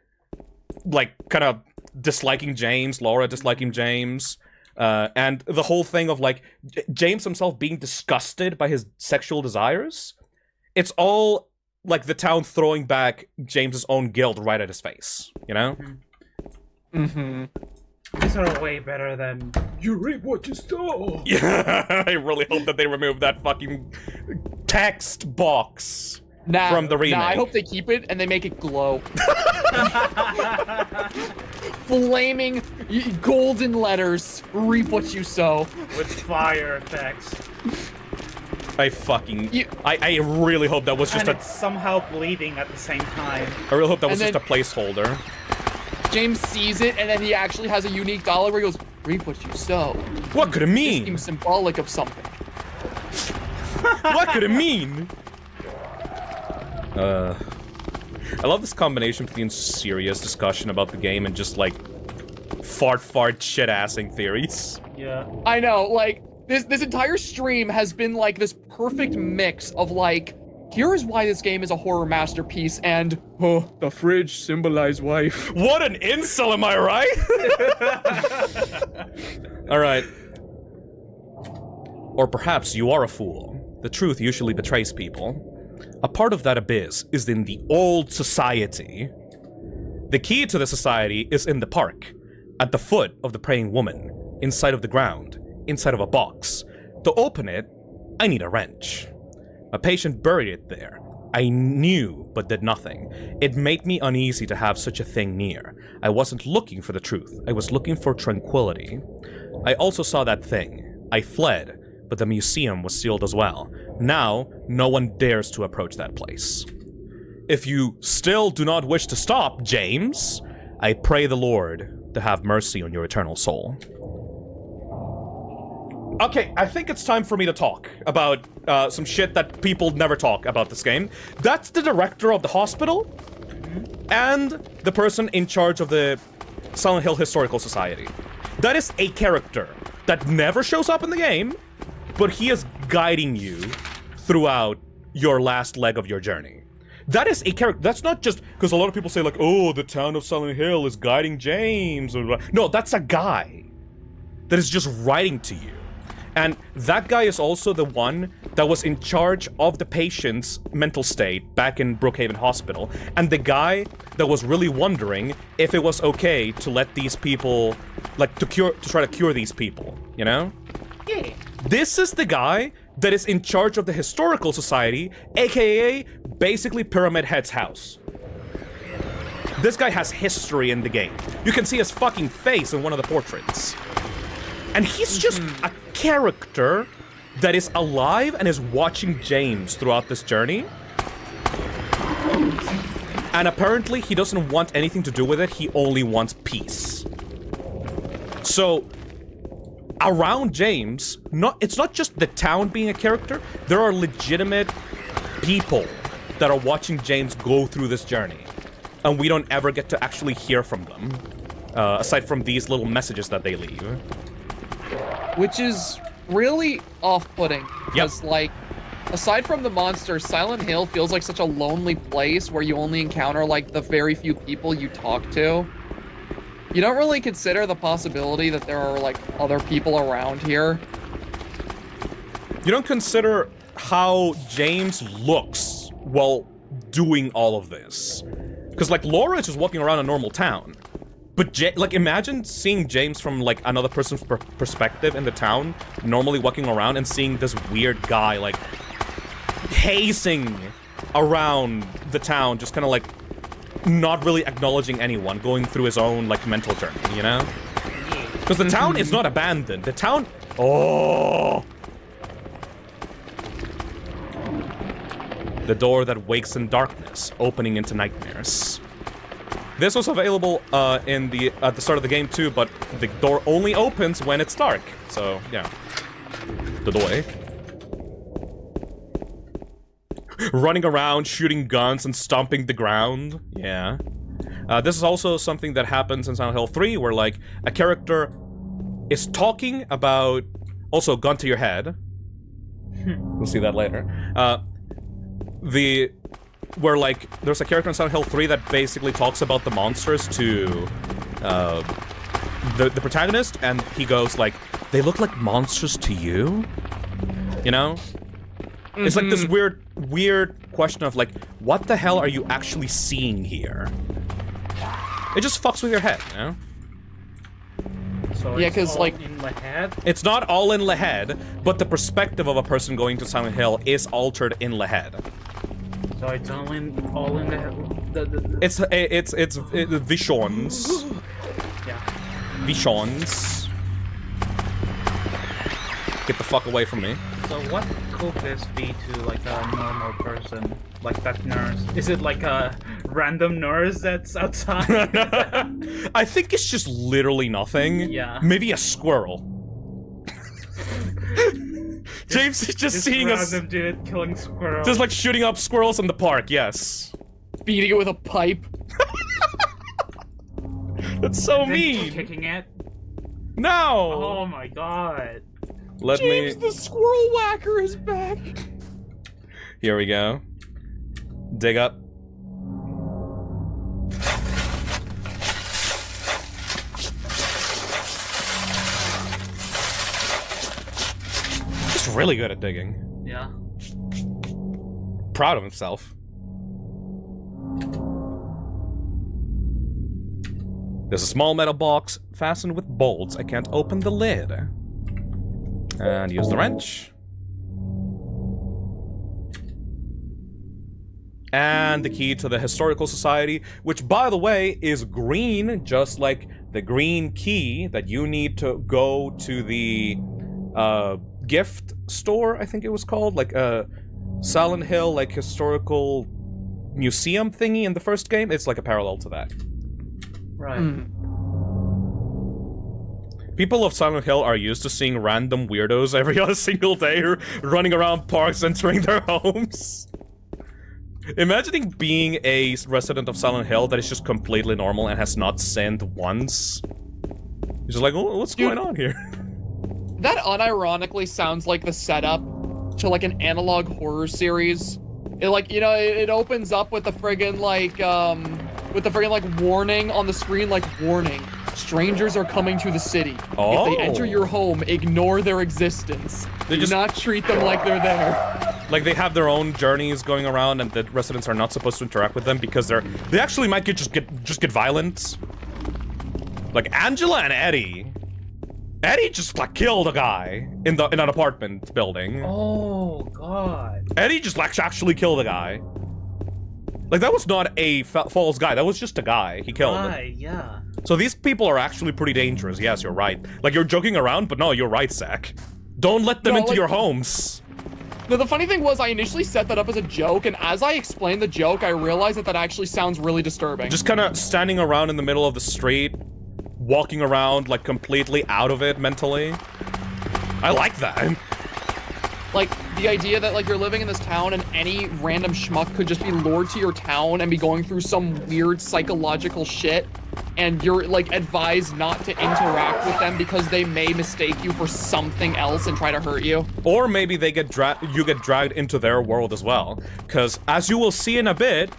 S8: kind of disliking James, Laura disliking James, and the whole thing of, like, James himself being disgusted by his sexual desires. It's all, like, the town throwing back James's own guilt right at his face, you know?
S10: These are way better than you reap what you sow.
S8: Yeah, I really hope that they remove that fucking text box from the remake.
S9: Nah, I hope they keep it and they make it glow. Flaming golden letters, reap what you sow.
S10: With fire text.
S8: I really hope that was just
S10: it's somehow bleeding at the same time.
S8: I really hope that was just a placeholder.
S9: James sees it, and then he actually has a unique dollar where he goes, reap what you sow.
S8: What could it mean?
S9: This seems symbolic of something.
S8: What could it mean? I love this combination between serious discussion about the game and just, like, fart shit-assing theories.
S10: Yeah.
S9: I know, like, this entire stream has been, like, this perfect mix of, like, here is why this game is a horror masterpiece, and, oh, the fridge symbolized wife.
S8: What an incel, am I right? Alright. Or perhaps you are a fool. The truth usually betrays people. A part of that abyss is in the old society. The key to the society is in the park, at the foot of the praying woman, inside of the ground, inside of a box. To open it, I need a wrench. A patient buried it there. I knew, but did nothing. It made me uneasy to have such a thing near. I wasn't looking for the truth. I was looking for tranquility. I also saw that thing. I fled, but the museum was sealed as well. Now, no one dares to approach that place. If you still do not wish to stop, James, I pray the Lord to have mercy on your eternal soul. Okay, I think it's time for me to talk about some shit that people never talk about this game. That's the director of the hospital and the person in charge of the Silent Hill Historical Society. That is a character that never shows up in the game, but he is guiding you throughout your last leg of your journey. That is a character. That's not just because a lot of people say like, oh, the town of Silent Hill is guiding James. No, that's a guy that is just writing to you. And that guy is also the one that was in charge of the patient's mental state back in Brookhaven Hospital. And the guy that was really wondering if it was okay to let these people, like, to try to cure these people, you know?
S10: Yeah.
S8: This is the guy that is in charge of the Historical Society, aka basically Pyramid Head's house. This guy has history in the game. You can see his fucking face in one of the portraits. And he's just a character that is alive and is watching James throughout this journey. And apparently he doesn't want anything to do with it, he only wants peace. So, around James, it's not just the town being a character, there are legitimate people that are watching James go through this journey. And we don't ever get to actually hear from them, aside from these little messages that they leave.
S9: Which is really off-putting, because, like, aside from the monsters, Silent Hill feels like such a lonely place where you only encounter, like, the very few people you talk to. You don't really consider the possibility that there are, like, other people around here.
S8: You don't consider how James looks while doing all of this. Because, like, Laura is just walking around a normal town. But, like, imagine seeing James from, like, another person's perspective in the town, normally walking around and seeing this weird guy, like, pacing around the town, just kind of, like, not really acknowledging anyone, going through his own, like, mental journey, you know? Because the town is not abandoned. The town... Oh! The door that wakes in darkness, opening into nightmares. This was available at the start of the game too, but the door only opens when it's dark. So, yeah. The door. Running around, shooting guns, and stomping the ground. Yeah. This is also something that happens in Silent Hill 3, where, like, a character is talking about... Also, gun to your head. We'll see that later. Where, like, there's a character in Silent Hill 3 that basically talks about the monsters to the protagonist, and he goes, like, they look like monsters to you? You know? It's like this weird question of, like, what the hell are you actually seeing here? It just fucks with your head, you know?
S10: So
S9: yeah,
S10: because,
S9: like,
S10: in the head?
S8: It's not all in the head, but the perspective of a person going to Silent Hill is altered in the head.
S10: So it's all in the head.
S8: It's visions.
S10: Yeah.
S8: Visions. Get the fuck away from me.
S10: So what could this be to, like, a normal person? Like that nurse? Is it like a random nurse that's outside?
S8: I think it's just literally nothing.
S10: Yeah.
S8: Maybe a squirrel. James is just seeing us.
S10: Random dude killing squirrels.
S8: Just like shooting up squirrels in the park, yes.
S9: Beating it with a pipe.
S8: That's so
S10: And then
S8: mean.
S10: Kicking it.
S8: No.
S10: Oh my god.
S8: Let
S9: James,
S8: me.
S9: the squirrel whacker is back.
S8: Here we go. Dig up. Just really good at digging.
S10: Yeah.
S8: proud of himself. There's a small metal box fastened with bolts. I can't open the lid. And use the wrench. And the key to the Historical Society, which, by the way, is green, just like the green key that you need to go to the gift store, I think it was called, like a Silent Hill, like, historical museum thingy in the first game. It's like a parallel to that.
S10: Right.
S8: People of Silent Hill are used to seeing random weirdos every other single day running around parks entering their homes. Imagining being a resident of Silent Hill that is just completely normal and has not sinned once. You're just like, oh, what's going on here?
S9: That unironically sounds like the setup to like an analog horror series. It like, you know, it opens up with the friggin' like warning on the screen, like, warning. Strangers are coming to the city.
S8: Oh.
S9: If they enter your home, ignore their existence. Do not treat them like they're there.
S8: Like, they have their own journeys going around, and the residents are not supposed to interact with them because they actually might just get violent. Like Angela and Eddie. Eddie just like killed a guy in an apartment building.
S10: Oh god.
S8: Eddie just like actually killed a guy. Like, that was not a false guy. That was just a guy he killed.
S10: Right, yeah.
S8: So these people are actually pretty dangerous. Yes, you're right. Like, you're joking around, but no, you're right, Zach. Don't let them into your homes.
S9: No, the funny thing was I initially set that up as a joke, and as I explained the joke, I realized that actually sounds really disturbing.
S8: Just kind of standing around in the middle of the street, walking around, like, completely out of it mentally. I like that.
S9: Like, the idea that, like, you're living in this town and any random schmuck could just be lured to your town and be going through some weird psychological shit, and you're, like, advised not to interact with them because they may mistake you for something else and try to hurt you.
S8: Or maybe you get dragged into their world as well. Because, as you will see in a bit,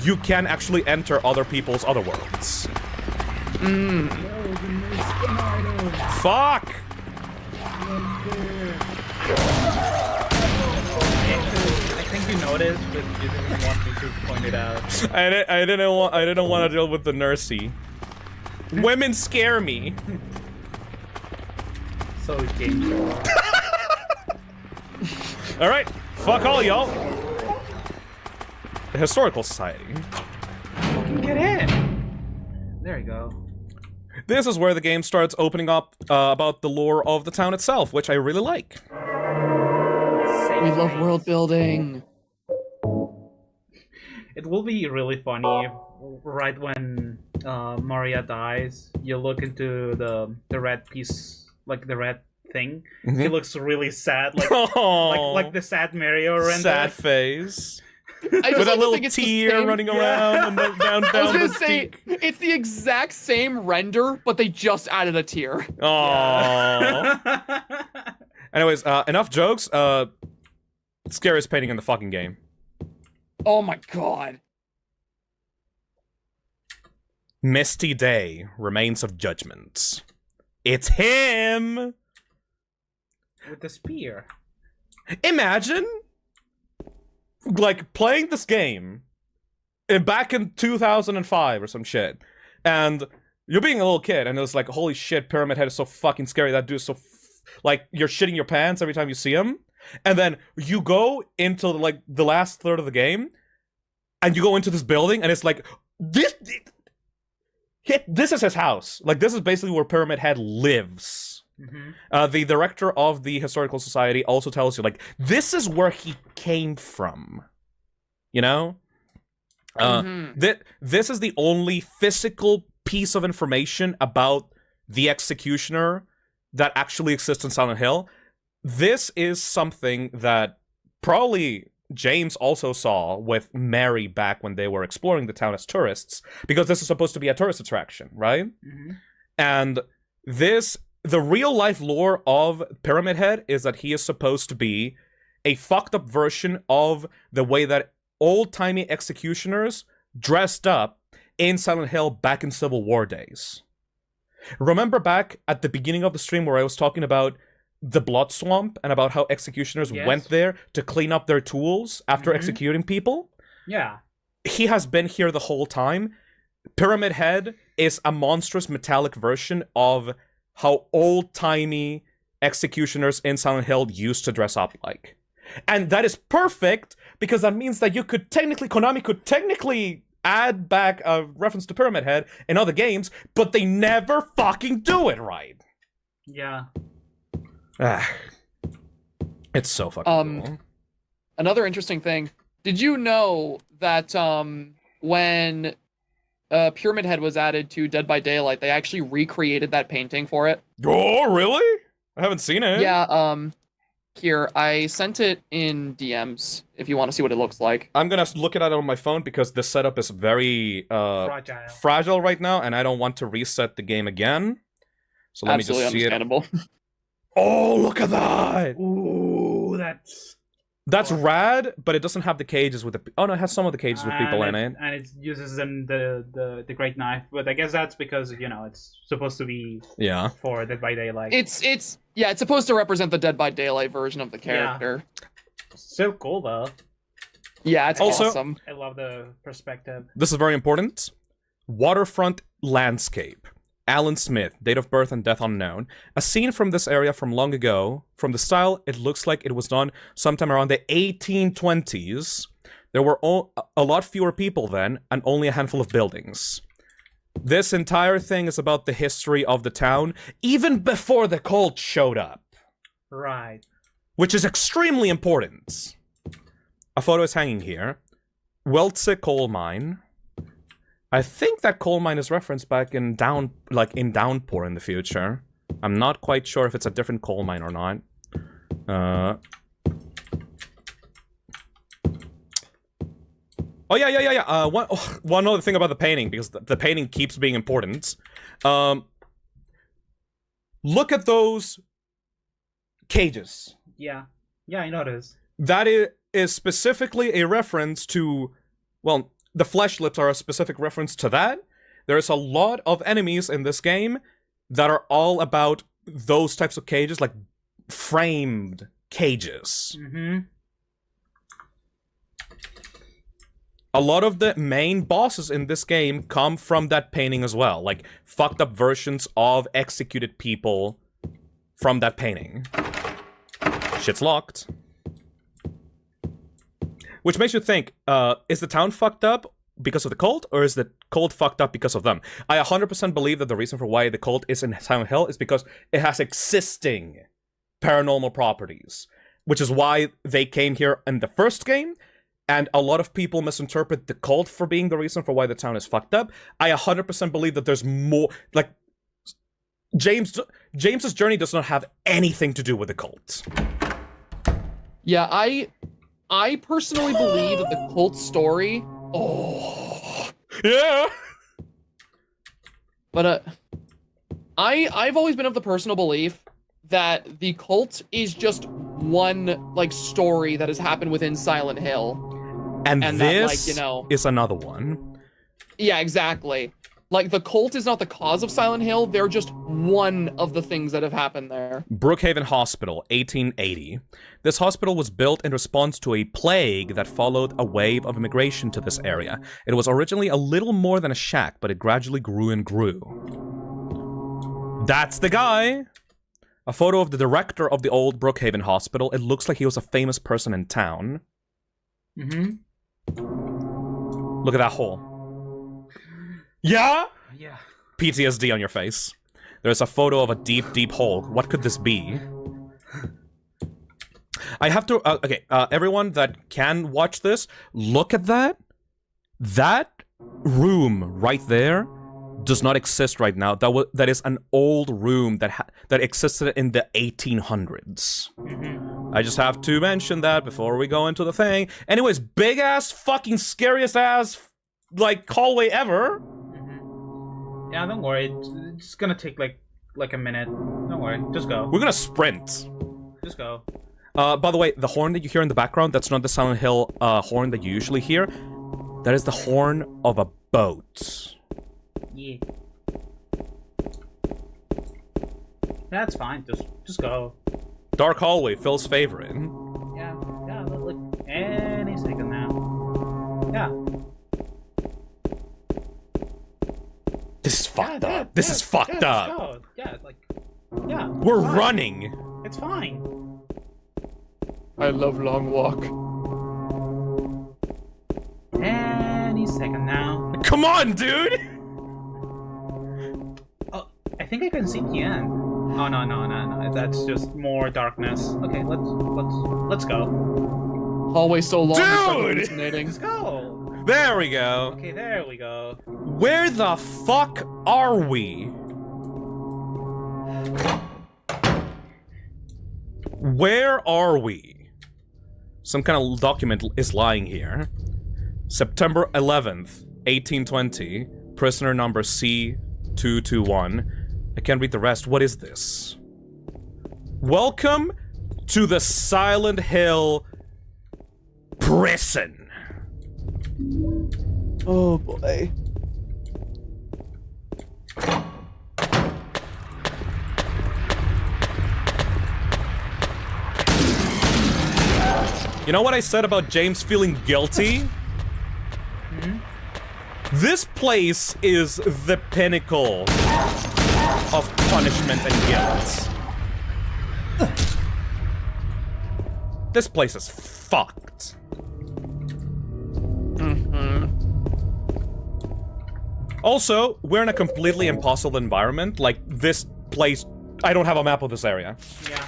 S8: you can actually enter other people's other worlds. Fuck!
S10: I think you noticed, but you didn't want me to point it out.
S8: I didn't want to deal with the nursey. Women scare me.
S10: So games are.
S8: All right, fuck all y'all. The Historical Society.
S10: Fucking get in. There you go.
S8: This is where the game starts opening up about the lore of the town itself, which I really like.
S9: We love world building.
S10: It will be really funny right when Maria dies. You look into the red piece, like the red thing. He looks really sad, like the sad Mario render.
S8: Sad face.
S9: With
S8: a little tear running around and down
S9: I was gonna
S8: the
S9: say, it's the exact same render, but they just added a tear.
S8: Aww. Anyways, enough jokes. Scariest painting in the fucking game.
S9: Oh my god.
S8: Misty Day, Remains of Judgment. It's him!
S10: With the spear.
S8: Imagine, like, playing this game back in 2005 or some shit, and you're being a little kid, and it's like, holy shit, Pyramid Head is so fucking scary, that dude is so like, you're shitting your pants every time you see him, and then you go into, like, the last third of the game, and you go into this building, and it's like, this is his house. Like, this is basically where Pyramid Head lives. The director of the Historical Society also tells you, like, this is where he came from. You know? This is the only physical piece of information about the Executioner that actually exists in Silent Hill. This is something that probably James also saw with Mary back when they were exploring the town as tourists, because this is supposed to be a tourist attraction, right? And the real life lore of Pyramid Head is that he is supposed to be a fucked up version of the way that old-timey executioners dressed up in Silent Hill back in Civil War days. Remember back at the beginning of the stream where I was talking about the Blood Swamp and about how executioners went there to clean up their tools after executing people.
S10: Yeah.
S8: He has been here the whole time. Pyramid Head is a monstrous metallic version of how old-timey executioners in Silent Hill used to dress up like. And that is perfect, because that means that Konami could technically add back a reference to Pyramid Head in other games, but they never fucking do it right.
S10: Yeah.
S8: It's so fucking cool.
S9: Another interesting thing. Did you know that when Pyramid Head was added to Dead by Daylight, they actually recreated that painting for it?
S8: Oh, really? I haven't seen it.
S9: Yeah, here, I sent it in DMs if you want to see what it looks like.
S8: I'm gonna look at it on my phone because this setup is very fragile right now, and I don't want to reset the game again. So let me just see
S9: understandable.
S8: it. Oh, look at that!
S10: Ooh,
S8: that's rad, but it doesn't have the cages with the. Oh no, it has some of the cages with people in it.
S10: And it uses the Great Knife, but I guess that's because it's supposed to be for Dead by Daylight.
S9: It's supposed to represent the Dead by Daylight version of the character.
S10: Yeah. So cool though.
S9: Yeah, it's
S8: also
S9: awesome.
S10: I love the perspective.
S8: This is very important. Waterfront landscape. Alan Smith, date of birth and death unknown. A scene from this area from long ago. From the style, it looks like it was done sometime around the 1820s. There were a lot fewer people then, and only a handful of buildings. This entire thing is about the history of the town, even before the cult showed up.
S10: Right.
S8: Which is extremely important. A photo is hanging here. Weltze coal mine. I think that coal mine is referenced back in Downpour in the future. I'm not quite sure if it's a different coal mine or not. Oh yeah. One other thing about the painting, because the painting keeps being important. Look at those cages.
S10: Yeah, I noticed.
S8: That is specifically a reference to, well, the flesh lips are a specific reference to that. There's a lot of enemies in this game that are all about those types of cages, like framed cages. A lot of the main bosses in this game come from that painting as well, like fucked up versions of executed people from that painting. Shit's locked. Which makes you think, is the town fucked up because of the cult, or is the cult fucked up because of them? I 100% believe that the reason for why the cult is in Silent Hill is because it has existing paranormal properties, which is why they came here in the first game, and a lot of people misinterpret the cult for being the reason for why the town is fucked up. I 100% believe that there's more, like, James's journey does not have anything to do with the cult.
S9: Yeah, I personally believe that the cult story... Oh.
S8: Yeah!
S9: But, I've always been of the personal belief that the cult is just one, like, story that has happened within Silent Hill.
S8: And
S9: this
S8: that, is another one.
S9: Yeah, exactly. Like, the cult is not the cause of Silent Hill, they're just one of the things that have happened there.
S8: Brookhaven Hospital, 1880. This hospital was built in response to a plague that followed a wave of immigration to this area. It was originally a little more than a shack, but it gradually grew and grew. That's the guy! A photo of the director of the old Brookhaven Hospital. It looks like he was a famous person in town. Look at that hole. Yeah?
S10: Yeah.
S8: PTSD on your face. There's a photo of a deep, deep hole. What could this be? I have to... everyone that can watch this, look at that. That room right there does not exist right now. That is an old room that existed in the 1800s. I just have to mention that before we go into the thing. Anyways, big-ass, fucking scariest-ass, like, hallway ever.
S10: Yeah, don't worry. It's gonna take like a minute. Don't worry. Just go.
S8: We're gonna sprint.
S10: Just go.
S8: By the way, the horn that you hear in the background, that's not the Silent Hill horn that you usually hear. That is the horn of a boat.
S10: Yeah. That's fine. Just go.
S8: Dark hallway, Phil's favorite.
S10: Yeah, like any second now. Yeah.
S8: This is fucked up. This is fucked up.
S10: Let's go. Yeah, like, yeah.
S8: We're
S10: fine.
S8: running.
S10: It's fine.
S9: I love long walk.
S10: Any second now.
S8: Come on, dude!
S10: Oh, I think I can see the end. Oh no. That's just more darkness. Okay, let's go.
S9: Hallway so long.
S8: Dude!
S10: Let's go.
S8: There we go.
S10: Okay, there we go.
S8: Where the fuck are we? Where are we? Some kind of document is lying here. September 11th, 1820. Prisoner number C221. I can't read the rest. What is this? Welcome to the Silent Hill prison.
S9: Oh boy.
S8: You know what I said about James feeling guilty? This place is the pinnacle of punishment and guilt. This place is fucked. Also, we're in a completely impossible environment. Like, this place... I don't have a map of this area.
S10: Yeah.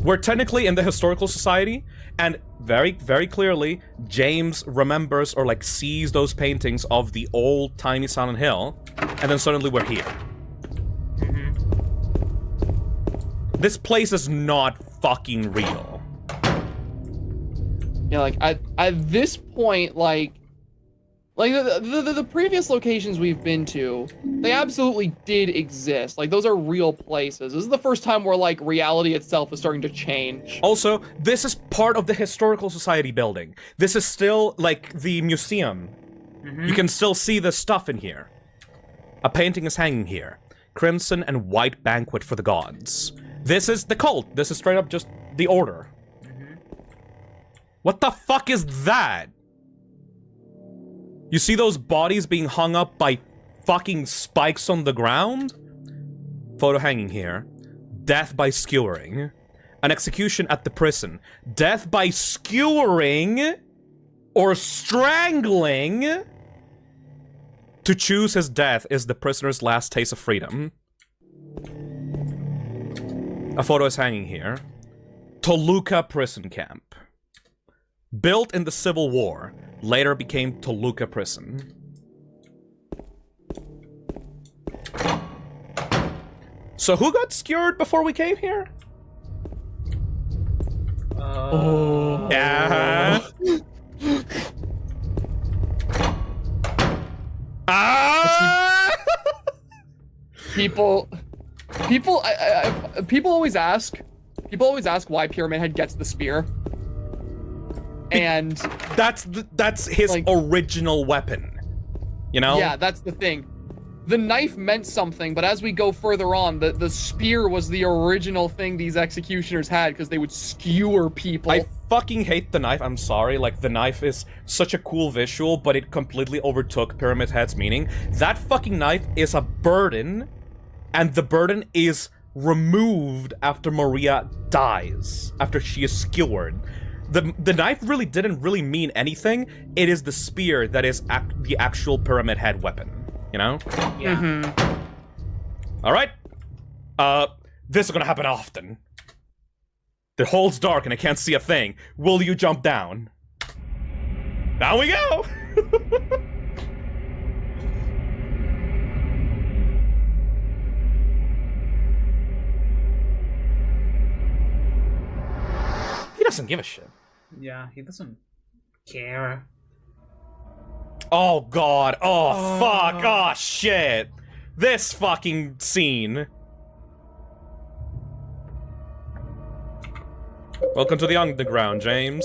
S8: We're technically in the Historical Society, and very, very clearly, James remembers or, like, sees those paintings of the old, tiny Silent Hill, and then suddenly we're here. This place is not fucking real.
S9: Yeah, like, at this point, like the previous locations we've been to, they absolutely did exist. Like, those are real places. This is the first time where, like, reality itself is starting to change.
S8: Also, this is part of the Historical Society building. This is still, like, the museum. You can still see the stuff in here. A painting is hanging here. Crimson and White Banquet for the Gods. This is the cult. This is straight up just the Order. What the fuck is that? You see those bodies being hung up by fucking spikes on the ground? Photo hanging here. Death by skewering. An execution at the prison. Death by skewering or strangling. To choose his death is the prisoner's last taste of freedom. A photo is hanging here. Toluca Prison Camp. Built in the Civil War, later became Toluca Prison. So who got skewered before we came here? Yeah.
S9: People always ask why Pyramid Head gets the spear. And
S8: that's his like, original weapon. You know?
S9: Yeah, that's the thing. The knife meant something, but as we go further on, the spear was the original thing these executioners had because they would skewer people.
S8: I fucking hate the knife, I'm sorry. Like, the knife is such a cool visual, but it completely overtook Pyramid Head's meaning. That fucking knife is a burden, and the burden is removed after Maria dies, after she is skewered. The knife really didn't really mean anything. It is the spear that is the actual Pyramid Head weapon. You know?
S10: Yeah.
S8: Alright. This is gonna happen often. The hole's dark and I can't see a thing. Will you jump down? Down we go! He doesn't give a shit.
S10: Yeah, he doesn't care.
S8: Oh god, oh fuck, oh shit. This fucking scene. Welcome to the underground, James.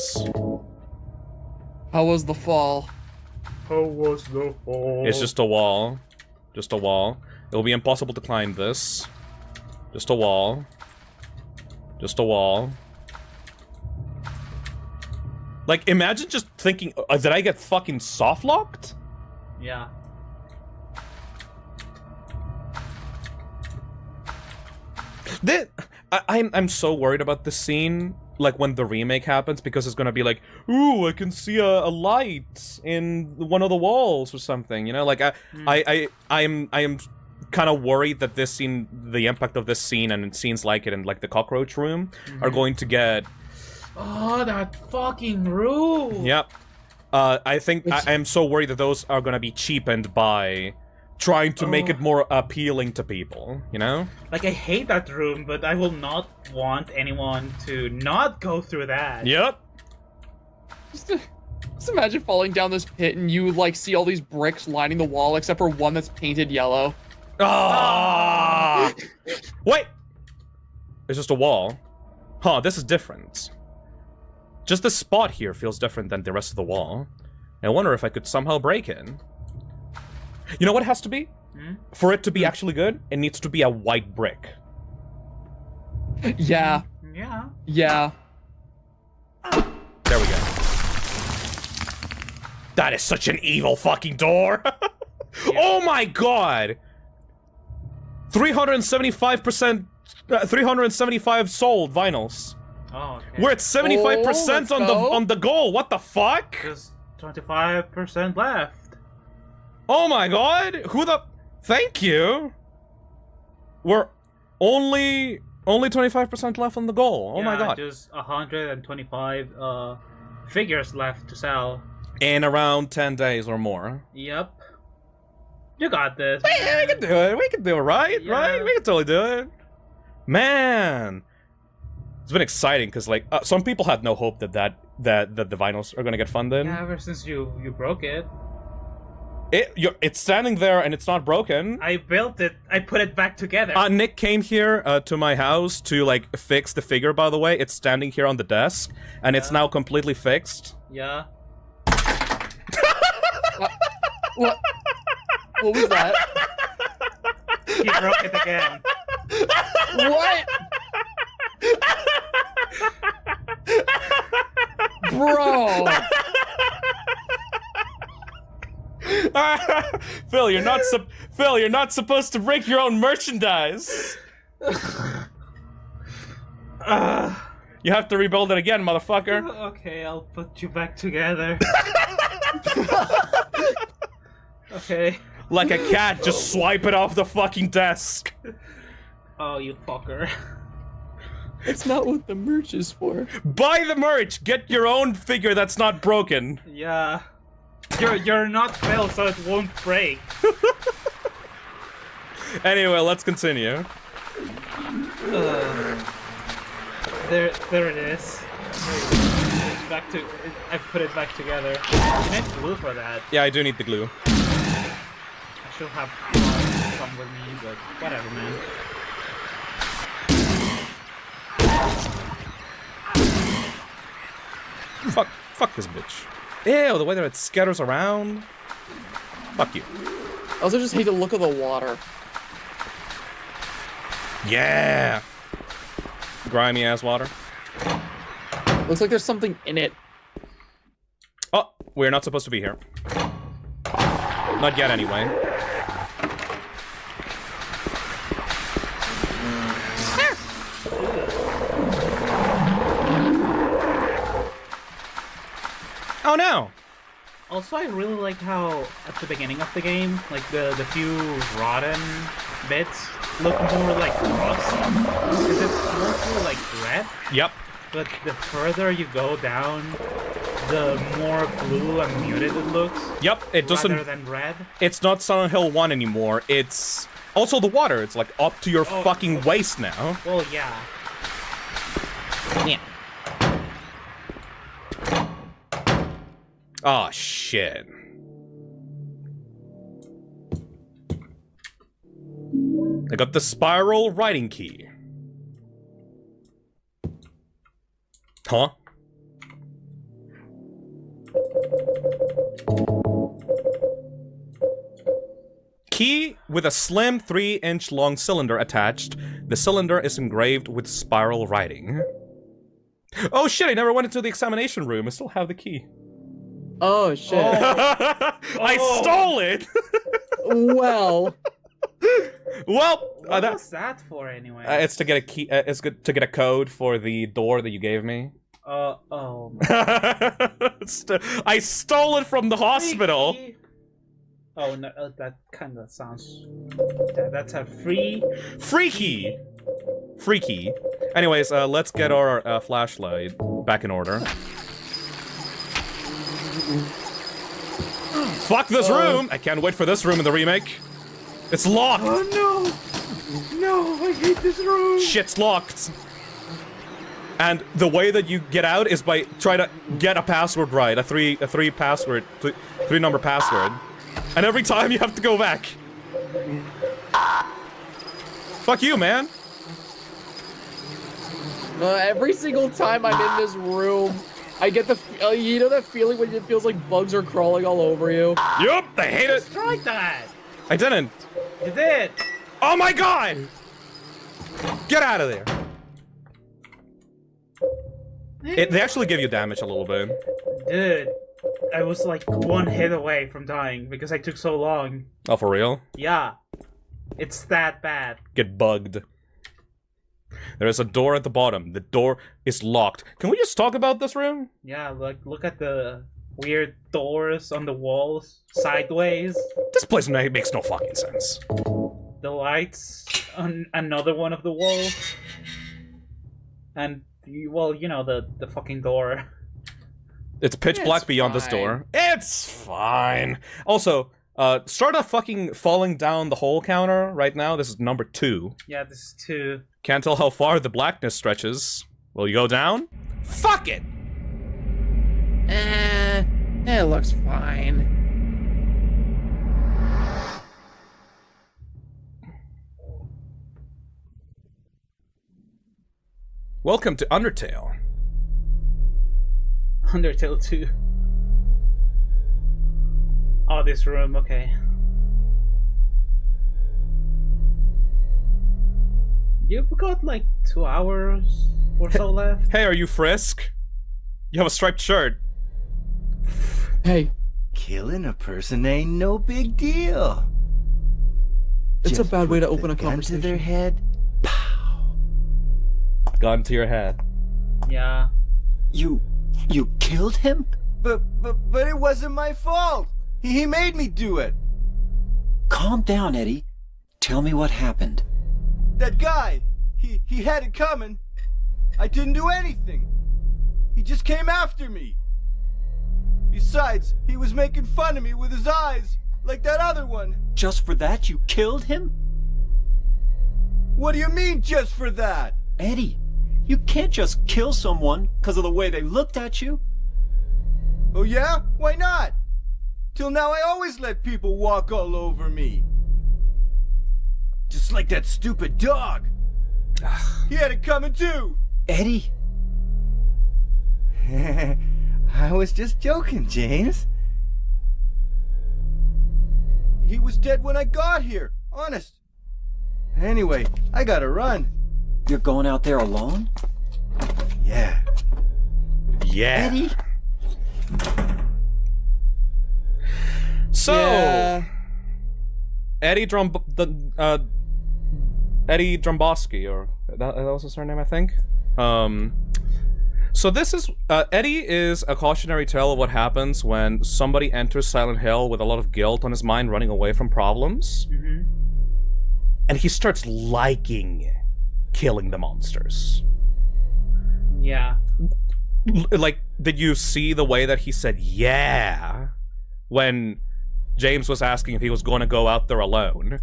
S9: How was the fall?
S10: How was the fall?
S8: It's just a wall. Just a wall. It'll be impossible to climb this. Just a wall. Just a wall. Like, imagine just thinking, did I get fucking soft-locked?
S10: Yeah.
S8: I'm so worried about this scene, like when the remake happens, because it's gonna be like, ooh, I can see a light in one of the walls or something, you know? Like, I am kind of worried that this scene, the impact of this scene and scenes like it in like the cockroach room, are going to get.
S10: Oh, that fucking room!
S8: Yep. I think I am so worried that those are gonna be cheapened by trying to make it more appealing to people, you know?
S10: Like, I hate that room, but I will not want anyone to not go through that.
S8: Yep.
S9: Just imagine falling down this pit and you, like, see all these bricks lining the wall except for one that's painted yellow.
S8: Ah! Wait! It's just a wall. Huh, this is different. Just the spot here feels different than the rest of the wall. I wonder if I could somehow break it. You know what it has to be? For it to be actually good, it needs to be a white brick.
S9: Yeah.
S10: Yeah.
S9: Yeah.
S8: There we go. That is such an evil fucking door. Oh my god! 375%, 375 sold vinyls.
S10: Oh, okay.
S8: We're at 75% on the goal. What the fuck?
S10: Just 25% left.
S8: Oh my god! Who the? Thank you. We're only 25% left on the goal. Oh my god!
S10: Just 125 figures left to sell.
S8: In around 10 days or more.
S10: Yep. You got this.
S8: Hey, we can do it. We can do it, right?
S10: Yeah.
S8: Right? We can totally do it. Man, it's been exciting because like some people had no hope that the vinyls are gonna get funded.
S10: Yeah, ever since you broke it.
S8: It's standing there and it's not broken.
S10: I built it. I put it back together.
S8: Nick came here to my house to like fix the figure. By the way, it's standing here on the desk and it's now completely fixed.
S10: Yeah.
S9: What was that?
S10: He broke it again.
S9: What? Bro.
S8: Phil, you're not supposed to break your own merchandise. You have to rebuild it again, motherfucker.
S10: Okay, I'll put you back together. Okay.
S8: Like a cat, just swipe it off the fucking desk.
S10: Oh, you fucker.
S9: It's not what the merch is for.
S8: Buy the merch! Get your own figure that's not broken.
S10: Yeah. You're not Phil, so it won't break.
S8: Anyway, let's continue.
S10: There it is. It's back to. I put it back together. You need glue for that.
S8: Yeah, I do need the glue.
S10: I should have some with me, but whatever, man.
S8: Fuck this bitch. Ew, the way that it scatters around. Fuck you.
S9: I also just hate the look of the water.
S8: Yeah. Grimy ass water.
S9: Looks like there's something in it.
S8: Oh, we're not supposed to be here. Not yet, anyway. Oh no!
S10: Also, I really like how at the beginning of the game, like the few rotten bits look more like rust, because it's mostly like red.
S8: Yep.
S10: But the further you go down, the more blue and muted it looks.
S8: Yep, it doesn't.
S10: Rather than red.
S8: It's not Silent Hill 1 anymore. It's also the water. It's like up to your fucking waist now.
S10: Well, yeah.
S8: Yeah. Oh shit. I got the spiral writing key. Huh? Key with a slim 3-inch long cylinder attached. The cylinder is engraved with spiral writing. Oh shit, I never went into the examination room. I still have the key.
S9: Oh shit.
S8: I stole it!
S9: Well.
S8: Well,
S10: what was that for anyway?
S8: It's to get a key. It's good to get a code for the door that you gave me.
S10: Oh.
S8: I stole it from the hospital.
S10: Oh no, that kind of sounds. That's a free key.
S8: Anyways, let's get our flashlight back in order. Fuck this room! I can't wait for this room in the remake. It's locked!
S10: Oh no! No, I hate this room!
S8: Shit's locked! And the way that you get out is by trying to get a password right, a three number password. And every time you have to go back. Fuck you, man!
S9: Every single time I'm in this room, I get the, you know that feeling when it feels like bugs are crawling all over you?
S8: Yup, I hate it!
S10: Destroyed that!
S8: I didn't.
S10: You did!
S8: Oh my god! Get out of there! They actually give you damage a little bit.
S10: Dude, I was like one hit away from dying because I took so long.
S8: Oh, for real?
S10: Yeah. It's that bad.
S8: Get bugged. There is a door at the bottom. The door is locked. Can we just talk about this room?
S10: Yeah, like, look at the weird doors on the walls, sideways.
S8: This place makes no fucking sense.
S10: The lights on another one of the walls. And, well, you know, the fucking door.
S8: It's pitch black beyond this door. It's fine. Also, start a fucking falling down the hole counter right now. This is number 2.
S10: Yeah, this is 2.
S8: Can't tell how far the blackness stretches. Will you go down? Fuck it!
S9: It looks fine.
S8: Welcome to Undertale.
S10: Undertale 2. Oh, this room, okay. You've got like 2 hours or so left.
S8: Hey, are you Frisk? You have a striped shirt.
S9: Hey.
S13: Killing a person ain't no big deal.
S9: It's
S13: Just
S9: a bad way to
S13: put
S9: open
S13: the
S9: a
S13: gun
S9: conversation.
S13: to their head.
S8: Gun to your head.
S10: Yeah.
S13: You killed him? But it wasn't my fault. He made me do it.
S7: Calm down, Eddie. Tell me what happened.
S13: That guy, he had it coming. I didn't do anything. He just came after me. Besides, he was making fun of me with his eyes, like that other one.
S7: Just for that, you killed him?
S13: What do you mean, just for that?
S7: Eddie, you can't just kill someone because of the way they looked at you.
S13: Oh yeah? Why not? Till now I always let people walk all over me. Just like that stupid dog. He had it coming too.
S7: Eddie?
S13: I was just joking, James. He was dead when I got here, honest. Anyway, I gotta run.
S7: You're going out there alone?
S13: Yeah.
S8: Yeah.
S7: Eddie?
S8: So,
S9: Yeah.
S8: Eddie Dromboski, or that was his surname, I think. So this is Eddie is a cautionary tale of what happens when somebody enters Silent Hill with a lot of guilt on his mind, running away from problems, and he starts liking killing the monsters.
S10: Yeah.
S8: Like, did you see the way that he said "yeah" when James was asking if he was going to go out there alone?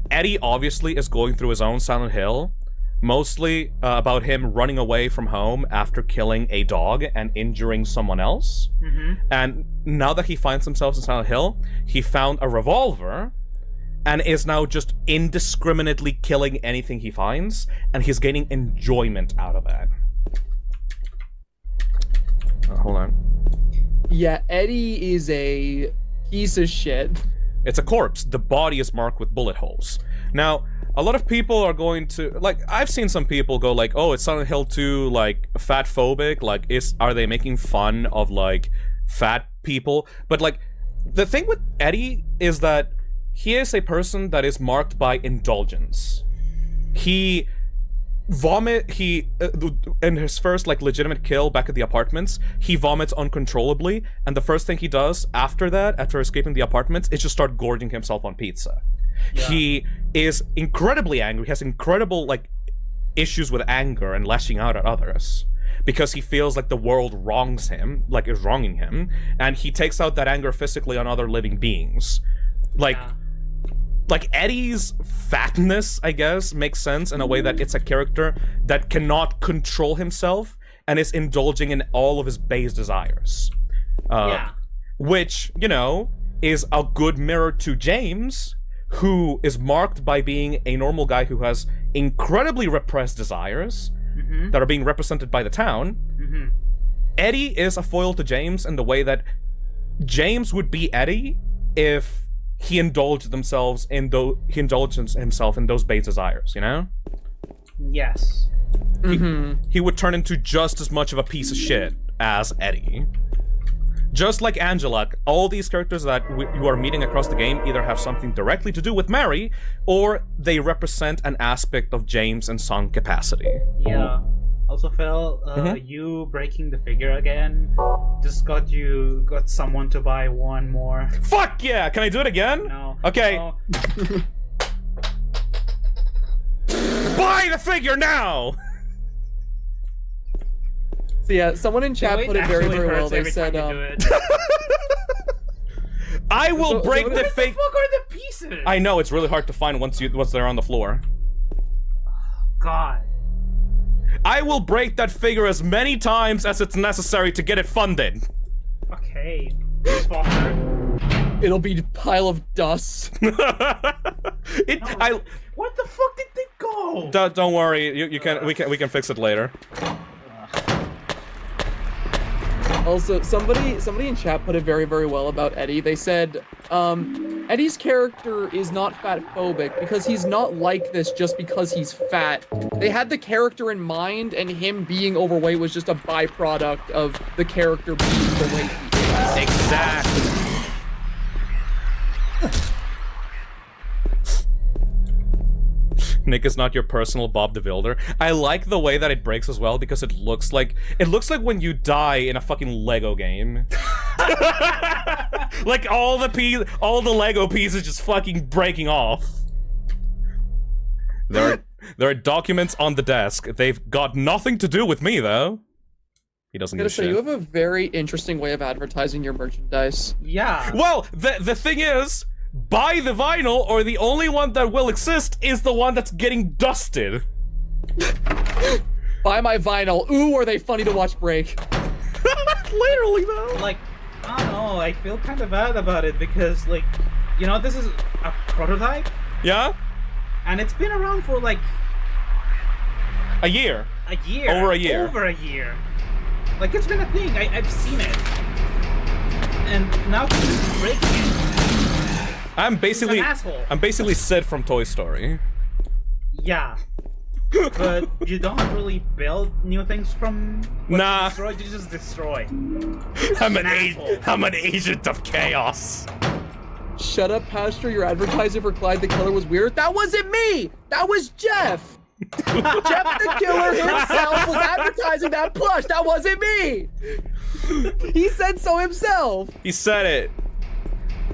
S8: Eddie obviously is going through his own Silent Hill, mostly about him running away from home after killing a dog and injuring someone else. And now that he finds himself in Silent Hill, he found a revolver and is now just indiscriminately killing anything he finds, and he's gaining enjoyment out of that. Hold on.
S9: Yeah, Eddie is a piece of shit.
S8: It's a corpse. The body is marked with bullet holes. Now, a lot of people are going to, like, I've seen some people go like, oh, it's Silent Hill 2, like, fat phobic, like, are they making fun of, like, fat people? But, like, the thing with Eddie is that he is a person that is marked by indulgence. He in his first, like, legitimate kill back at the apartments, he vomits uncontrollably, and the first thing he does after that, after escaping the apartments, is just start gorging himself on pizza. Yeah. He is incredibly angry, he has incredible, like, issues with anger and lashing out at others, because he feels like the world wrongs him, like, is wronging him, and he takes out that anger physically on other living beings. Like, like, Eddie's fatness, I guess, makes sense in a way that it's a character that cannot control himself and is indulging in all of his base desires. Which, you know, is a good mirror to James, who is marked by being a normal guy who has incredibly repressed desires that are being represented by the town. Eddie is a foil to James in the way that James would be Eddie if he indulged himself in those base desires, you know?
S10: Yes.
S8: He would turn into just as much of a piece of shit as Eddie. Just like Angela, all these characters that you are meeting across the game either have something directly to do with Mary, or they represent an aspect of James in some capacity.
S10: Yeah. Also, Phil, you breaking the figure again just got someone to buy one more.
S8: Fuck yeah! Can I do it again?
S10: No.
S8: Okay.
S10: No.
S8: Buy the figure now!
S9: So yeah, someone in chat put it very, very well. They said,
S8: I will break the figure.
S10: What the fuck are the pieces?
S8: I know, it's really hard to find once they're on the floor.
S10: God.
S8: I will break that figure as many times as it's necessary to get it funded.
S10: Okay.
S9: It'll be a pile of dust.
S10: What the fuck did they go?
S8: Don't worry, we can fix it later.
S9: Also, somebody in chat put it very, very well about Eddie. They said, Eddie's character is not fat-phobic because he's not like this just because he's fat. They had the character in mind, and him being overweight was just a byproduct of the character being the way he is.
S8: Exactly. Nick is not your personal Bob the Builder. I like the way that it breaks as well because it looks like when you die in a fucking Lego game. Like all the Lego pieces just fucking breaking off. There are documents on the desk. They've got nothing to do with me though. He doesn't give a shit.
S9: You have a very interesting way of advertising your merchandise.
S10: Yeah.
S8: Well, the thing is, buy the vinyl, or the only one that will exist is the one that's getting dusted.
S9: Buy my vinyl. Ooh, are they funny to watch break?
S8: Literally, though.
S10: Like, I don't know, I feel kind of bad about it because, like, you know, this is a prototype.
S8: Yeah?
S10: And it's been around for, like...
S8: a year.
S10: A year.
S8: Over a year.
S10: Over a year. Like, it's been a thing. I've seen it. And now he's breaking it.
S8: I'm basically Sid from Toy Story.
S10: Yeah. But you don't really build new things from what you destroy, you just destroy.
S8: I'm an agent of chaos.
S9: Shut up, Pastor. Your advertising for Clyde the Killer was weird. That wasn't me! That was Jeff! Jeff the Killer himself was advertising that plush. That wasn't me! He said so himself.
S8: He said it.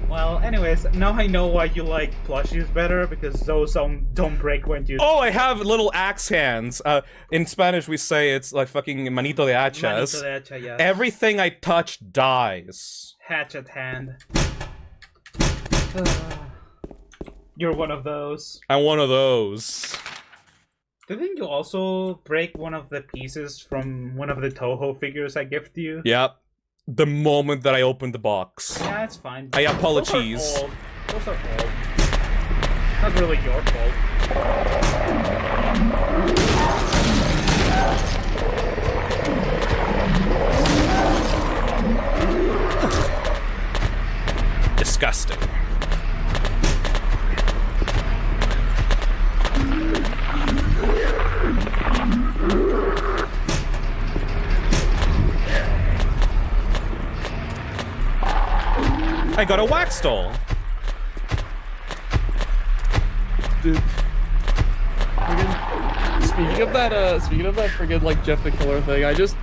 S10: Well, anyways, now I know why you like plushies better, because those don't break when you...
S8: Oh, I have little axe hands. In Spanish, we say it's like fucking manito de hachas.
S10: Manito de hacha, yes.
S8: Everything I touch dies.
S10: Hatchet hand. You're one of those.
S8: I'm one of those.
S10: Didn't you also break one of the pieces from one of the Toho figures I gifted you?
S8: Yep. The moment that I opened the box.
S10: Yeah, it's fine.
S8: I apologize.
S10: Those are old. Not really your fault.
S8: Disgusting. I got a wax doll.
S9: Dude. Speaking of that friggin' like Jeff the Killer thing, I just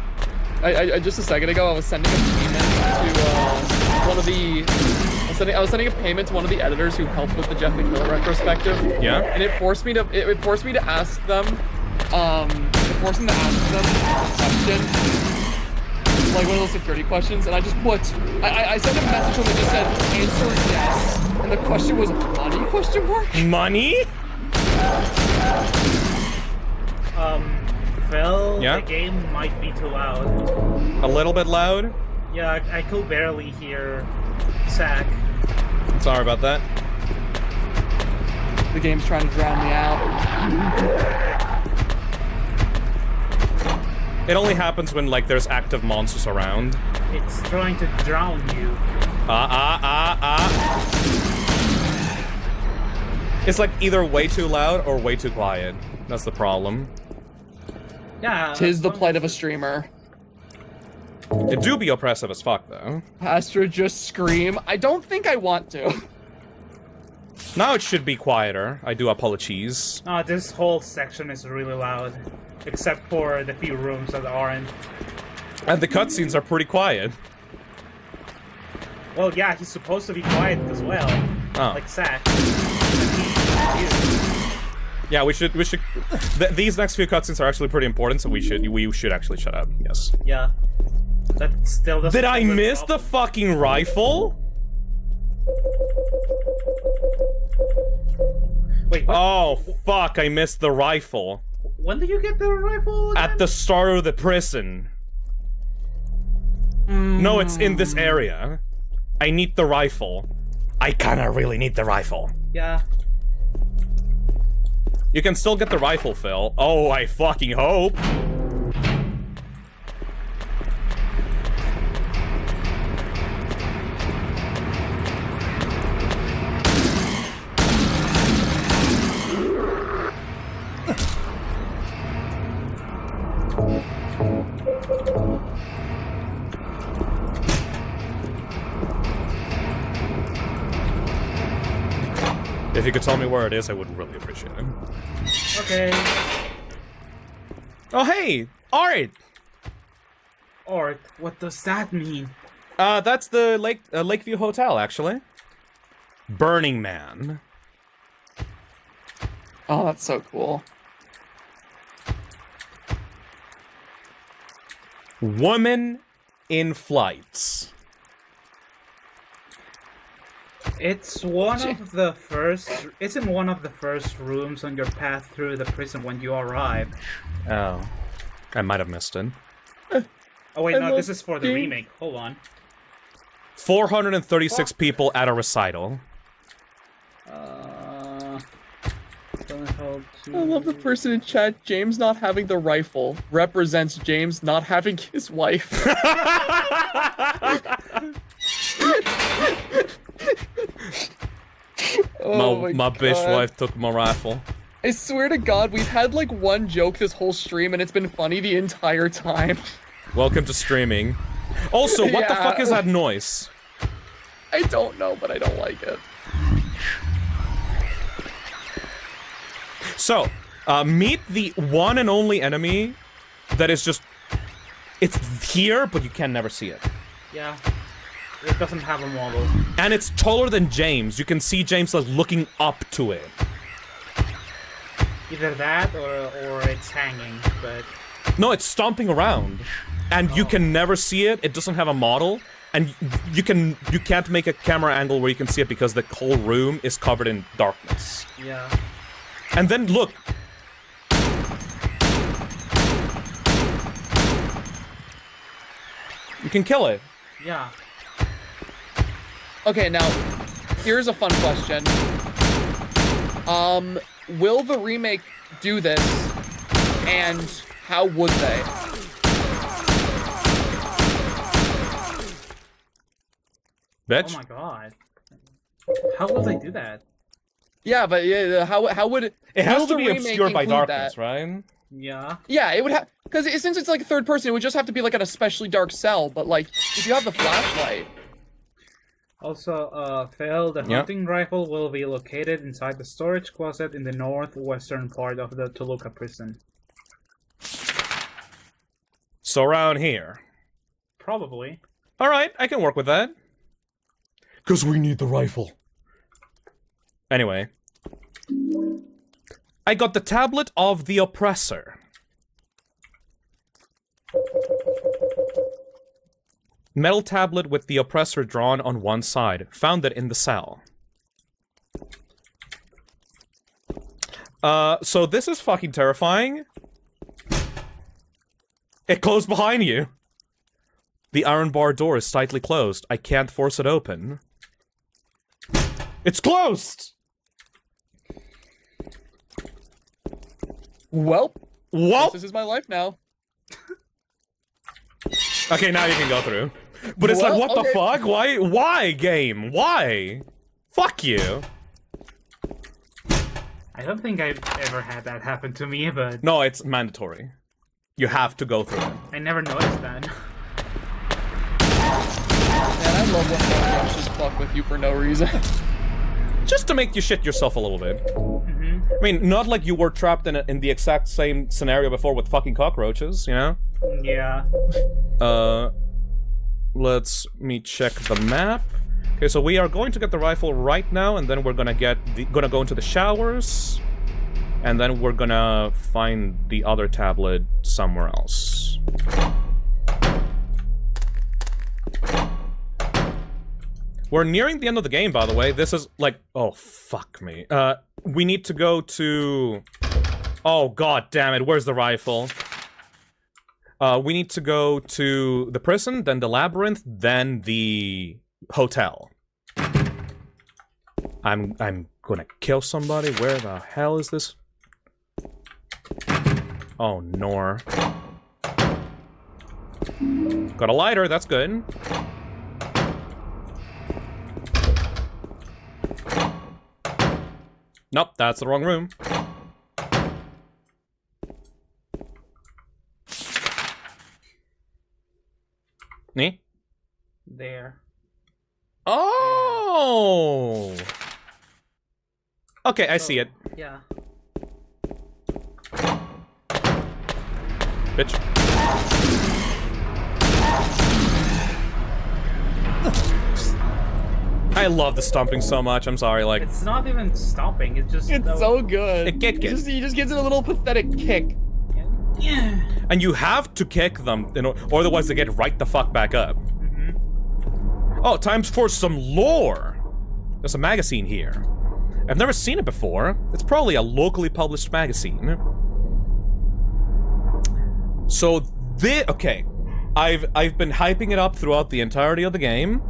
S9: a second ago I was sending a payment to one of the I was sending a payment to one of the editors who helped with the Jeff the Killer retrospective.
S8: Yeah.
S9: And it forced me to ask them a question. Like one of those security questions, and I just put I sent a message to them that just said answer yes. And the question was money question mark?
S8: Money?
S10: Phil,
S8: Yeah?
S10: the game might be too loud.
S8: A little bit loud?
S10: Yeah, I could barely hear Zach.
S8: Sorry about that.
S9: The game's trying to drown me out.
S8: It only happens when, like, there's active monsters around.
S10: It's trying to drown you.
S8: It's like either way too loud or way too quiet. That's the problem.
S10: Yeah.
S9: Tis the plight of a streamer.
S8: It do be oppressive as fuck, though.
S9: Pastor, just scream. I don't think I want to.
S8: Now it should be quieter. I do apologies.
S10: Oh, this whole section is really loud. Except for the few rooms that aren't.
S8: And the cutscenes are pretty quiet.
S10: Well, yeah, he's supposed to be quiet as well.
S8: Oh.
S10: Like Zach.
S8: Yeah, we should. These next few cutscenes are actually pretty important, so we should actually shut up. Yes.
S10: Yeah. That still doesn't.
S8: Did I miss the fucking rifle?
S10: Wait. What?
S8: Oh fuck! I missed the rifle.
S10: When did you get the rifle again?
S8: At the start of the prison. No, it's in this area. I need the rifle. I kinda really need the rifle.
S10: Yeah.
S8: You can still get the rifle, Phil. Oh, I fucking hope. If you could tell me where it is, I would really appreciate it.
S10: Okay.
S8: Oh, hey! Art!
S10: Art? What does that mean?
S8: That's the Lakeview Hotel, actually. Burning Man.
S9: Oh, that's so cool.
S8: Woman in Flights.
S10: It's one of the first. It's in one of the first rooms on your path through the prison when you arrive.
S8: Oh, I might have missed it.
S10: Oh wait, no, this is for the remake. Hold on.
S8: 436 people at a recital.
S9: I love the person in chat. James not having the rifle represents James not having his wife.
S8: my bitch wife took my rifle.
S9: I swear to God, we've had like one joke this whole stream and it's been funny the entire time.
S8: Welcome to streaming. Also, what the fuck is that noise?
S9: I don't know, but I don't like it.
S8: So, meet the one and only enemy that is just... It's here, but you can never see it.
S10: Yeah. It doesn't have a model.
S8: And it's taller than James. You can see James like looking up to it.
S10: Either that or it's hanging, but...
S8: No, it's stomping around. And you can never see it. It doesn't have a model. And you can't make a camera angle where you can see it because the whole room is covered in darkness.
S10: Yeah.
S8: And then look. You can kill it.
S10: Yeah.
S9: Okay, now, here's a fun question. Will the remake do this? And how would they?
S8: Bitch.
S10: Oh my god. How will they do that?
S9: Yeah, but yeah, how would it?
S8: It has
S9: will
S8: to
S9: the
S8: be
S9: remake
S8: obscured by
S9: include
S8: darkness,
S9: that?
S8: right?
S10: Yeah.
S9: Yeah, it would have, because since it's like a third person, it would just have to be like an especially dark cell. But like, if you have the flashlight,
S10: Also, Phil, the
S8: Yeah.
S10: hunting rifle will be located inside the storage closet in the northwestern part of the Toluca prison.
S8: So around here.
S10: Probably.
S8: Alright, I can work with that. Because we need the rifle. Anyway. I got the Tablet of the Oppressor. Metal tablet with the Oppressor drawn on one side. Found it in the cell. So this is fucking terrifying. It closed behind you. The iron bar door is tightly closed. I can't force it open. It's closed!
S9: Well,
S8: Well,
S9: this is my life now.
S8: okay, now you can go through. But it's like,
S9: Well,
S8: what the
S9: okay.
S8: fuck? Why, game? Why? Fuck you.
S10: I don't think I've ever had that happen to me, but
S8: No, it's mandatory. You have to go through it.
S10: I never noticed that.
S9: Man, I love when someone rushes fuck with you for no reason.
S8: Just to make you shit yourself a little bit. I mean, not like you were trapped in the exact same scenario before with fucking cockroaches, you know?
S10: Yeah.
S8: Let me check the map. Okay, so we are going to get the rifle right now, and then we're gonna go into the showers, and then we're gonna find the other tablet somewhere else. We're nearing the end of the game, by the way. This is like, oh fuck me. We need to go to. Oh god damn it! Where's the rifle? We need to go to the prison, then the labyrinth, then the hotel. I'm gonna kill somebody. Where the hell is this? Oh, Nor. Got a lighter, that's good. Nope, that's the wrong room. Me?
S10: There.
S8: Oh! Okay, I see it.
S10: Yeah.
S8: Bitch. I love the stomping so much, I'm sorry, like...
S10: It's not even stomping, it's just...
S9: It's so good.
S8: It kick it.
S9: He just gives it a little pathetic kick.
S10: Yeah.
S8: And you have to kick them, or otherwise they get right the fuck back up. Oh, time for some lore! There's a magazine here. I've never seen it before. It's probably a locally published magazine. So, okay. I've been hyping it up throughout the entirety of the game.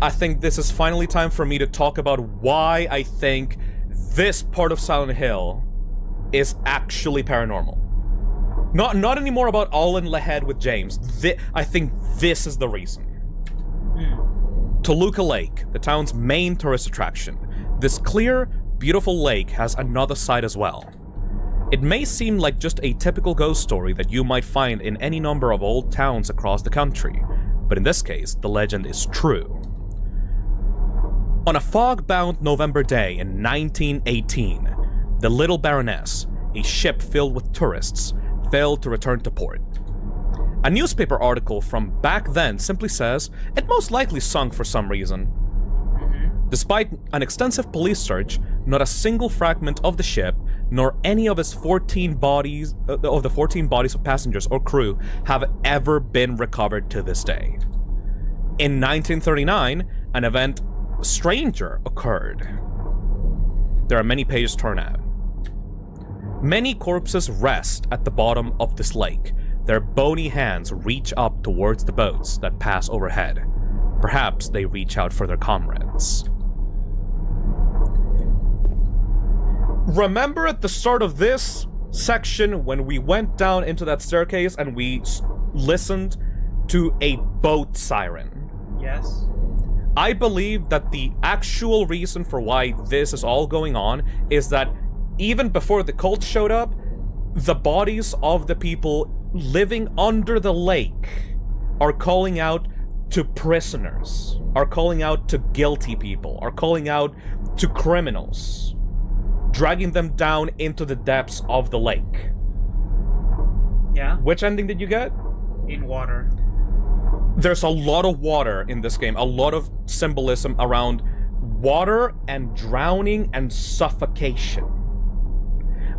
S8: I think this is finally time for me to talk about why I think this part of Silent Hill is actually paranormal. Not anymore about All in the Head with James. I think this is the reason. Toluca Lake, the town's main tourist attraction. This clear, beautiful lake has another side as well. It may seem like just a typical ghost story that you might find in any number of old towns across the country, but in this case, the legend is true. On a fog-bound November day in 1918, the Little Baroness, a ship filled with tourists, failed to return to port. A newspaper article from back then simply says it most likely sunk for some reason. Despite an extensive police search, not a single fragment of the ship, nor any of its 14 bodies of passengers or crew have ever been recovered to this day. In 1939, an event stranger occurred. There are many pages torn out. Many corpses rest at the bottom of this lake. Their bony hands reach up towards the boats that pass overhead. Perhaps they reach out for their comrades. Remember at the start of this section when we went down into that staircase and we listened to a boat siren?
S10: Yes.
S8: I believe that the actual reason for why this is all going on is that even before the cult showed up, the bodies of the people living under the lake are calling out, to prisoners, are calling out to guilty people, are calling out to criminals, dragging them down into the depths of the lake.
S10: Yeah?
S8: Which ending did you get?
S10: In water.
S8: There's a lot of water in this game, a lot of symbolism around water and drowning and suffocation.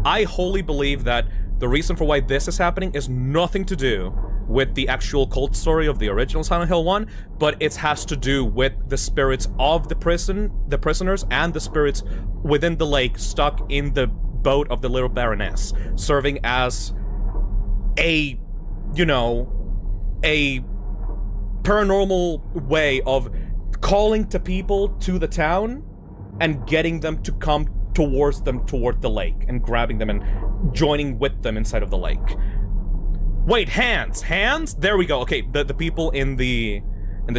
S8: I wholly believe that the reason for why this is happening is nothing to do with the actual cult story of the original Silent Hill 1, but it has to do with the spirits of the prisoners, and the spirits within the lake stuck in the boat of the little Baroness, serving as a, you know, a paranormal way of calling to people to the town and getting them to come towards them toward the lake and grabbing them and joining with them inside of the lake. Wait, hands? There we go. Okay, the people in the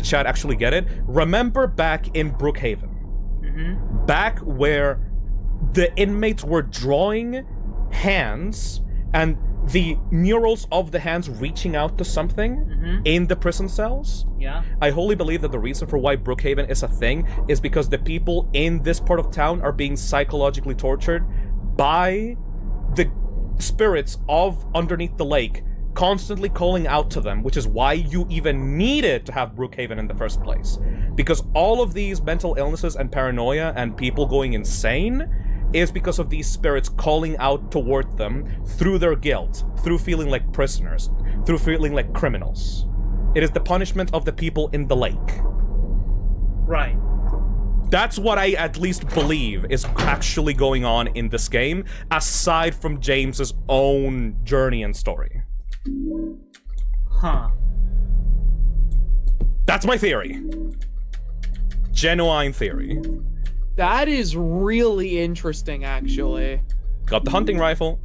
S8: chat actually get it. Remember back in Brookhaven, back where the inmates were drawing hands and the murals of the hands reaching out to something in the prison cells?
S10: Yeah.
S8: I wholly believe that the reason for why Brookhaven is a thing is because the people in this part of town are being psychologically tortured by the spirits of underneath the lake, constantly calling out to them, which is why you even needed to have Brookhaven in the first place. Because all of these mental illnesses and paranoia and people going insane is because of these spirits calling out toward them through their guilt, through feeling like prisoners, through feeling like criminals. It is the punishment of the people in the lake.
S10: Right.
S8: That's what I at least believe is actually going on in this game, aside from James's own journey and story.
S10: Huh.
S8: That's my theory. Genuine theory.
S9: That is really interesting, actually.
S8: Got the hunting rifle.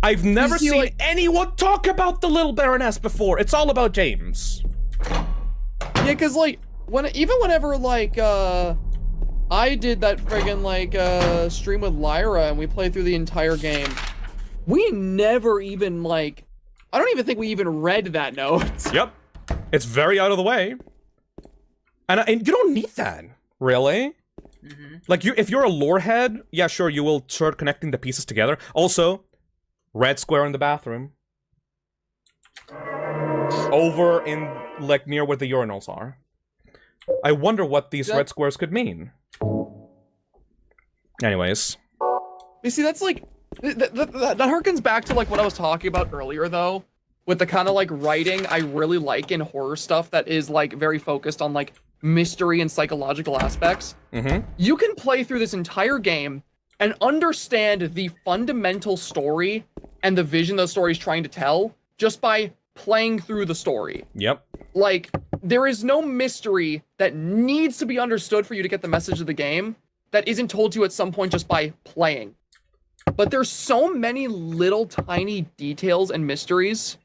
S8: I've never seen anyone talk about the little Baroness before. It's all about James.
S9: Yeah, because, like, whenever, like, I did that friggin', like, stream with Lyra and we played through the entire game, we never even, like, I don't even think we even read that note.
S8: Yep. It's very out of the way. And you don't need that, really. Like, if you're a lore head, yeah, sure, you will start connecting the pieces together. Also, red square in the bathroom. Over in, like, near where the urinals are. I wonder what these red squares could mean. Anyways.
S9: You see, that's like, that harkens back to, like, what I was talking about earlier, though. With the kind of, like, writing I really like in horror stuff that is, like, very focused on, like, mystery and psychological aspects. You can play through this entire game and understand the fundamental story and the vision the story is trying to tell just by playing through the story.
S8: Yep.
S9: Like, there is no mystery that needs to be understood for you to get the message of the game that isn't told to you at some point just by playing. But there's so many little tiny details and mysteries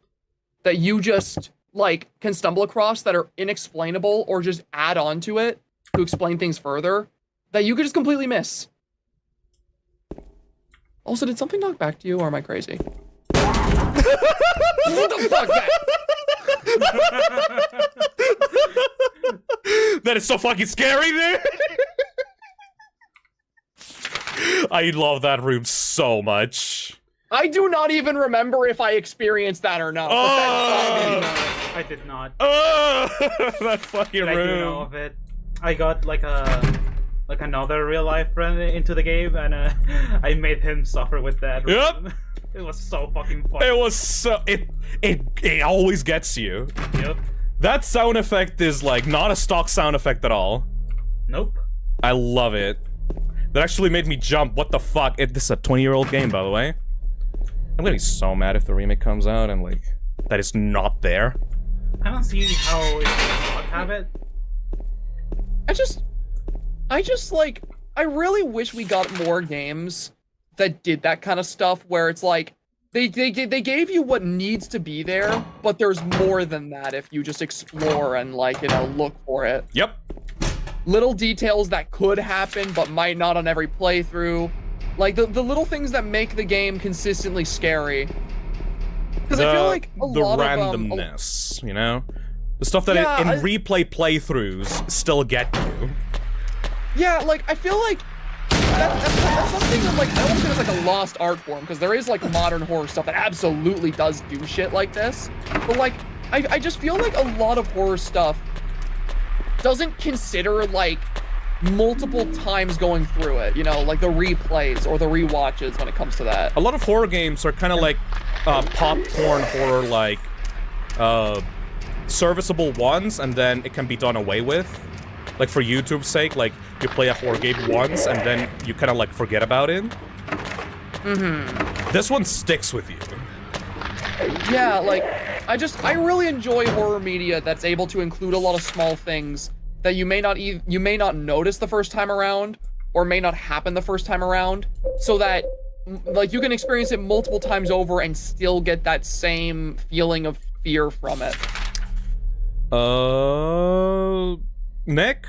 S9: that you just, like, can stumble across that are inexplainable or just add on to it to explain things further that you could just completely miss. Also, did something knock back to you, or am I crazy? What the fuck, man?
S8: That is so fucking scary, dude! I love that room so much.
S9: I do not even remember if I experienced that or not.
S10: I did not.
S8: That fucking room.
S10: I do know of it. I got like another real life friend into the game, and I made him suffer with that.
S8: Yep.
S10: It was so fucking fun.
S8: It was so it always gets you.
S10: Yep.
S8: That sound effect is like not a stock sound effect at all.
S10: Nope.
S8: I love it. That actually made me jump. What the fuck? This is a 20-year-old game, by the way. I'm gonna be so mad if the remake comes out and, like, that is not there.
S10: I don't see how it would not have it.
S9: I just, like, I really wish we got more games that did that kind of stuff where it's like, they gave you what needs to be there, but there's more than that if you just explore and, like, you know, look for it.
S8: Yep.
S9: Little details that could happen but might not on every playthrough. Like, the little things that make the game consistently scary. Because I feel like a lot
S8: the randomness, you know? The stuff that
S9: Yeah,
S8: in
S9: I-
S8: replay playthroughs still get you.
S9: Yeah, like, I feel like that's something that, like, I don't want to say it's like a lost art form, because there is, like, modern horror stuff that absolutely does do shit like this. But, like, I just feel like a lot of horror stuff doesn't consider, like, multiple times going through it, you know, like the replays or the rewatches when it comes to that.
S8: A lot of horror games are kind of like popcorn horror, like serviceable ones, and then it can be done away with. Like for YouTube's sake, like you play a horror game once and then you kind of like forget about it. This one sticks with you.
S9: Yeah, like, I really enjoy horror media that's able to include a lot of small things that you may not notice the first time around, or may not happen the first time around, so that, like, you can experience it multiple times over and still get that same feeling of fear from it.
S8: Nick?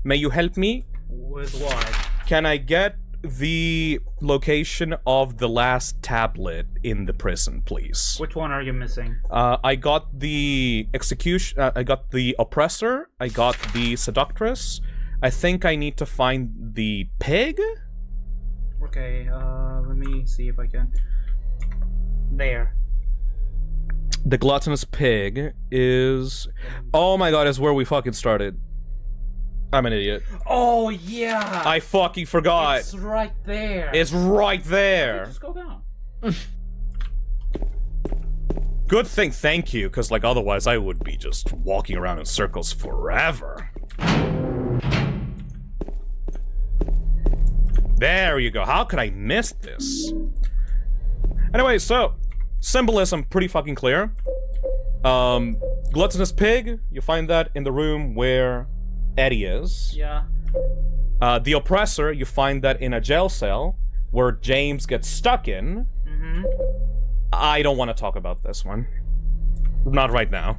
S8: May you help me?
S10: With what?
S8: Can I get the location of the last tablet in the prison, please?
S10: Which one are you missing?
S8: I got the execution. I got the oppressor. I got the seductress. I think I need to find the pig.
S10: Okay, let me see if I can. There.
S8: The gluttonous pig is. Oh my god! Is where we fucking started. I'm an idiot.
S10: Oh yeah.
S8: I fucking forgot.
S10: It's right there.
S8: It's right there.
S10: Just go down.
S8: Good thing, thank you, because like otherwise I would be just walking around in circles forever. There you go. How could I miss this? Anyway, so symbolism pretty fucking clear. Gluttonous pig, you find that in the room where Eddie is.
S10: Yeah.
S8: The oppressor, you find that in a jail cell where James gets stuck in. I don't want to talk about this one. Not right now.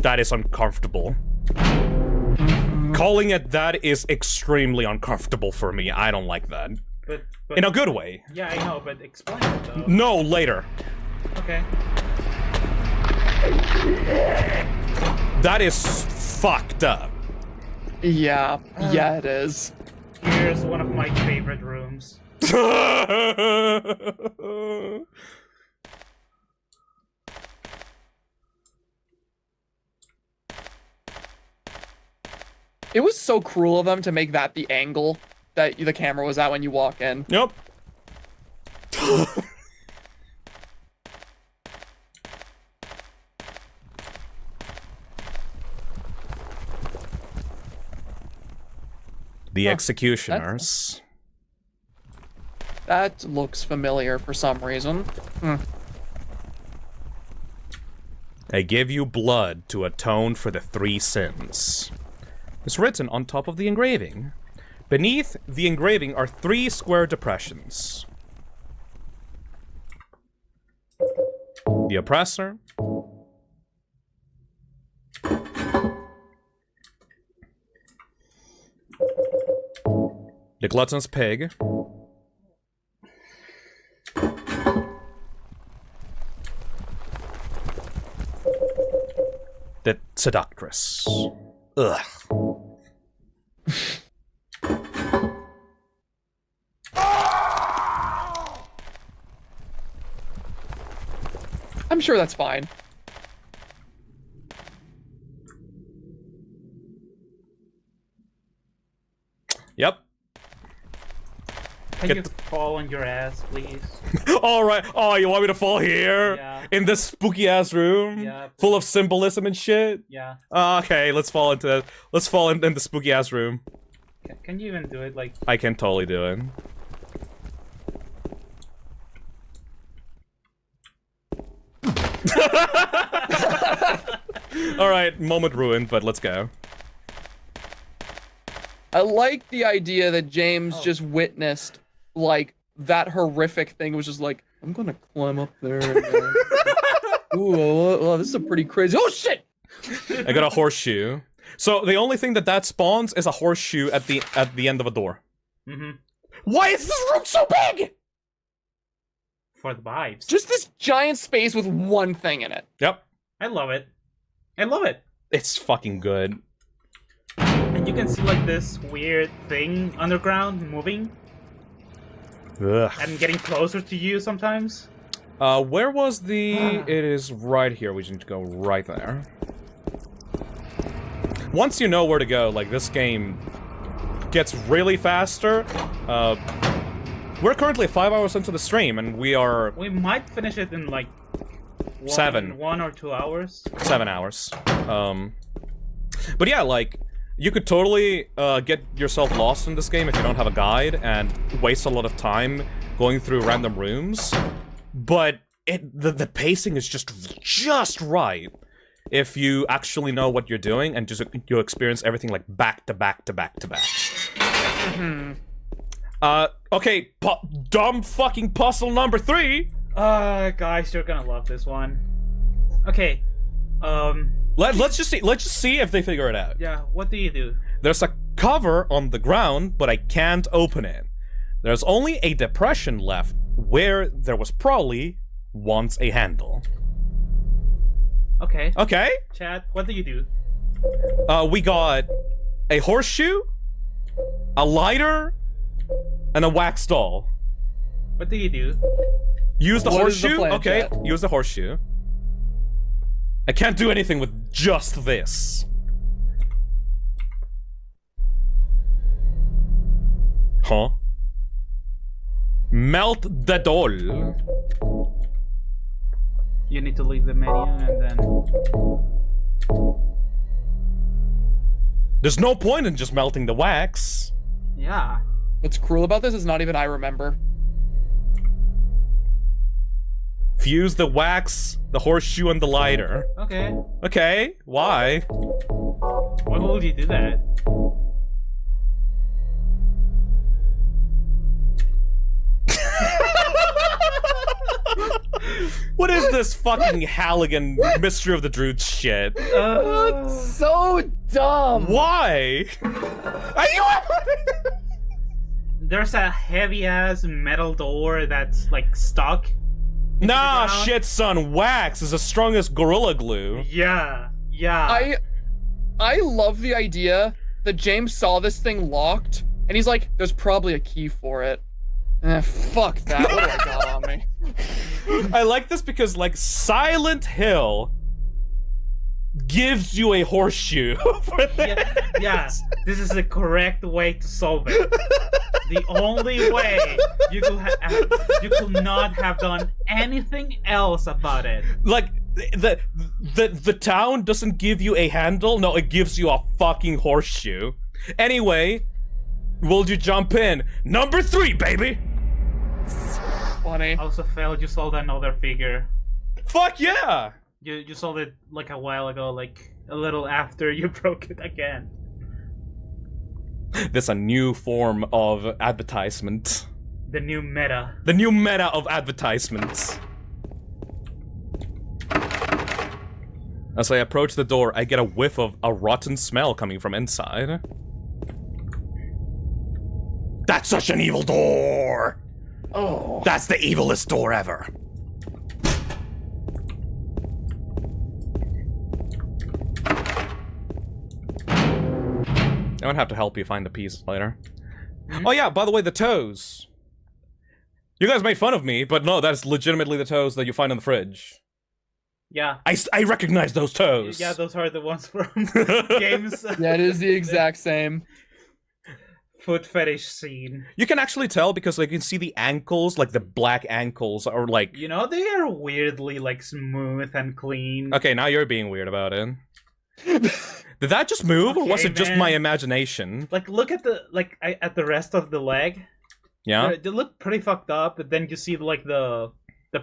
S8: That is uncomfortable. Calling it that is extremely uncomfortable for me. I don't like that.
S10: But
S8: in a good way.
S10: Yeah, I know, but explain it though.
S8: No, later.
S10: Okay.
S8: That is fucked up.
S9: Yeah, it is.
S10: Here's one of my favorite rooms.
S9: It was so cruel of them to make that the angle that the camera was at when you walk in.
S8: Yep. The executioners.
S9: That looks familiar for some reason.
S8: I give you blood to atone for the 3 sins. It's written on top of the engraving. Beneath the engraving are 3 square depressions. The oppressor. The gluttonous pig. The seductress. Ugh.
S9: I'm sure that's fine.
S8: Yep.
S10: Can you fall on your ass, please?
S8: Alright. Oh, you want me to fall here?
S10: Yeah.
S8: In this spooky ass room?
S10: Yeah.
S8: Full of symbolism and shit?
S10: Yeah.
S8: Okay, let's fall into that. Let's fall in the spooky ass room.
S10: Can you even do it? Like.
S8: I can totally do it. Alright, moment ruined, but let's go.
S9: I like the idea that James just witnessed, like, that horrific thing. It was just like, I'm gonna climb up there. Ooh, this is a pretty crazy. Oh shit!
S8: I got a horseshoe. So the only thing that spawns is a horseshoe at the end of a door. Why is this room so big?
S10: For the vibes.
S9: Just this giant space with one thing in it.
S8: Yep.
S10: I love it. I love it.
S8: It's fucking good.
S10: And you can see like this weird thing underground moving
S8: Ugh.
S10: and getting closer to you sometimes.
S8: Where was the... It is right here. We need to go right there. Once you know where to go, like, this game gets really faster. We're currently 5 hours into the stream, and we are...
S10: We might finish it in, like... 1 or 2 hours.
S8: 7 hours. But yeah, like, you could totally get yourself lost in this game if you don't have a guide, and waste a lot of time going through random rooms. But the pacing is just right if you actually know what you're doing and just you experience everything like back to back to back to back. Okay, dumb fucking puzzle number 3.
S10: Guys, you're gonna love this one. Okay,
S8: let's just see if they figure it out.
S10: yeah, what do you do?
S8: There's a cover on the ground, but I can't open it. There's only a depression left where there was probably once a handle.
S10: Okay.
S8: Okay.
S10: Chad, what do you do?
S8: We got a horseshoe, a lighter, and a wax doll.
S10: What do you do?
S8: Use the
S9: What is the
S8: horseshoe?
S9: plan,
S8: Okay,
S9: chat?
S8: use the horseshoe. I can't do anything with just this. Huh? Melt the doll.
S10: You need to leave the menu and then...
S8: There's no point in just melting the wax.
S10: Yeah.
S9: What's cruel about this is not even I remember.
S8: Fuse the wax, the horseshoe, and the lighter.
S10: Okay.
S8: Okay, why?
S10: Why would you do that?
S8: What is this fucking Halligan Mystery of the Druid shit?
S9: So dumb.
S8: Why? Are you?
S10: There's a heavy-ass metal door that's, like, stuck.
S8: Nah,
S10: ground.
S8: shit, son. Wax is the strongest Gorilla Glue.
S10: Yeah. Yeah.
S9: I love the idea that James saw this thing locked, and he's like, there's probably a key for it. Fuck that. What do I got on me?
S8: I like this because, like, Silent Hill gives you a horseshoe for this.
S10: Yeah, this is the correct way to solve it. The only way you could not have done anything else about it.
S8: Like, the town doesn't give you a handle. No, it gives you a fucking horseshoe. Anyway, will you jump in? Number 3, baby!
S9: Funny.
S10: Also failed, you sold another figure.
S8: Fuck yeah!
S10: You sold it like a while ago, like a little after you broke it again.
S8: This is a new form of advertisement.
S10: The new meta.
S8: The new meta of advertisements. As I approach the door, I get a whiff of a rotten smell coming from inside. That's such an evil door!
S9: Oh.
S8: That's the evilest door ever. I would have to help you find the pieces later. Oh yeah, by the way, the toes. You guys made fun of me, but no, that's legitimately the toes that you find in the fridge.
S10: Yeah.
S8: I recognize those toes.
S10: Yeah, those are the ones from games.
S9: Yeah, it is the exact same.
S10: Foot fetish scene.
S8: You can actually tell because like you can see the ankles, like the black ankles are like...
S10: You know, they are weirdly like smooth and clean.
S8: Okay, now you're being weird about it. Did that just move, or was
S10: Okay,
S8: it just
S10: man.
S8: my imagination?
S10: Like, look at the at the rest of the leg.
S8: Yeah?
S10: They look pretty fucked up, but then you see like the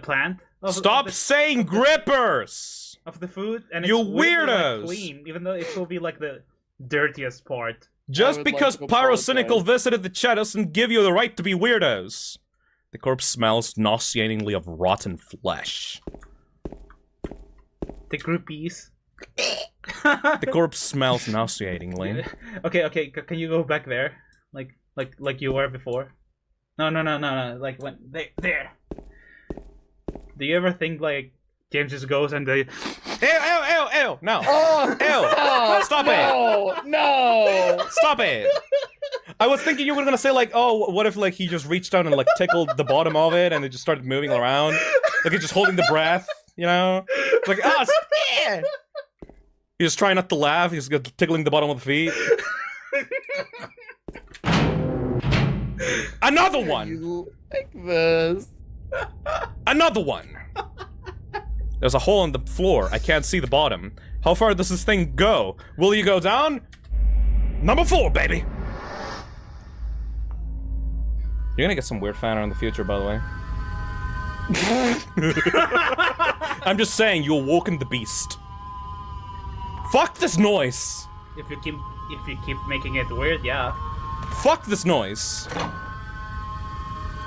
S10: plant.
S8: Stop saying grippers!
S10: Of the food, and
S8: You
S10: it's weirdly, like,
S8: weirdos!
S10: clean, even though it will be like the dirtiest part.
S8: Just
S9: would like
S8: because
S9: to
S8: Pyrocynical
S9: apologize.
S8: visited the chat doesn't give you the right to be weirdos. The corpse smells nauseatingly of rotten flesh.
S10: The groupies.
S8: The corpse smells nauseatingly.
S10: Okay, can you go back there? Like you were before? No. Like when there. Do you ever think like James just goes and they.
S8: Ew! No.
S9: Oh,
S8: Ew! Stop it!
S9: No!
S8: Stop it! I was thinking you were gonna say like, oh, what if like he just reached down and like tickled the bottom of it and it just started moving around, like he's just holding the breath, you know? It's like, oh, yeah. He's just trying not to laugh. He's just tickling the bottom of the feet. Another one.
S9: You like this?
S8: Another one. There's a hole in the floor. I can't see the bottom. How far does this thing go? Will you go down? Number 4, baby. You're gonna get some weird fan art in the future, by the way. I'm just saying, you awoken the beast. Fuck this noise.
S10: If you keep making it weird, yeah.
S8: Fuck this noise.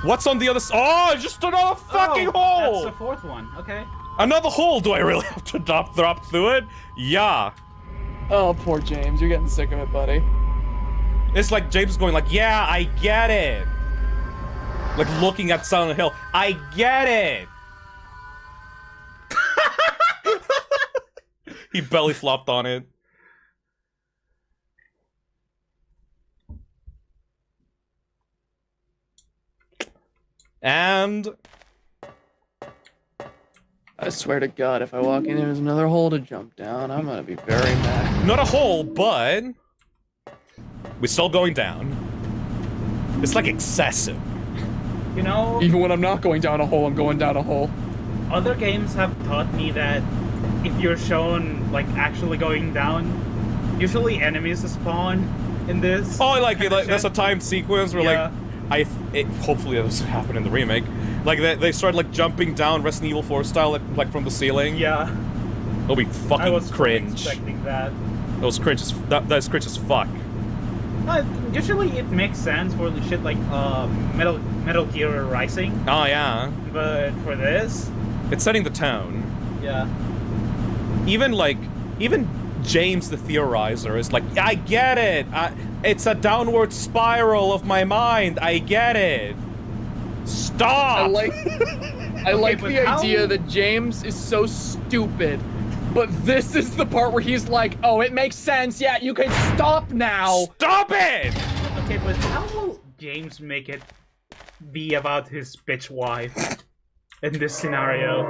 S8: What's on the other side? Oh, just another fucking hole!
S10: That's the 4th one, okay.
S8: Another hole! Do I really have to drop through it? Yeah.
S9: Oh, poor James. You're getting sick of it, buddy.
S8: It's like James is going like, yeah, I get it. Like looking at Silent Hill. I get it! He belly flopped on it. And...
S9: I swear to God, if I walk in there's another hole to jump down, I'm gonna be very mad.
S8: Not a hole, but... we're still going down. It's like excessive.
S10: You know...
S9: Even when I'm not going down a hole, I'm going down a hole.
S10: Other games have taught me that if you're shown, like, actually going down, usually enemies spawn in this.
S8: Oh, I like it. Like, there's a timed sequence where,
S10: yeah.
S8: like, hopefully this will happen in the remake. Like, they start, like, jumping down Resident Evil 4 style, like from the ceiling.
S10: Yeah.
S8: It'll be fucking
S10: I was
S8: cringe.
S10: expecting that.
S8: That's cringe as fuck.
S10: Usually it makes sense for the shit like Metal Gear Rising.
S8: Oh, yeah.
S10: But for this...
S8: it's setting the tone.
S10: Yeah.
S8: Even James the Theorizer is like, I get it! It's a downward spiral of my mind, I get it! Stop!
S9: I like the idea that James is so stupid, but this is the part where he's like, oh, it makes sense, yeah, you can stop now!
S8: Stop it!
S10: Okay, but how will James make it be about his bitch wife in this scenario?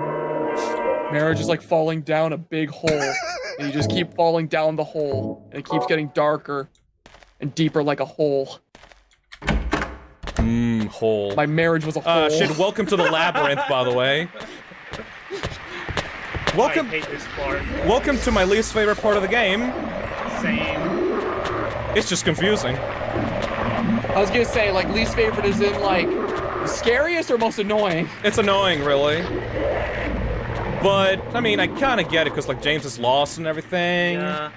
S9: Marriage is like falling down a big hole, and you just keep falling down the hole, and it keeps getting darker and deeper like a hole.
S8: Hole.
S9: My marriage was a hole.
S8: Shit, welcome to the labyrinth, by the way. Welcome.
S10: I hate this part.
S8: Welcome to my least favorite part of the game.
S10: Same.
S8: It's just confusing.
S9: I was gonna say, like, least favorite is in, like, the scariest or most annoying?
S8: It's annoying, really. But, I mean, I kind of get it, because, like, James is lost and everything.
S10: Yeah.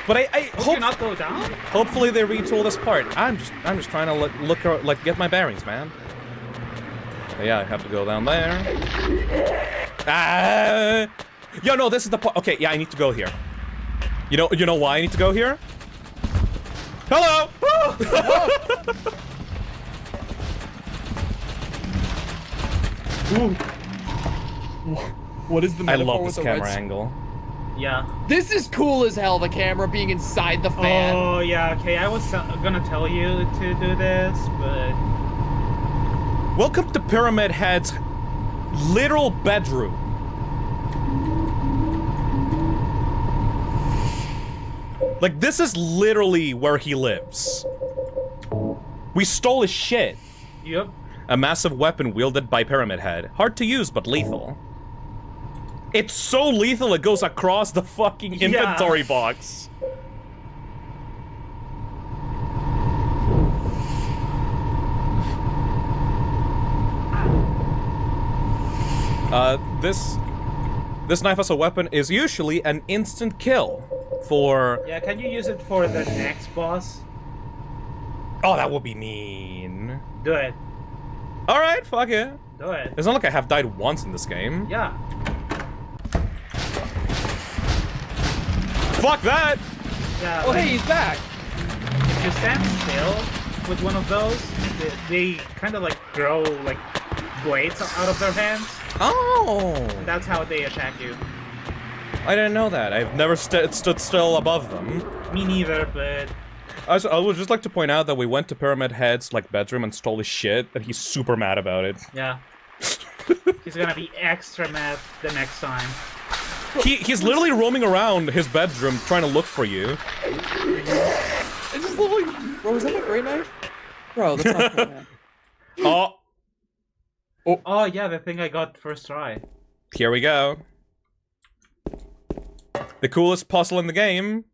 S8: But I
S10: hope you not go down?
S8: Hopefully they retool this part. I'm just trying to get my bearings, man. But yeah, I have to go down there. Yo, no, this is the part. Okay, yeah, I need to go here. You know why I need to go here? Hello.
S9: What is the metaphor?
S8: I love this camera angle.
S10: Yeah.
S9: This is cool as hell, the camera being inside the fan.
S10: Oh, yeah, okay, I was gonna tell you to do this, but...
S8: Welcome to Pyramid Head's literal bedroom. Like, this is literally where he lives. We stole his shit.
S10: Yep.
S8: A massive weapon wielded by Pyramid Head. Hard to use, but lethal. It's so lethal it goes across the fucking inventory box. This knife as a weapon is usually an instant kill for...
S10: Yeah, can you use it for the next boss?
S8: Oh, that would be mean.
S10: Do it.
S8: Alright, fuck it.
S10: Do it.
S8: It's not like I have died once in this game.
S10: Yeah.
S8: Fuck that!
S10: Yeah.
S9: Oh, hey, he's back!
S10: If you stand still with one of those, they kind of like grow like blades out of their hands.
S8: Oh!
S10: That's how they attack you.
S8: I didn't know that. I've never stood still above them.
S10: Me neither, but...
S8: I would just like to point out that we went to Pyramid Head's, like, bedroom and stole his shit, and he's super mad about it.
S10: Yeah. He's gonna be extra mad the next time.
S8: He's literally roaming around his bedroom trying to look for you.
S9: I just love like, bro, is that a great knife? Bro, that's not cool, man.
S10: Oh yeah, the thing I got first try.
S8: Here we go. The coolest puzzle in the game.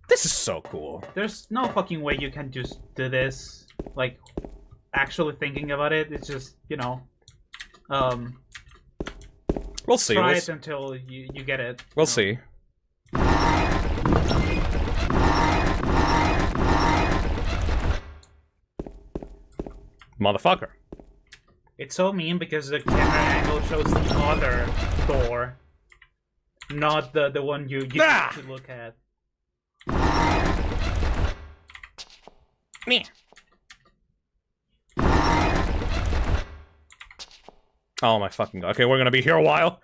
S8: This is so cool.
S10: There's no fucking way you can just do this, like, actually thinking about it. It's just, you know,
S8: we'll see.
S10: Try it until you get it.
S8: We'll see. Motherfucker.
S10: It's so mean because the camera angle shows the other door, not the one you need to look at.
S8: Me. Oh my fucking god. Okay, we're gonna be here a while.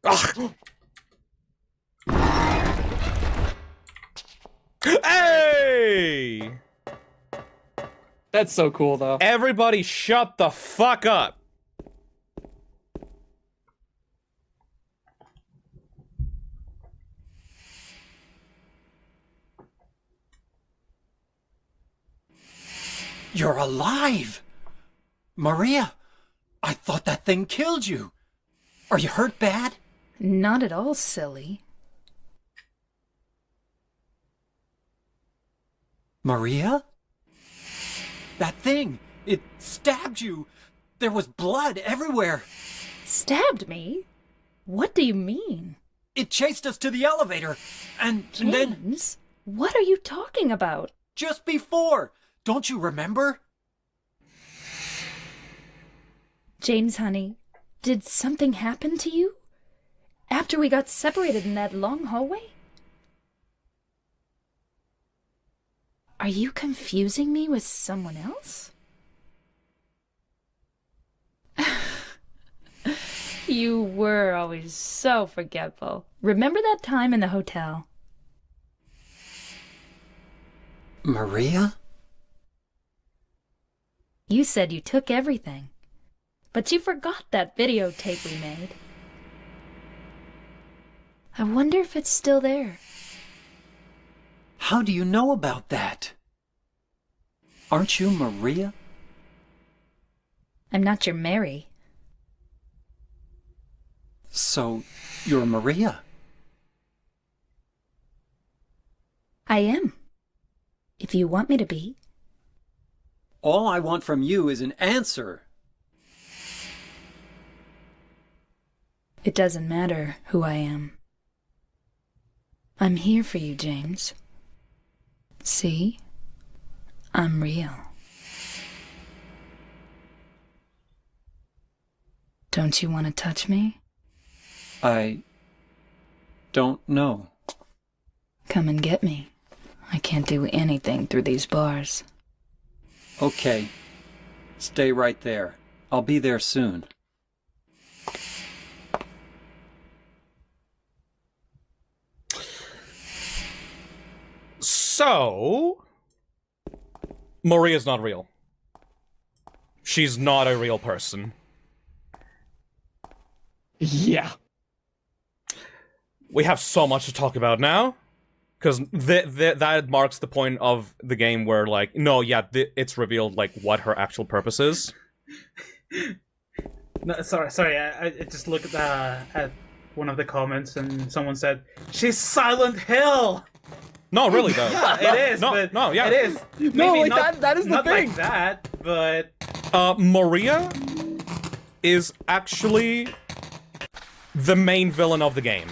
S8: Ugh. Hey!
S9: That's so cool, though.
S8: Everybody shut the fuck up.
S7: You're alive! Maria, I thought that thing killed you. Are you hurt bad?
S3: Not at all, silly.
S7: Maria? That thing, it stabbed you. There was blood everywhere.
S3: Stabbed me? What do you mean?
S7: It chased us to the elevator, and then...
S3: James, what are you talking about?
S7: Just before. Don't you remember?
S3: James, honey, did something happen to you? After we got separated in that long hallway? Are you confusing me with someone else? You were always so forgetful. Remember that time in the hotel?
S7: Maria?
S3: You said you took everything, but you forgot that videotape we made. I wonder if it's still there.
S7: How do you know about that? Aren't you Maria?
S3: I'm not your Mary.
S7: So, you're Maria?
S3: I am. If you want me to be.
S7: All I want from you is an answer.
S3: It doesn't matter who I am. I'm here for you, James. See? I'm real. Don't you want to touch me?
S7: I don't know.
S3: Come and get me. I can't do anything through these bars.
S7: Okay. Stay right there. I'll be there soon.
S8: So... Maria's not real. She's not a real person.
S9: Yeah.
S8: We have so much to talk about now. Because that marks the point of the game where, like, no, yeah, it's revealed, like, what her actual purpose is.
S10: No, sorry. I just looked at one of the comments and someone said, "She's Silent Hill."
S8: No, really though.
S10: Yeah, it is.
S8: No,
S10: but
S8: no, yeah.
S10: it is.
S9: No,
S10: Maybe
S9: like
S10: not,
S9: that is the
S10: not
S9: thing.
S10: like that, but
S8: Maria is actually the main villain of the game.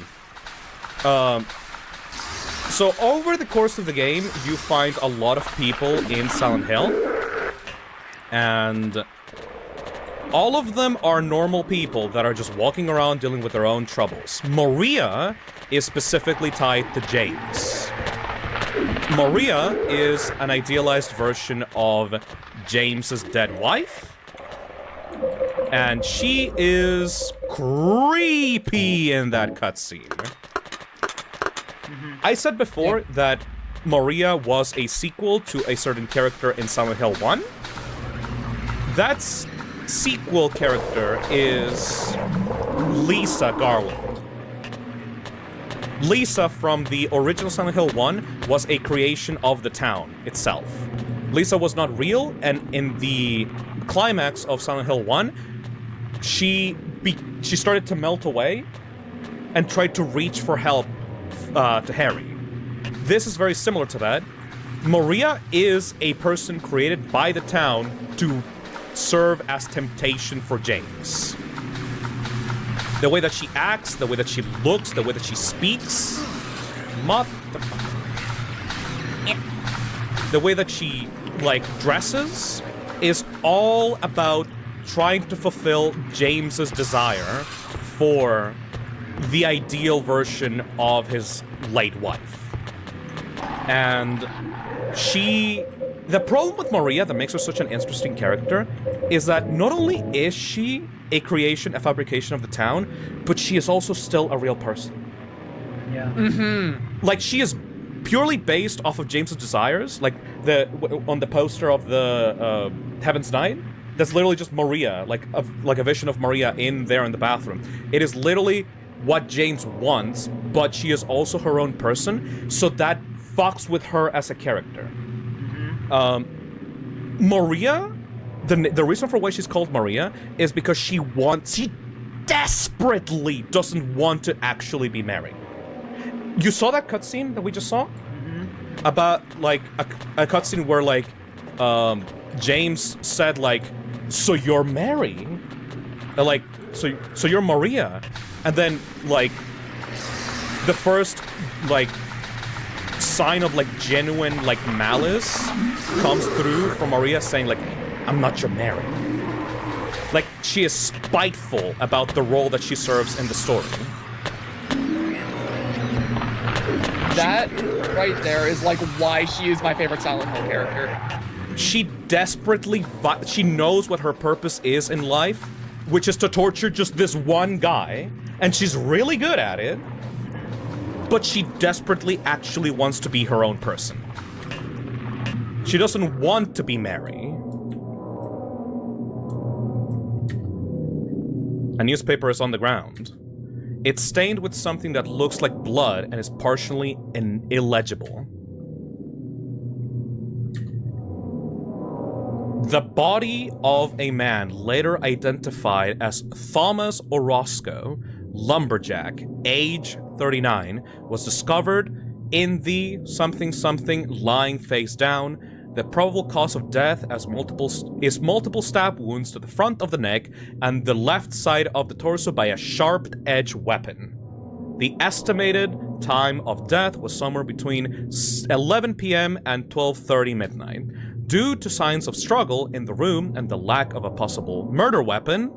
S8: So over the course of the game, you find a lot of people in Silent Hill, and all of them are normal people that are just walking around dealing with their own troubles. Maria is specifically tied to James. Maria is an idealized version of James's dead wife. And she is creepy in that cutscene. I said before that Maria was a sequel to a certain character in Silent Hill 1. That sequel character is Lisa Garland. Lisa from the original Silent Hill 1 was a creation of the town itself. Lisa was not real, and in the climax of Silent Hill 1, she started to melt away and tried to reach for help to Harry. This is very similar to that. Maria is a person created by the town to serve as temptation for James. The way that she acts, the way that she looks, the way that she speaks. The way that she, like, dresses is all about trying to fulfill James's desire for the ideal version of his late wife. And the problem with Maria that makes her such an interesting character is that not only is she a creation, a fabrication of the town, but she is also still a real person.
S10: Yeah.
S8: Like, she is purely based off of James's desires. Like, on the poster of the Heaven's Knight, that's literally just Maria, like a vision of Maria in there in the bathroom. It is literally what James wants, but she is also her own person, so that fucks with her as a character. Maria, the reason for why she's called Maria is because she desperately doesn't want to actually be married. You saw that cutscene that we just saw? About, like, a cutscene where, like, James said, like, so you're marrying? Like, so you're Maria? And then, like, the first, like, sign of, like, genuine, like, malice comes through from Maria saying, like, I'm not your Mary. Like, she is spiteful about the role that she serves in the story.
S9: That right there is, like, why she is my favorite Silent Hill character.
S8: She desperately... she knows what her purpose is in life, which is to torture just this one guy, and she's really good at it, but she desperately actually wants to be her own person. She doesn't want to be Mary. A newspaper is on the ground. It's stained with something that looks like blood and is partially illegible. The body of a man later identified as Thomas Orozco, lumberjack, age 39, was discovered in the something lying face down. The probable cause of death is multiple stab wounds to the front of the neck and the left side of the torso by a sharp-edged weapon. The estimated time of death was somewhere between 11 p.m. and 12:30 midnight. Due to signs of struggle in the room and the lack of a possible murder weapon,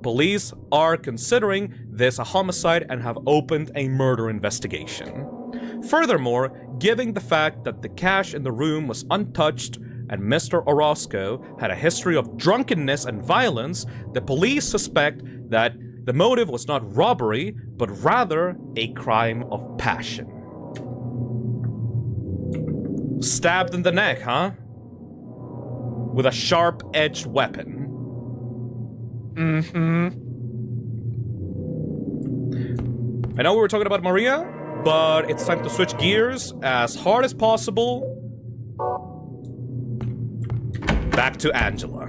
S8: police are considering this a homicide and have opened a murder investigation. Furthermore, given the fact that the cash in the room was untouched and Mr. Orozco had a history of drunkenness and violence, the police suspect that the motive was not robbery, but rather a crime of passion. Stabbed in the neck, huh? With a sharp-edged weapon. I know we were talking about Maria, but it's time to switch gears as hard as possible. Back to Angela.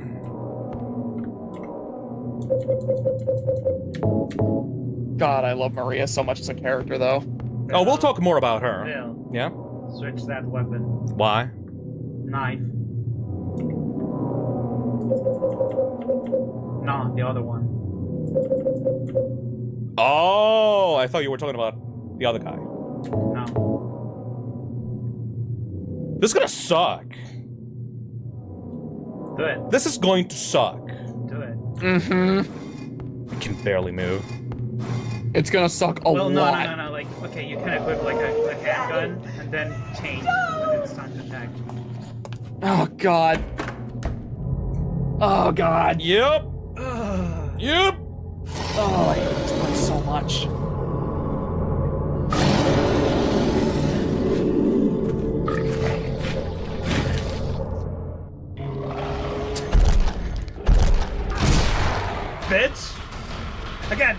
S9: God, I love Maria so much as a character, though.
S8: Oh, we'll talk more about her.
S10: Phil,
S8: Yeah?
S10: switch that weapon.
S8: Why?
S10: Knife. No, the other one.
S8: Oh, I thought you were talking about the other guy.
S10: No.
S8: This is gonna suck.
S10: Do it.
S8: This is going to suck.
S10: Do it.
S8: I can barely move.
S9: It's gonna suck a
S10: Well,
S9: lot.
S10: no. Like, Okay, you can equip like a handgun and then change when it's time to attack.
S9: Oh god. Oh god.
S8: Yep. Yep.
S9: Oh, I hate this one so much.
S10: Bitch! Again!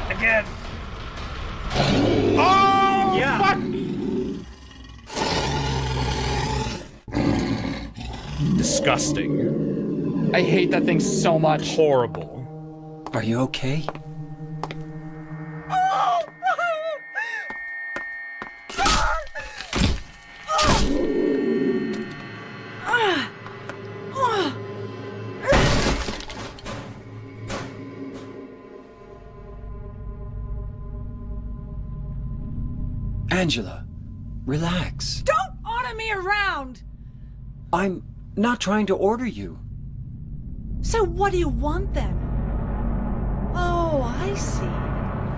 S10: Again!
S8: Oh!
S10: Yeah!
S8: Fuck! Disgusting.
S9: I hate that thing so much.
S8: Horrible.
S7: Are you okay? Angela, relax.
S11: Don't order me around!
S7: I'm not trying to order you.
S11: So what do you want then? Oh, I see.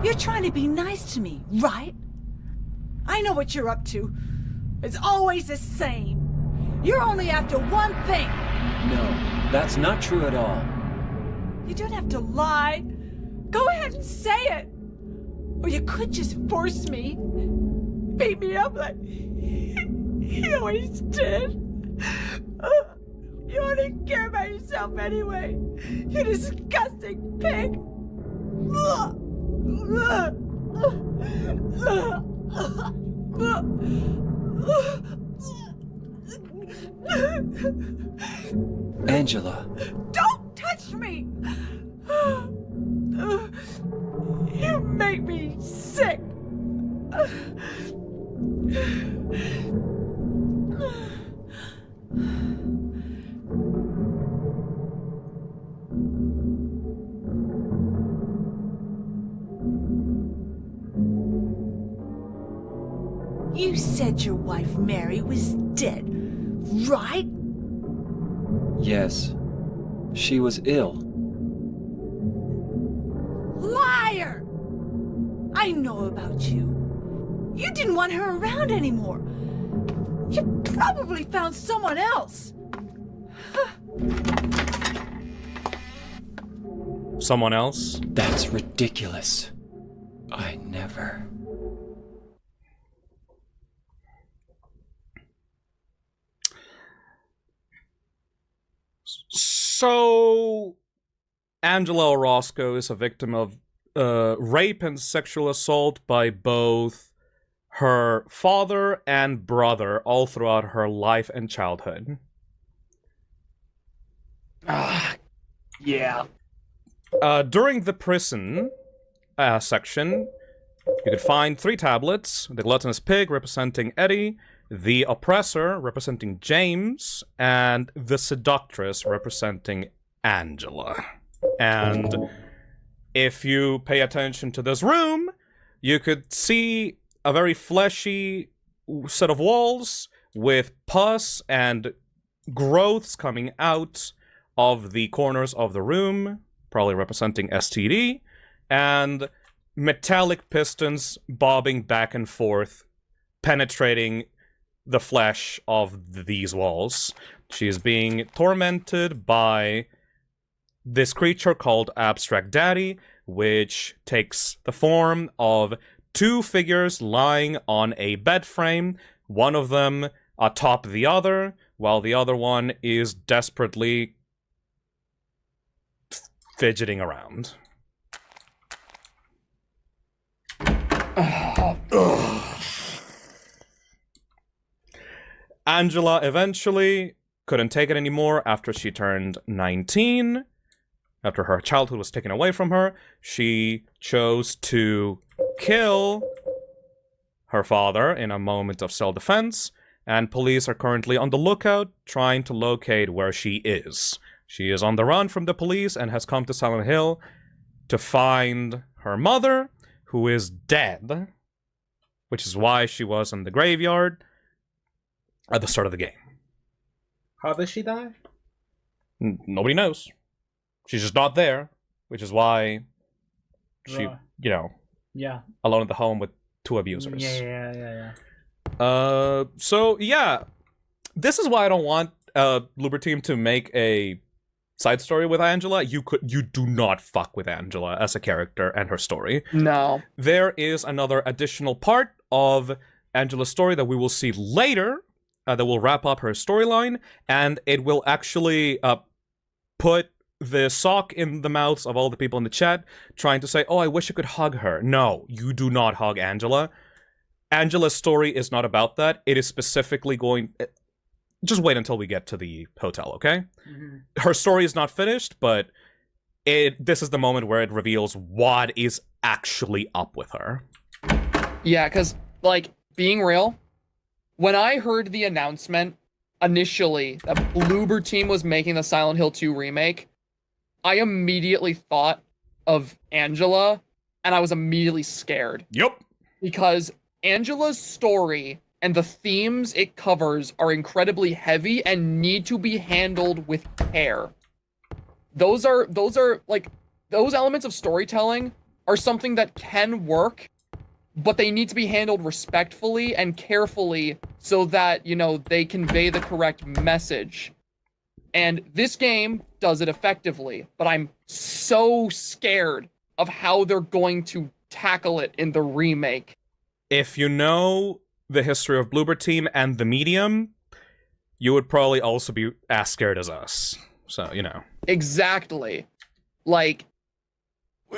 S11: You're trying to be nice to me, right? I know what you're up to. It's always the same. You're only after one thing.
S7: No, that's not true at all.
S11: You don't have to lie. Go ahead and say it. Or you could just force me. Beat me up like he always did. You only care about yourself anyway. You disgusting pig.
S7: Angela.
S11: Don't touch me. You make me sick. You said your wife Mary was dead, right?
S7: Yes. She was ill.
S11: Liar! I know about you. You didn't want her around anymore. You probably found someone else.
S8: Someone else?
S7: That's ridiculous. I never.
S8: So, Angela Orozco is a victim of rape and sexual assault by both her father and brother all throughout her life and childhood.
S9: Yeah.
S8: During the prison section, you could find 3 tablets: the gluttonous pig representing Eddie, the oppressor representing James, and the seductress representing Angela. And if you pay attention to this room, you could see a very fleshy set of walls with pus and growths coming out of the corners of the room, probably representing STD, and metallic pistons bobbing back and forth, penetrating the flesh of these walls. She is being tormented by this creature called Abstract Daddy, which takes the form of 2 figures lying on a bed frame, one of them atop the other, while the other one is desperately fidgeting around. Angela eventually couldn't take it anymore after she turned 19. After her childhood was taken away from her, she chose to kill her father in a moment of self-defense, and police are currently on the lookout trying to locate where she is. She is on the run from the police and has come to Silent Hill to find her mother, who is dead, which is why she was in the graveyard at the start of the game.
S10: How did she die?
S8: Nobody knows. She's just not there, which is why she, you know,
S10: Yeah.
S8: alone in the home with 2 abusers.
S10: Yeah.
S8: So yeah, this is why I don't want Bloober Team to make a side story with Angela. You do not fuck with Angela as a character and her story.
S9: No.
S8: There is another additional part of Angela's story that we will see later that will wrap up her storyline, and it will actually put the sock in the mouths of all the people in the chat trying to say, oh, I wish I could hug her. No, you do not hug Angela. Angela's story is not about that. It is specifically going... Just wait until we get to the hotel, okay?
S10: Mm-hmm.
S8: Her story is not finished, but this is the moment where it reveals what is actually up with her.
S9: Yeah, because, like, being real, when I heard the announcement initially that Bloober Team was making the Silent Hill 2 remake, I immediately thought of Angela, and I was immediately scared.
S8: Yep.
S9: Because Angela's story and the themes it covers are incredibly heavy and need to be handled with care. Those elements of storytelling are something that can work, but they need to be handled respectfully and carefully so that, you know, they convey the correct message. And this game does it effectively, but I'm so scared of how they're going to tackle it in the remake.
S8: If you know the history of Bloober Team and the medium, you would probably also be as scared as us. So, you know.
S9: Exactly. Like,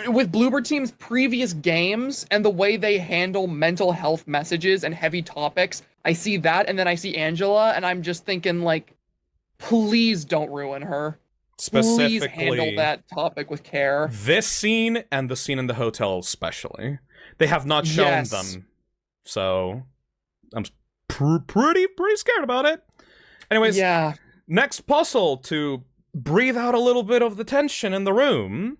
S9: with Bloober Team's previous games and the way they handle mental health messages and heavy topics, I see that, and then I see Angela, and I'm just thinking, like, please don't ruin her. Please handle that topic with care.
S8: This scene and the scene in the hotel especially. They have not shown them. So, I'm pretty scared about it. Anyways,
S9: yeah.
S8: Next puzzle to breathe out a little bit of the tension in the room.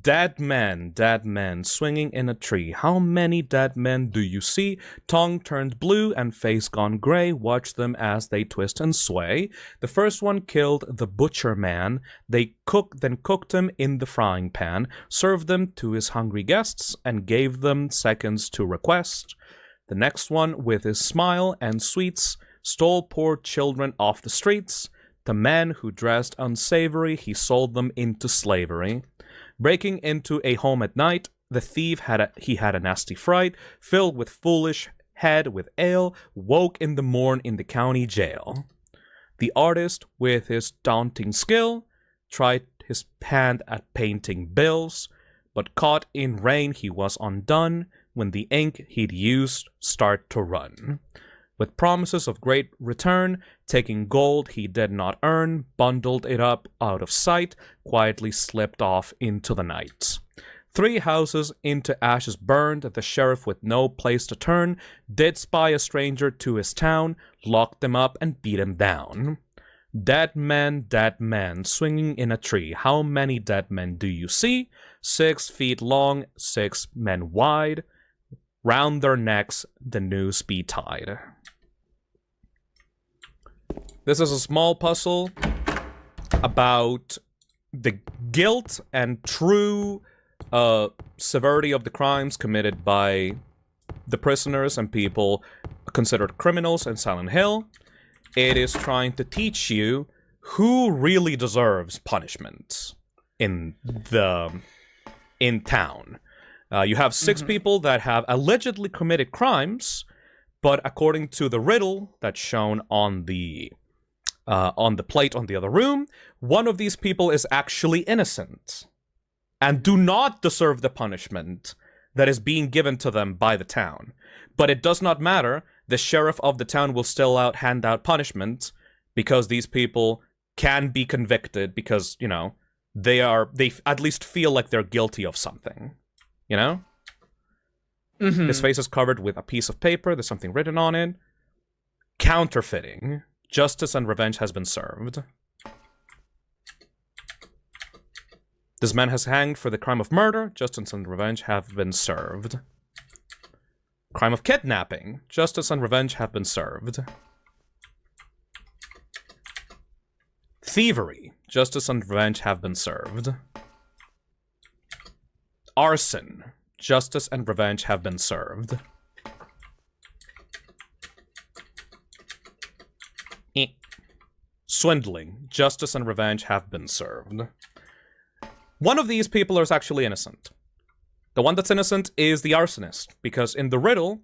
S8: Dead men swinging in a tree. How many dead men do you see? Tongue turned blue and face gone gray. Watch them as they twist and sway. The first one killed the butcher man. They then cooked him in the frying pan, served them to his hungry guests, and gave them seconds to request. The next one, with his smile and sweets, stole poor children off the streets. The men who dressed unsavory, he sold them into slavery. Breaking into a home at night, the thief had a nasty fright, filled with foolish head with ale, woke in the morn in the county jail. The artist, with his daunting skill, tried his hand at painting bills, but caught in rain he was undone when the ink he'd used start to run. With promises of great return, taking gold he did not earn, bundled it up out of sight, quietly slipped off into the night. 3 houses into ashes burned, the sheriff with no place to turn, did spy a stranger to his town, locked him up and beat him down. Dead men, swinging in a tree. How many dead men do you see? 6 feet long, 6 men wide. Round their necks the noose be tied. This is a small puzzle about the guilt and true severity of the crimes committed by the prisoners and people considered criminals in Silent Hill. It is trying to teach you who really deserves punishment in town. You have 6 people that have allegedly committed crimes, but according to the riddle that's shown on the plate on the other room, one of these people is actually innocent and do not deserve the punishment that is being given to them by the town. But it does not matter. The sheriff of the town will still hand out punishment because these people can be convicted because, you know, they at least feel like they're guilty of something. You know? His face is covered with a piece of paper. There's something written on it. Counterfeiting. Justice and revenge has been served. This man has hanged for the crime of murder. Justice and revenge have been served. Crime of kidnapping. Justice and revenge have been served. Thievery. Justice and revenge have been served. Arson. justice and revenge have been served. Swindling, justice and revenge have been served. One of these people is actually innocent. The one that's innocent is the arsonist, because in the riddle,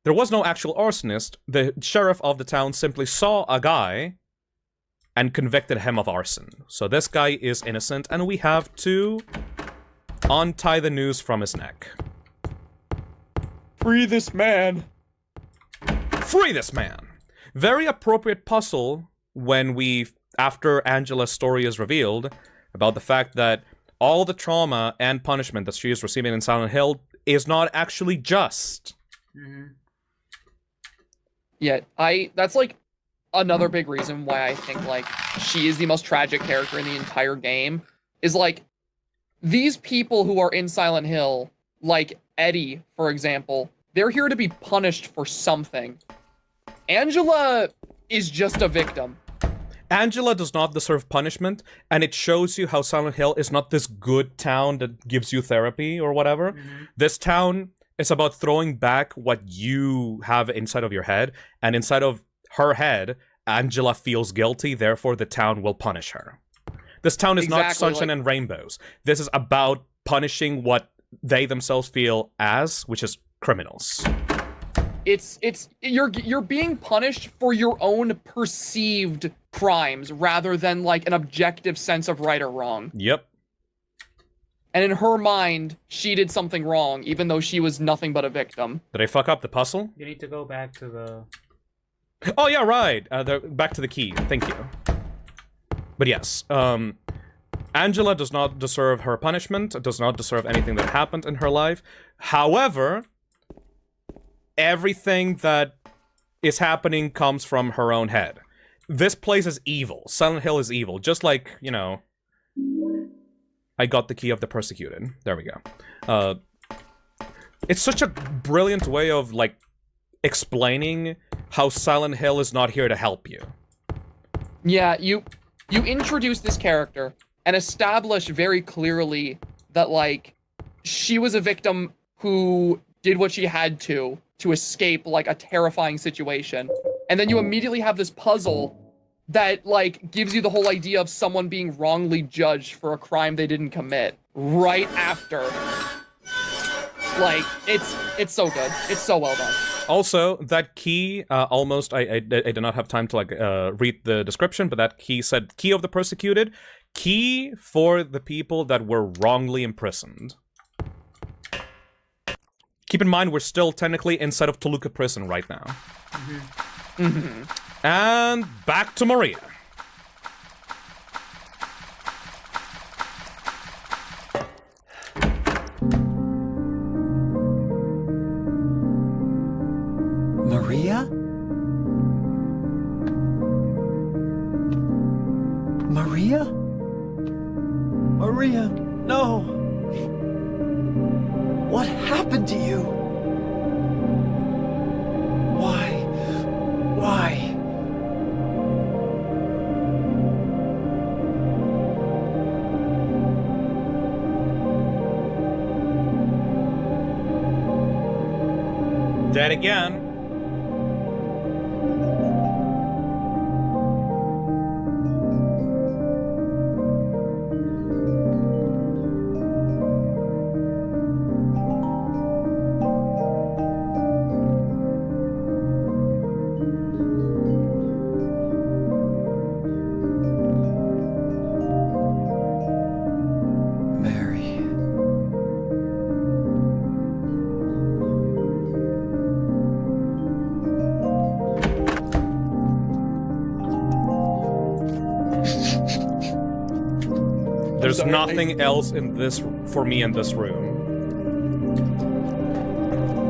S8: there was no actual arsonist. The sheriff of the town simply saw a guy and convicted him of arson. So this guy is innocent, and we have to untie the noose from his neck.
S9: Free this man.
S8: Free this man! Very appropriate puzzle when after Angela's story is revealed, about the fact that all the trauma and punishment that she is receiving in Silent Hill is not actually just.
S9: Yeah, that's like another big reason why I think like she is the most tragic character in the entire game, is like these people who are in Silent Hill, like Eddie, for example, they're here to be punished for something. Angela is just a victim.
S8: Angela does not deserve punishment, and it shows you how Silent Hill is not this good town that gives you therapy or whatever. This town is about throwing back what you have inside of your head, and inside of her head, Angela feels guilty, therefore the town will punish her. This town is not sunshine and rainbows. This is about punishing what they themselves feel as, which is criminals.
S9: You're being punished for your own perceived crimes rather than like an objective sense of right or wrong.
S8: Yep.
S9: And in her mind, she did something wrong, even though she was nothing but a victim.
S8: Did I fuck up the puzzle?
S10: You need to go back to the...
S8: Oh yeah, right. Back to the key. Thank you. But yes, Angela does not deserve her punishment, does not deserve anything that happened in her life. However, everything that is happening comes from her own head. This place is evil. Silent Hill is evil. Just like, you know... I got the key of the persecuted. There we go. It's such a brilliant way of, like, explaining how Silent Hill is not here to help you.
S9: Yeah, you introduce this character and establish very clearly that, like, she was a victim who did what she had to escape, like, a terrifying situation. And then you immediately have this puzzle that, like, gives you the whole idea of someone being wrongly judged for a crime they didn't commit right after. Like, it's so good. It's so well done.
S8: Also, that key, I did not have time to, like, read the description, but that key said, key of the persecuted, key for the people that were wrongly imprisoned. Keep in mind, we're still technically inside of Toluca prison right now. And back to Maria.
S7: Maria? Maria?
S13: Maria, no. What happened to you? Why?
S8: Dead again. There's nothing else in this for me in this room.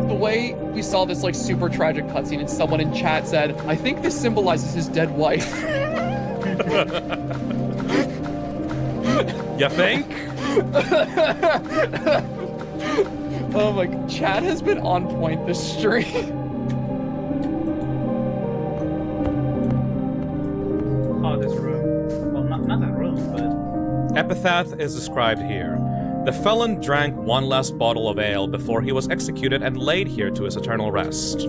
S9: The way we saw this like super tragic cutscene and someone in chat said, I think this symbolizes his dead wife.
S8: You think?
S9: Oh my god, chat has been on point this stream.
S10: Oh, this room. Well, not that room, but...
S8: Epitaph is described here. The felon drank one last bottle of ale before he was executed and laid here to his eternal rest.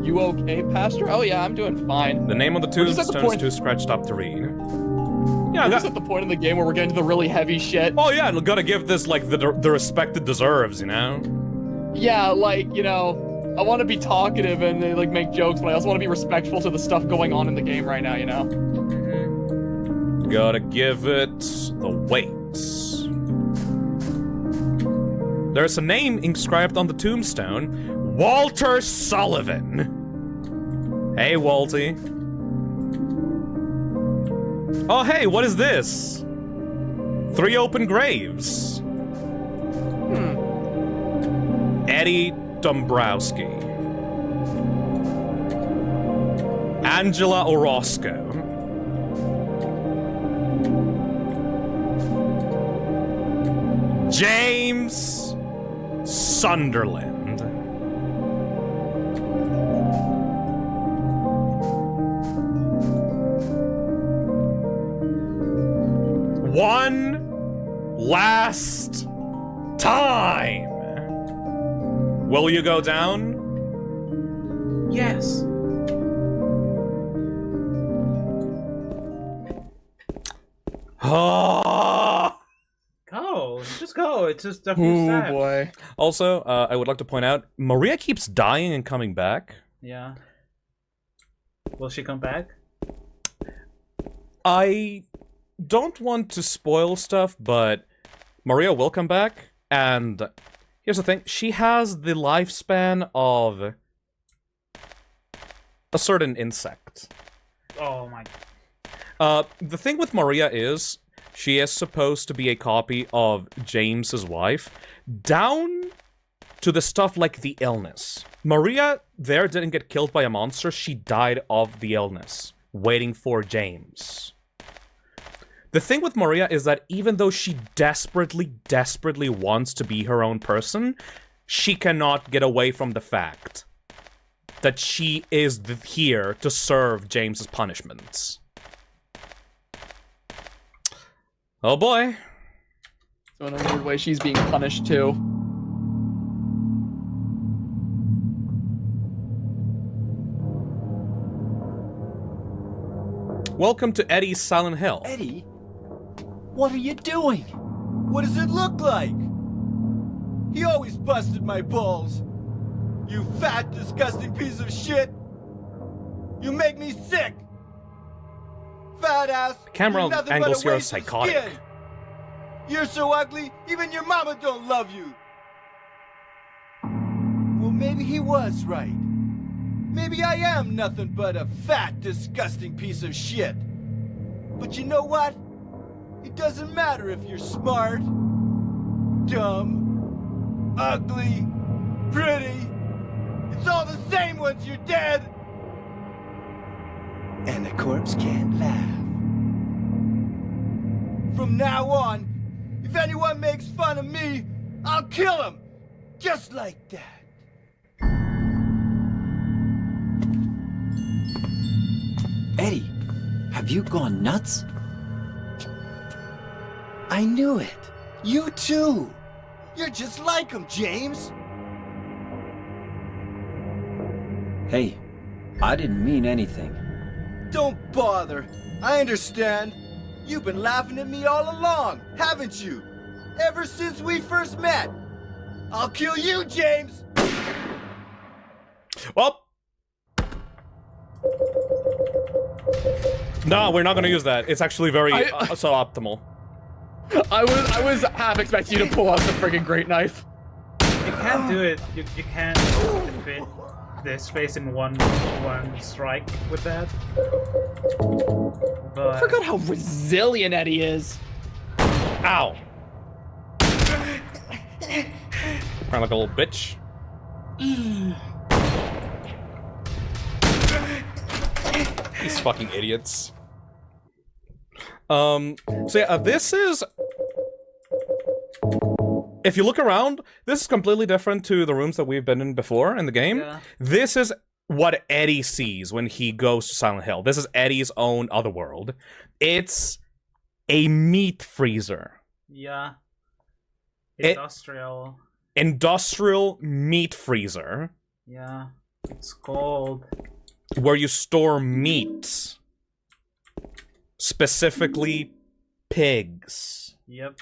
S9: You okay, Pastor? Oh yeah, I'm doing fine.
S8: The name on the tombstone is too scratched up to read. Yeah,
S9: that's at the point in the game where we're getting to the really heavy shit.
S8: Oh yeah, gotta give this like the respect it deserves, you know?
S9: Yeah, like, you know, I want to be talkative and like make jokes, but I also want to be respectful to the stuff going on in the game right now, you know?
S8: Gotta give it the weight. There's a name inscribed on the tombstone, Walter Sullivan. Hey, Walty. Oh, hey, what is this? 3 open graves. Eddie Dombrowski. Angela Orozco. James Sunderland. One last time. Will you go down?
S10: Yes.
S8: Oh.
S10: Go. Just go. It's just a few steps.
S9: Oh boy.
S8: Also, I would like to point out, Maria keeps dying and coming back.
S10: Yeah. Will she come back?
S8: I don't want to spoil stuff, but Maria will come back, and here's the thing, she has the lifespan of a certain insect.
S10: Oh my.
S8: The thing with Maria is, she is supposed to be a copy of James's wife, down to the stuff like the illness. Maria there didn't get killed by a monster, she died of the illness, waiting for James. The thing with Maria is that even though she desperately, desperately wants to be her own person, she cannot get away from the fact that she is here to serve James's punishments. Oh boy.
S9: So in a weird way, she's being punished too.
S8: Welcome to Eddie's Silent Hill.
S13: Eddie? What are you doing? What does it look like? He always busted my balls. You fat, disgusting piece of shit. You make me sick. Fat ass.
S8: Camera
S13: you're nothing but
S8: angles
S13: a
S8: here are
S13: waste of
S8: psychotic.
S13: skin. You're so ugly, even your mama don't love you. Well, maybe he was right. Maybe I am nothing but a fat, disgusting piece of shit. But you know what? It doesn't matter if you're smart, dumb, ugly, pretty. It's all the same once you're dead. And the corpse can't laugh. From now on, if anyone makes fun of me, I'll kill him. Just like that.
S7: Eddie, have you gone nuts?
S13: I knew it. You too. You're just like him, James.
S7: Hey, I didn't mean anything.
S13: Don't bother. I understand. You've been laughing at me all along, haven't you? Ever since we first met. I'll kill you, James.
S8: Well. No, we're not gonna use that. It's actually very so optimal.
S9: I was half expecting you to pull out the friggin' great knife.
S10: You can't do it. You can't defeat this face in one strike with that. But
S9: I forgot how resilient Eddie is.
S8: Ow. Kind of like a little bitch. These fucking idiots. So yeah, this is... If you look around, this is completely different to the rooms that we've been in before in the game.
S10: Yeah.
S8: This is what Eddie sees when he goes to Silent Hill. This is Eddie's own otherworld. It's a meat freezer.
S10: Yeah. Industrial.
S8: Industrial meat freezer.
S10: Yeah. It's cold.
S8: Where you store meat. Specifically, pigs.
S10: Yep.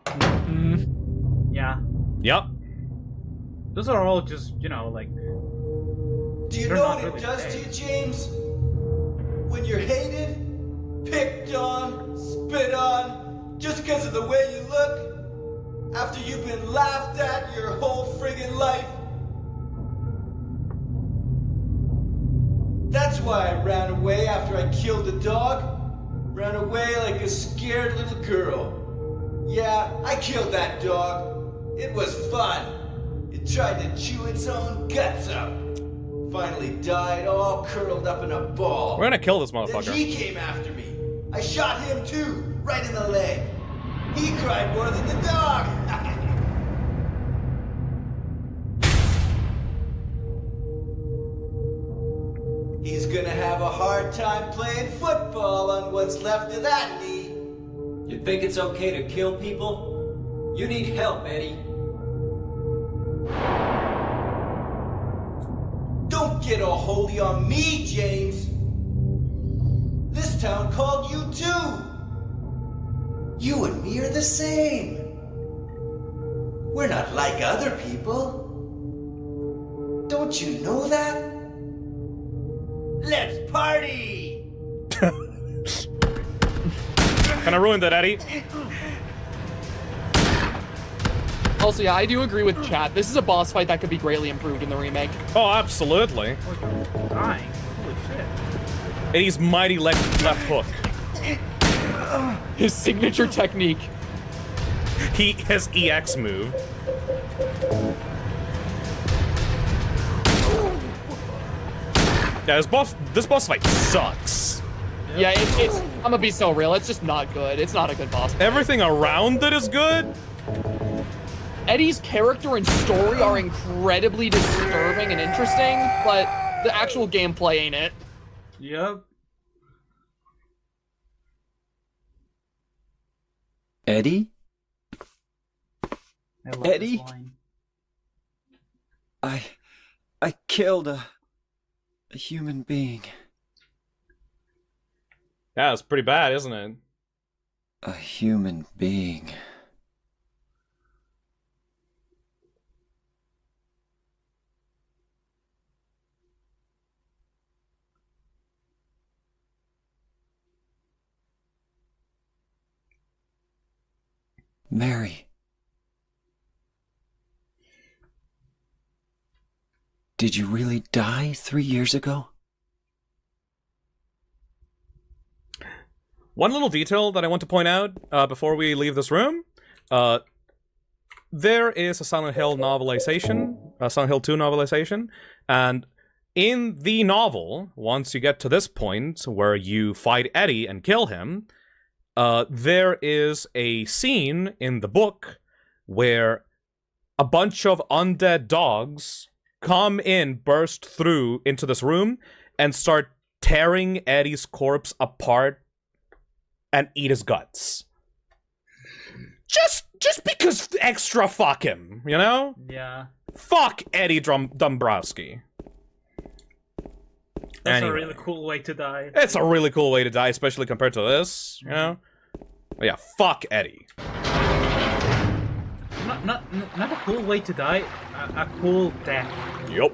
S9: Mm-hmm.
S10: Yeah.
S8: Yep.
S10: Those are all just, you know, like...
S13: Do you know what it does to you, James? When you're hated, picked on, spit on, just because of the way you look, after you've been laughed at your whole friggin' life. That's why I ran away after I killed the dog. Ran away like a scared little girl. Yeah, I killed that dog. It was fun. It tried to chew its own guts up. Finally died all curled up in a ball.
S8: We're gonna kill this motherfucker.
S13: Then he came after me. I shot him too, right in the leg. He cried more than the dog. He's gonna have a hard time playing football on what's left of that knee.
S7: You think it's okay to kill people? You need help, Eddie.
S13: Don't get all holy on me, James. This town called you too. You and me are the same. We're not like other people. Don't you know that? Let's party!
S8: Kinda ruined that, Eddie.
S9: Also, yeah, I do agree with chat. This is a boss fight that could be greatly improved in the remake.
S8: Oh, absolutely.
S10: Dying. Holy shit.
S8: Eddie's mighty left hook.
S9: His signature technique.
S8: His EX move. Yeah, this boss fight sucks.
S9: Yeah, it's I'm gonna be so real. It's just not good. It's not a good boss fight.
S8: Everything around it is good.
S9: Eddie's character and story are incredibly disturbing and interesting, but the actual gameplay ain't it.
S10: Yep.
S7: Eddie?
S10: I love
S7: Eddie?
S10: this line.
S7: I killed a human being.
S8: Yeah, it's pretty bad, isn't it?
S7: A human being. Mary. Did you really die 3 years ago?
S8: One little detail that I want to point out before we leave this room. There is a Silent Hill novelization, a Silent Hill 2 novelization, and in the novel, once you get to this point where you fight Eddie and kill him, there is a scene in the book where a bunch of undead dogs burst through into this room and start tearing Eddie's corpse apart and eat his guts. Just because extra fuck him, you know?
S10: Yeah.
S8: Fuck Eddie Dombrowski.
S10: That's
S8: Anyway.
S10: a really cool way to die.
S8: It's a really cool way to die, especially compared to this, you know? But yeah, fuck Eddie.
S10: Not a cool way to die, a cool death.
S8: Yup.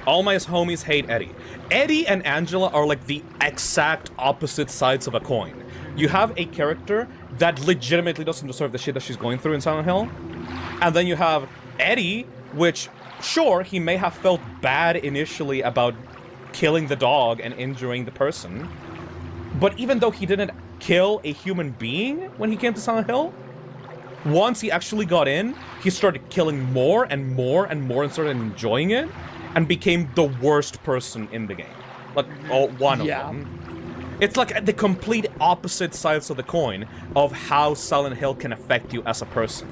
S8: All my homies hate Eddie. Eddie and Angela are like the exact opposite sides of a coin. You have a character that legitimately doesn't deserve the shit that she's going through in Silent Hill. And then you have Eddie, which, sure, he may have felt bad initially about killing the dog and injuring the person. But even though he didn't kill a human being when he came to Silent Hill, once he actually got in, he started killing more and more and more and started enjoying it and became the worst person in the game. Like, one of them. It's like the complete opposite sides of the coin of how Silent Hill can affect you as a person.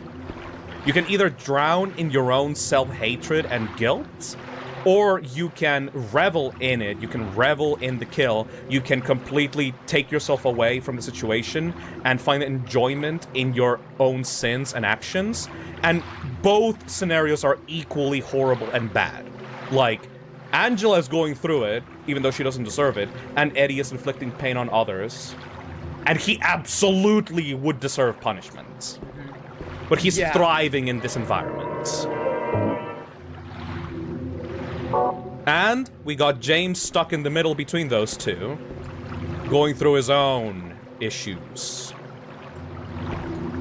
S8: You can either drown in your own self-hatred and guilt, or you can revel in it. You can revel in the kill. You can completely take yourself away from the situation and find enjoyment in your own sins and actions. And both scenarios are equally horrible and bad. Like, Angela is going through it, even though she doesn't deserve it, and Eddie is inflicting pain on others. And he absolutely would deserve punishment. But he's thriving in this environment. And we got James stuck in the middle between those two, going through his own issues.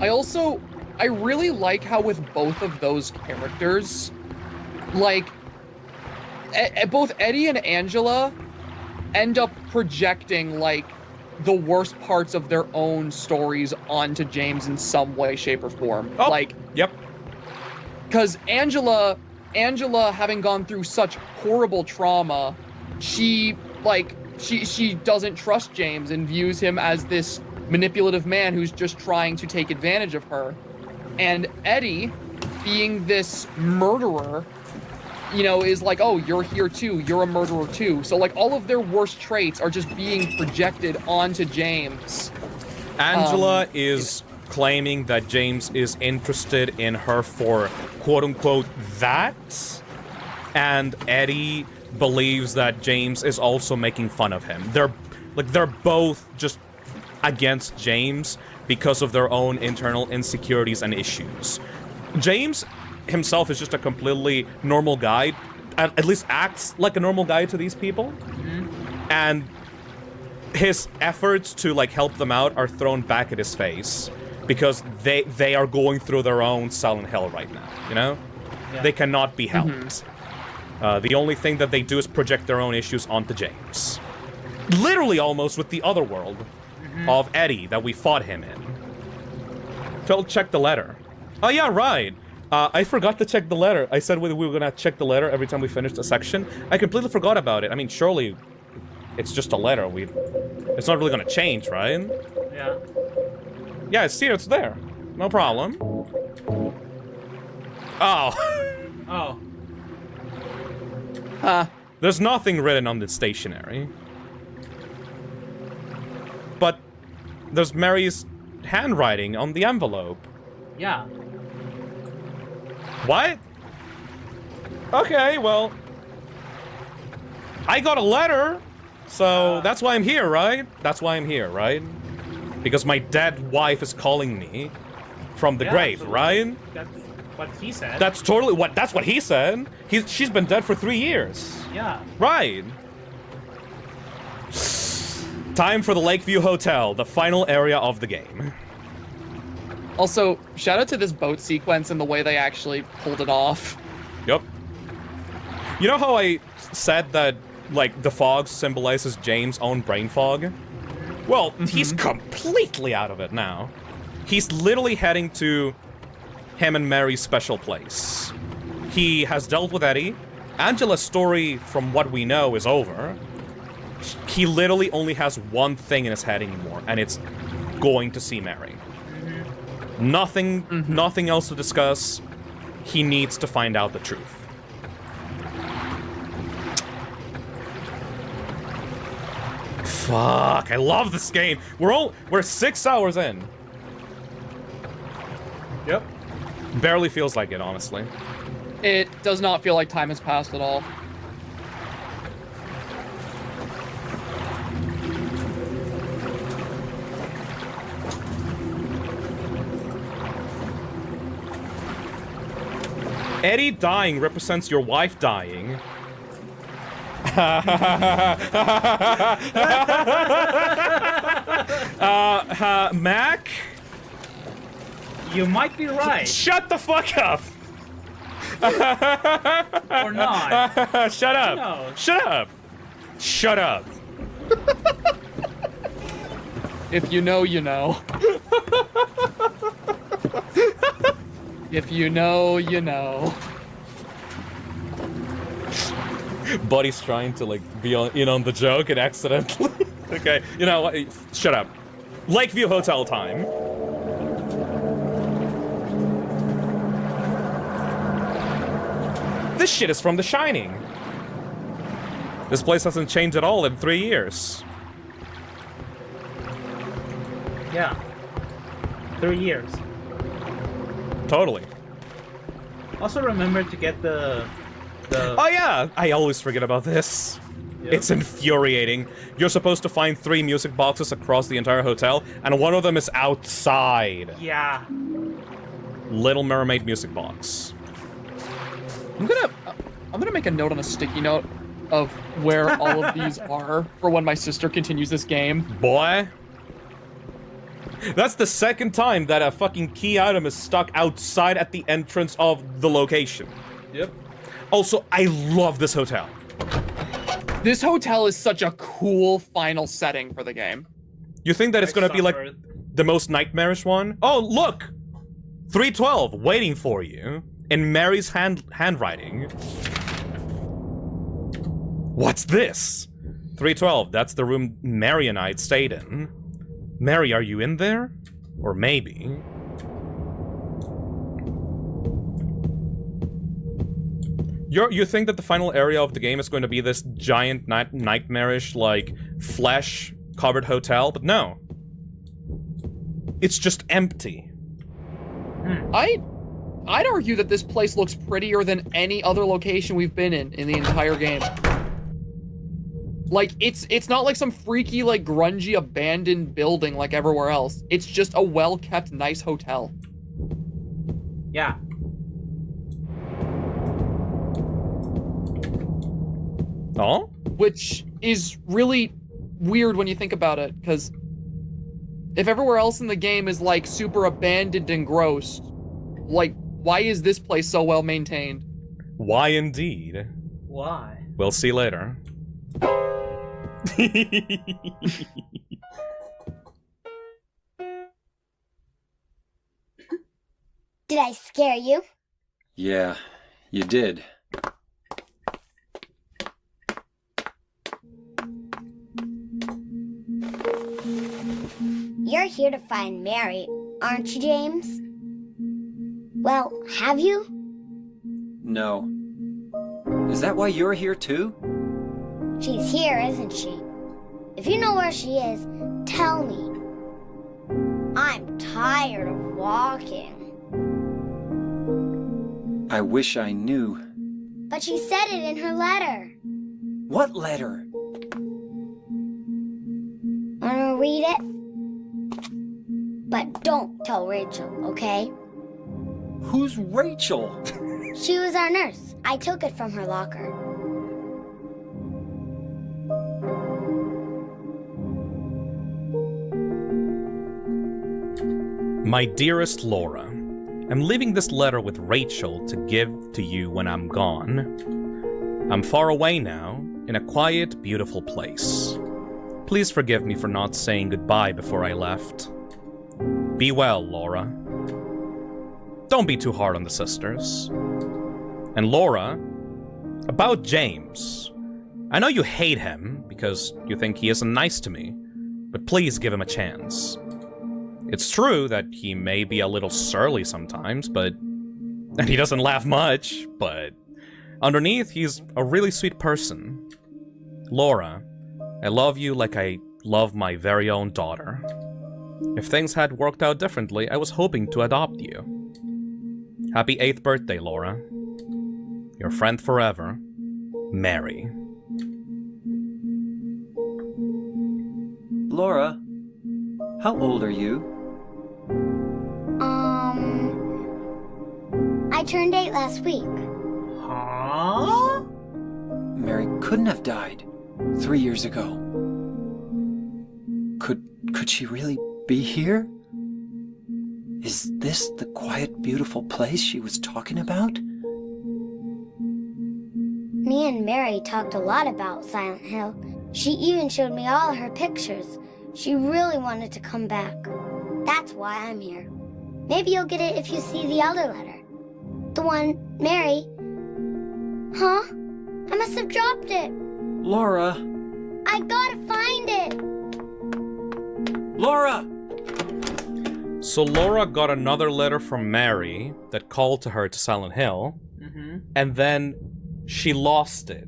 S9: I really like how with both of those characters, like, both Eddie and Angela end up projecting, like, the worst parts of their own stories onto James in some way, shape, or form.
S8: Oh,
S9: like,
S8: yep.
S9: Because Angela, having gone through such horrible trauma, she doesn't trust James and views him as this manipulative man who's just trying to take advantage of her. And Eddie, being this murderer, you know, is like, oh, you're here too, you're a murderer too. So, like, all of their worst traits are just being projected onto James.
S8: Angela is claiming that James is interested in her for quote-unquote that, and Eddie believes that James is also making fun of him. They're both just against James because of their own internal insecurities and issues. James himself is just a completely normal guy, at least acts like a normal guy to these people. And his efforts to, like, help them out are thrown back at his face because they are going through their own Silent Hill right now, you know? Yeah. They cannot be helped. The only thing that they do is project their own issues onto James. Literally almost with the other world of Eddie that we fought him in. Phil, check the letter. Oh yeah, right. I forgot to check the letter. I said we were gonna check the letter every time we finished a section. I completely forgot about it. I mean, surely it's just a letter. It's not really gonna change, right?
S10: Yeah.
S8: Yeah, see, it's there. No problem. Oh.
S10: Oh.
S8: There's nothing written on the stationery. But there's Mary's handwriting on the envelope.
S10: Yeah.
S8: What? Okay, well, I got a letter, so that's why I'm here, right? That's why I'm here, right? Because my dead wife is calling me from the grave,
S10: absolutely.
S8: right?
S10: That's what he said.
S8: That's totally that's what he said. She's been dead for 3 years.
S10: Yeah.
S8: Right. Time for the Lakeview Hotel, the final area of the game.
S9: Also, shout out to this boat sequence and the way they actually pulled it off.
S8: Yep. You know how I said that, like, the fog symbolizes James' own brain fog? Well, he's completely out of it now. He's literally heading to him and Mary's special place. He has dealt with Eddie. Angela's story, from what we know, is over. He literally only has one thing in his head anymore, and it's going to see Mary. Nothing else to discuss. He needs to find out the truth. Fuck, I love this game. We're 6 hours in.
S10: Yep.
S8: Barely feels like it, honestly.
S9: It does not feel like time has passed at all.
S8: Eddie dying represents your wife dying. Mac?
S10: You might be right.
S8: Shut the fuck up!
S10: Or not.
S8: Shut up!
S10: No.
S8: Shut up! Shut up!
S9: If you know, you know. If you know, you know.
S8: Buddy's trying to, like, be in on the joke and accidentally... Okay, you know what? Shut up. Lakeview Hotel time. This shit is from The Shining. This place hasn't changed at all in 3 years.
S10: Yeah. 3 years.
S8: Totally.
S10: Also remember to get the...
S8: Oh yeah! I always forget about this.
S10: Yep.
S8: It's infuriating. You're supposed to find 3 music boxes across the entire hotel, and one of them is outside.
S10: Yeah.
S8: Little Mermaid music box.
S9: I'm gonna make a note on a sticky note of where all of these are for when my sister continues this game.
S8: Boy. That's the second time that a fucking key item is stuck outside at the entrance of the location.
S10: Yep.
S8: Also, I love this hotel.
S9: This hotel is such a cool final setting for the game.
S8: You think that it's gonna be like the most nightmarish one? Oh, look! 312, waiting for you. In Mary's handwriting. What's this? 312, that's the room Mary and I stayed in. Mary, are you in there? Or maybe... You think that the final area of the game is going to be this giant nightmarish, like, flesh-covered hotel? But no. It's just empty.
S9: I'd argue that this place looks prettier than any other location we've been in the entire game. Like, it's not like some freaky, like, grungy, abandoned building like everywhere else. It's just a well-kept, nice hotel.
S10: Yeah.
S8: Oh?
S9: Which is really weird when you think about it, because if everywhere else in the game is, like, super abandoned and gross, like, why is this place so well maintained?
S8: Why indeed?
S10: Why?
S8: We'll see later.
S4: Did I scare you?
S7: Yeah, you did.
S4: You're here to find Mary, aren't you, James? Well, have you?
S7: No. Is that why you're here too?
S4: She's here, isn't she? If you know where she is, tell me. I'm tired of walking.
S7: I wish I knew.
S4: But she said it in her letter.
S7: What letter?
S4: Wanna read it? But don't tell Rachel, okay?
S7: Who's Rachel?
S4: She was our nurse. I took it from her locker.
S8: My dearest Laura, I'm leaving this letter with Rachel to give to you when I'm gone. I'm far away now, in a quiet, beautiful place. Please forgive me for not saying goodbye before I left. Be well, Laura. Don't be too hard on the sisters. And Laura, about James. I know you hate him because you think he isn't nice to me, but please give him a chance. It's true that he may be a little surly sometimes, and he doesn't laugh much, but underneath, he's a really sweet person. Laura, I love you like I love my very own daughter. If things had worked out differently, I was hoping to adopt you. Happy 8th birthday, Laura. Your friend forever, Mary.
S7: Laura, how old are you?
S4: I turned 8 last week.
S10: Huh?
S7: Mary couldn't have died 3 years ago. Could she really be here? Is this the quiet, beautiful place she was talking about?
S4: Me and Mary talked a lot about Silent Hill. She even showed me all her pictures. She really wanted to come back. That's why I'm here. Maybe you'll get it if you see the other letter. The one, Mary. Huh? I must have dropped it.
S7: Laura!
S4: I gotta find it!
S7: Laura!
S8: So Laura got another letter from Mary that called to her to Silent Hill. and then she lost it.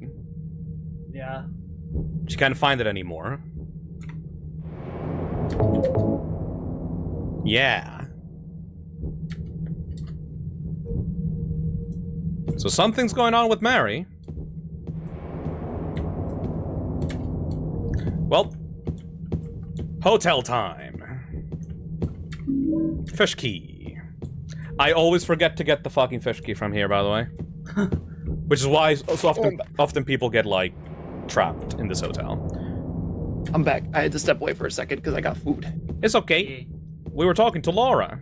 S10: Yeah.
S8: She can't find it anymore. Yeah. So something's going on with Mary. Well, hotel time. Fish key. I always forget to get the fucking fish key from here, by the way. Which is why so often people get, like, trapped in this hotel.
S9: I'm back. I had to step away for a second because I got food.
S8: It's okay. We were talking to Laura.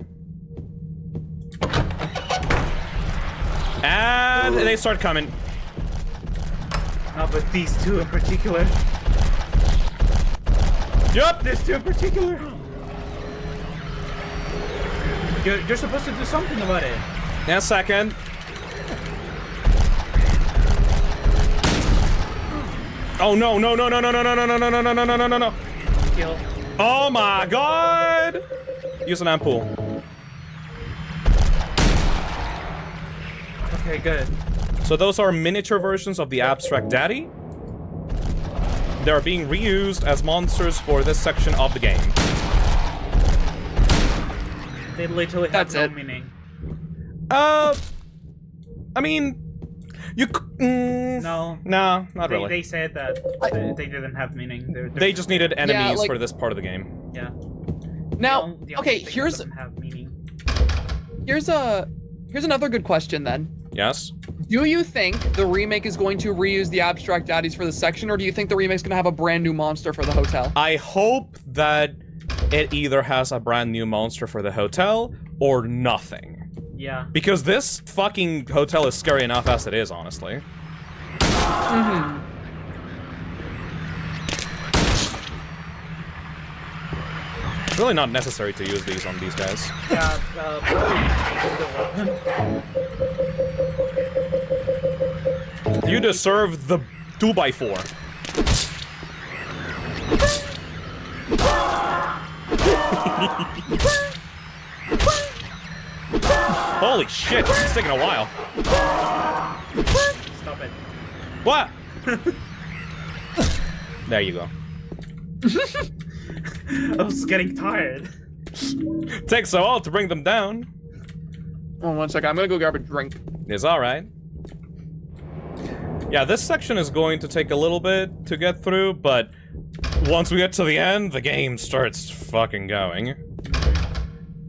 S8: And they start coming.
S10: No, but these two in particular.
S8: Yup!
S10: These two in particular. You're supposed to do something about it.
S8: In a second. Oh no, no, no, no, no, no, no, no, no, no, no, no, no, no, no, no.
S10: Kill.
S8: Oh my god! Use an ampoule.
S10: Okay, good.
S8: So those are miniature versions of the Abstract Daddy. They are being reused as monsters for this section of the game.
S10: They literally have no meaning.
S8: I mean, you.
S10: No.
S8: No, not really.
S10: They said that they didn't have meaning.
S8: They just needed enemies for this part of the game.
S10: Yeah.
S9: Now, okay, here's
S10: have meaning.
S9: Here's another good question then.
S8: Yes.
S9: Do you think the remake is going to reuse the Abstract Daddies for this section, or do you think the remake's gonna have a brand new monster for the hotel?
S8: I hope that it either has a brand new monster for the hotel or nothing.
S10: Yeah.
S8: Because this fucking hotel is scary enough as it is, honestly.
S9: Mm-hmm.
S8: It's really not necessary to use these on these guys.
S10: Yeah,
S8: You deserve the 2x4. Holy shit, it's taking a while.
S10: Stop it.
S8: What? There you go.
S10: I was getting tired.
S8: Takes a while to bring them down.
S9: Oh, 1 second. I'm gonna go grab a drink.
S8: It's alright. Yeah, this section is going to take a little bit to get through, but once we get to the end, the game starts fucking going.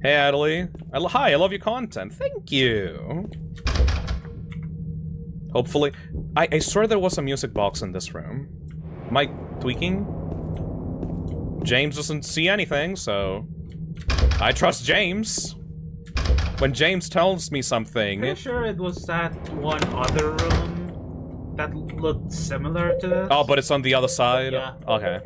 S8: Hey, Adelie. Hi, I love your content. Thank you. Hopefully. I swear there was a music box in this room. Am I tweaking? James doesn't see anything, so I trust James. When James tells me something...
S10: Pretty sure it was that one other room that looked similar to this.
S8: Oh, but it's on the other side?
S10: Yeah.
S8: Okay.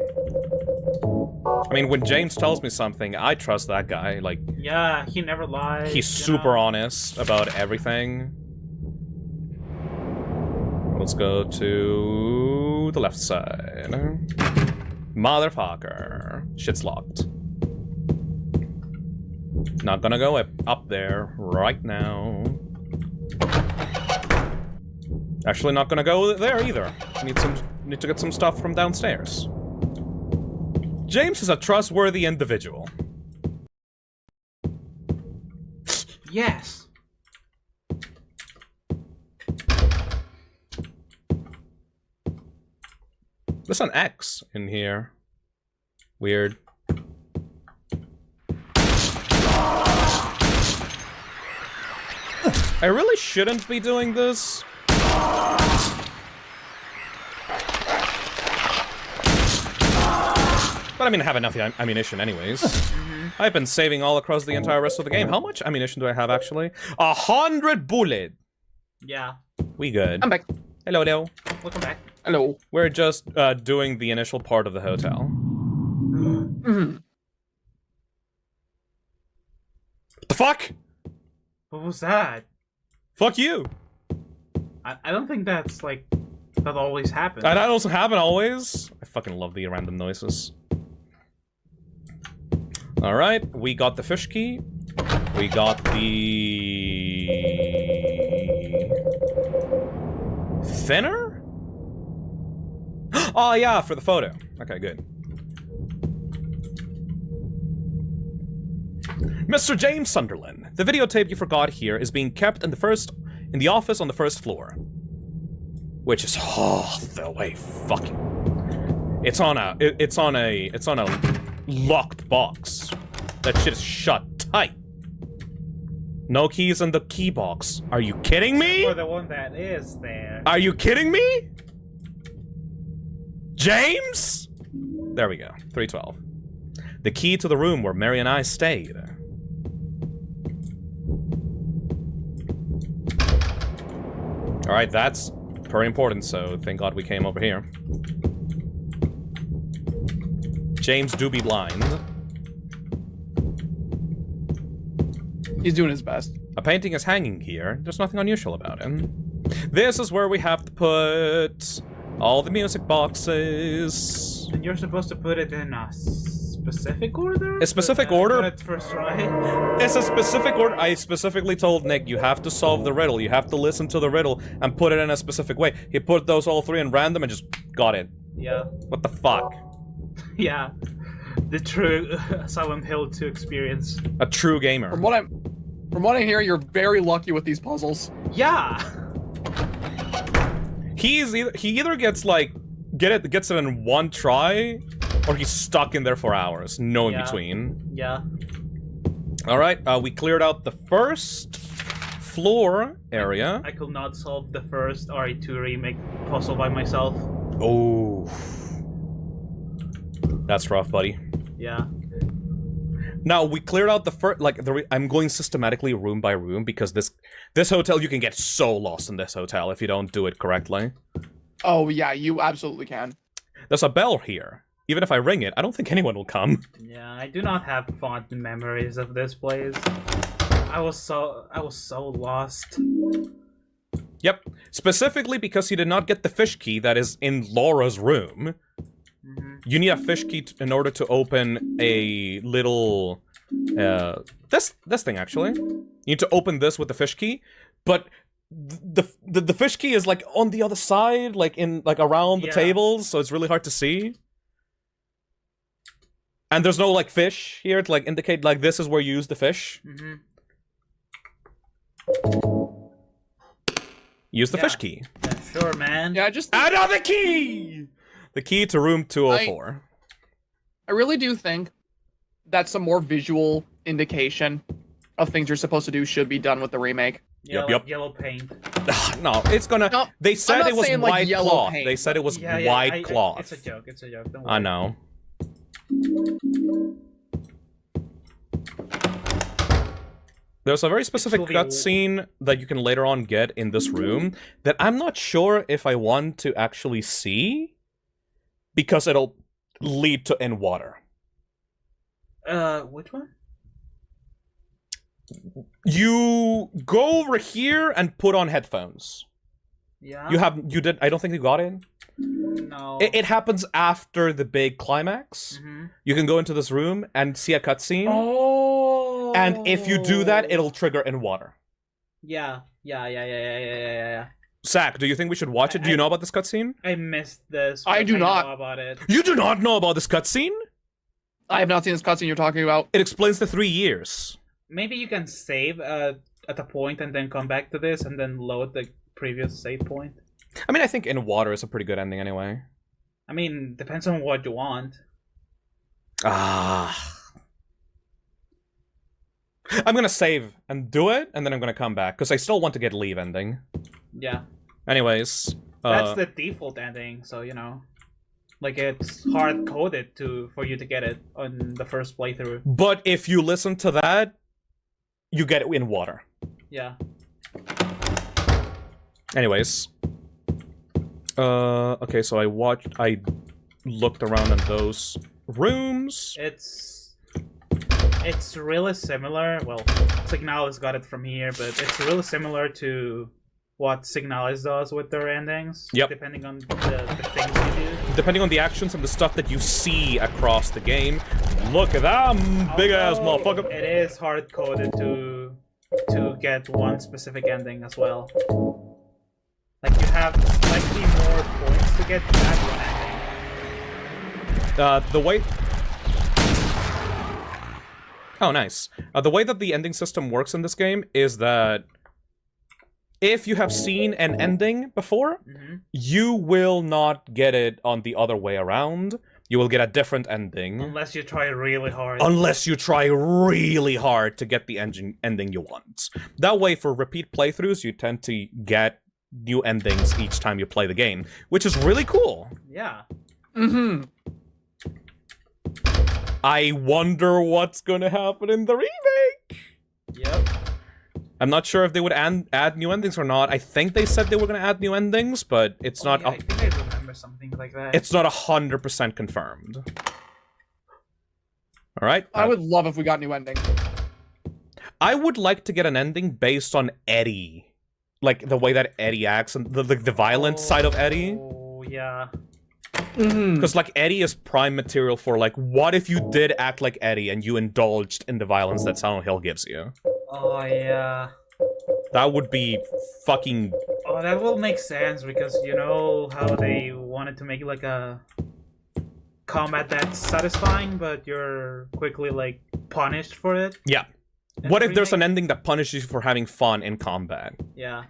S8: I mean, when James tells me something, I trust that guy. Like,
S10: yeah, he never lies.
S8: he's super honest about everything. Let's go to the left side. Motherfucker. Shit's locked. Not gonna go up there right now. Actually, not gonna go there either. Need to get some stuff from downstairs. James is a trustworthy individual.
S10: Yes.
S8: There's an X in here. Weird. I really shouldn't be doing this. But I mean, I have enough ammunition anyways. I've been saving all across the entire rest of the game. How much ammunition do I have, actually? 100 bullet!
S10: Yeah.
S8: We good.
S9: I'm back.
S8: Hello, hello.
S10: Welcome back.
S9: Hello.
S8: We're just doing the initial part of the hotel.
S9: Mm-hmm.
S8: What the fuck?
S10: What was that?
S8: Fuck you!
S10: I don't think that's, like, that always happens.
S8: That also happen always? I fucking love the random noises. Alright, we got the fish key. We got the... spinner? Oh yeah, for the photo. Okay, good. Mr. James Sunderland, the videotape you forgot here is being kept in the office on the first floor. Which is the way fucking. It's on a locked box. That shit is shut tight. No keys in the key box. Are you kidding me?
S10: For the one that is there.
S8: Are you kidding me? James? There we go. 312. The key to the room where Mary and I stayed. Alright, that's very important, so thank God we came over here. James do be blind.
S9: He's doing his best.
S8: A painting is hanging here. There's nothing unusual about it. This is where we have to put all the music boxes.
S10: And you're supposed to put it in a specific order?
S8: A specific order?
S10: At first try.
S8: It's a specific order. I specifically told Nick, you have to solve the riddle. You have to listen to the riddle and put it in a specific way. He put those all three in random and just got it.
S10: Yeah.
S8: What the fuck?
S10: Yeah. The true Silent Hill 2 experience.
S8: A true gamer.
S9: From what I hear, you're very lucky with these puzzles.
S10: Yeah.
S8: He either gets like gets it in one try, or he's stuck in there for hours. No in between.
S10: Yeah.
S8: All right, we cleared out the first floor area.
S10: I could not solve the first RE2 remake puzzle by myself.
S8: Oh, that's rough, buddy.
S10: Yeah.
S8: Now we cleared out the first. I'm going systematically room by room because this hotel, you can get so lost in this hotel if you don't do it correctly.
S9: Oh yeah, you absolutely can.
S8: There's a bell here. Even if I ring it, I don't think anyone will come.
S10: Yeah, I do not have fond memories of this place. I was so lost.
S8: Yep, specifically because you did not get the fish key that is in Laura's room. You need a fish key in order to open a little this thing actually. You need to open this with the fish key, but the fish key is like on the other side, like around the tables, so it's really hard to see. And there's no like fish here to like indicate like this is where you use the fish. Use the fish key.
S10: Yeah, sure, man.
S9: Yeah, just
S8: another key. The key to room 204.
S9: I really do think that some more visual indication of things you're supposed to do should be done with the remake.
S10: Yeah,
S8: yep.
S10: Yellow paint.
S8: No, it's gonna.
S9: No,
S8: they said it was
S9: saying, like,
S8: white
S9: yellow
S8: cloth.
S9: paint,
S8: They said it was
S10: Yeah,
S8: white cloth.
S10: It's a joke. It's a joke. Don't worry.
S8: I know. There's a very specific cutscene that you can later on get in this room that I'm not sure if I want to actually see because it'll lead to in water.
S10: Which one?
S8: You go over here and put on headphones.
S10: Yeah.
S8: You did. I don't think you got in.
S10: No.
S8: It happens after the big climax. You can go into this room and see a cutscene.
S10: Oh.
S8: And if you do that, it'll trigger in water.
S10: Yeah.
S8: Zach, do you think we should watch it? Do you know about this cutscene?
S10: I missed this.
S9: I do not
S10: know about it.
S8: You do not know about this cutscene?
S9: I have not seen this cutscene you're talking about.
S8: It explains the 3 years.
S10: Maybe you can save at a point and then come back to this and then load the previous save point.
S8: I mean, I think in water is a pretty good ending anyway.
S10: I mean, depends on what you want.
S8: Ah. I'm gonna save and do it, and then I'm gonna come back, because I still want to get leave ending.
S10: Yeah.
S8: Anyways.
S10: That's the default ending, so, you know. Like, it's hard-coded for you to get it on the first playthrough.
S8: But if you listen to that, you get it in water.
S10: Yeah.
S8: Anyways. Okay, so I looked around in those rooms.
S10: It's really similar. Well, Signalis got it from here, but it's really similar to what Signalis does with their endings.
S8: Yep.
S10: Depending on the things you do.
S8: Depending on the actions and the stuff that you see across the game. Look at that big-ass motherfucker.
S10: It is hard-coded to get one specific ending as well. Like you have slightly more points to get that one ending.
S8: The way... Oh, nice. The way that the ending system works in this game is that if you have seen an ending before, you will not get it on the other way around. You will get a different ending.
S10: Unless you try really hard.
S8: Unless you try really hard to get the ending you want. That way, for repeat playthroughs, you tend to get new endings each time you play the game, which is really cool.
S10: Yeah.
S9: Mm-hmm.
S8: I wonder what's gonna happen in the remake!
S10: Yep.
S8: I'm not sure if they would add new endings or not. I think they said they were gonna add new endings, but it's not...
S10: Yeah, I think I remember something like that.
S8: It's not 100% confirmed. Alright?
S9: I would love if we got new ending.
S8: I would like to get an ending based on Eddie. Like, the way that Eddie acts, and the violent side of Eddie.
S10: Oh, yeah.
S8: Because, like, Eddie is prime material for, like, what if you did act like Eddie and you indulged in the violence that Silent Hill gives you?
S10: Oh, yeah.
S8: That would be fucking...
S10: Oh, that will make sense, because you know how they wanted to make it like a combat that's satisfying, but you're quickly, like, punished for it?
S8: Yeah. What if there's an ending that punishes you for having fun in combat?
S10: Yeah.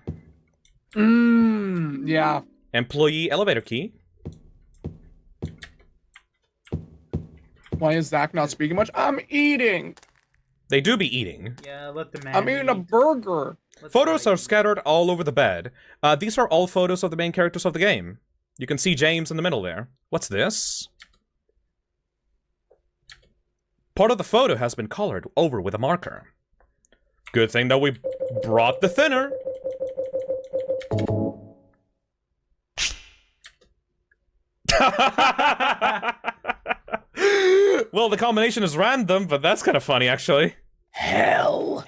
S9: Yeah.
S8: Employee elevator key.
S9: Why is Zach not speaking much? I'm eating.
S8: They do be eating.
S10: Yeah, let the man
S9: I'm eating a burger.
S8: Photos are scattered all over the bed. These are all photos of the main characters of the game. You can see James in the middle there. What's this? Part of the photo has been colored over with a marker. Good thing that we brought the thinner. Well, the combination is random, but that's kind of funny, actually. Hell.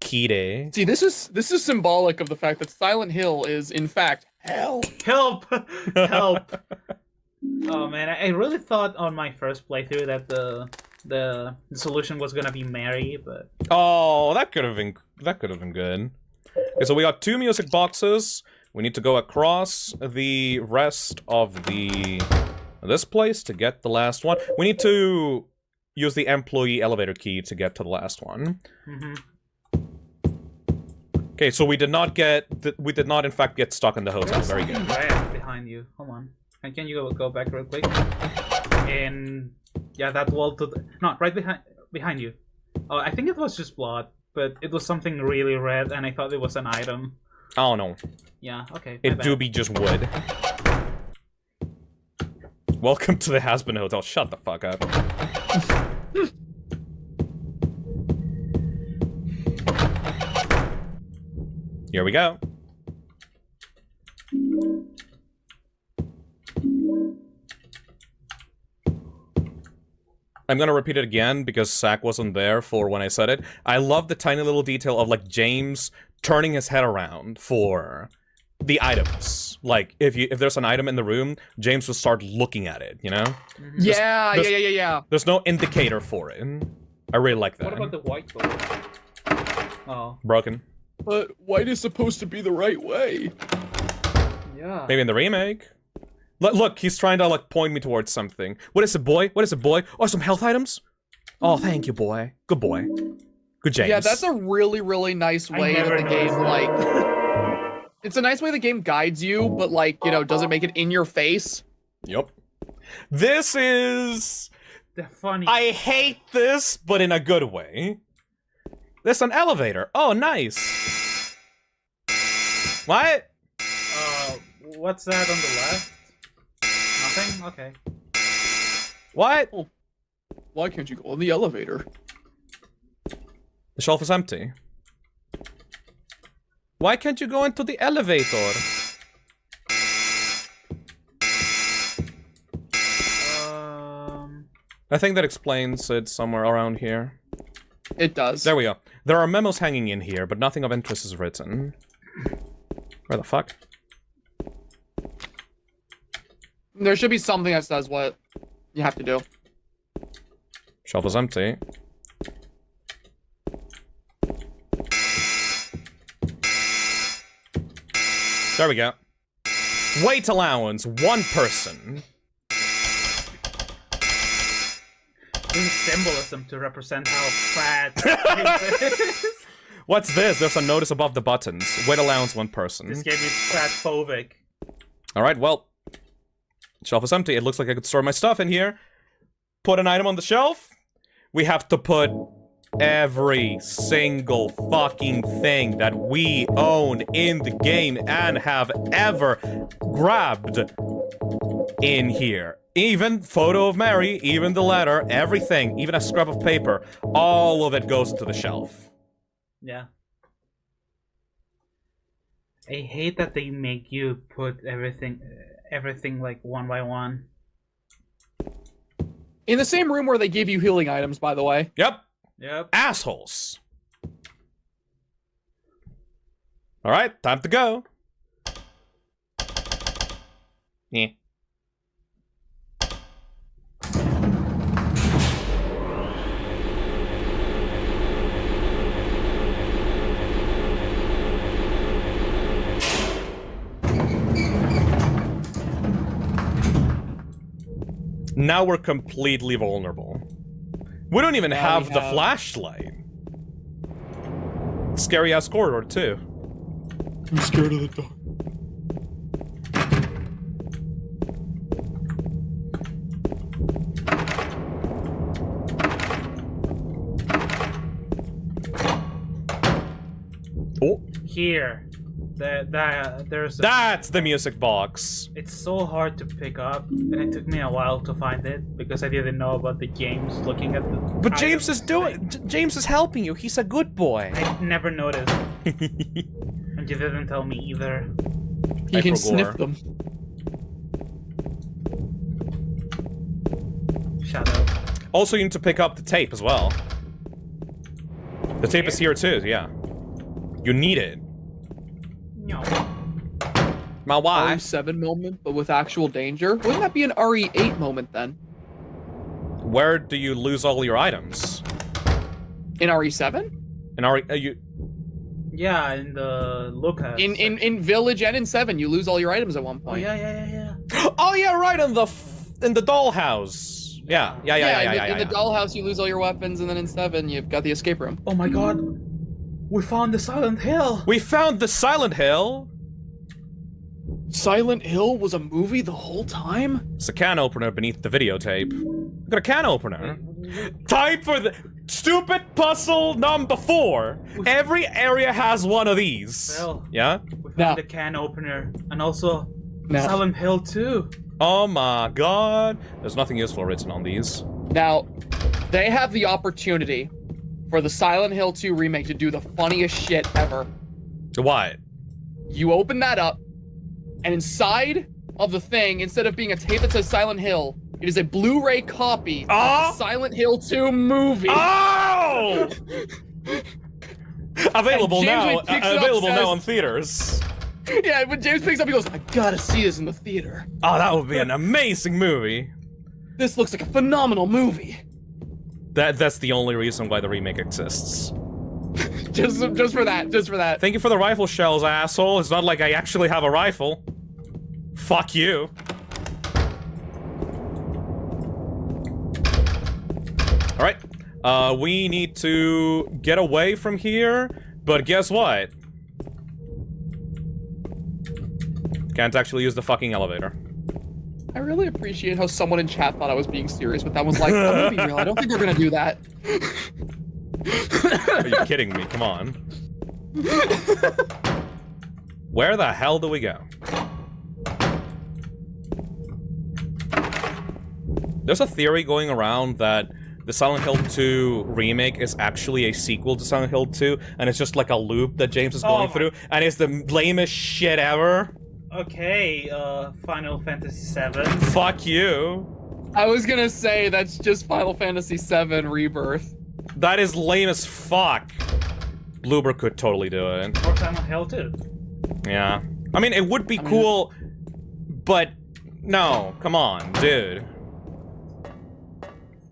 S8: Kide.
S9: See, this is symbolic of the fact that Silent Hill is, in fact, hell.
S10: Help! Help! Oh man, I really thought on my first playthrough that the solution was gonna be Mary, but
S8: Oh, that could have been good. Okay, so we got 2 music boxes. We need to go across the rest of this place to get the last one. We need to use the employee elevator key to get to the last one. Okay, so we did not in fact get stuck in the hotel. Very good.
S10: Right behind you. Hold on. And can you go back real quick? And yeah, that wall to no, right behind you. Oh, I think it was just blood, but it was something really red, and I thought it was an item.
S8: Oh no.
S10: Yeah. Okay.
S8: It do be just wood. Welcome to the Has-Been Hotel. Shut the fuck up. Here we go. I'm gonna repeat it again because Zach wasn't there for when I said it. I love the tiny little detail of, like, James turning his head around for the items. Like, if there's an item in the room, James will start looking at it, you know?
S9: Yeah.
S8: There's no indicator for it. I really like that.
S10: What about the whiteboard? Oh.
S8: Broken.
S9: But white is supposed to be the right way.
S10: Yeah.
S8: Maybe in the remake. Look, he's trying to, like, point me towards something. What is it, boy? What is it, boy? Oh, some health items? Oh, thank you, boy. Good boy. Good James.
S9: Yeah, that's a really, really nice way that the game, like... It's a nice way the game guides you, but, like, you know, doesn't make it in your face.
S8: Yep. This is...
S10: The funny...
S8: I hate this, but in a good way. There's an elevator. Oh, nice. What?
S10: What's that on the left? Nothing? Okay.
S8: What?
S9: Oh. Why can't you go on the elevator?
S8: The shelf is empty. Why can't you go into the elevator? I think that explains it somewhere around here.
S9: It does.
S8: There we go. There are memos hanging in here, but nothing of interest is written. Where the fuck?
S9: There should be something that says what you have to do.
S8: Shelf is empty. There we go. Weight allowance, 1 person.
S10: Use symbolism to represent how fat James is.
S8: What's this? There's a notice above the buttons. Weight allowance, 1 person.
S10: This game is fatphobic.
S8: Alright, well. Shelf is empty. It looks like I could store my stuff in here. Put an item on the shelf. We have to put every single fucking thing that we own in the game and have ever grabbed in here. Even photo of Mary, even the letter, everything, even a scrap of paper, all of it goes into the shelf.
S10: Yeah. I hate that they make you put everything like one by one.
S9: In the same room where they give you healing items, by the way.
S8: Yep.
S10: Yep.
S8: Assholes. Alright, time to go. Yeah. Now we're completely vulnerable. We don't even have the flashlight. Scary ass corridor too.
S9: I'm scared of the dark.
S8: Oh.
S10: Here. There's a...
S8: That's the music box.
S10: It's so hard to pick up, and it took me a while to find it because I didn't know about the James looking at the.
S8: But James is James is helping you. He's a good boy.
S10: I never noticed, and you didn't tell me either.
S9: He can sniff them.
S10: Shadow.
S8: Also, you need to pick up the tape as well. The tape is here too. Yeah. You need it.
S10: No.
S8: My wife.
S9: RE7 moment, but with actual danger. Wouldn't that be an RE8 moment then?
S8: Where do you lose all your items?
S9: In RE7?
S8: In RE, you.
S10: Yeah, in the lookout.
S9: In Village and in 7, you lose all your items at one point.
S10: Oh yeah.
S8: Oh yeah, right in the dollhouse. Yeah.
S9: In the dollhouse, you lose all your weapons, and then in 7, you've got the escape room.
S10: Oh my god. We found the Silent Hill!
S8: We found the Silent Hill!
S9: Silent Hill was a movie the whole time?
S8: It's a can opener beneath the videotape. Look at a can opener. Time for the stupid puzzle number 4. Every area has one of these.
S10: Well,
S8: yeah?
S10: We found the can opener, and also Silent Hill 2.
S8: Oh my god. There's nothing useful written on these.
S9: Now, they have the opportunity for the Silent Hill 2 remake to do the funniest shit ever.
S8: What?
S9: You open that up, and inside of the thing, instead of being a tape that says Silent Hill, it is a Blu-ray copy of the Silent Hill 2 movie.
S8: Oh! Available now. Available
S9: says,
S8: now in theaters.
S9: Yeah, when James picks up, he goes, "I gotta see this in the theater."
S8: Oh, that would be an amazing movie.
S9: This looks like a phenomenal movie.
S8: That's the only reason why the remake exists.
S9: just for that.
S8: Thank you for the rifle shells, asshole. It's not like I actually have a rifle. Fuck you. Alright. We need to get away from here, but guess what? Can't actually use the fucking elevator.
S9: I really appreciate how someone in chat thought I was being serious, but that was like, I'm gonna be real. I don't think we're gonna do that.
S8: Are you kidding me? Come on. Where the hell do we go? There's a theory going around that the Silent Hill 2 remake is actually a sequel to Silent Hill 2, and it's just like a loop that James is going through, and it's the lamest shit ever.
S10: Okay, Final Fantasy VII.
S8: Fuck you.
S9: I was gonna say that's just Final Fantasy VII Rebirth.
S8: That is lame as fuck. Bloober could totally do it.
S10: Or Silent Hill 2.
S8: Yeah. I mean, it would be cool, but no, come on, dude.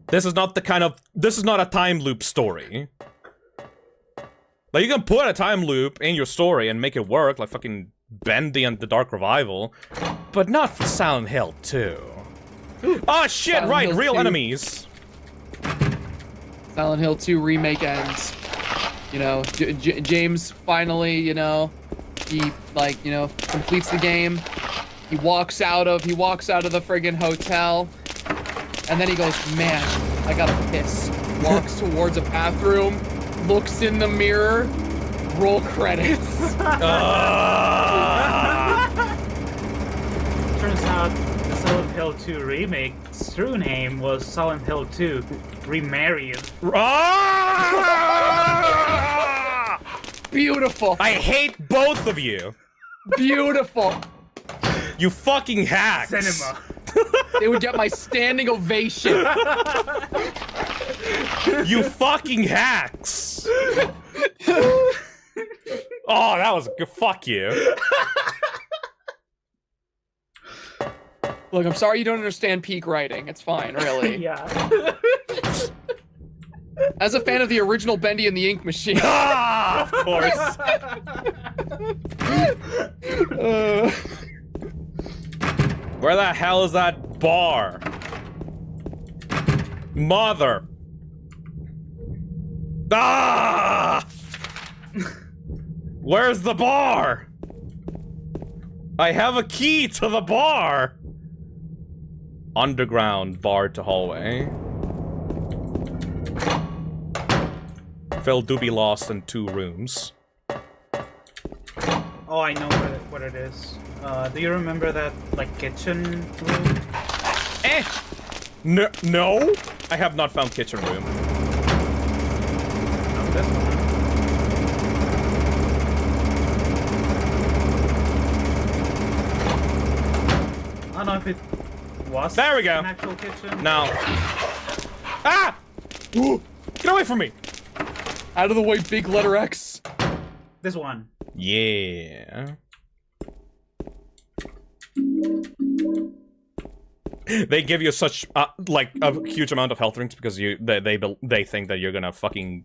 S8: This is not the kind of, this is not a time loop story. Like, you can put a time loop in your story and make it work, like fucking Bendy and the Dark Revival, but not for Silent Hill 2. Oh shit,
S9: Silent
S8: right,
S9: Hill
S8: real
S9: 2.
S8: enemies.
S9: Silent Hill 2 remake ends. You know, James finally, you know, he like, you know, completes the game. He walks out of the friggin' hotel, and then he goes, man, I gotta piss. Walks towards a bathroom, looks in the mirror, roll credits.
S10: Turns out the Silent Hill 2 remake's true name was Silent Hill 2 Remarried.
S9: Beautiful.
S8: I hate both of you.
S9: Beautiful.
S8: You fucking hacks.
S10: Cinema.
S9: They would get my standing ovation.
S8: You fucking hacks. Oh, that was good. Fuck you.
S9: Look, I'm sorry you don't understand peak writing. It's fine, really.
S10: Yeah.
S9: As a fan of the original Bendy and the Ink Machine.
S8: Ah, of course. Where the hell is that bar? Mother. Ah! Where's the bar? I have a key to the bar. Underground bar to hallway. Phil do be lost in 2 rooms.
S10: Oh, I know what it is. Do you remember that, like, kitchen room?
S8: No, I have not found kitchen room.
S10: Oh, this one. I don't know if it was
S8: There we go.
S10: an actual kitchen.
S8: Now. Ah! Ooh, get away from me!
S9: Out of the way, big letter X.
S10: This one.
S8: Yeah. They give you such like a huge amount of health rings because they think that you're gonna fucking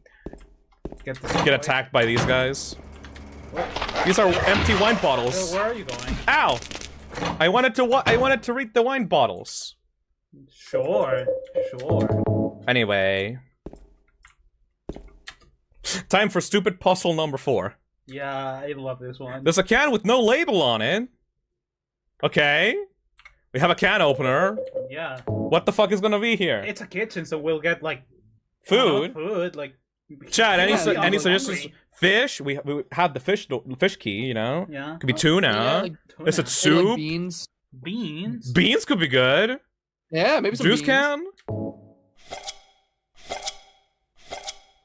S10: Get
S8: attacked by these guys. These are empty wine bottles.
S10: Where are you going?
S8: Ow! I wanted to read the wine bottles.
S10: Sure.
S8: Anyway. Time for stupid puzzle number 4.
S10: Yeah, I love this one.
S8: There's a can with no label on it. Okay. We have a can opener.
S10: Yeah.
S8: What the fuck is gonna be here?
S10: It's a kitchen, so we'll get, like...
S8: Food?
S10: Food, like...
S8: Chad, any suggestions?
S10: Hungry.
S8: Fish? We have the fish key, you know?
S10: Yeah.
S8: Could be tuna.
S9: Yeah, like
S10: Tuna.
S8: Is it
S9: Or,
S8: soup?
S9: like beans.
S10: Beans?
S8: Beans could be good.
S9: Yeah, maybe some
S8: Juice
S9: beans.
S8: can?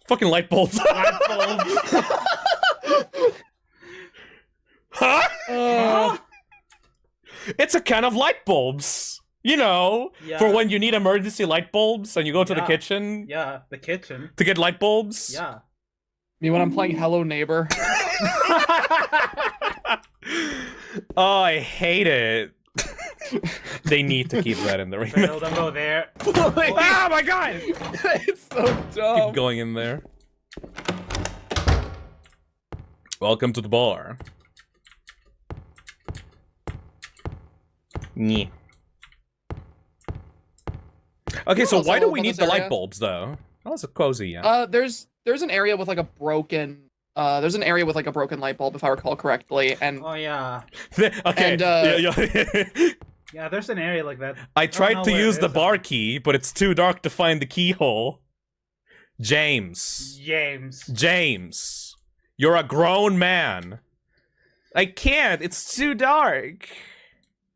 S8: Fucking light bulbs.
S10: Light bulbs.
S8: Huh? It's a can of light bulbs. You know,
S10: Yeah.
S8: for when you need emergency light bulbs and you go to the
S10: Yeah.
S8: kitchen
S10: Yeah, the kitchen.
S8: to get light bulbs.
S10: Yeah.
S9: Me when I'm playing Hello Neighbor.
S8: Oh, I hate it. They need to keep that in the remake.
S10: Phil, don't go there.
S8: Oh my god!
S9: It's so dumb.
S8: Keep going in there. Welcome to the bar. Nyeh. Okay, so
S9: Also,
S8: why do we
S9: about
S8: need
S9: this
S8: the light
S9: area-
S8: bulbs though? That was a cozy, yeah.
S9: There's an area with like a broken light bulb, if I recall correctly, and
S10: Oh, yeah.
S8: Okay.
S9: and,
S8: yeah.
S10: Yeah, there's an area like that.
S8: I
S10: don't
S8: tried
S10: know
S8: to
S10: where it
S8: use the
S10: is.
S8: bar key, but it's too dark to find the keyhole. James. James. You're a grown man. I can't. It's too dark.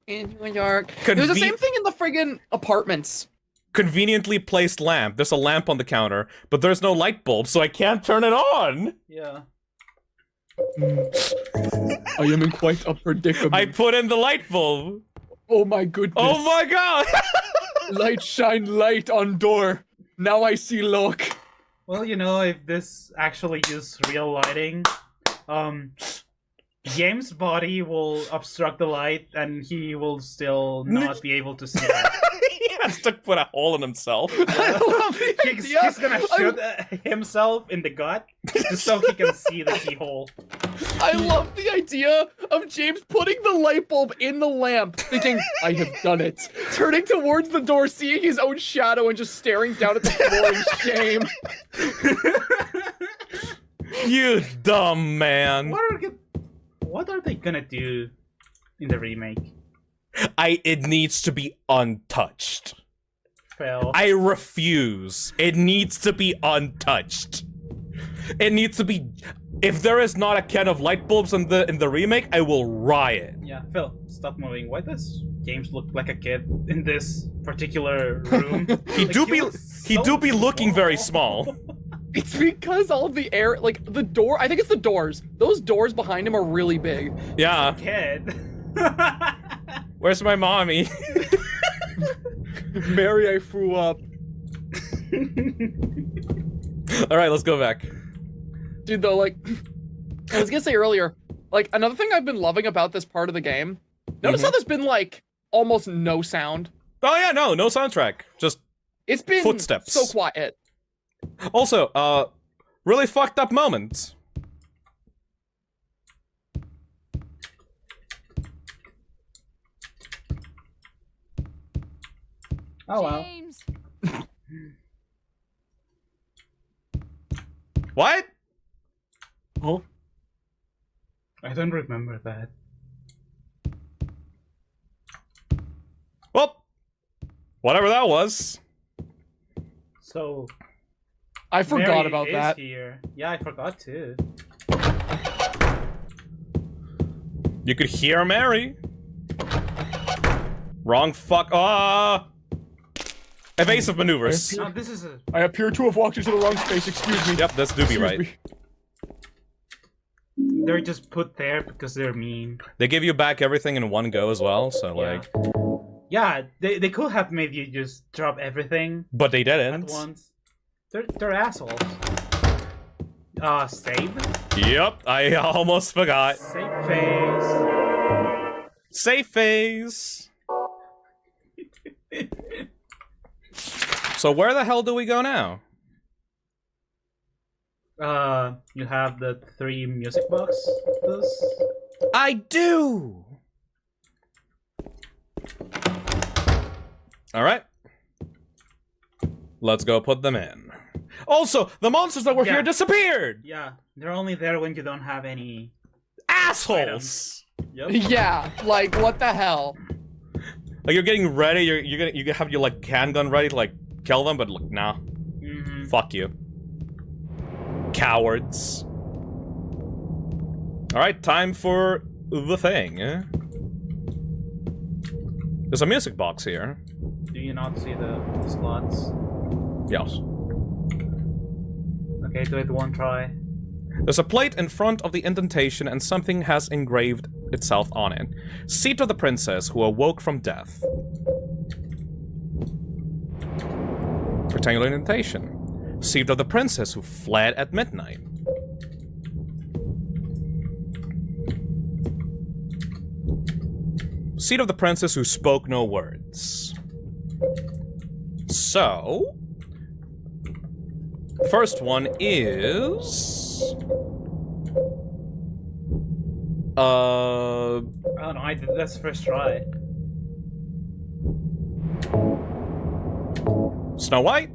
S9: in New York. It was the same thing in the friggin' apartments.
S8: Conveniently placed lamp. There's a lamp on the counter, but there's no light bulb, so I can't turn it on.
S10: Yeah.
S9: I am in quite a predicament.
S8: I put in the light bulb.
S9: Oh my goodness.
S8: Oh my god.
S9: Light shine light on door. Now I see look.
S10: Well, you know, if this actually used real lighting, James' body will obstruct the light, and he will still not be able to see it.
S8: He has to put a hole in himself.
S10: He's gonna shoot himself in the gut just so he can see the keyhole.
S9: I love the idea of James putting the light bulb in the lamp, thinking, I have done it. Turning towards the door, seeing his own shadow, and just staring down at the floor in shame.
S8: You dumb man.
S10: What are they gonna do in the remake?
S8: It needs to be untouched.
S10: Fail.
S8: I refuse. It needs to be untouched. It needs to be. If there is not a can of light bulbs in the remake, I will riot.
S10: Yeah, Phil, stop moving. Why does James look like a kid in this particular room?
S8: He do be looking very small.
S9: It's because all of the air, like the door. I think it's the doors. Those doors behind him are really big.
S8: Yeah.
S10: Kid.
S8: Where's my mommy?
S9: Mary, I threw up.
S8: All right, let's go back.
S9: Dude, though, like, I was gonna say earlier, like, another thing I've been loving about this part of the game, notice how there's been, like, almost no sound?
S8: Oh yeah, no soundtrack. Just
S9: it's been
S8: footsteps.
S9: So quiet.
S8: Also, really fucked up moment.
S10: Oh wow.
S5: James.
S8: What?
S9: Oh.
S10: I don't remember that.
S8: Well, whatever that was.
S10: So
S9: I forgot
S10: Mary
S9: about
S10: is
S9: that.
S10: Here. Yeah, I forgot too.
S8: You could hear Mary. Wrong fuck. Evasive maneuvers.
S10: No, this is a.
S9: I appear to have walked into the wrong space. Excuse me.
S8: Yep, that's Doobie right.
S10: They're just put there because they're mean.
S8: They give you back everything in one go as well, so like.
S10: Yeah, they could have made you just drop everything.
S8: But they didn't.
S10: At once. They're assholes. Save?
S8: Yep, I almost forgot.
S10: Save phase.
S8: Save phase. So where the hell do we go now?
S10: You have the 3 music boxes?
S8: I do! Alright. Let's go put them in. Also, the monsters that were here disappeared!
S10: Yeah, they're only there when you don't have any...
S8: Assholes!
S10: Yep.
S9: Yeah, like, what the hell?
S8: Like, you're getting ready, you have your, like, handgun ready to, like, kill them, but, look, nah. Fuck you. Cowards. Alright, time for the thing. There's a music box here.
S10: Do you not see the slots?
S8: Yes.
S10: Okay, do it one try.
S8: There's a plate in front of the indentation and something has engraved itself on it. Seat of the princess who awoke from death. Rectangular indentation. Seat of the princess who fled at midnight. Seat of the princess who spoke no words. So... first one is...
S10: Oh no, that's first try.
S8: Snow White.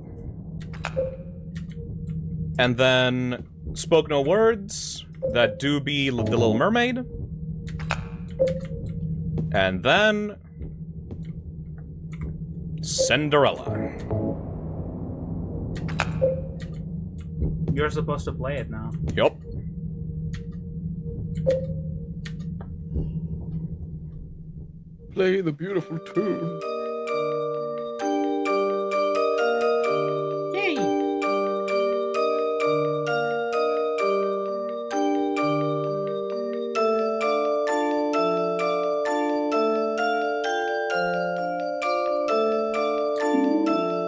S8: And then Spoke No Words. That do be The Little Mermaid. And then Cinderella.
S10: You're supposed to play it now.
S8: Yup.
S9: Play the beautiful tune.
S10: Yay!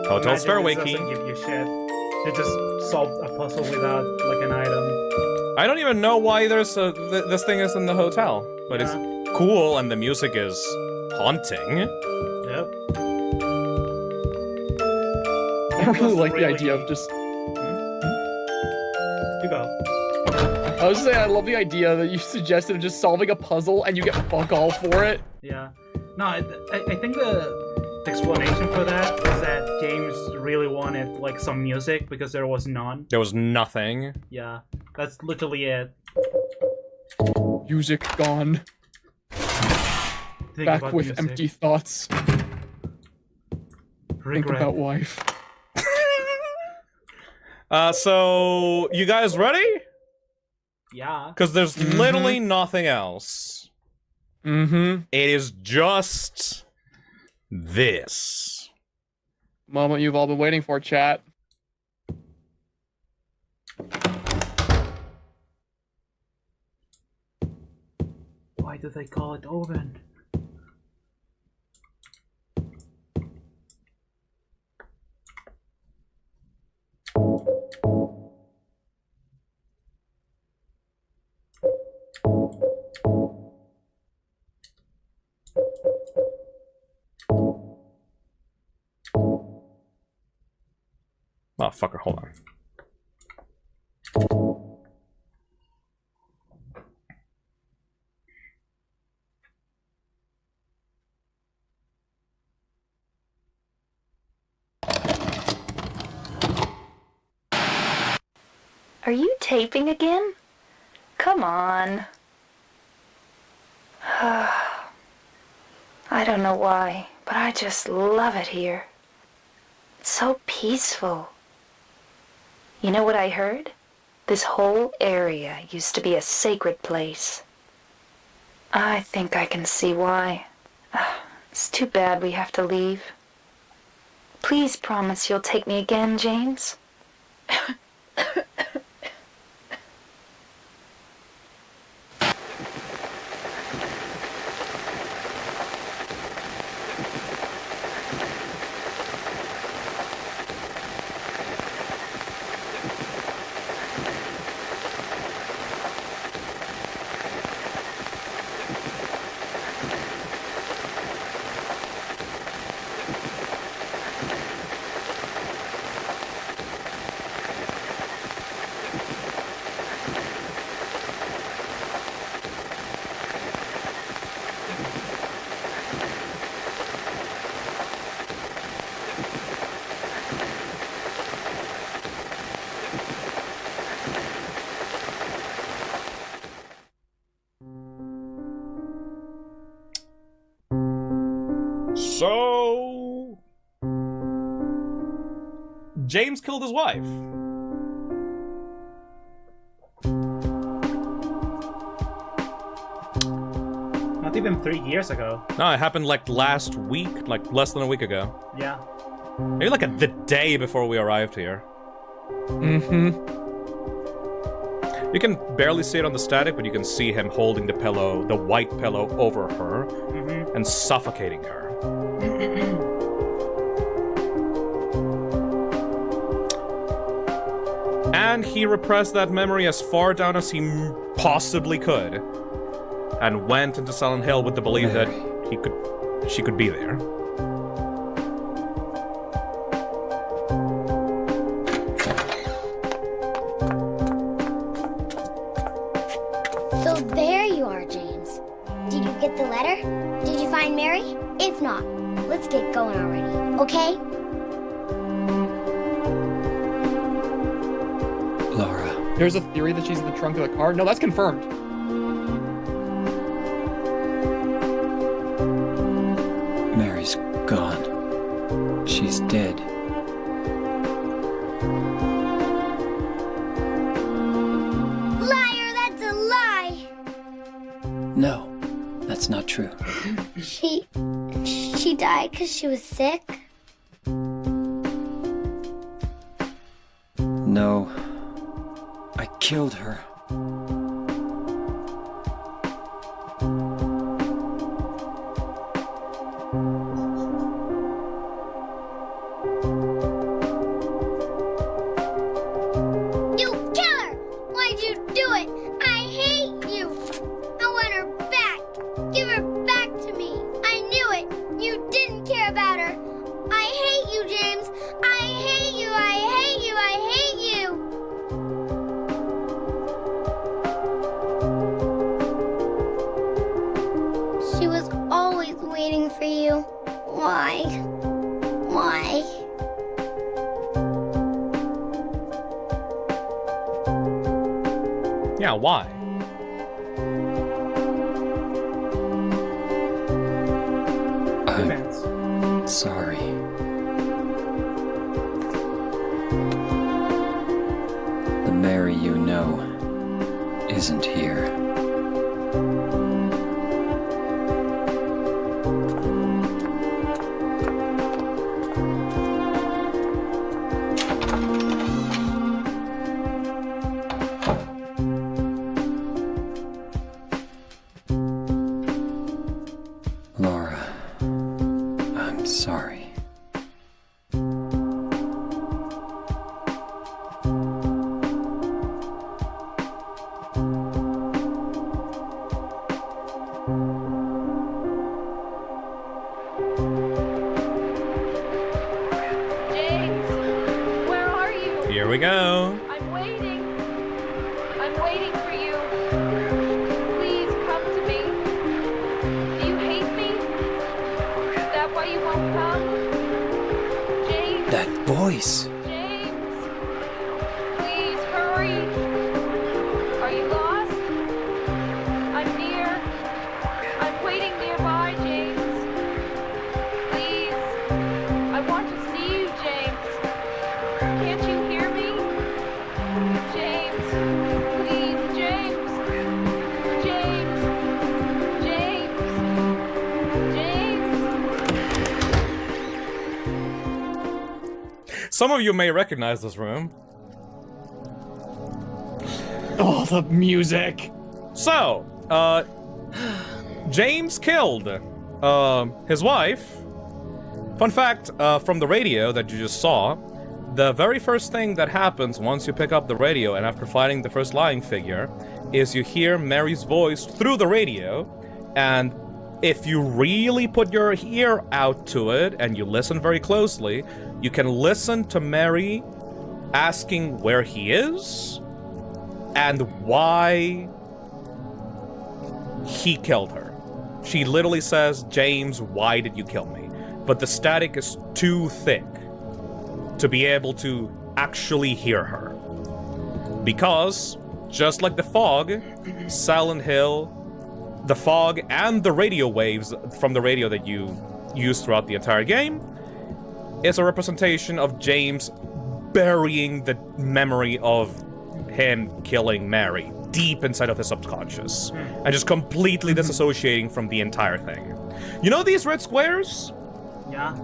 S8: Hotel Star
S10: Imagine
S8: Wakey.
S10: this doesn't give you shit. They just solved a puzzle without like an item.
S8: I don't even know why there's this thing is in the hotel, but it's cool and the music is haunting.
S10: Yep.
S9: I really like the idea of just...
S10: You go.
S9: was just saying, I love the idea that you suggested of just solving a puzzle and you get fuck all for it.
S10: Yeah. No, I think the explanation for that is that James really wanted like some music because there was none.
S8: There was nothing.
S10: Yeah, that's literally it.
S9: Music gone. Back with
S10: music.
S9: empty thoughts.
S10: Regret.
S9: Think about wife.
S8: So you guys ready?
S10: Yeah.
S8: Because there's literally nothing else.
S9: Mm-hmm.
S8: It is just this.
S9: Moment you've all been waiting for, chat.
S10: Why do they call it oven?
S8: Oh, fucker, hold on.
S3: Are you taping again? Come on. I don't know why, but I just love it here. It's so peaceful. You know what I heard? This whole area used to be a sacred place. I think I can see why. It's too bad we have to leave. Please promise you'll take me again, James.
S8: So... James killed his wife.
S10: Not even 3 years ago.
S8: No, it happened like last week, like less than a week ago.
S10: Yeah.
S8: Maybe like the day before we arrived here.
S9: Mm-hmm.
S8: You can barely see it on the static, but you can see him holding the pillow, the white pillow, over her and suffocating her. And he repressed that memory as far down as he possibly could, and went into Silent Hill with the belief that she could be there.
S4: So there you are, James. Did you get the letter? Did you find Mary? If not, let's get going already, okay?
S7: Laura.
S9: There's a theory that she's in the trunk of the car. No, that's confirmed.
S7: Mary's gone. She's dead.
S4: Liar, that's a lie!
S7: No, that's not true.
S4: She died because she was sick?
S7: No, I killed her.
S4: You killer! Why'd you do it? I hate you! I want her back! Give her back to me! I knew it! You didn't care about her! I hate you, James! I hate you! I hate you! I hate you!
S8: Yeah, why?
S7: I'm sorry. The Mary you know isn't here. Laura, I'm sorry.
S5: James, where are you?
S8: Here we go.
S5: I'm waiting. I'm waiting for you. Please come to me. Do you hate me? Is that why you won't come? James,
S7: That voice!
S5: James, please hurry. Are you lost? I'm near. I'm waiting nearby, James. Please, I want to see you, James. Can't you hear me? James, please, James. James, James, James.
S8: Some of you may recognize this room.
S9: Oh, the music.
S8: So, James killed his wife. Fun fact from the radio that you just saw, the very first thing that happens once you pick up the radio and after fighting the first lying figure is you hear Mary's voice through the radio, and if you really put your ear out to it and you listen very closely, you can listen to Mary asking where he is and why he killed her. She literally says, "James, why did you kill me?" But the static is too thick to be able to actually hear her. Because, just like the fog, Silent Hill, the fog and the radio waves from the radio that you use throughout the entire game is a representation of James burying the memory of him killing Mary deep inside of his subconscious and just completely disassociating from the entire thing. You know these red squares?
S10: Yeah.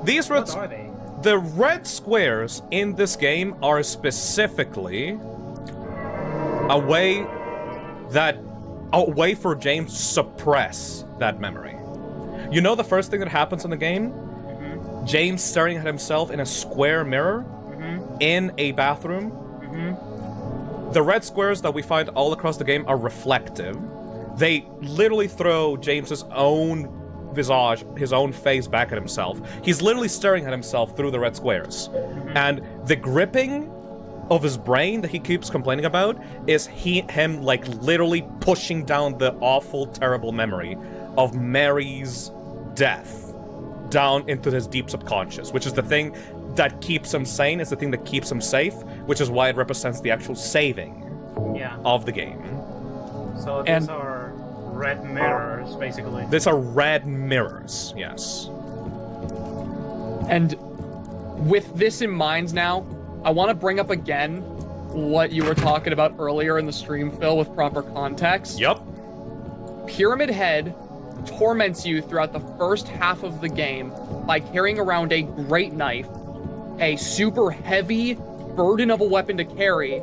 S8: These red
S10: What are they?
S8: The red squares in this game are specifically a way for James to suppress that memory. You know the first thing that happens in the game?
S10: Mm-hmm.
S8: James staring at himself in a square mirror in a bathroom. The red squares that we find all across the game are reflective. They literally throw James's own visage, his own face back at himself. He's literally staring at himself through the red squares. And the gripping of his brain that he keeps complaining about is him like literally pushing down the awful, terrible memory of Mary's death down into his deep subconscious, which is the thing that keeps him sane, is the thing that keeps him safe, which is why it represents the actual saving of the game.
S10: So these are red mirrors, basically.
S8: These are red mirrors, yes.
S9: And with this in mind now, I want to bring up again what you were talking about earlier in the stream, Phil, with proper context.
S8: Yep.
S9: Pyramid Head torments you throughout the first half of the game by carrying around a great knife, a super heavy burden of a weapon to carry,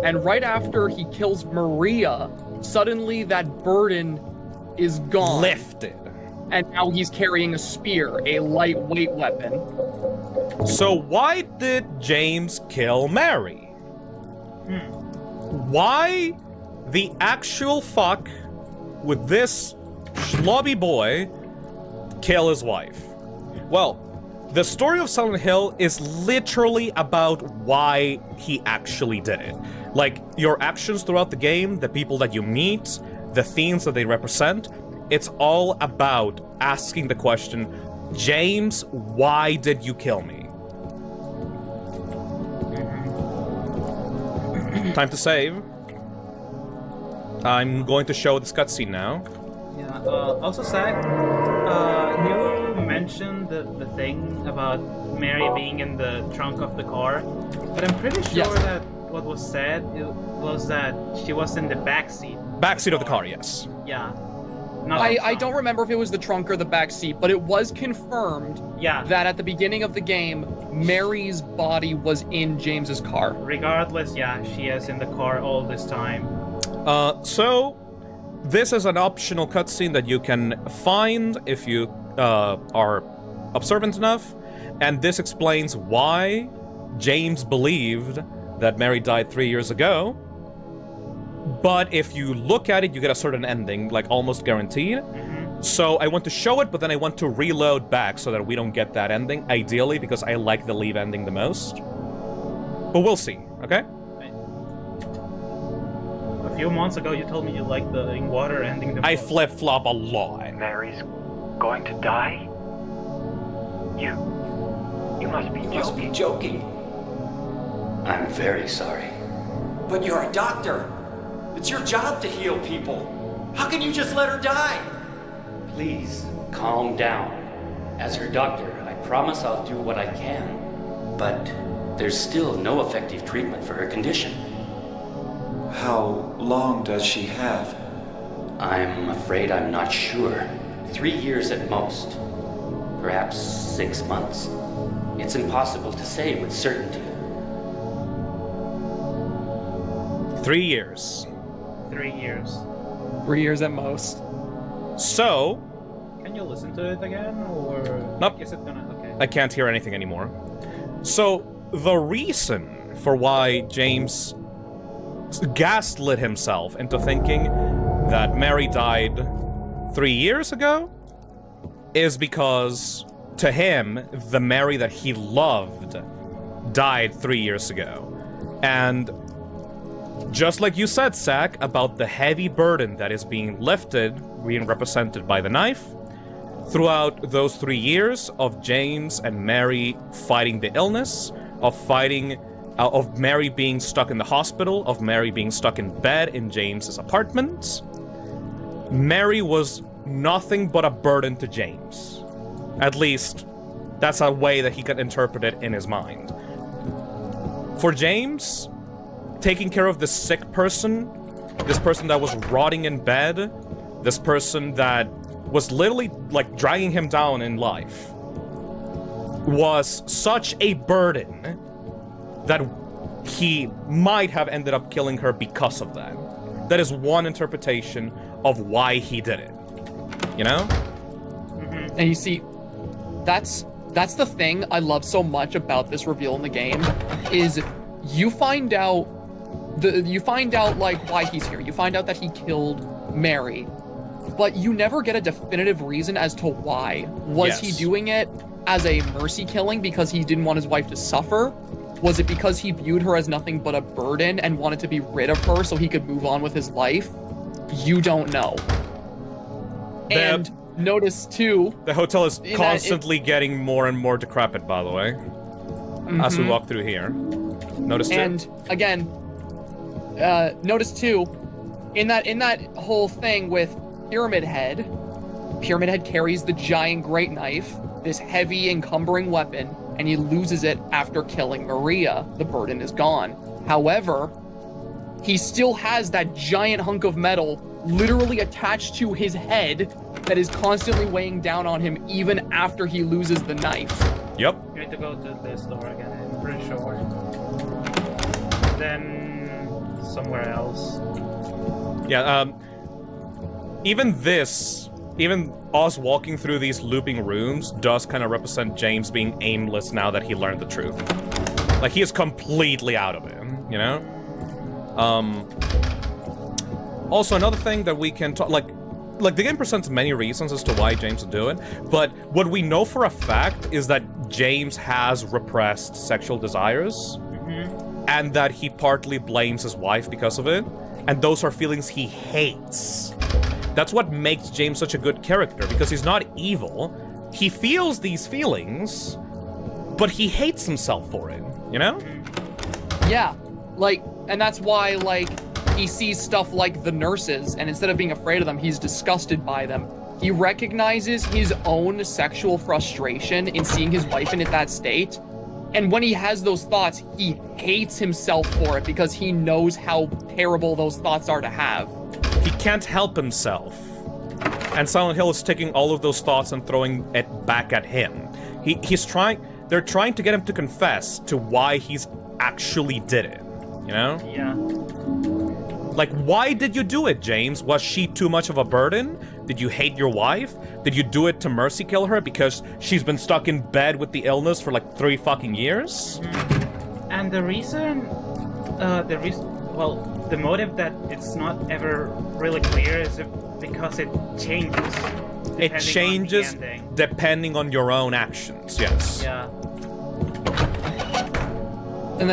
S9: and right after he kills Maria, suddenly that burden is gone.
S8: Lifted.
S9: And now he's carrying a spear, a lightweight weapon.
S8: So why did James kill Mary? Why the actual fuck would this schlubby boy kill his wife? Well, the story of Silent Hill is literally about why he actually did it. Like, your actions throughout the game, the people that you meet, the themes that they represent, it's all about asking the question, James, why did you kill me? Time to save. I'm going to show this cutscene now.
S10: Yeah, also, Zach, you mentioned the thing about Mary being in the trunk of the car, but I'm pretty sure that what was said was that she was in the backseat.
S8: Backseat of the car, yes.
S10: Yeah.
S9: I don't remember if it was the trunk or the back seat, but it was confirmed that at the beginning of the game, Mary's body was in James's car.
S10: Regardless, yeah, she is in the car all this time.
S8: So, this is an optional cutscene that you can find if you are observant enough, and this explains why James believed that Mary died 3 years ago. But if you look at it, you get a certain ending, like almost guaranteed. So I want to show it, but then I want to reload back so that we don't get that ending, ideally, because I like the leave ending the most. But we'll see, okay?
S10: A few months ago, you told me you liked the in water ending the most.
S8: I flip-flop a lot.
S14: Mary's going to die? You must be joking.
S7: You must be joking.
S14: I'm very sorry.
S7: But you're a doctor. It's your job to heal people. How can you just let her die?
S14: Please, calm down. As her doctor, I promise I'll do what I can. But there's still no effective treatment for her condition.
S15: How long does she have?
S14: I'm afraid I'm not sure. 3 years at most. Perhaps 6 months. It's impossible to say with certainty.
S8: 3 years.
S10: 3 years.
S9: 3 years at most.
S8: So...
S10: Can you listen to it again, or...
S8: Nope.
S10: Is it gonna... Okay.
S8: I can't hear anything anymore. So, the reason for why James gaslit himself into thinking that Mary died 3 years ago is because, to him, the Mary that he loved died 3 years ago. And just like you said, Zach, about the heavy burden that is being lifted, being represented by the knife, throughout those 3 years of James and Mary fighting the illness, of Mary being stuck in the hospital, of Mary being stuck in bed in James's apartment, Mary was nothing but a burden to James. At least, that's a way that he could interpret it in his mind. For James, taking care of this sick person, this person that was rotting in bed, this person that was literally, like, dragging him down in life, was such a burden that he might have ended up killing her because of that. That is one interpretation of why he did it. You know?
S9: And you see, that's the thing I love so much about this reveal in the game, is you find out like why he's here. You find out that he killed Mary, but you never get a definitive reason as to why. Was he doing it as a mercy killing because he didn't want his wife to suffer? Was it because he viewed her as nothing but a burden and wanted to be rid of her so he could move on with his life? You don't know. And notice too,
S8: the hotel is constantly getting more and more decrepit, by the way, as we walk through here. Notice too.
S9: And again, notice too, in that whole thing with Pyramid Head carries the giant great knife, this heavy encumbering weapon, and he loses it after killing Maria. The burden is gone. However, he still has that giant hunk of metal literally attached to his head that is constantly weighing down on him even after he loses the knife.
S8: Yep.
S10: You need to go to this door again, I'm pretty sure. Then somewhere else.
S8: Yeah, even us walking through these looping rooms does kind of represent James being aimless now that he learned the truth. Like, he is completely out of it, you know? Also, another thing that we can talk, like the game presents many reasons as to why James would do it, but what we know for a fact is that James has repressed sexual desires, and that he partly blames his wife because of it, and those are feelings he hates. That's what makes James such a good character, because he's not evil. He feels these feelings, but he hates himself for it, you know?
S9: Yeah, like, and that's why, like, he sees stuff like the nurses, and instead of being afraid of them, he's disgusted by them. He recognizes his own sexual frustration in seeing his wife in that state. And when he has those thoughts, he hates himself for it because he knows how terrible those thoughts are to have.
S8: He can't help himself. And Silent Hill is taking all of those thoughts and throwing it back at him. They're trying to get him to confess to why he's actually did it, you know?
S10: Yeah.
S8: Like, why did you do it, James? Was she too much of a burden? Did you hate your wife? Did you do it to mercy kill her because she's been stuck in bed with the illness for like 3 fucking years?
S10: And the reason, the motive that it's not ever really clear is because it changes.
S8: It changes depending on your own actions, yes.
S10: Yeah.
S9: And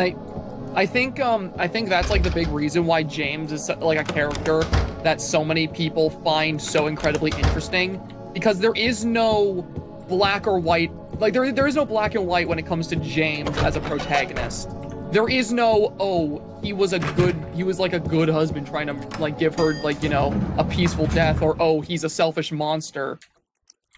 S9: I think that's like the big reason why James is like a character that so many people find so incredibly interesting, because there is no black or white, like there is no black and white when it comes to James as a protagonist. There is no, oh, he was like a good husband trying to like give her like, you know, a peaceful death, or oh, he's a selfish monster.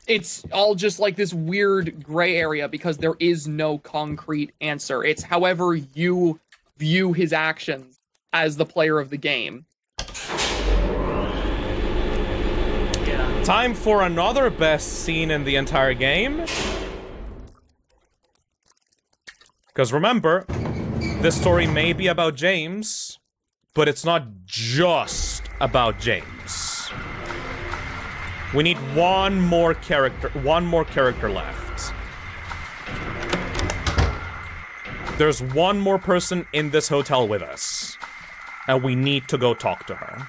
S9: It's all just like this weird gray area because there is no concrete answer. It's however you view his actions as the player of the game.
S10: Yeah.
S8: Time for another best scene in the entire game. Because remember, this story may be about James, but it's not just about James. We need one more character left. There's one more person in this hotel with us, and we need to go talk to her.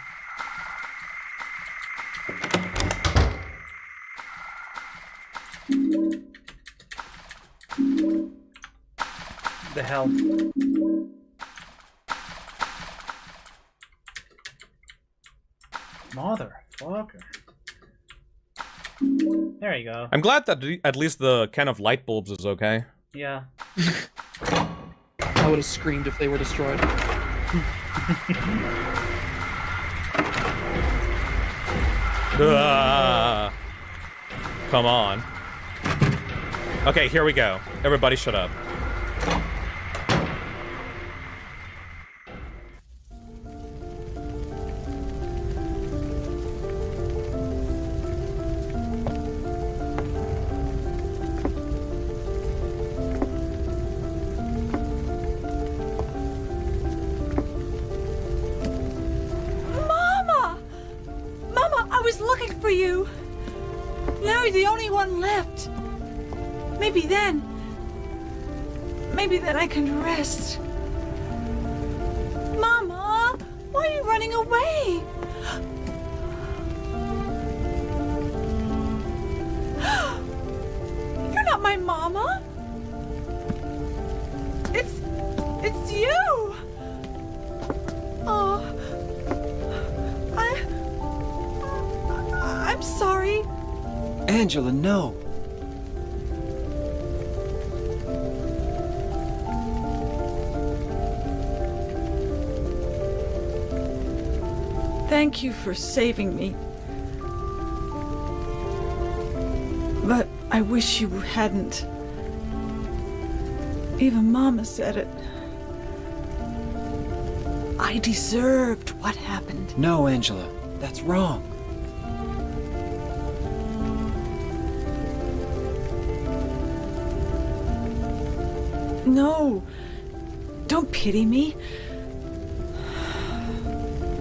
S10: The hell? Motherfucker. There you go.
S8: I'm glad that at least the can of light bulbs is okay.
S10: Yeah.
S9: I would have screamed if they were destroyed.
S8: Come on. Okay, here we go. Everybody shut up.
S11: You. Now you're the only one left. Maybe then I can rest. Mama, why are you running away? You're not my mama. It's you. Oh. I'm sorry.
S7: Angela, no.
S11: Thank you for saving me. But I wish you hadn't. Even Mama said it. I deserved what happened.
S7: No, Angela, that's wrong.
S11: No, don't pity me.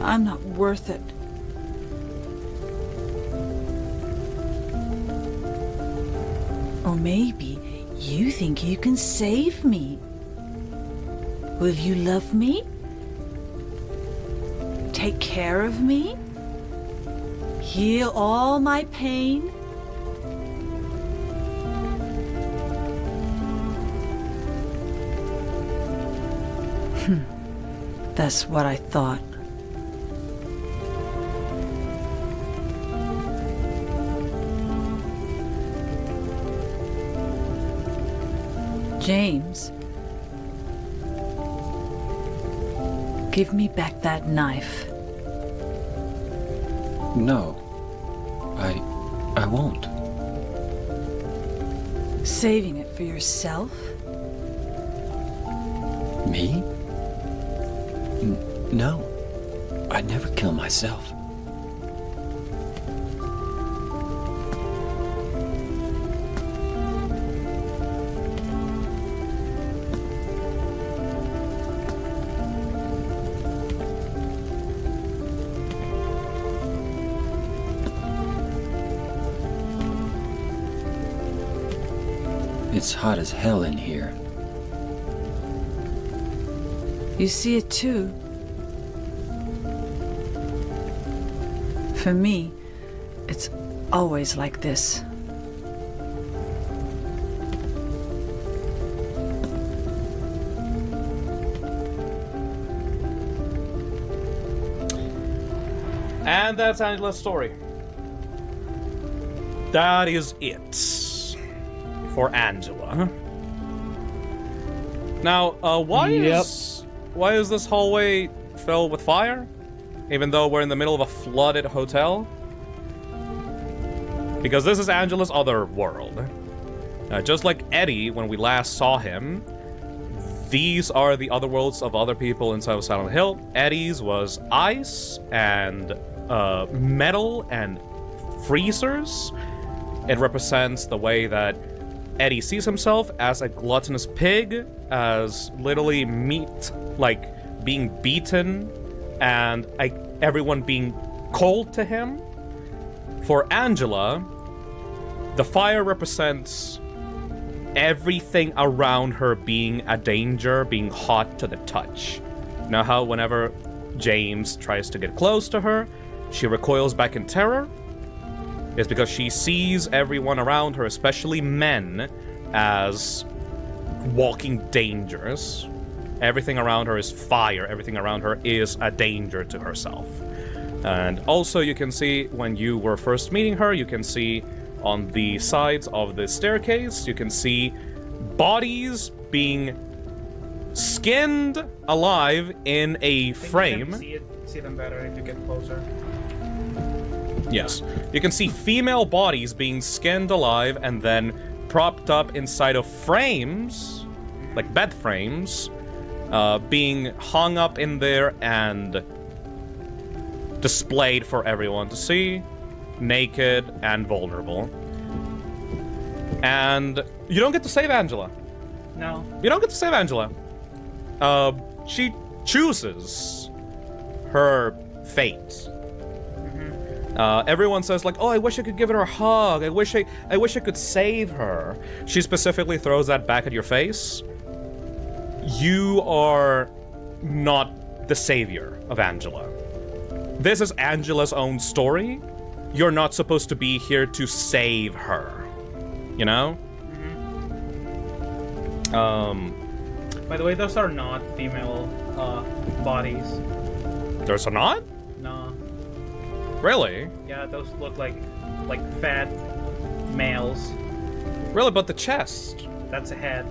S11: I'm not worth it. Or maybe you think you can save me. Will you love me? Take care of me? Heal all my pain? That's what I thought. James, give me back that knife.
S7: No. I won't.
S11: Saving it for yourself?
S7: Me? No. I'd never kill myself. It's hot as hell in here.
S11: You see it too. For me, it's always like this.
S8: And that's Angela's story. That is it for Angela. Now, why is this hallway filled with fire? Even though we're in the middle of a flooded hotel? Because this is Angela's other world. Just like Eddie, when we last saw him, these are the other worlds of other people inside of Silent Hill. Eddie's was ice and metal and freezers. It represents the way that Eddie sees himself as a gluttonous pig, as literally meat, like being beaten, and everyone being cold to him. For Angela, the fire represents everything around her being a danger, being hot to the touch. You know how whenever James tries to get close to her, she recoils back in terror? It's because she sees everyone around her, especially men, as walking dangers. Everything around her is fire. Everything around her is a danger to herself. And also you can see when you were first meeting her, you can see on the sides of the staircase, you can see bodies being skinned alive in a frame.
S10: You can see them better if you get closer.
S8: Yes. You can see female bodies being skinned alive and then propped up inside of frames, like bed frames, being hung up in there and displayed for everyone to see, naked and vulnerable. And you don't get to save Angela.
S10: No.
S8: You don't get to save Angela. She chooses her fate. Everyone says like, "Oh, I wish I could give her a hug. I wish I could save her." She specifically throws that back at your face. You are not the savior of Angela. This is Angela's own story. You're not supposed to be here to save her. You know?
S10: By the way, those are not female bodies.
S8: Those are not?
S10: No.
S8: Really?
S10: Yeah, those look like fat males.
S8: Really, but the chest.
S10: That's a head.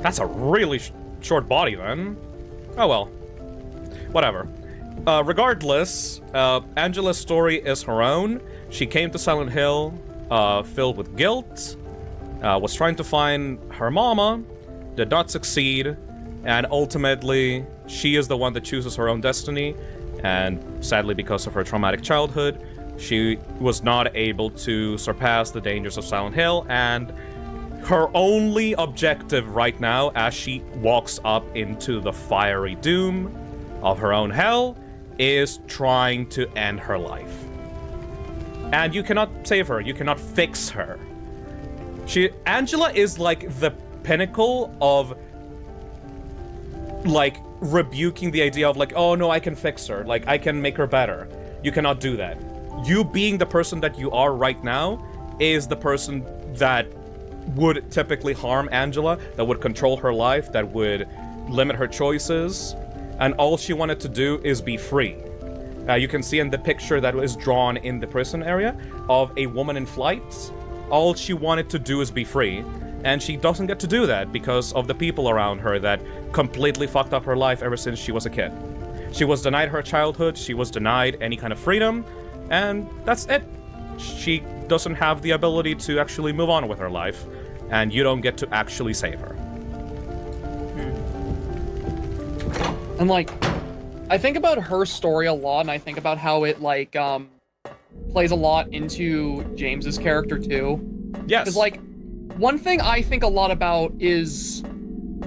S8: That's a really short body then. Oh well. Whatever. Regardless, Angela's story is her own. She came to Silent Hill filled with guilt, was trying to find her mama, did not succeed, and ultimately she is the one that chooses her own destiny. And sadly, because of her traumatic childhood, she was not able to surpass the dangers of Silent Hill, and her only objective right now, as she walks up into the fiery doom of her own hell, is trying to end her life. And you cannot save her, you cannot fix her. Angela is like the pinnacle of like rebuking the idea of like, oh no, I can fix her, like I can make her better. You cannot do that. You being the person that you are right now is the person that would typically harm Angela, that would control her life, that would limit her choices, and all she wanted to do is be free. You can see in the picture that was drawn in the prison area of a woman in flight. All she wanted to do is be free, and she doesn't get to do that because of the people around her that completely fucked up her life ever since she was a kid. She was denied her childhood, she was denied any kind of freedom, and that's it. She doesn't have the ability to actually move on with her life, and you don't get to actually save her.
S9: And like, I think about her story a lot, and I think about how it like plays a lot into James's character too.
S8: Yes.
S9: Because like, one thing I think a lot about is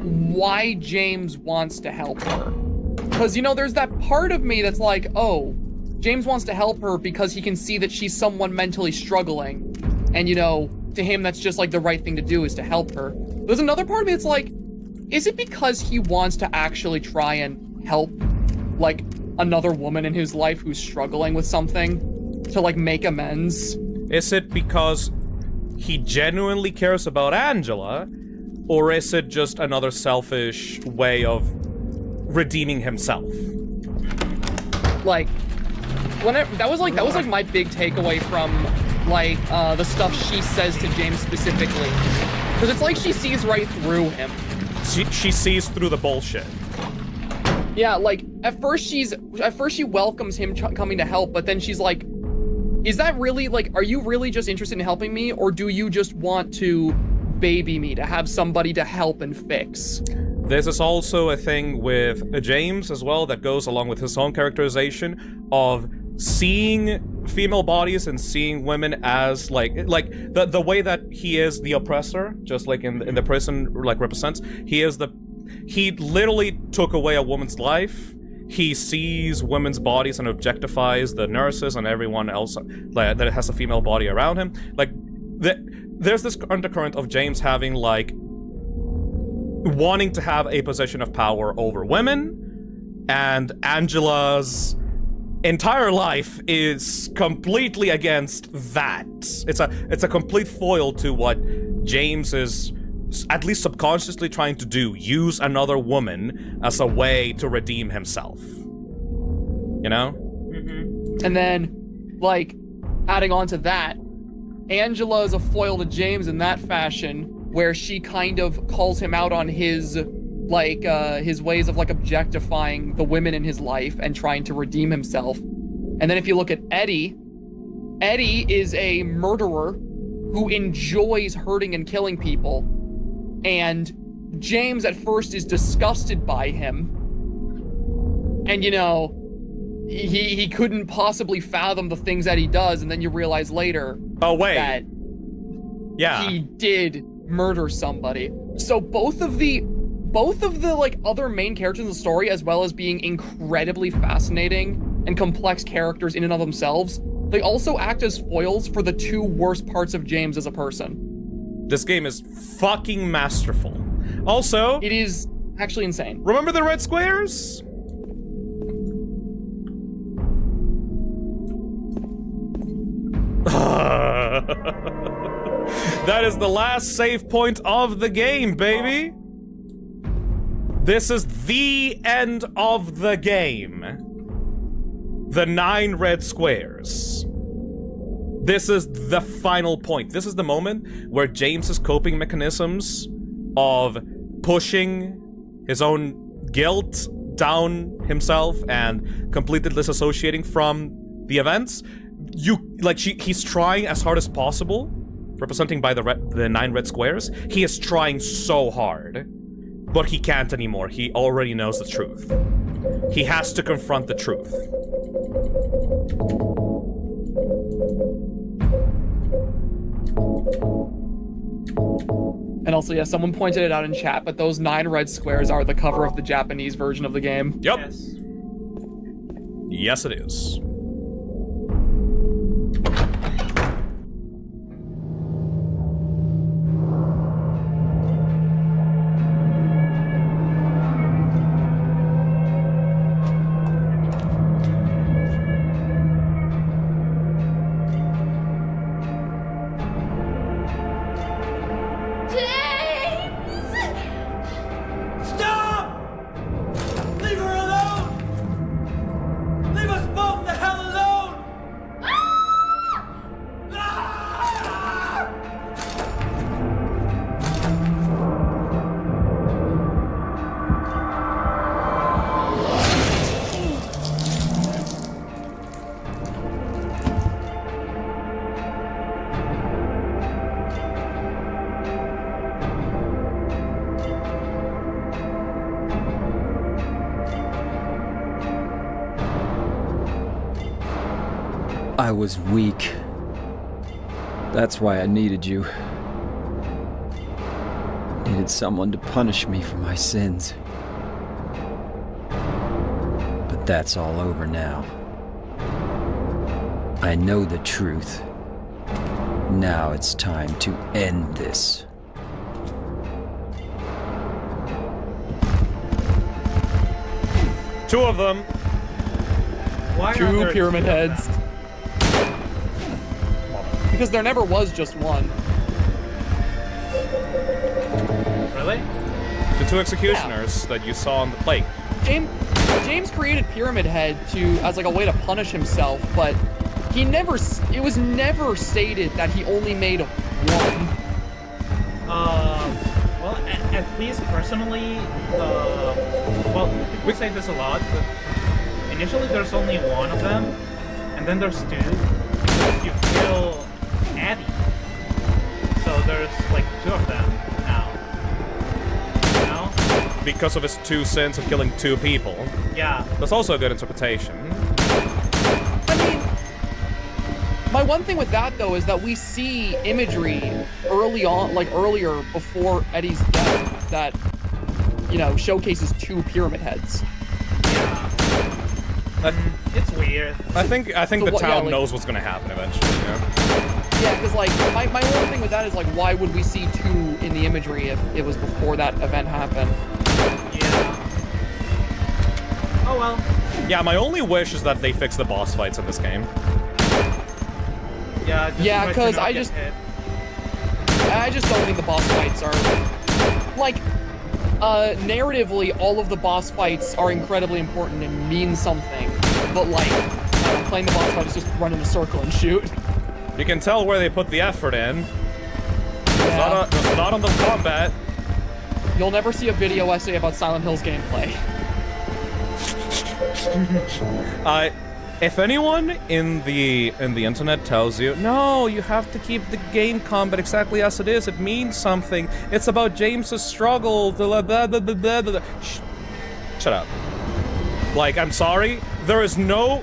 S9: why James wants to help her. Because, you know, there's that part of me that's like, oh, James wants to help her because he can see that she's someone mentally struggling. And, you know, to him, that's just like the right thing to do is to help her. There's another part of me that's like, is it because he wants to actually try and help, like, another woman in his life who's struggling with something to, like, make amends?
S8: Is it because he genuinely cares about Angela, or is it just another selfish way of redeeming himself?
S9: Like, that was like my big takeaway from like the stuff she says to James specifically, because it's like she sees right through him.
S8: She sees through the bullshit.
S9: Yeah, like at first she welcomes him coming to help, but then she's like, is that really, like, are you really just interested in helping me, or do you just want to baby me, to have somebody to help and fix?
S8: This is also a thing with James as well that goes along with his own characterization of seeing female bodies and seeing women as like the way that he is the oppressor, just like in the prison like represents. He literally took away a woman's life. He sees women's bodies and objectifies the nurses and everyone else that has a female body around him. Like, there's this undercurrent of James having, like, wanting to have a position of power over women, and Angela's entire life is completely against that. It's a complete foil to what James is, at least subconsciously, trying to do. Use another woman as a way to redeem himself. You know?
S9: Mm-hmm. And then, like, adding on to that, Angela is a foil to James in that fashion, where she kind of calls him out on his, like, his ways of, like, objectifying the women in his life and trying to redeem himself. And then if you look at Eddie is a murderer who enjoys hurting and killing people. And James at first is disgusted by him. And, you know, he couldn't possibly fathom the things that he does, and then you realize later that he did murder somebody. So both of the like other main characters in the story, as well as being incredibly fascinating and complex characters in and of themselves, they also act as foils for the two worst parts of James as a person.
S8: This game is fucking masterful. Also,
S9: it is actually insane.
S8: Remember the red squares? That is the last save point of the game, baby. This is the end of the game. The 9 red squares. This is the final point. This is the moment where James's coping mechanisms of pushing his own guilt down himself and completely disassociating from the events. He's trying as hard as possible, representing by the 9 red squares. He is trying so hard, but he can't anymore. He already knows the truth. He has to confront the truth.
S9: And also, yeah, someone pointed it out in chat, but those 9 red squares are the cover of the Japanese version of the game.
S8: Yep. Yes, it is.
S13: Stop! Leave her alone! Leave us both the hell
S7: I was weak. That's why I needed you. Needed someone to punish me for my sins. But that's all over now. I know the truth. Now it's time to end this.
S8: Two of them.
S10: Why are
S9: Two
S10: there
S9: pyramid
S10: two of
S9: heads.
S10: them?
S9: Because there never was just one.
S10: Really?
S8: The two executioners that you saw on the plate.
S9: James created Pyramid Head as like a way to punish himself, but he never. It was never stated that he only made one.
S10: Well, at least personally, well, we say this a lot, but initially there's only one of them, and then there's two, because you kill Eddie. So there's like two of them now. You know?
S8: Because of his two sins of killing two people.
S10: Yeah.
S8: That's also a good interpretation.
S9: I mean, my one thing with that though is that we see imagery early on, like earlier before Eddie's death, that showcases two pyramid heads.
S10: It's weird.
S8: I think
S9: So
S8: the
S9: what-
S8: town
S9: yeah,
S8: knows what's gonna happen eventually. Yeah.
S9: Yeah, because like my one thing with that is like, why would we see two in the imagery if it was before that event happened?
S10: Yeah. Oh well.
S8: Yeah, my only wish is that they fix the boss fights in this game.
S10: Yeah.
S9: Yeah, because I just don't think the boss fights are like narratively. All of the boss fights are incredibly important and mean something, but like playing the boss fight is just run in a circle and shoot.
S8: You can tell where they put the effort in.
S9: Yeah.
S8: It's not on the combat.
S9: You'll never see a video essay about Silent Hill's gameplay.
S8: If anyone in the internet tells you, no, you have to keep the game combat exactly as it is, it means something, it's about James's struggle, blah, blah, blah, blah, blah, blah. Shut up. Like, I'm sorry, there is no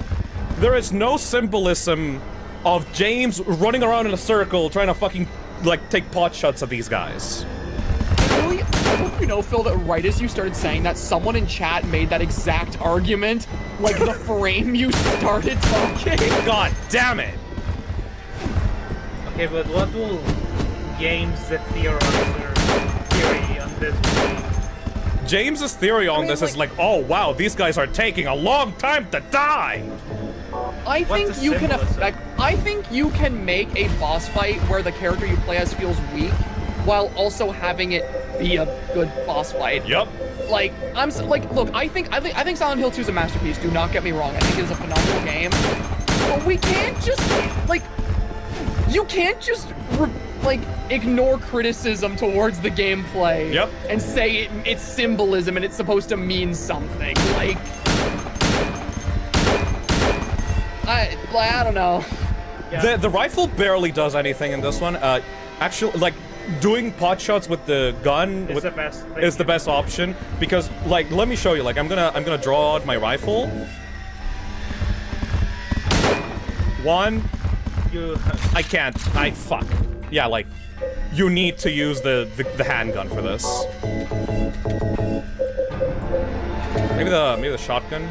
S8: symbolism of James running around in a circle trying to fucking, like, take pot shots at these guys.
S9: Really? I hope you know, Phil, that right as you started saying that, someone in chat made that exact argument, like the frame you started talking.
S8: God damn it!
S10: Okay, but what will James the theorizer theory on this be?
S8: James's theory on this is like, oh wow, these guys are taking a long time to die!
S9: I think you can make a boss fight where the character you play as feels weak, while also having it be a good boss fight.
S8: Yep.
S9: Like, look, I think Silent Hill 2 is a masterpiece, do not get me wrong. I think it is a phenomenal game. But we can't just, like, you can't just, ignore criticism towards the gameplay.
S8: Yep.
S9: And say it's symbolism and it's supposed to mean something. Like, I don't know.
S8: Yeah. The rifle barely does anything in this one. Actually, like, doing pot shots with the gun
S10: It's the best thing.
S8: is the best option, because, like, let me show you. Like, I'm gonna draw out my rifle. One. I can't. Fuck. Yeah, like, you need to use the handgun for this. Maybe the shotgun.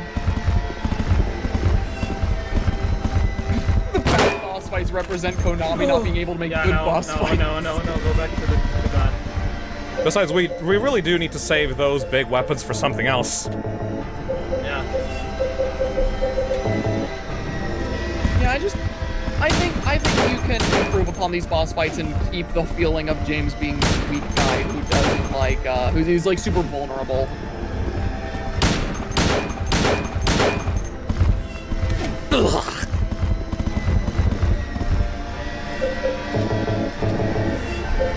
S9: Boss fights represent Konami not being able to make good boss fights.
S10: No, go back to the gun.
S8: Besides, we really do need to save those big weapons for something else.
S10: Yeah.
S9: Yeah, I think you can improve upon these boss fights and keep the feeling of James being this weak guy who doesn't like, who's like super vulnerable. Ugh.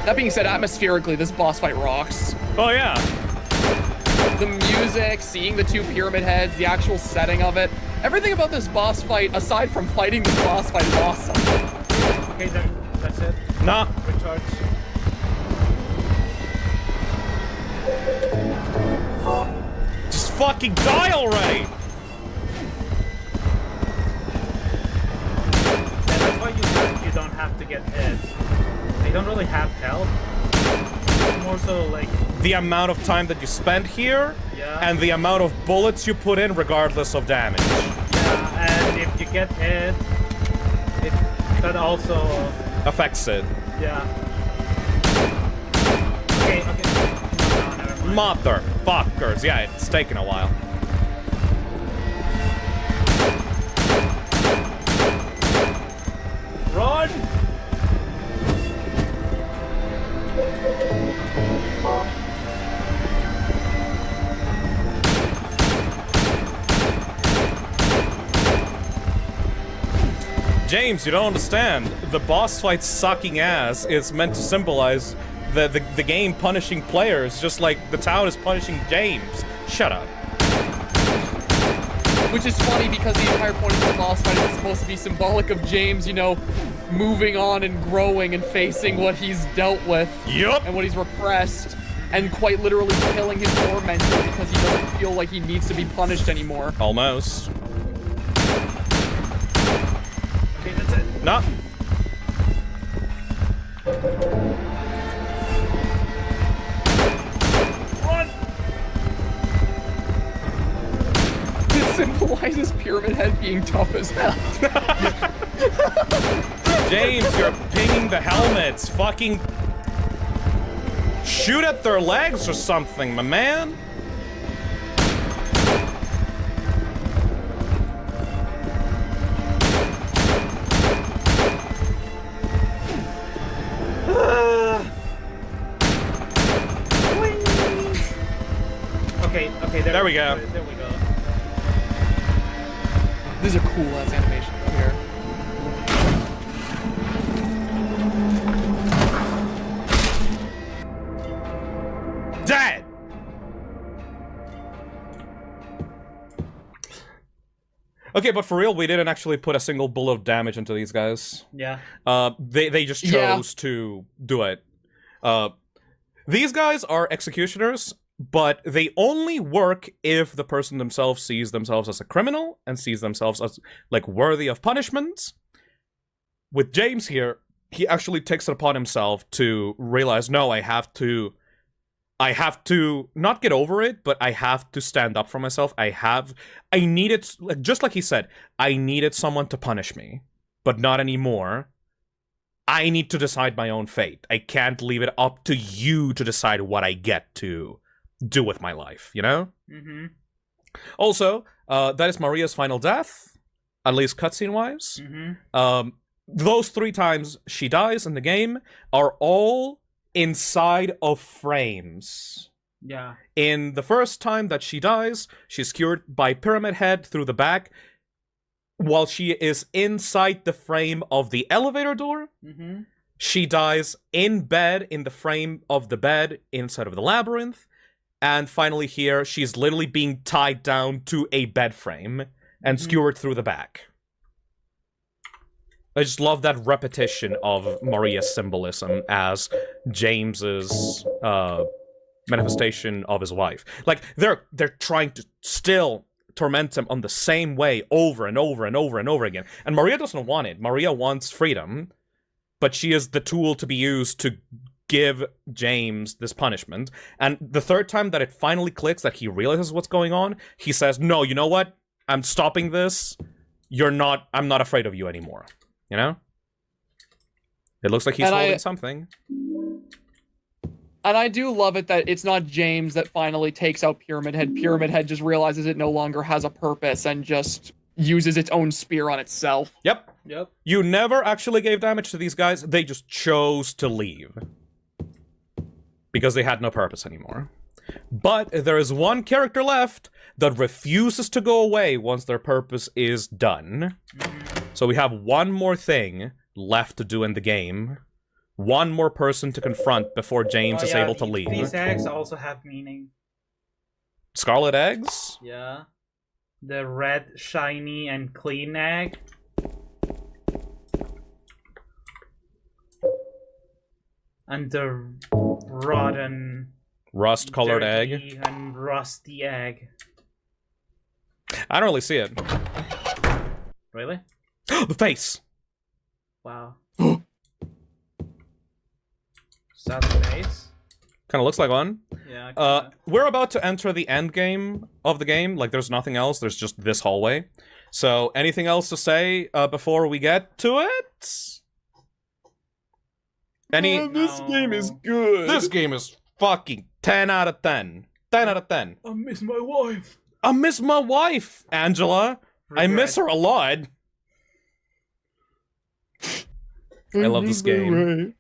S9: That being said, atmospherically, this boss fight rocks.
S8: Oh yeah.
S9: The music, seeing the two pyramid heads, the actual setting of it. Everything about this boss fight, aside from fighting this boss fight, is awesome.
S10: Okay, then, that's it.
S8: Nah.
S10: Recharge.
S8: Just fucking die already!
S10: get hit, they don't really have health. More so like
S8: the amount of time that you spend here,
S10: Yeah.
S8: and the amount of bullets you put in, regardless of damage.
S10: yeah, and if you get hit, that also
S8: Affects it.
S10: yeah. Okay. No, never mind.
S8: Motherfuckers. Yeah, it's taken a while. Run! James, you don't understand. The boss fight sucking ass is meant to symbolize the game punishing players, just like the town is punishing James. Shut up.
S9: Which is funny because the entire point of this boss fight is supposed to be symbolic of James, you know, moving on and growing and facing what he's dealt with.
S8: Yup.
S9: And what he's repressed. And quite literally killing his tormentor because he doesn't feel like he needs to be punished anymore.
S8: Almost.
S10: Okay, that's it.
S8: No.
S10: Run!
S9: It symbolizes Pyramid Head being tough as hell.
S8: James, you're pinging the helmets. Fucking shoot at their legs or something, my man.
S10: Okay,
S8: There we go.
S10: There we go.
S9: This is a cool ass animation up here.
S8: Dead! Okay, but for real, we didn't actually put a single bullet of damage into these guys.
S10: Yeah.
S8: They just chose to do it. These guys are executioners, but they only work if the person themselves sees themselves as a criminal and sees themselves as, like, worthy of punishment. With James here, he actually takes it upon himself to realize, no, I have to not get over it, but I have to stand up for myself. I needed, just like he said, I needed someone to punish me, but not anymore. I need to decide my own fate. I can't leave it up to you to decide what I get to do with my life, you know?
S10: Mm-hmm.
S8: Also, that is Maria's final death, at least cutscene-wise.
S10: Mm-hmm.
S8: Those 3 times she dies in the game are all inside of frames.
S10: Yeah.
S8: In the first time that she dies, she's cured by Pyramid Head through the back, while she is inside the frame of the elevator door.
S10: Mm-hmm.
S8: She dies in bed, in the frame of the bed, inside of the labyrinth. And finally here, she's literally being tied down to a bed frame and skewered through the back. I just love that repetition of Maria's symbolism as James's manifestation of his wife. Like, they're trying to still torment him on the same way over and over and over and over again. And Maria doesn't want it. Maria wants freedom, but she is the tool to be used to give James this punishment. And the 3rd time that it finally clicks, that he realizes what's going on, he says, no, you know what? I'm stopping this. I'm not afraid of you anymore. You know? It looks like he's holding something.
S9: And I do love it that it's not James that finally takes out Pyramid Head. Pyramid Head just realizes it no longer has a purpose and just uses its own spear on itself.
S8: Yep.
S10: Yep.
S8: You never actually gave damage to these guys. They just chose to leave. Because they had no purpose anymore. But there is one character left that refuses to go away once their purpose is done. So we have one more thing left to do in the game. One more person to confront before James is able to leave.
S10: These eggs also have meaning.
S8: Scarlet eggs?
S10: Yeah. The red, shiny, and clean egg. And the rotten...
S8: Rust-colored egg?
S10: And rusty egg.
S8: I don't really see it.
S10: Really?
S8: The face!
S10: Wow. Is that the base?
S8: Kind of looks like one.
S10: Yeah.
S8: We're about to enter the end game of the game. Like, there's nothing else. There's just this hallway. So, anything else to say before we get to it?
S9: This game is good.
S8: This game is fucking 10 out of 10. 10 out of 10.
S10: I miss my wife.
S8: I miss my wife, Angela. I miss her a lot. I love this game.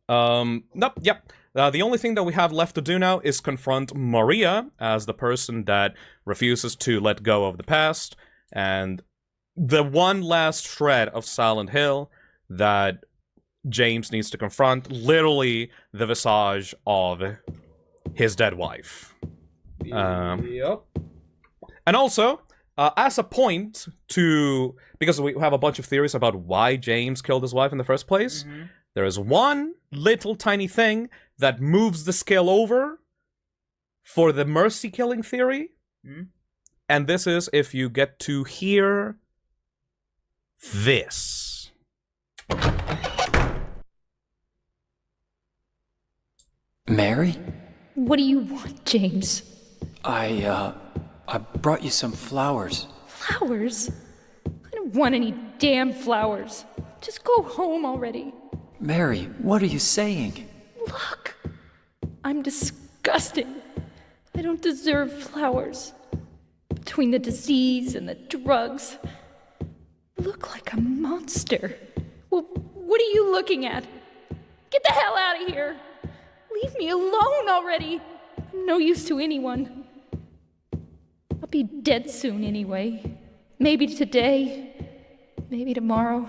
S8: Nope, yep. The only thing that we have left to do now is confront Maria as the person that refuses to let go of the past, and the one last shred of Silent Hill that James needs to confront, literally the visage of his dead wife.
S10: Yep.
S8: And also, as a point to... because we have a bunch of theories about why James killed his wife in the first place, there is one little tiny thing that moves the scale over for the mercy-killing theory. And this is if you get to hear this.
S7: Mary?
S5: What do you want, James?
S7: I brought you some flowers.
S5: Flowers? I don't want any damn flowers. Just go home already.
S7: Mary, what are you saying?
S5: Look, I'm disgusting. I don't deserve flowers. Between the disease and the drugs, I look like a monster. Well, what are you looking at? Get the hell out of here. Leave me alone already. I'm no use to anyone. I'll be dead soon anyway. Maybe today, maybe tomorrow.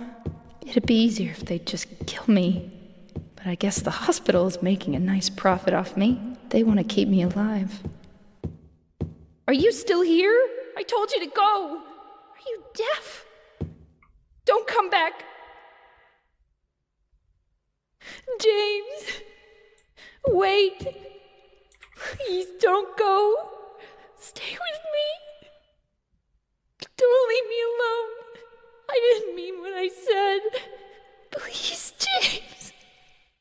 S5: It'd be easier if they'd just kill me. But I guess the hospital is making a nice profit off me. They want to keep me alive. Are you still here? I told you to go. Are you deaf? Don't come back. James, wait. Please don't go. Stay with me. Don't leave me alone. I didn't mean what I said. Please, James.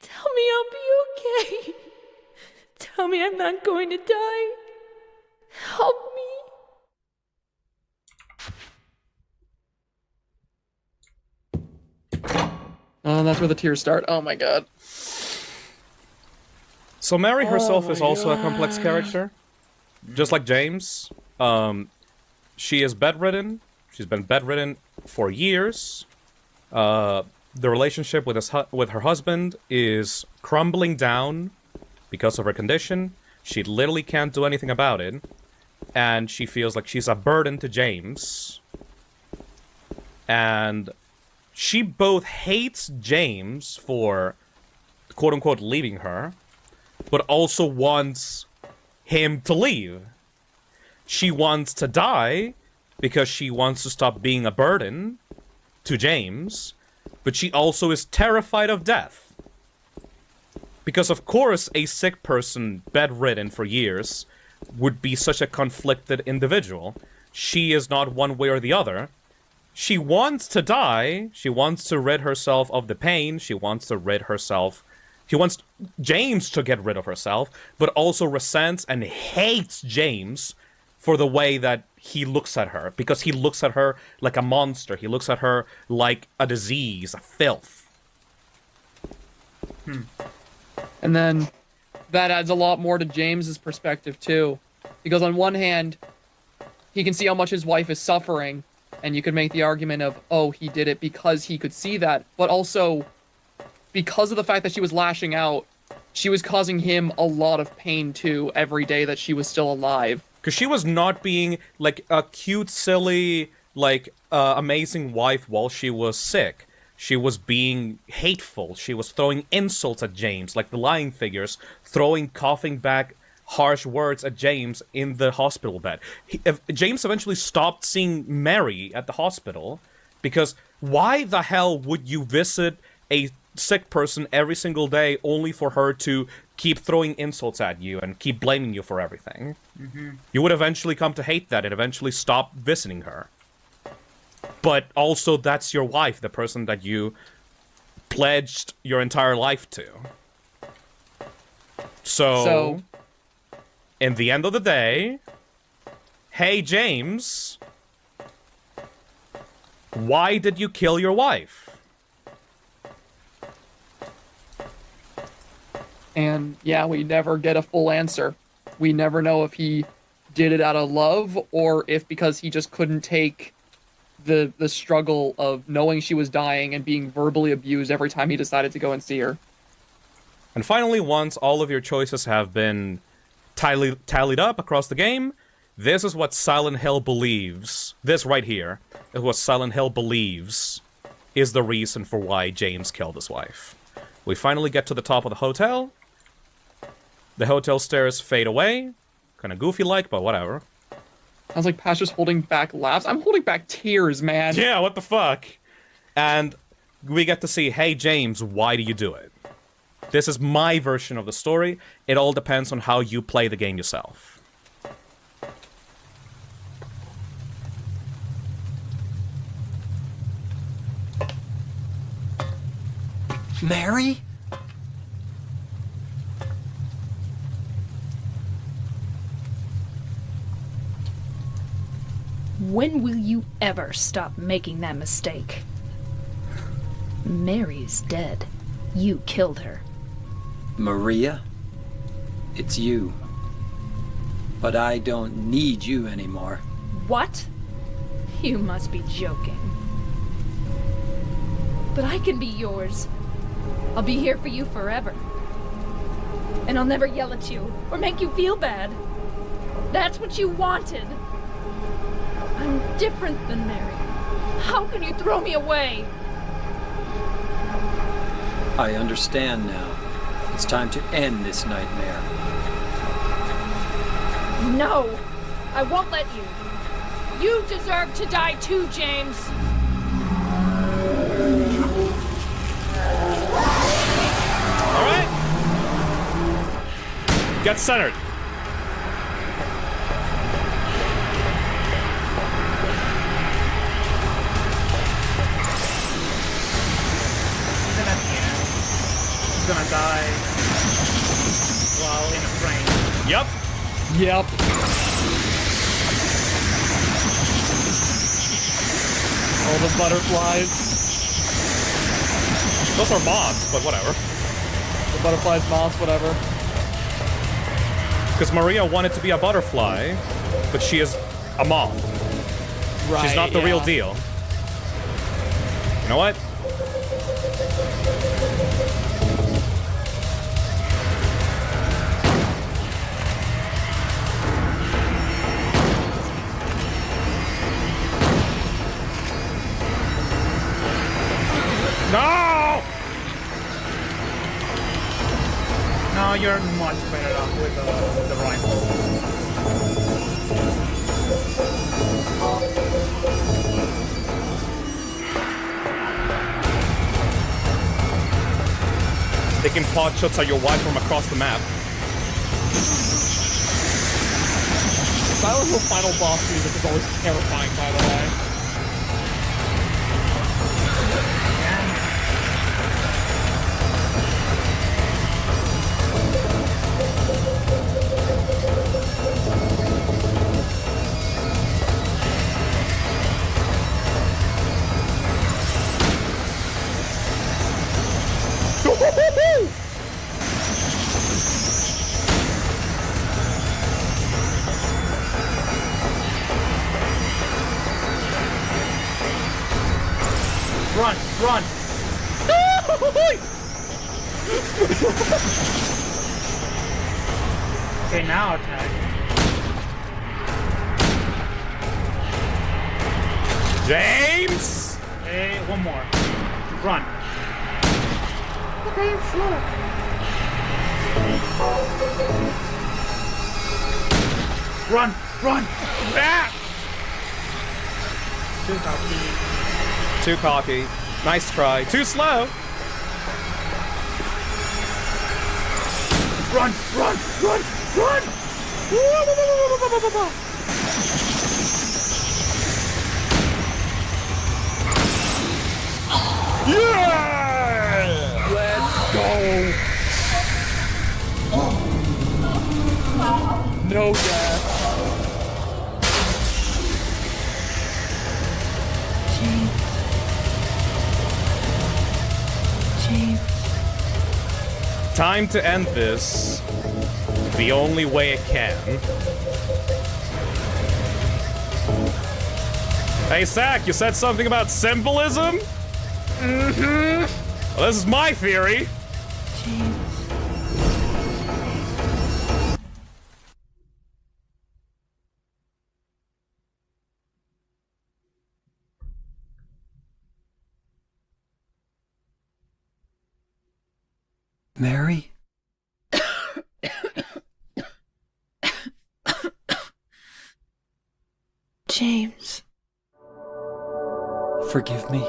S5: Tell me I'll be okay. Tell me I'm not going to die. Help me.
S9: Oh, that's where the tears start. Oh my god.
S8: So Mary herself is also a complex character. Just like James. She is bedridden. She's been bedridden for years. The relationship with her husband is crumbling down because of her condition. She literally can't do anything about it. And she feels like she's a burden to James. And she both hates James for, quote-unquote, leaving her, but also wants him to leave. She wants to die because she wants to stop being a burden to James, but she also is terrified of death. Because of course a sick person, bedridden for years, would be such a conflicted individual. She is not one way or the other. She wants to die, she wants to rid herself of the pain, she wants James to get rid of herself, but also resents and hates James for the way that he looks at her, because he looks at her like a monster. He looks at her like a disease, a filth.
S9: And then that adds a lot more to James's perspective too, because on one hand, he can see how much his wife is suffering, and you could make the argument of, oh, he did it because he could see that, but also because of the fact that she was lashing out, she was causing him a lot of pain too every day that she was still alive.
S8: Because she was not being, like, a cute, silly, like, amazing wife while she was sick. She was being hateful. She was throwing insults at James, like the lying figures, coughing back harsh words at James in the hospital bed. James eventually stopped seeing Mary at the hospital, because why the hell would you visit a sick person every single day only for her to keep throwing insults at you and keep blaming you for everything? You would eventually come to hate that and eventually stop visiting her. But also, that's your wife, the person that you pledged your entire life to. So, in the end of the day, hey, James, why did you kill your wife?
S9: And yeah, we never get a full answer. We never know if he did it out of love or if because he just couldn't take the struggle of knowing she was dying and being verbally abused every time he decided to go and see her.
S8: And finally, once all of your choices have been tallied up across the game, this is what Silent Hill believes. This right here is what Silent Hill believes is the reason for why James killed his wife. We finally get to the top of the hotel. The hotel stairs fade away. Kind of goofy-like, but whatever.
S9: Sounds like Pastor's holding back laughs. I'm holding back tears, man.
S8: Yeah, what the fuck? And we get to see, hey, James, why do you do it? This is my version of the story. It all depends on how you play the game yourself.
S7: Mary?
S5: When will you ever stop making that mistake? Mary's dead. You killed her.
S7: Maria? It's you. But I don't need you anymore.
S5: What? You must be joking. But I can be yours. I'll be here for you forever. And I'll never yell at you or make you feel bad. That's what you wanted. I'm different than Mary. How can you throw me away?
S7: I understand now. It's time to end this nightmare.
S5: No! I won't let you. You deserve to die too, James.
S8: Alright! Get centered.
S10: Gonna die while in a frame.
S8: Yep.
S9: Yep. All the butterflies.
S8: Those are moths, but whatever.
S9: The butterflies, moths, whatever.
S8: Because Maria wanted to be a butterfly, but she is a moth.
S9: Right,
S8: she's not the real deal. You know what? No!
S10: No, you're much better off with the rifle.
S8: Taking pot shots at your wife from across the map.
S9: Silent Hill final boss music is always terrifying, by the way.
S10: Run! Run! Okay, now attack.
S8: James!
S10: Okay, one more. Run.
S4: Okay, I'm slow.
S10: Run! Run!
S8: Ah!
S10: Too cocky.
S8: Too cocky. Nice try. Too slow.
S10: Run! Run! Run! Run!
S8: Yeah!
S9: Let's go.
S8: time to end this the only way it can. Hey, Sack, you said something about symbolism? Mm-hmm. Well, this is my theory.
S7: Mary?
S16: James.
S7: Forgive me.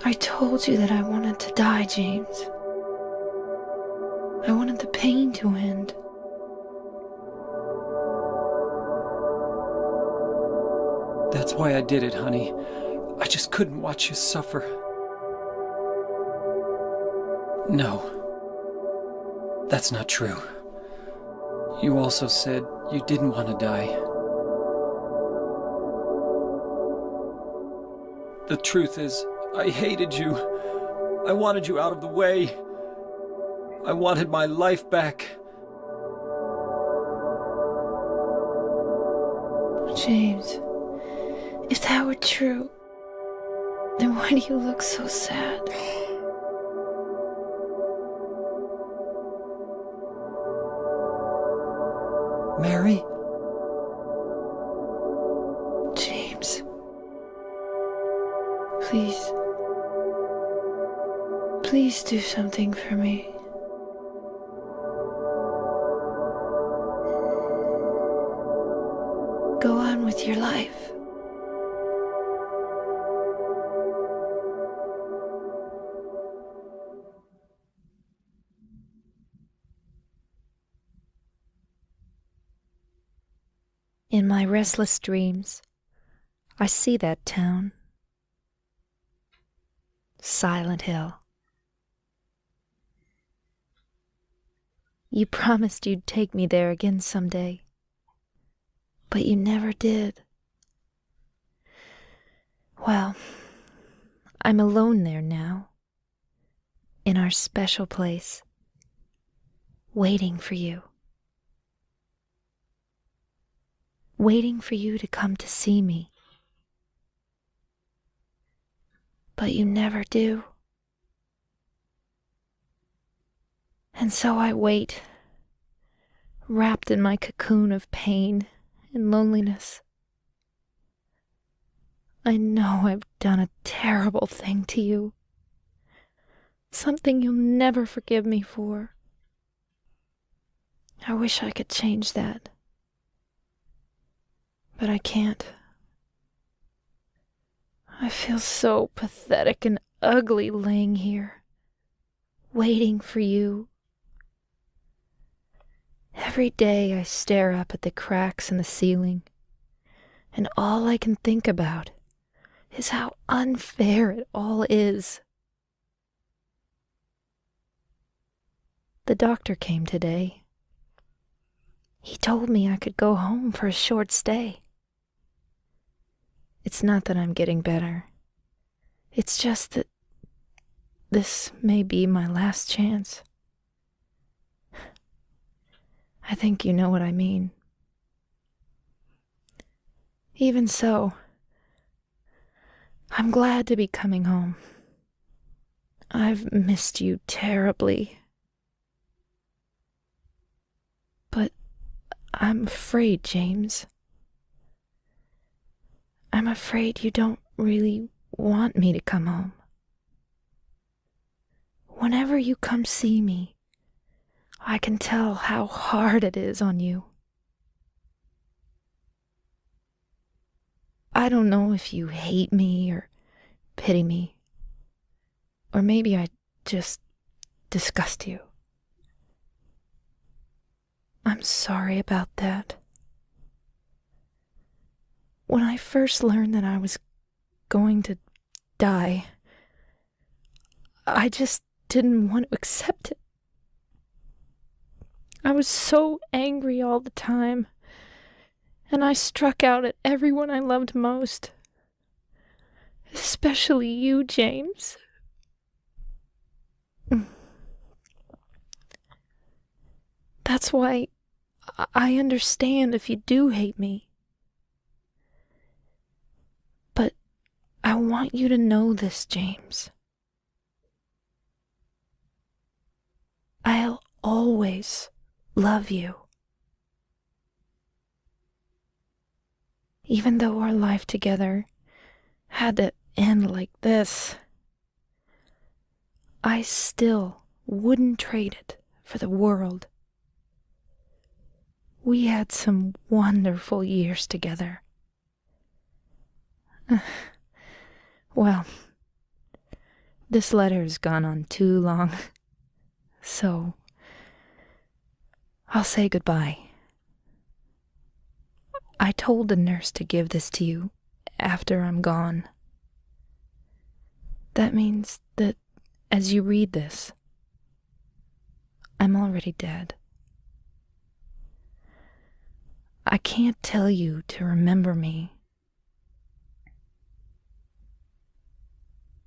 S16: I told you that I wanted to die, James. I wanted the pain to end.
S7: That's why I did it, honey. I just couldn't watch you suffer. No. That's not true. You also said you didn't want to die. The truth is, I hated you. I wanted you out of the way. I wanted my life back.
S16: James, if that were true, then why do you look so sad?
S7: Mary?
S16: James. Please. Please do something for me. Go on with your life.
S17: In my restless dreams, I see that town. Silent Hill. You promised you'd take me there again someday, but you never did. Well, I'm alone there now, in our special place, waiting for you. Waiting for you to come to see me. But you never do. And so I wait, wrapped in my cocoon of pain and loneliness. I know I've done a terrible thing to you. Something you'll never forgive me for. I wish I could change that. But I can't. I feel so pathetic and ugly laying here, waiting for you. Every day I stare up at the cracks in the ceiling, and all I can think about is how unfair it all is. The doctor came today. He told me I could go home for a short stay. It's not that I'm getting better. It's just that this may be my last chance. I think you know what I mean. Even so, I'm glad to be coming home. I've missed you terribly. But I'm afraid, James. I'm afraid you don't really want me to come home. Whenever you come see me, I can tell how hard it is on you. I don't know if you hate me or pity me, or maybe I just disgust you. I'm sorry about that. When I first learned that I was going to die, I just didn't want to accept it. I was so angry all the time, and I struck out at everyone I loved most. Especially you, James. That's why I understand if you do hate me. But I want you to know this, James. I'll always love you. Even though our life together had to end like this, I still wouldn't trade it for the world. We had some wonderful years together. Well, this letter has gone on too long, so I'll say goodbye. I told the nurse to give this to you after I'm gone. That means that as you read this, I'm already dead. I can't tell you to remember me,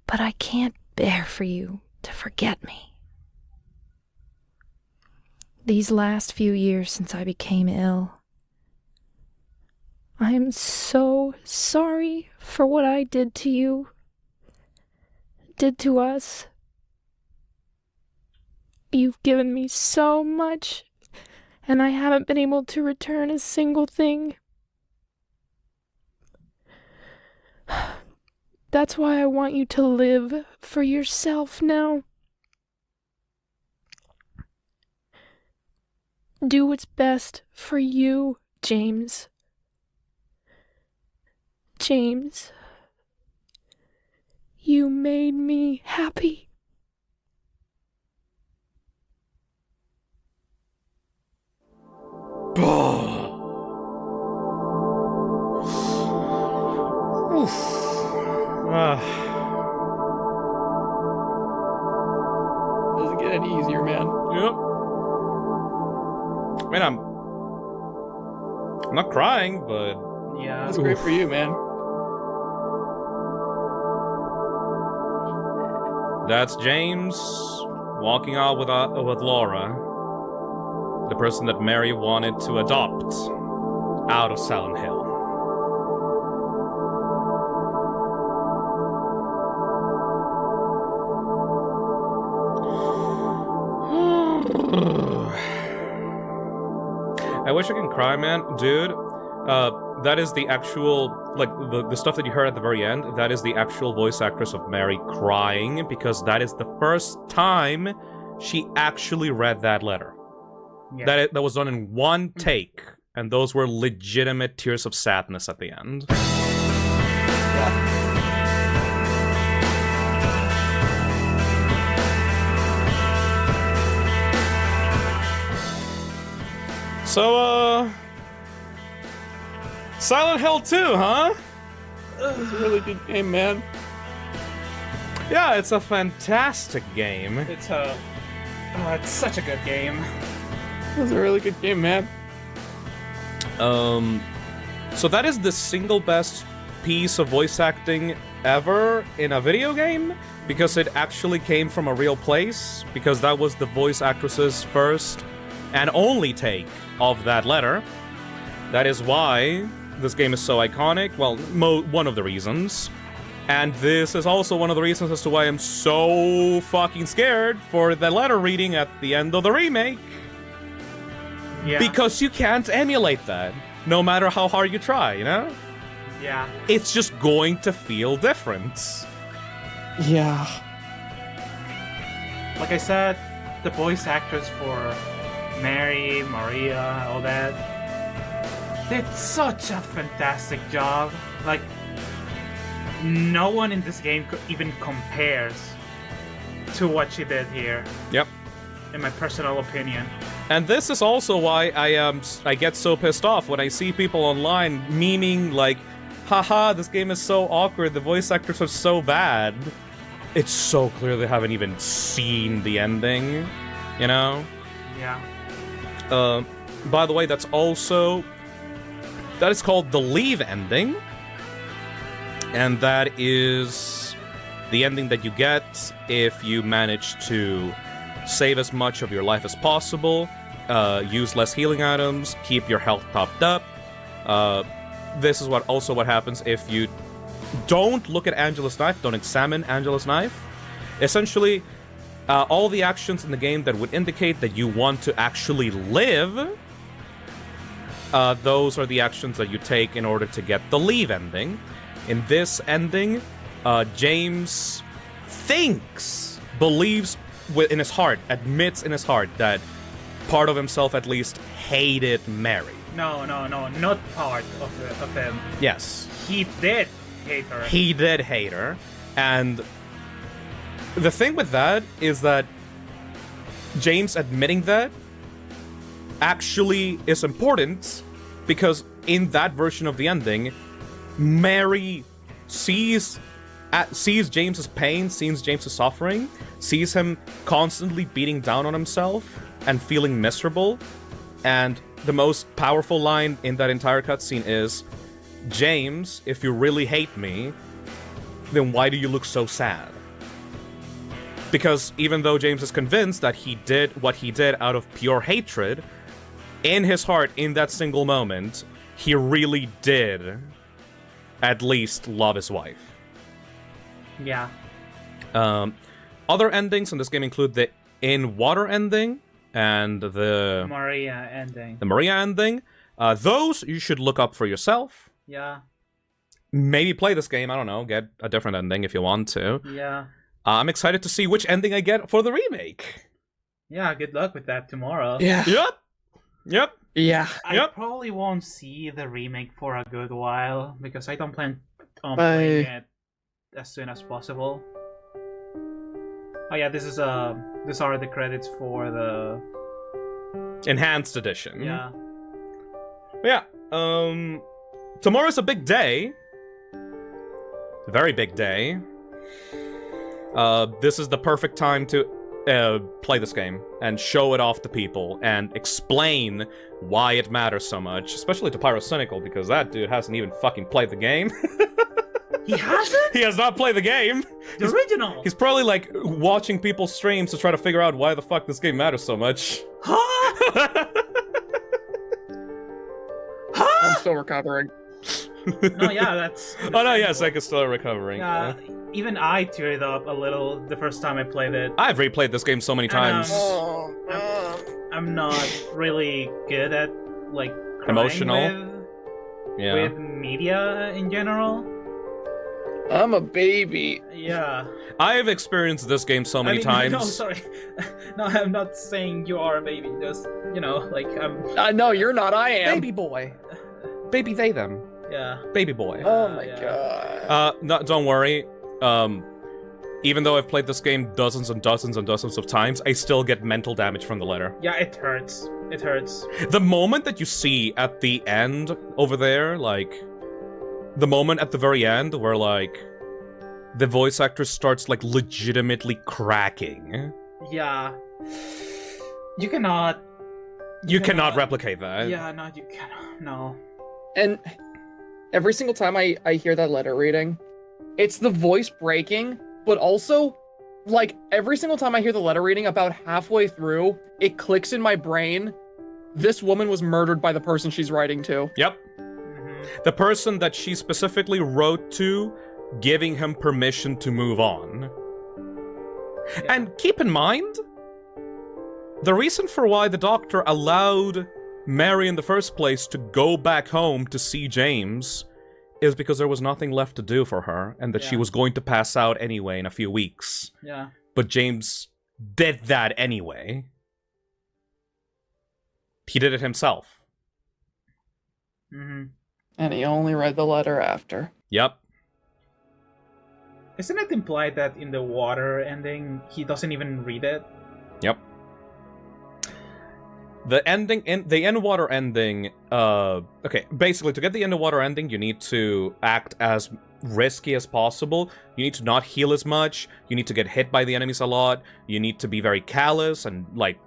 S17: but I can't bear for you to forget me. These last few years since I became ill, I am so sorry for what I did to you, did to us. You've given me so much, and I haven't been able to return a single thing. That's why I want you to live for yourself now. Do what's best for you, James. James, you made me happy.
S9: Doesn't get any easier, man.
S8: Yep. I mean, I'm not crying, but
S9: yeah, that's great for you, man.
S8: That's James walking out with Laura, the person that Mary wanted to adopt out of Silent Hill. I wish I can cry, man. Dude, that is the actual, like, the stuff that you heard at the very end, that is the actual voice actress of Mary crying, because that is the first time she actually read that letter. Yeah. That was done in one take, and those were legitimate tears of sadness at the end. So, Silent Hill 2, huh?
S9: It's a really good game, man.
S8: Yeah, it's a fantastic game.
S10: It's such a good game.
S9: It was a really good game, man.
S8: So that is the single best piece of voice acting ever in a video game, because it actually came from a real place, because that was the voice actress's first and only take of that letter. That is why this game is so iconic. Well, one of the reasons. And this is also one of the reasons as to why I'm so fucking scared for the letter reading at the end of the remake.
S10: Yeah.
S8: Because you can't emulate that, no matter how hard you try, you know?
S10: Yeah.
S8: It's just going to feel different.
S9: Yeah.
S10: Like I said, the voice actors for Mary, Maria, all that, did such a fantastic job. Like, no one in this game even compares to what she did here.
S8: Yep.
S10: In my personal opinion.
S8: And this is also why I get so pissed off when I see people online memeing like, haha, this game is so awkward, the voice actors are so bad. It's so clear they haven't even seen the ending, you know?
S10: Yeah.
S8: By the way, that is called the Leave ending. And that is the ending that you get if you manage to save as much of your life as possible, use less healing items, keep your health topped up. This is what happens if you don't look at Angela's knife, don't examine Angela's knife. Essentially, all the actions in the game that would indicate that you want to actually live, those are the actions that you take in order to get the leave ending. In this ending, James believes in his heart, admits in his heart that part of himself at least hated Mary.
S10: No, not part of him.
S8: Yes.
S10: He did hate her.
S8: He did hate her, and the thing with that is that James admitting that actually is important, because in that version of the ending, Mary sees James's pain, sees James's suffering, sees him constantly beating down on himself and feeling miserable, and the most powerful line in that entire cutscene is, "James, if you really hate me, then why do you look so sad?" Because even though James is convinced that he did what he did out of pure hatred, in his heart, in that single moment, he really did at least love his wife.
S10: Yeah.
S8: Other endings in this game include the in-water ending and the
S10: Maria ending.
S8: The Maria ending. Those you should look up for yourself.
S10: Yeah.
S8: Maybe play this game, I don't know, get a different ending if you want to.
S10: Yeah.
S8: I'm excited to see which ending I get for the remake.
S10: Yeah, good luck with that tomorrow.
S9: Yeah.
S8: Yep.
S9: Yeah.
S10: I probably won't see the remake for a good while, because I don't plan on playing it as soon as possible. Oh yeah, these are the credits for the
S8: Enhanced Edition.
S10: Yeah.
S8: Yeah. Tomorrow's a big day. A very big day. This is the perfect time to play this game and show it off to people and explain why it matters so much, especially to Pyrocynical, because that dude hasn't even fucking played the game.
S10: He hasn't?
S8: He has not played the game.
S10: The original.
S8: He's probably like watching people's streams to try to figure out why the fuck this game matters so much.
S9: I'm still recovering.
S10: No, yeah, that's...
S8: Oh no, yes, I can still recovering.
S10: Even I teared up a little the first time I played it.
S8: I've replayed this game so many times.
S10: I'm not really good at, like, crying
S8: Emotional.
S10: with media in general.
S9: I'm a baby.
S10: Yeah.
S8: I've experienced this game so many times.
S10: No, sorry. No, I'm not saying you are a baby. Just, you know, like, I'm...
S9: No, you're not. I am.
S8: Baby boy. Baby they, them.
S10: Yeah.
S8: Baby boy.
S9: Oh my god.
S8: No, don't worry. Even though I've played this game dozens and dozens and dozens of times, I still get mental damage from the letter.
S10: Yeah, it hurts. It hurts.
S8: The moment that you see at the end over there, like... The moment at the very end where, like, the voice actor starts, like, legitimately cracking.
S10: Yeah. You cannot...
S8: You cannot replicate that.
S10: Yeah, no, you cannot. No.
S9: And every single time I hear that letter reading, it's the voice breaking, but also, like, every single time I hear the letter reading, about halfway through, it clicks in my brain, this woman was murdered by the person she's writing to.
S8: Yep. The person that she specifically wrote to, giving him permission to move on. Yeah. And keep in mind, the reason for why the doctor allowed Mary in the first place to go back home to see James is because there was nothing left to do for her, and that she was going to pass out anyway in a few weeks.
S10: Yeah.
S8: But James did that anyway. He did it himself.
S10: Mm-hmm.
S9: And he only read the letter after.
S8: Yep.
S10: Isn't it implied that in the water ending, he doesn't even read it?
S8: Yep. The ending, the in-water ending, okay, basically, to get the in-water ending, you need to act as risky as possible. You need to not heal as much. You need to get hit by the enemies a lot. You need to be very callous and, like,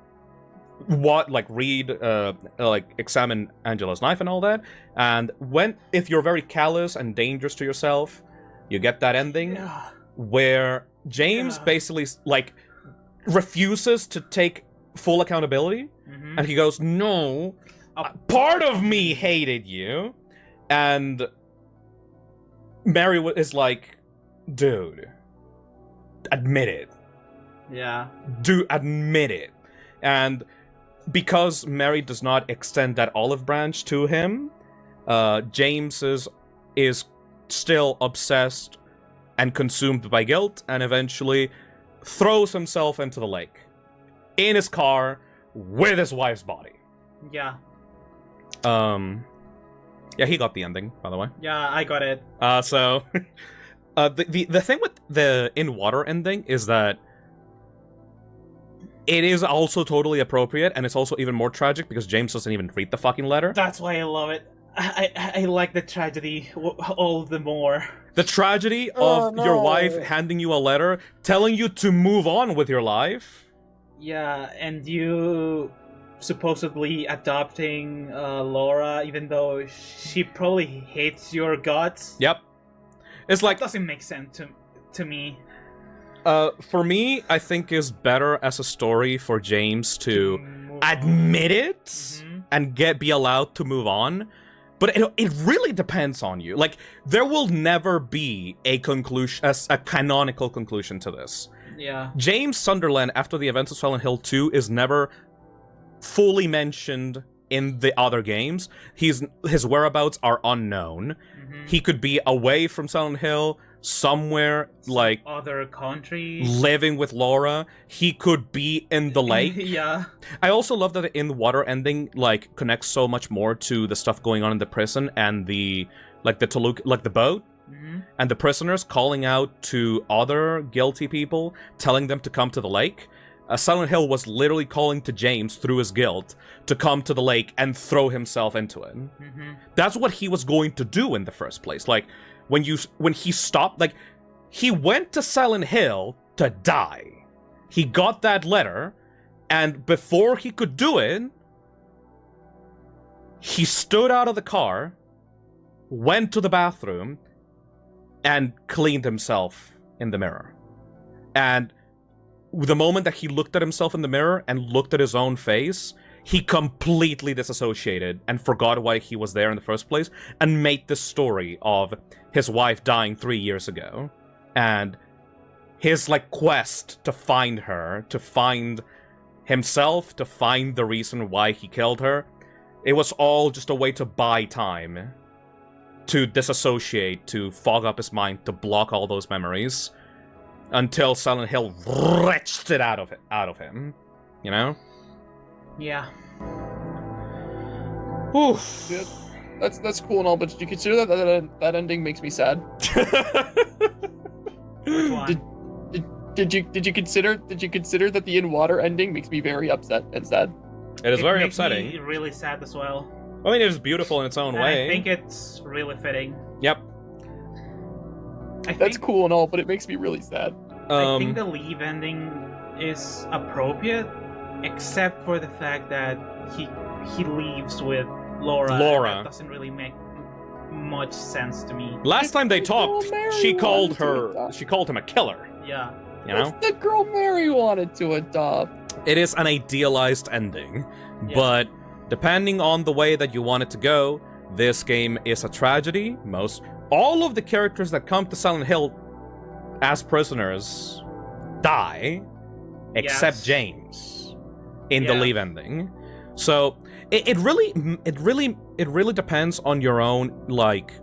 S8: examine Angela's knife and all that. And if you're very callous and dangerous to yourself, You get that ending where James basically like refuses to take full accountability, and he goes, "No, part of me hated you," and Mary is like, "Dude, admit it."
S10: Yeah.
S8: Do admit it. And because Mary does not extend that olive branch to him, James is still obsessed and consumed by guilt, and eventually throws himself into the lake in his car with his wife's body.
S10: Yeah.
S8: Yeah, he got the ending, by the way.
S10: Yeah, I got it.
S8: So the thing with the In Water ending is that it is also totally appropriate, and it's also even more tragic because James doesn't even read the fucking letter.
S10: That's why I love it. I like the tragedy all the more.
S8: The tragedy of your wife handing you a letter telling you to move on with your life.
S10: Yeah, and you supposedly adopting Laura, even though she probably hates your guts.
S8: Yep. It's like...
S10: That doesn't make sense to me.
S8: For me, I think is better as a story for James to admit it and be allowed to move on. But it really depends on you. Like, there will never be a conclusion, a canonical conclusion to this.
S10: Yeah.
S8: James Sunderland, after the events of Silent Hill 2, is never fully mentioned in the other games. His whereabouts are unknown. He could be away from Silent Hill, somewhere like
S10: other country,
S8: living with Laura. He could be in the lake.
S10: Yeah.
S8: I also love that the In Water ending like connects so much more to the stuff going on in the prison and the the boat and the prisoners calling out to other guilty people, telling them to come to the lake. Silent Hill was literally calling to James through his guilt to come to the lake and throw himself into it. That's what he was going to do in the first place. Like, when he stopped, like, he went to Silent Hill to die. He got that letter, and before he could do it, he stood out of the car, went to the bathroom, and cleaned himself in the mirror. And the moment that he looked at himself in the mirror and looked at his own face, he completely disassociated and forgot why he was there in the first place and made the story of his wife dying 3 years ago. And his, like, quest to find her, to find himself, to find the reason why he killed her, it was all just a way to buy time, to disassociate, to fog up his mind, to block all those memories, until Silent Hill wrenched it out of him, you know?
S10: Yeah.
S8: Oof.
S9: Yeah, that's cool and all, but did you consider that ending makes me sad?
S10: Which one?
S9: Did you consider that the In Water ending makes me very upset and sad?
S8: It is very
S10: makes
S8: upsetting.
S10: Me really sad as well.
S8: I mean, it is beautiful in its own
S10: And
S8: way.
S10: I think it's really fitting.
S8: Yep.
S9: That's cool and all, but it makes me really sad.
S10: I think the leave ending is appropriate, except for the fact that he leaves with Laura.
S8: Laura.
S10: That doesn't really make much sense to me.
S8: Last time they talked, she called him a killer.
S10: Yeah.
S8: You know?
S9: That's the girl Mary wanted to adopt.
S8: It is an idealized ending, but depending on the way that you want it to go, this game is a tragedy. All of the characters that come to Silent Hill as prisoners die, except James in the leave ending. So it really depends on your own, like,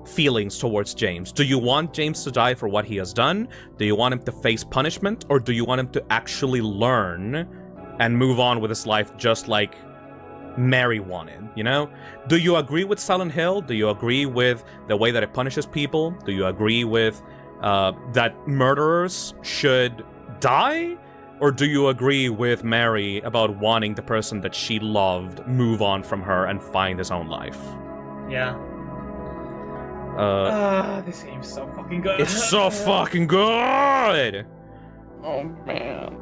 S8: feelings towards James. Do you want James to die for what he has done? Do you want him to face punishment? Or do you want him to actually learn and move on with his life just like Mary wanted, you know? Do you agree with Silent Hill? Do you agree with the way that it punishes people? Do you agree with that murderers should die? Or do you agree with Mary about wanting the person that she loved move on from her and find his own life?
S10: Yeah. This game's so fucking good.
S8: It's so fucking good!
S9: Oh, man.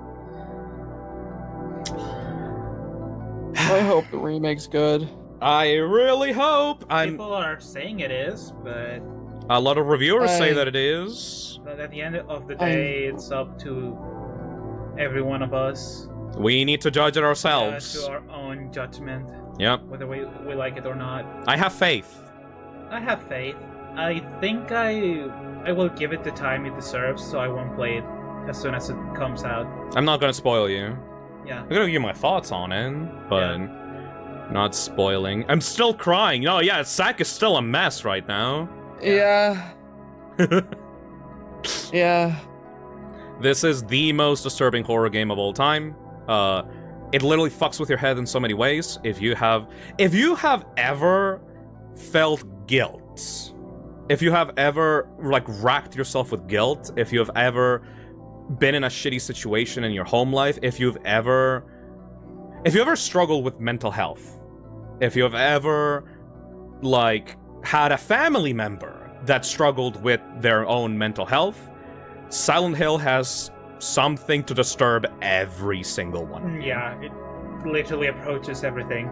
S9: I hope the remake's good.
S8: I really hope.
S10: People are saying it is, but
S8: A lot of reviewers say that it is.
S10: But at the end of the day, it's up to every one of us.
S8: We need to judge it ourselves.
S10: To our own judgment.
S8: Yep.
S10: Whether we like it or not.
S8: I have faith.
S10: I have faith. I think I will give it the time it deserves, so I won't play it as soon as it comes out.
S8: I'm not gonna spoil you.
S10: Yeah.
S8: I'm gonna give you my thoughts on it, but not spoiling. I'm still crying. No, yeah, Zack is still a mess right now.
S9: Yeah. Yeah.
S8: This is the most disturbing horror game of all time. It literally fucks with your head in so many ways. If you have ever felt guilt, if you have ever like racked yourself with guilt, if you have ever been in a shitty situation in your home life, if you ever struggled with mental health, if you have ever like had a family member that struggled with their own mental health, Silent Hill has something to disturb every single one.
S10: Yeah, it literally approaches everything.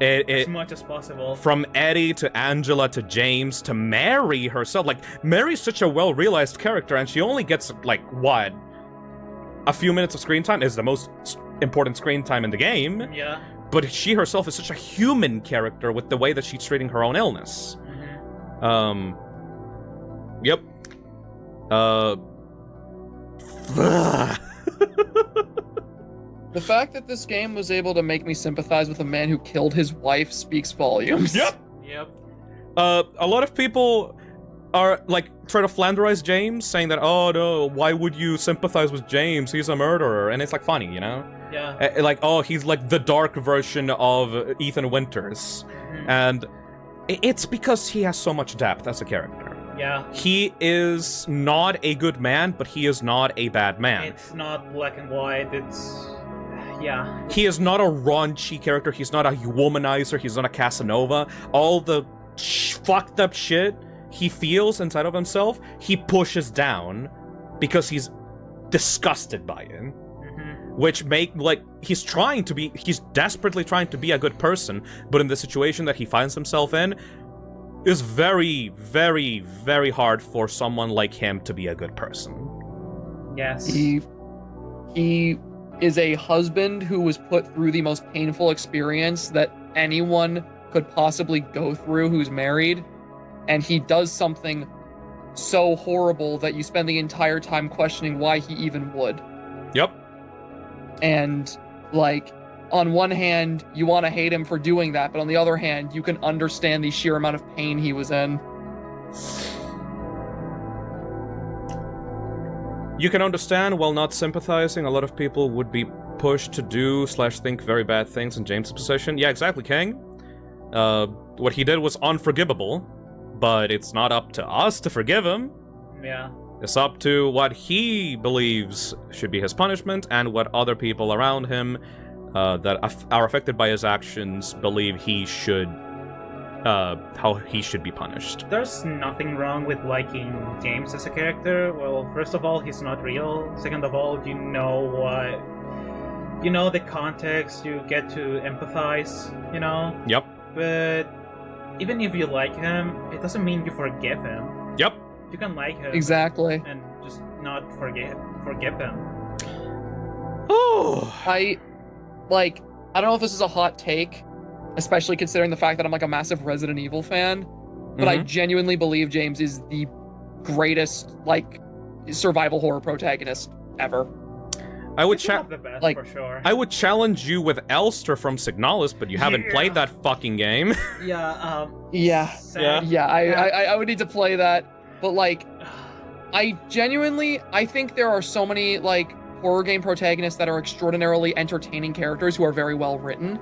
S10: As much as possible.
S8: From Eddie to Angela to James to Mary herself. Like, Mary's such a well-realized character, and she only gets, like, what? A few minutes of screen time is the most important screen time in the game.
S10: Yeah.
S8: But she herself is such a human character with the way that she's treating her own illness. Yep.
S9: The fact that this game was able to make me sympathize with a man who killed his wife speaks volumes.
S8: Yep. A lot of people are like try to Flanderize James, saying that, oh no, why would you sympathize with James? He's a murderer, and it's like funny, you know?
S10: Yeah.
S8: Like, oh, he's like the dark version of Ethan Winters, and it's because he has so much depth as a character.
S10: Yeah.
S8: He is not a good man, but he is not a bad man.
S10: It's not black and white, it's... yeah.
S8: He is not a raunchy character, he's not a womanizer, he's not a Casanova. All the fucked up shit he feels inside of himself, he pushes down because he's disgusted by it. Which he's desperately trying to be a good person, but in the situation that he finds himself in, is very, very, very hard for someone like him to be a good person.
S10: Yes.
S9: He is a husband who was put through the most painful experience that anyone could possibly go through who's married, and he does something so horrible that you spend the entire time questioning why he even would.
S8: Yep.
S9: And, like, on one hand, you want to hate him for doing that, but on the other hand, you can understand the sheer amount of pain he was in.
S8: You can understand while not sympathizing. A lot of people would be pushed to do/think very bad things in James' position. Yeah, exactly, King. What he did was unforgivable, but it's not up to us to forgive him.
S10: Yeah.
S8: It's up to what he believes should be his punishment and what other people around him that are affected by his actions believe he should, how he should be punished.
S10: There's nothing wrong with liking James as a character. Well, first of all, he's not real. Second of all, you know the context, you get to empathize, you know?
S8: Yep.
S10: But even if you like him, it doesn't mean you forgive him.
S8: Yep.
S10: You can like him.
S9: Exactly.
S10: And just not forgive him.
S8: Oh.
S9: I don't know if this is a hot take, especially considering the fact that I'm like a massive Resident Evil fan, but I genuinely believe James is the greatest like survival horror protagonist ever.
S8: I would
S10: for sure.
S8: I would challenge you with Elster from Signalis, but you haven't played that fucking game.
S10: Yeah.
S9: I would need to play that, but like, I think there are so many like horror game protagonists that are extraordinarily entertaining characters who are very well written.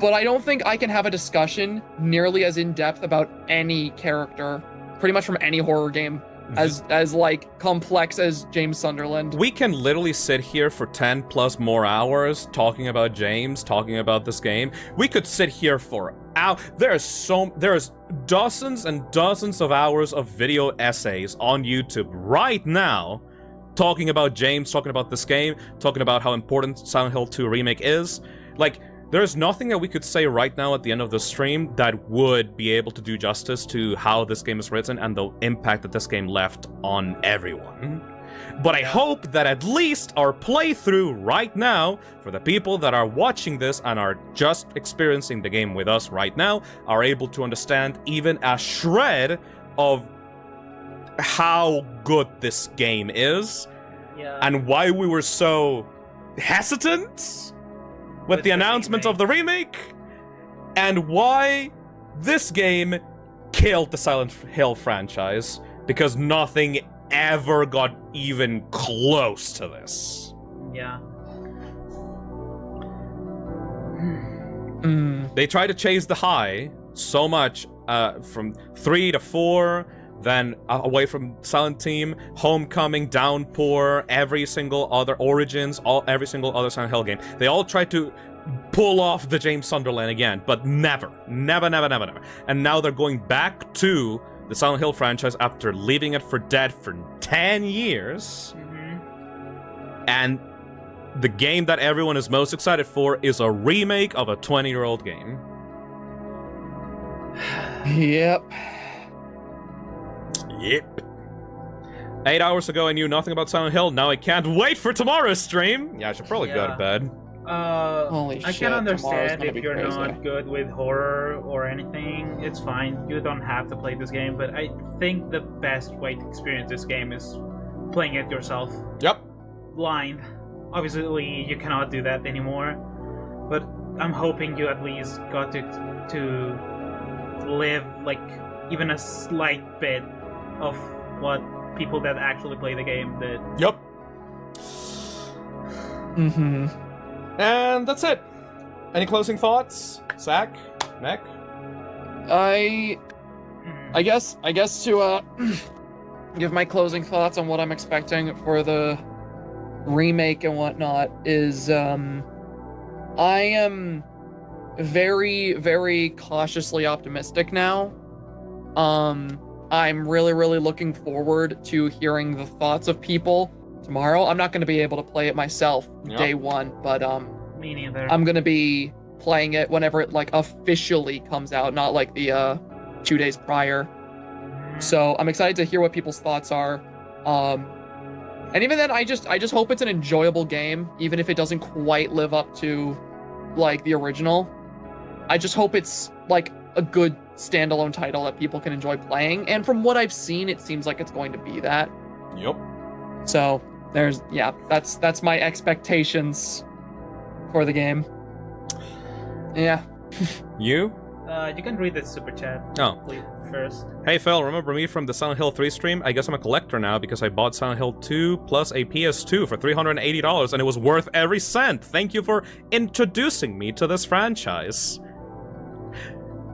S9: But I don't think I can have a discussion nearly as in-depth about any character, pretty much from any horror game, as like complex as James Sunderland.
S8: We can literally sit here for 10 plus more hours talking about James, talking about this game. We could sit here for hours. There's dozens and dozens of hours of video essays on YouTube right now talking about James, talking about this game, talking about how important Silent Hill 2 Remake is. Like, there's nothing that we could say right now at the end of the stream that would be able to do justice to how this game is written and the impact that this game left on everyone. But I hope that at least our playthrough right now, for the people that are watching this and are just experiencing the game with us right now, are able to understand even a shred of how good this game is, and why we were so hesitant with the announcement of the remake, and why this game killed the Silent Hill franchise, because nothing ever got even close to this.
S10: Yeah.
S8: They tried to chase the high so much, from 3 to 4, then away from Silent Team, Homecoming, Downpour, every single other Origins, every single other Silent Hill game. They all tried to pull off the James Sunderland again, but never. And now they're going back to the Silent Hill franchise after leaving it for dead for 10 years. And the game that everyone is most excited for is a remake of a 20-year-old game.
S9: Yep.
S8: 8 hours ago, I knew nothing about Silent Hill. Now I can't wait for tomorrow's stream. Yeah, I should probably go to bed.
S9: Holy
S10: I
S9: shit,
S10: can
S9: tomorrow's
S10: understand
S9: gonna
S10: if
S9: be
S10: you're
S9: crazy.
S10: not good with horror or anything. It's fine. You don't have to play this game, but I think the best way to experience this game is playing it yourself.
S8: Yep.
S10: Blind. Obviously, you cannot do that anymore, but I'm hoping you at least got to live, like, even a slight bit of what people that actually play the game did.
S8: Yep. And that's it. Any closing thoughts? Zach? Nick?
S9: I guess to give my closing thoughts on what I'm expecting for the remake and whatnot is I am very, very cautiously optimistic now. I'm really looking forward to hearing the thoughts of people tomorrow. I'm not going to be able to play it myself day one, but
S10: me neither.
S9: I'm going to be playing it whenever it like officially comes out, not like the 2 days prior. So I'm excited to hear what people's thoughts are. And even then, I just hope it's an enjoyable game, even if it doesn't quite live up to like the original. I just hope it's like a good standalone title that people can enjoy playing. And from what I've seen, it seems like it's going to be that.
S8: Yep.
S9: So that's my expectations for the game. Yeah.
S8: You?
S10: You can read the super chat.
S8: Oh.
S10: Please, first.
S8: Hey Phil, remember me from the Silent Hill 3 stream? I guess I'm a collector now because I bought Silent Hill 2 plus a PS2 for $380 and it was worth every cent. Thank you for introducing me to this franchise.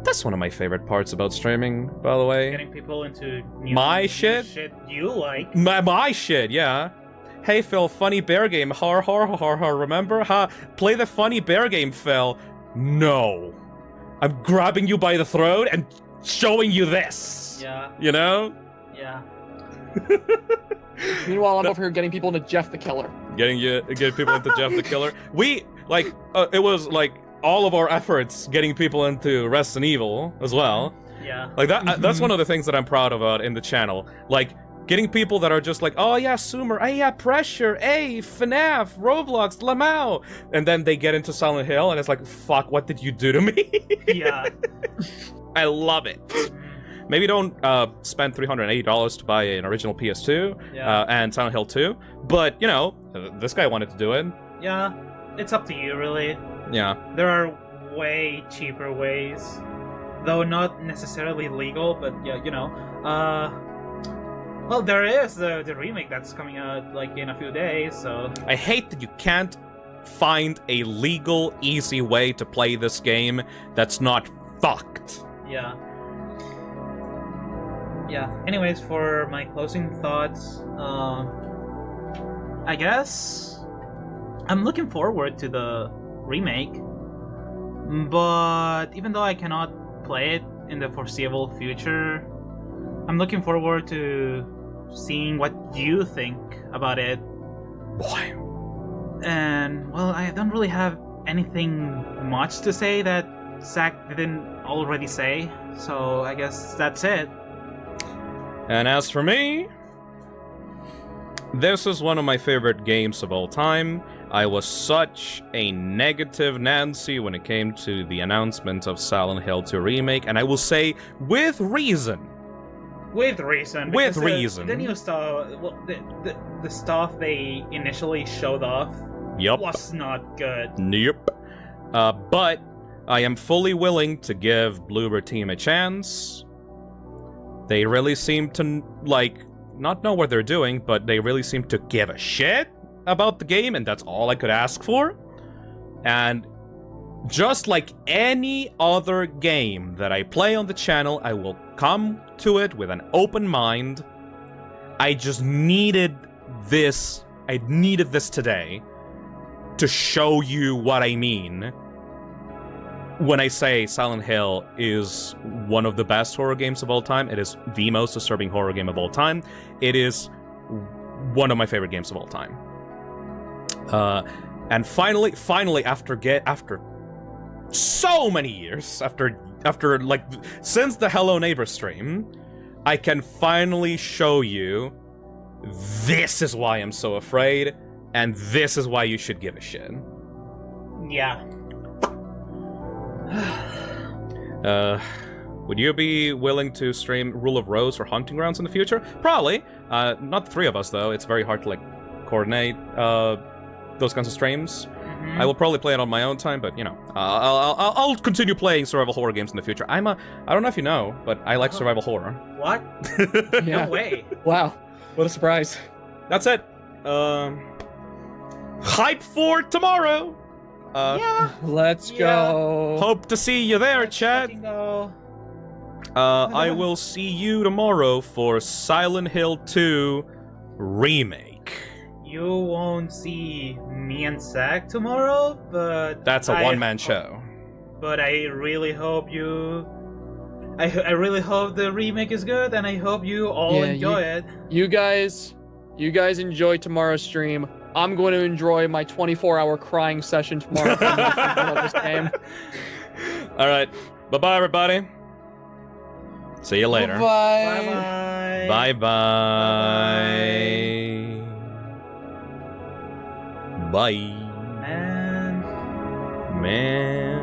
S8: That's one of my favorite parts about streaming, by the way.
S10: Getting people into new
S8: My shit?
S10: shit you like.
S8: My shit, yeah. Hey Phil, funny bear game. Har har har har. Remember? Ha. Play the funny bear game, Phil. No. I'm grabbing you by the throat and showing you this.
S10: Yeah.
S8: You know?
S10: Yeah.
S9: Meanwhile, I'm over here getting people into Jeff the Killer.
S8: Getting people into Jeff the Killer. We, like, it was, like, all of our efforts getting people into Resident Evil as well.
S10: Yeah.
S8: Like, that's one of the things that I'm proud about in the channel. Like, getting people that are just like, oh yeah, Sumer, hey yeah, Pressure, hey, FNAF, Roblox, Lamau. And then they get into Silent Hill and it's like, fuck, what did you do to me?
S10: Yeah.
S8: I love it. Maybe don't spend $380 to buy an original PS2 and Silent Hill 2. But, you know, this guy wanted to do it.
S10: Yeah. It's up to you, really.
S8: Yeah.
S10: There are way cheaper ways. Though not necessarily legal, but yeah, you know. Well, there is the remake that's coming out, like, in a few days, so...
S8: I hate that you can't find a legal, easy way to play this game that's not fucked.
S10: Yeah. Yeah, anyways, for my closing thoughts, I guess I'm looking forward to the remake, but even though I cannot play it in the foreseeable future, I'm looking forward to seeing what you think about it.
S8: Boy.
S10: And, well, I don't really have anything much to say that Zach didn't already say, so I guess that's it.
S8: And as for me, this is one of my favorite games of all time. I was such a negative Nancy when it came to the announcement of Silent Hill 2 Remake, and I will say with reason.
S10: With reason.
S8: With
S10: because
S8: reason.
S10: The new stuff, well, the stuff they initially showed off was not good.
S8: Yep. But I am fully willing to give Bloober Team a chance. They really seem to, like, not know what they're doing, but they really seem to give a shit about the game, and that's all I could ask for. And just like any other game that I play on the channel, I will come to it with an open mind. I just needed this. I needed this today to show you what I mean when I say Silent Hill is one of the best horror games of all time. It is the most disturbing horror game of all time. It is one of my favorite games of all time. And finally, after so many years, after like since the Hello Neighbor stream, I can finally show you this is why I'm so afraid, and this is why you should give a shit.
S10: Yeah.
S8: Would you be willing to stream Rule of Rose or Hunting Grounds in the future? Probably. Not the three of us, though. It's very hard to, like, coordinate those kinds of streams. I will probably play it on my own time, but, you know, I'll continue playing survival horror games in the future. I don't know if you know, but I like survival horror.
S10: What?
S9: Yeah.
S10: No way.
S9: Wow. What a surprise.
S8: That's it. Hype for tomorrow!
S10: Yeah.
S9: Let's go.
S8: Hope to see you there, chat. I will see you tomorrow for Silent Hill 2 Remake.
S10: You won't see me and Zach tomorrow, but
S8: That's a one-man show.
S10: But I really hope you. I really hope the remake is good, and I hope you all enjoy it.
S9: You guys enjoy tomorrow's stream. I'm going to enjoy my 24-hour crying session tomorrow. About this game.
S8: All right, bye-bye, everybody. See you later.
S9: Bye.
S8: Bye bye. Bye.
S10: Man.
S8: Man.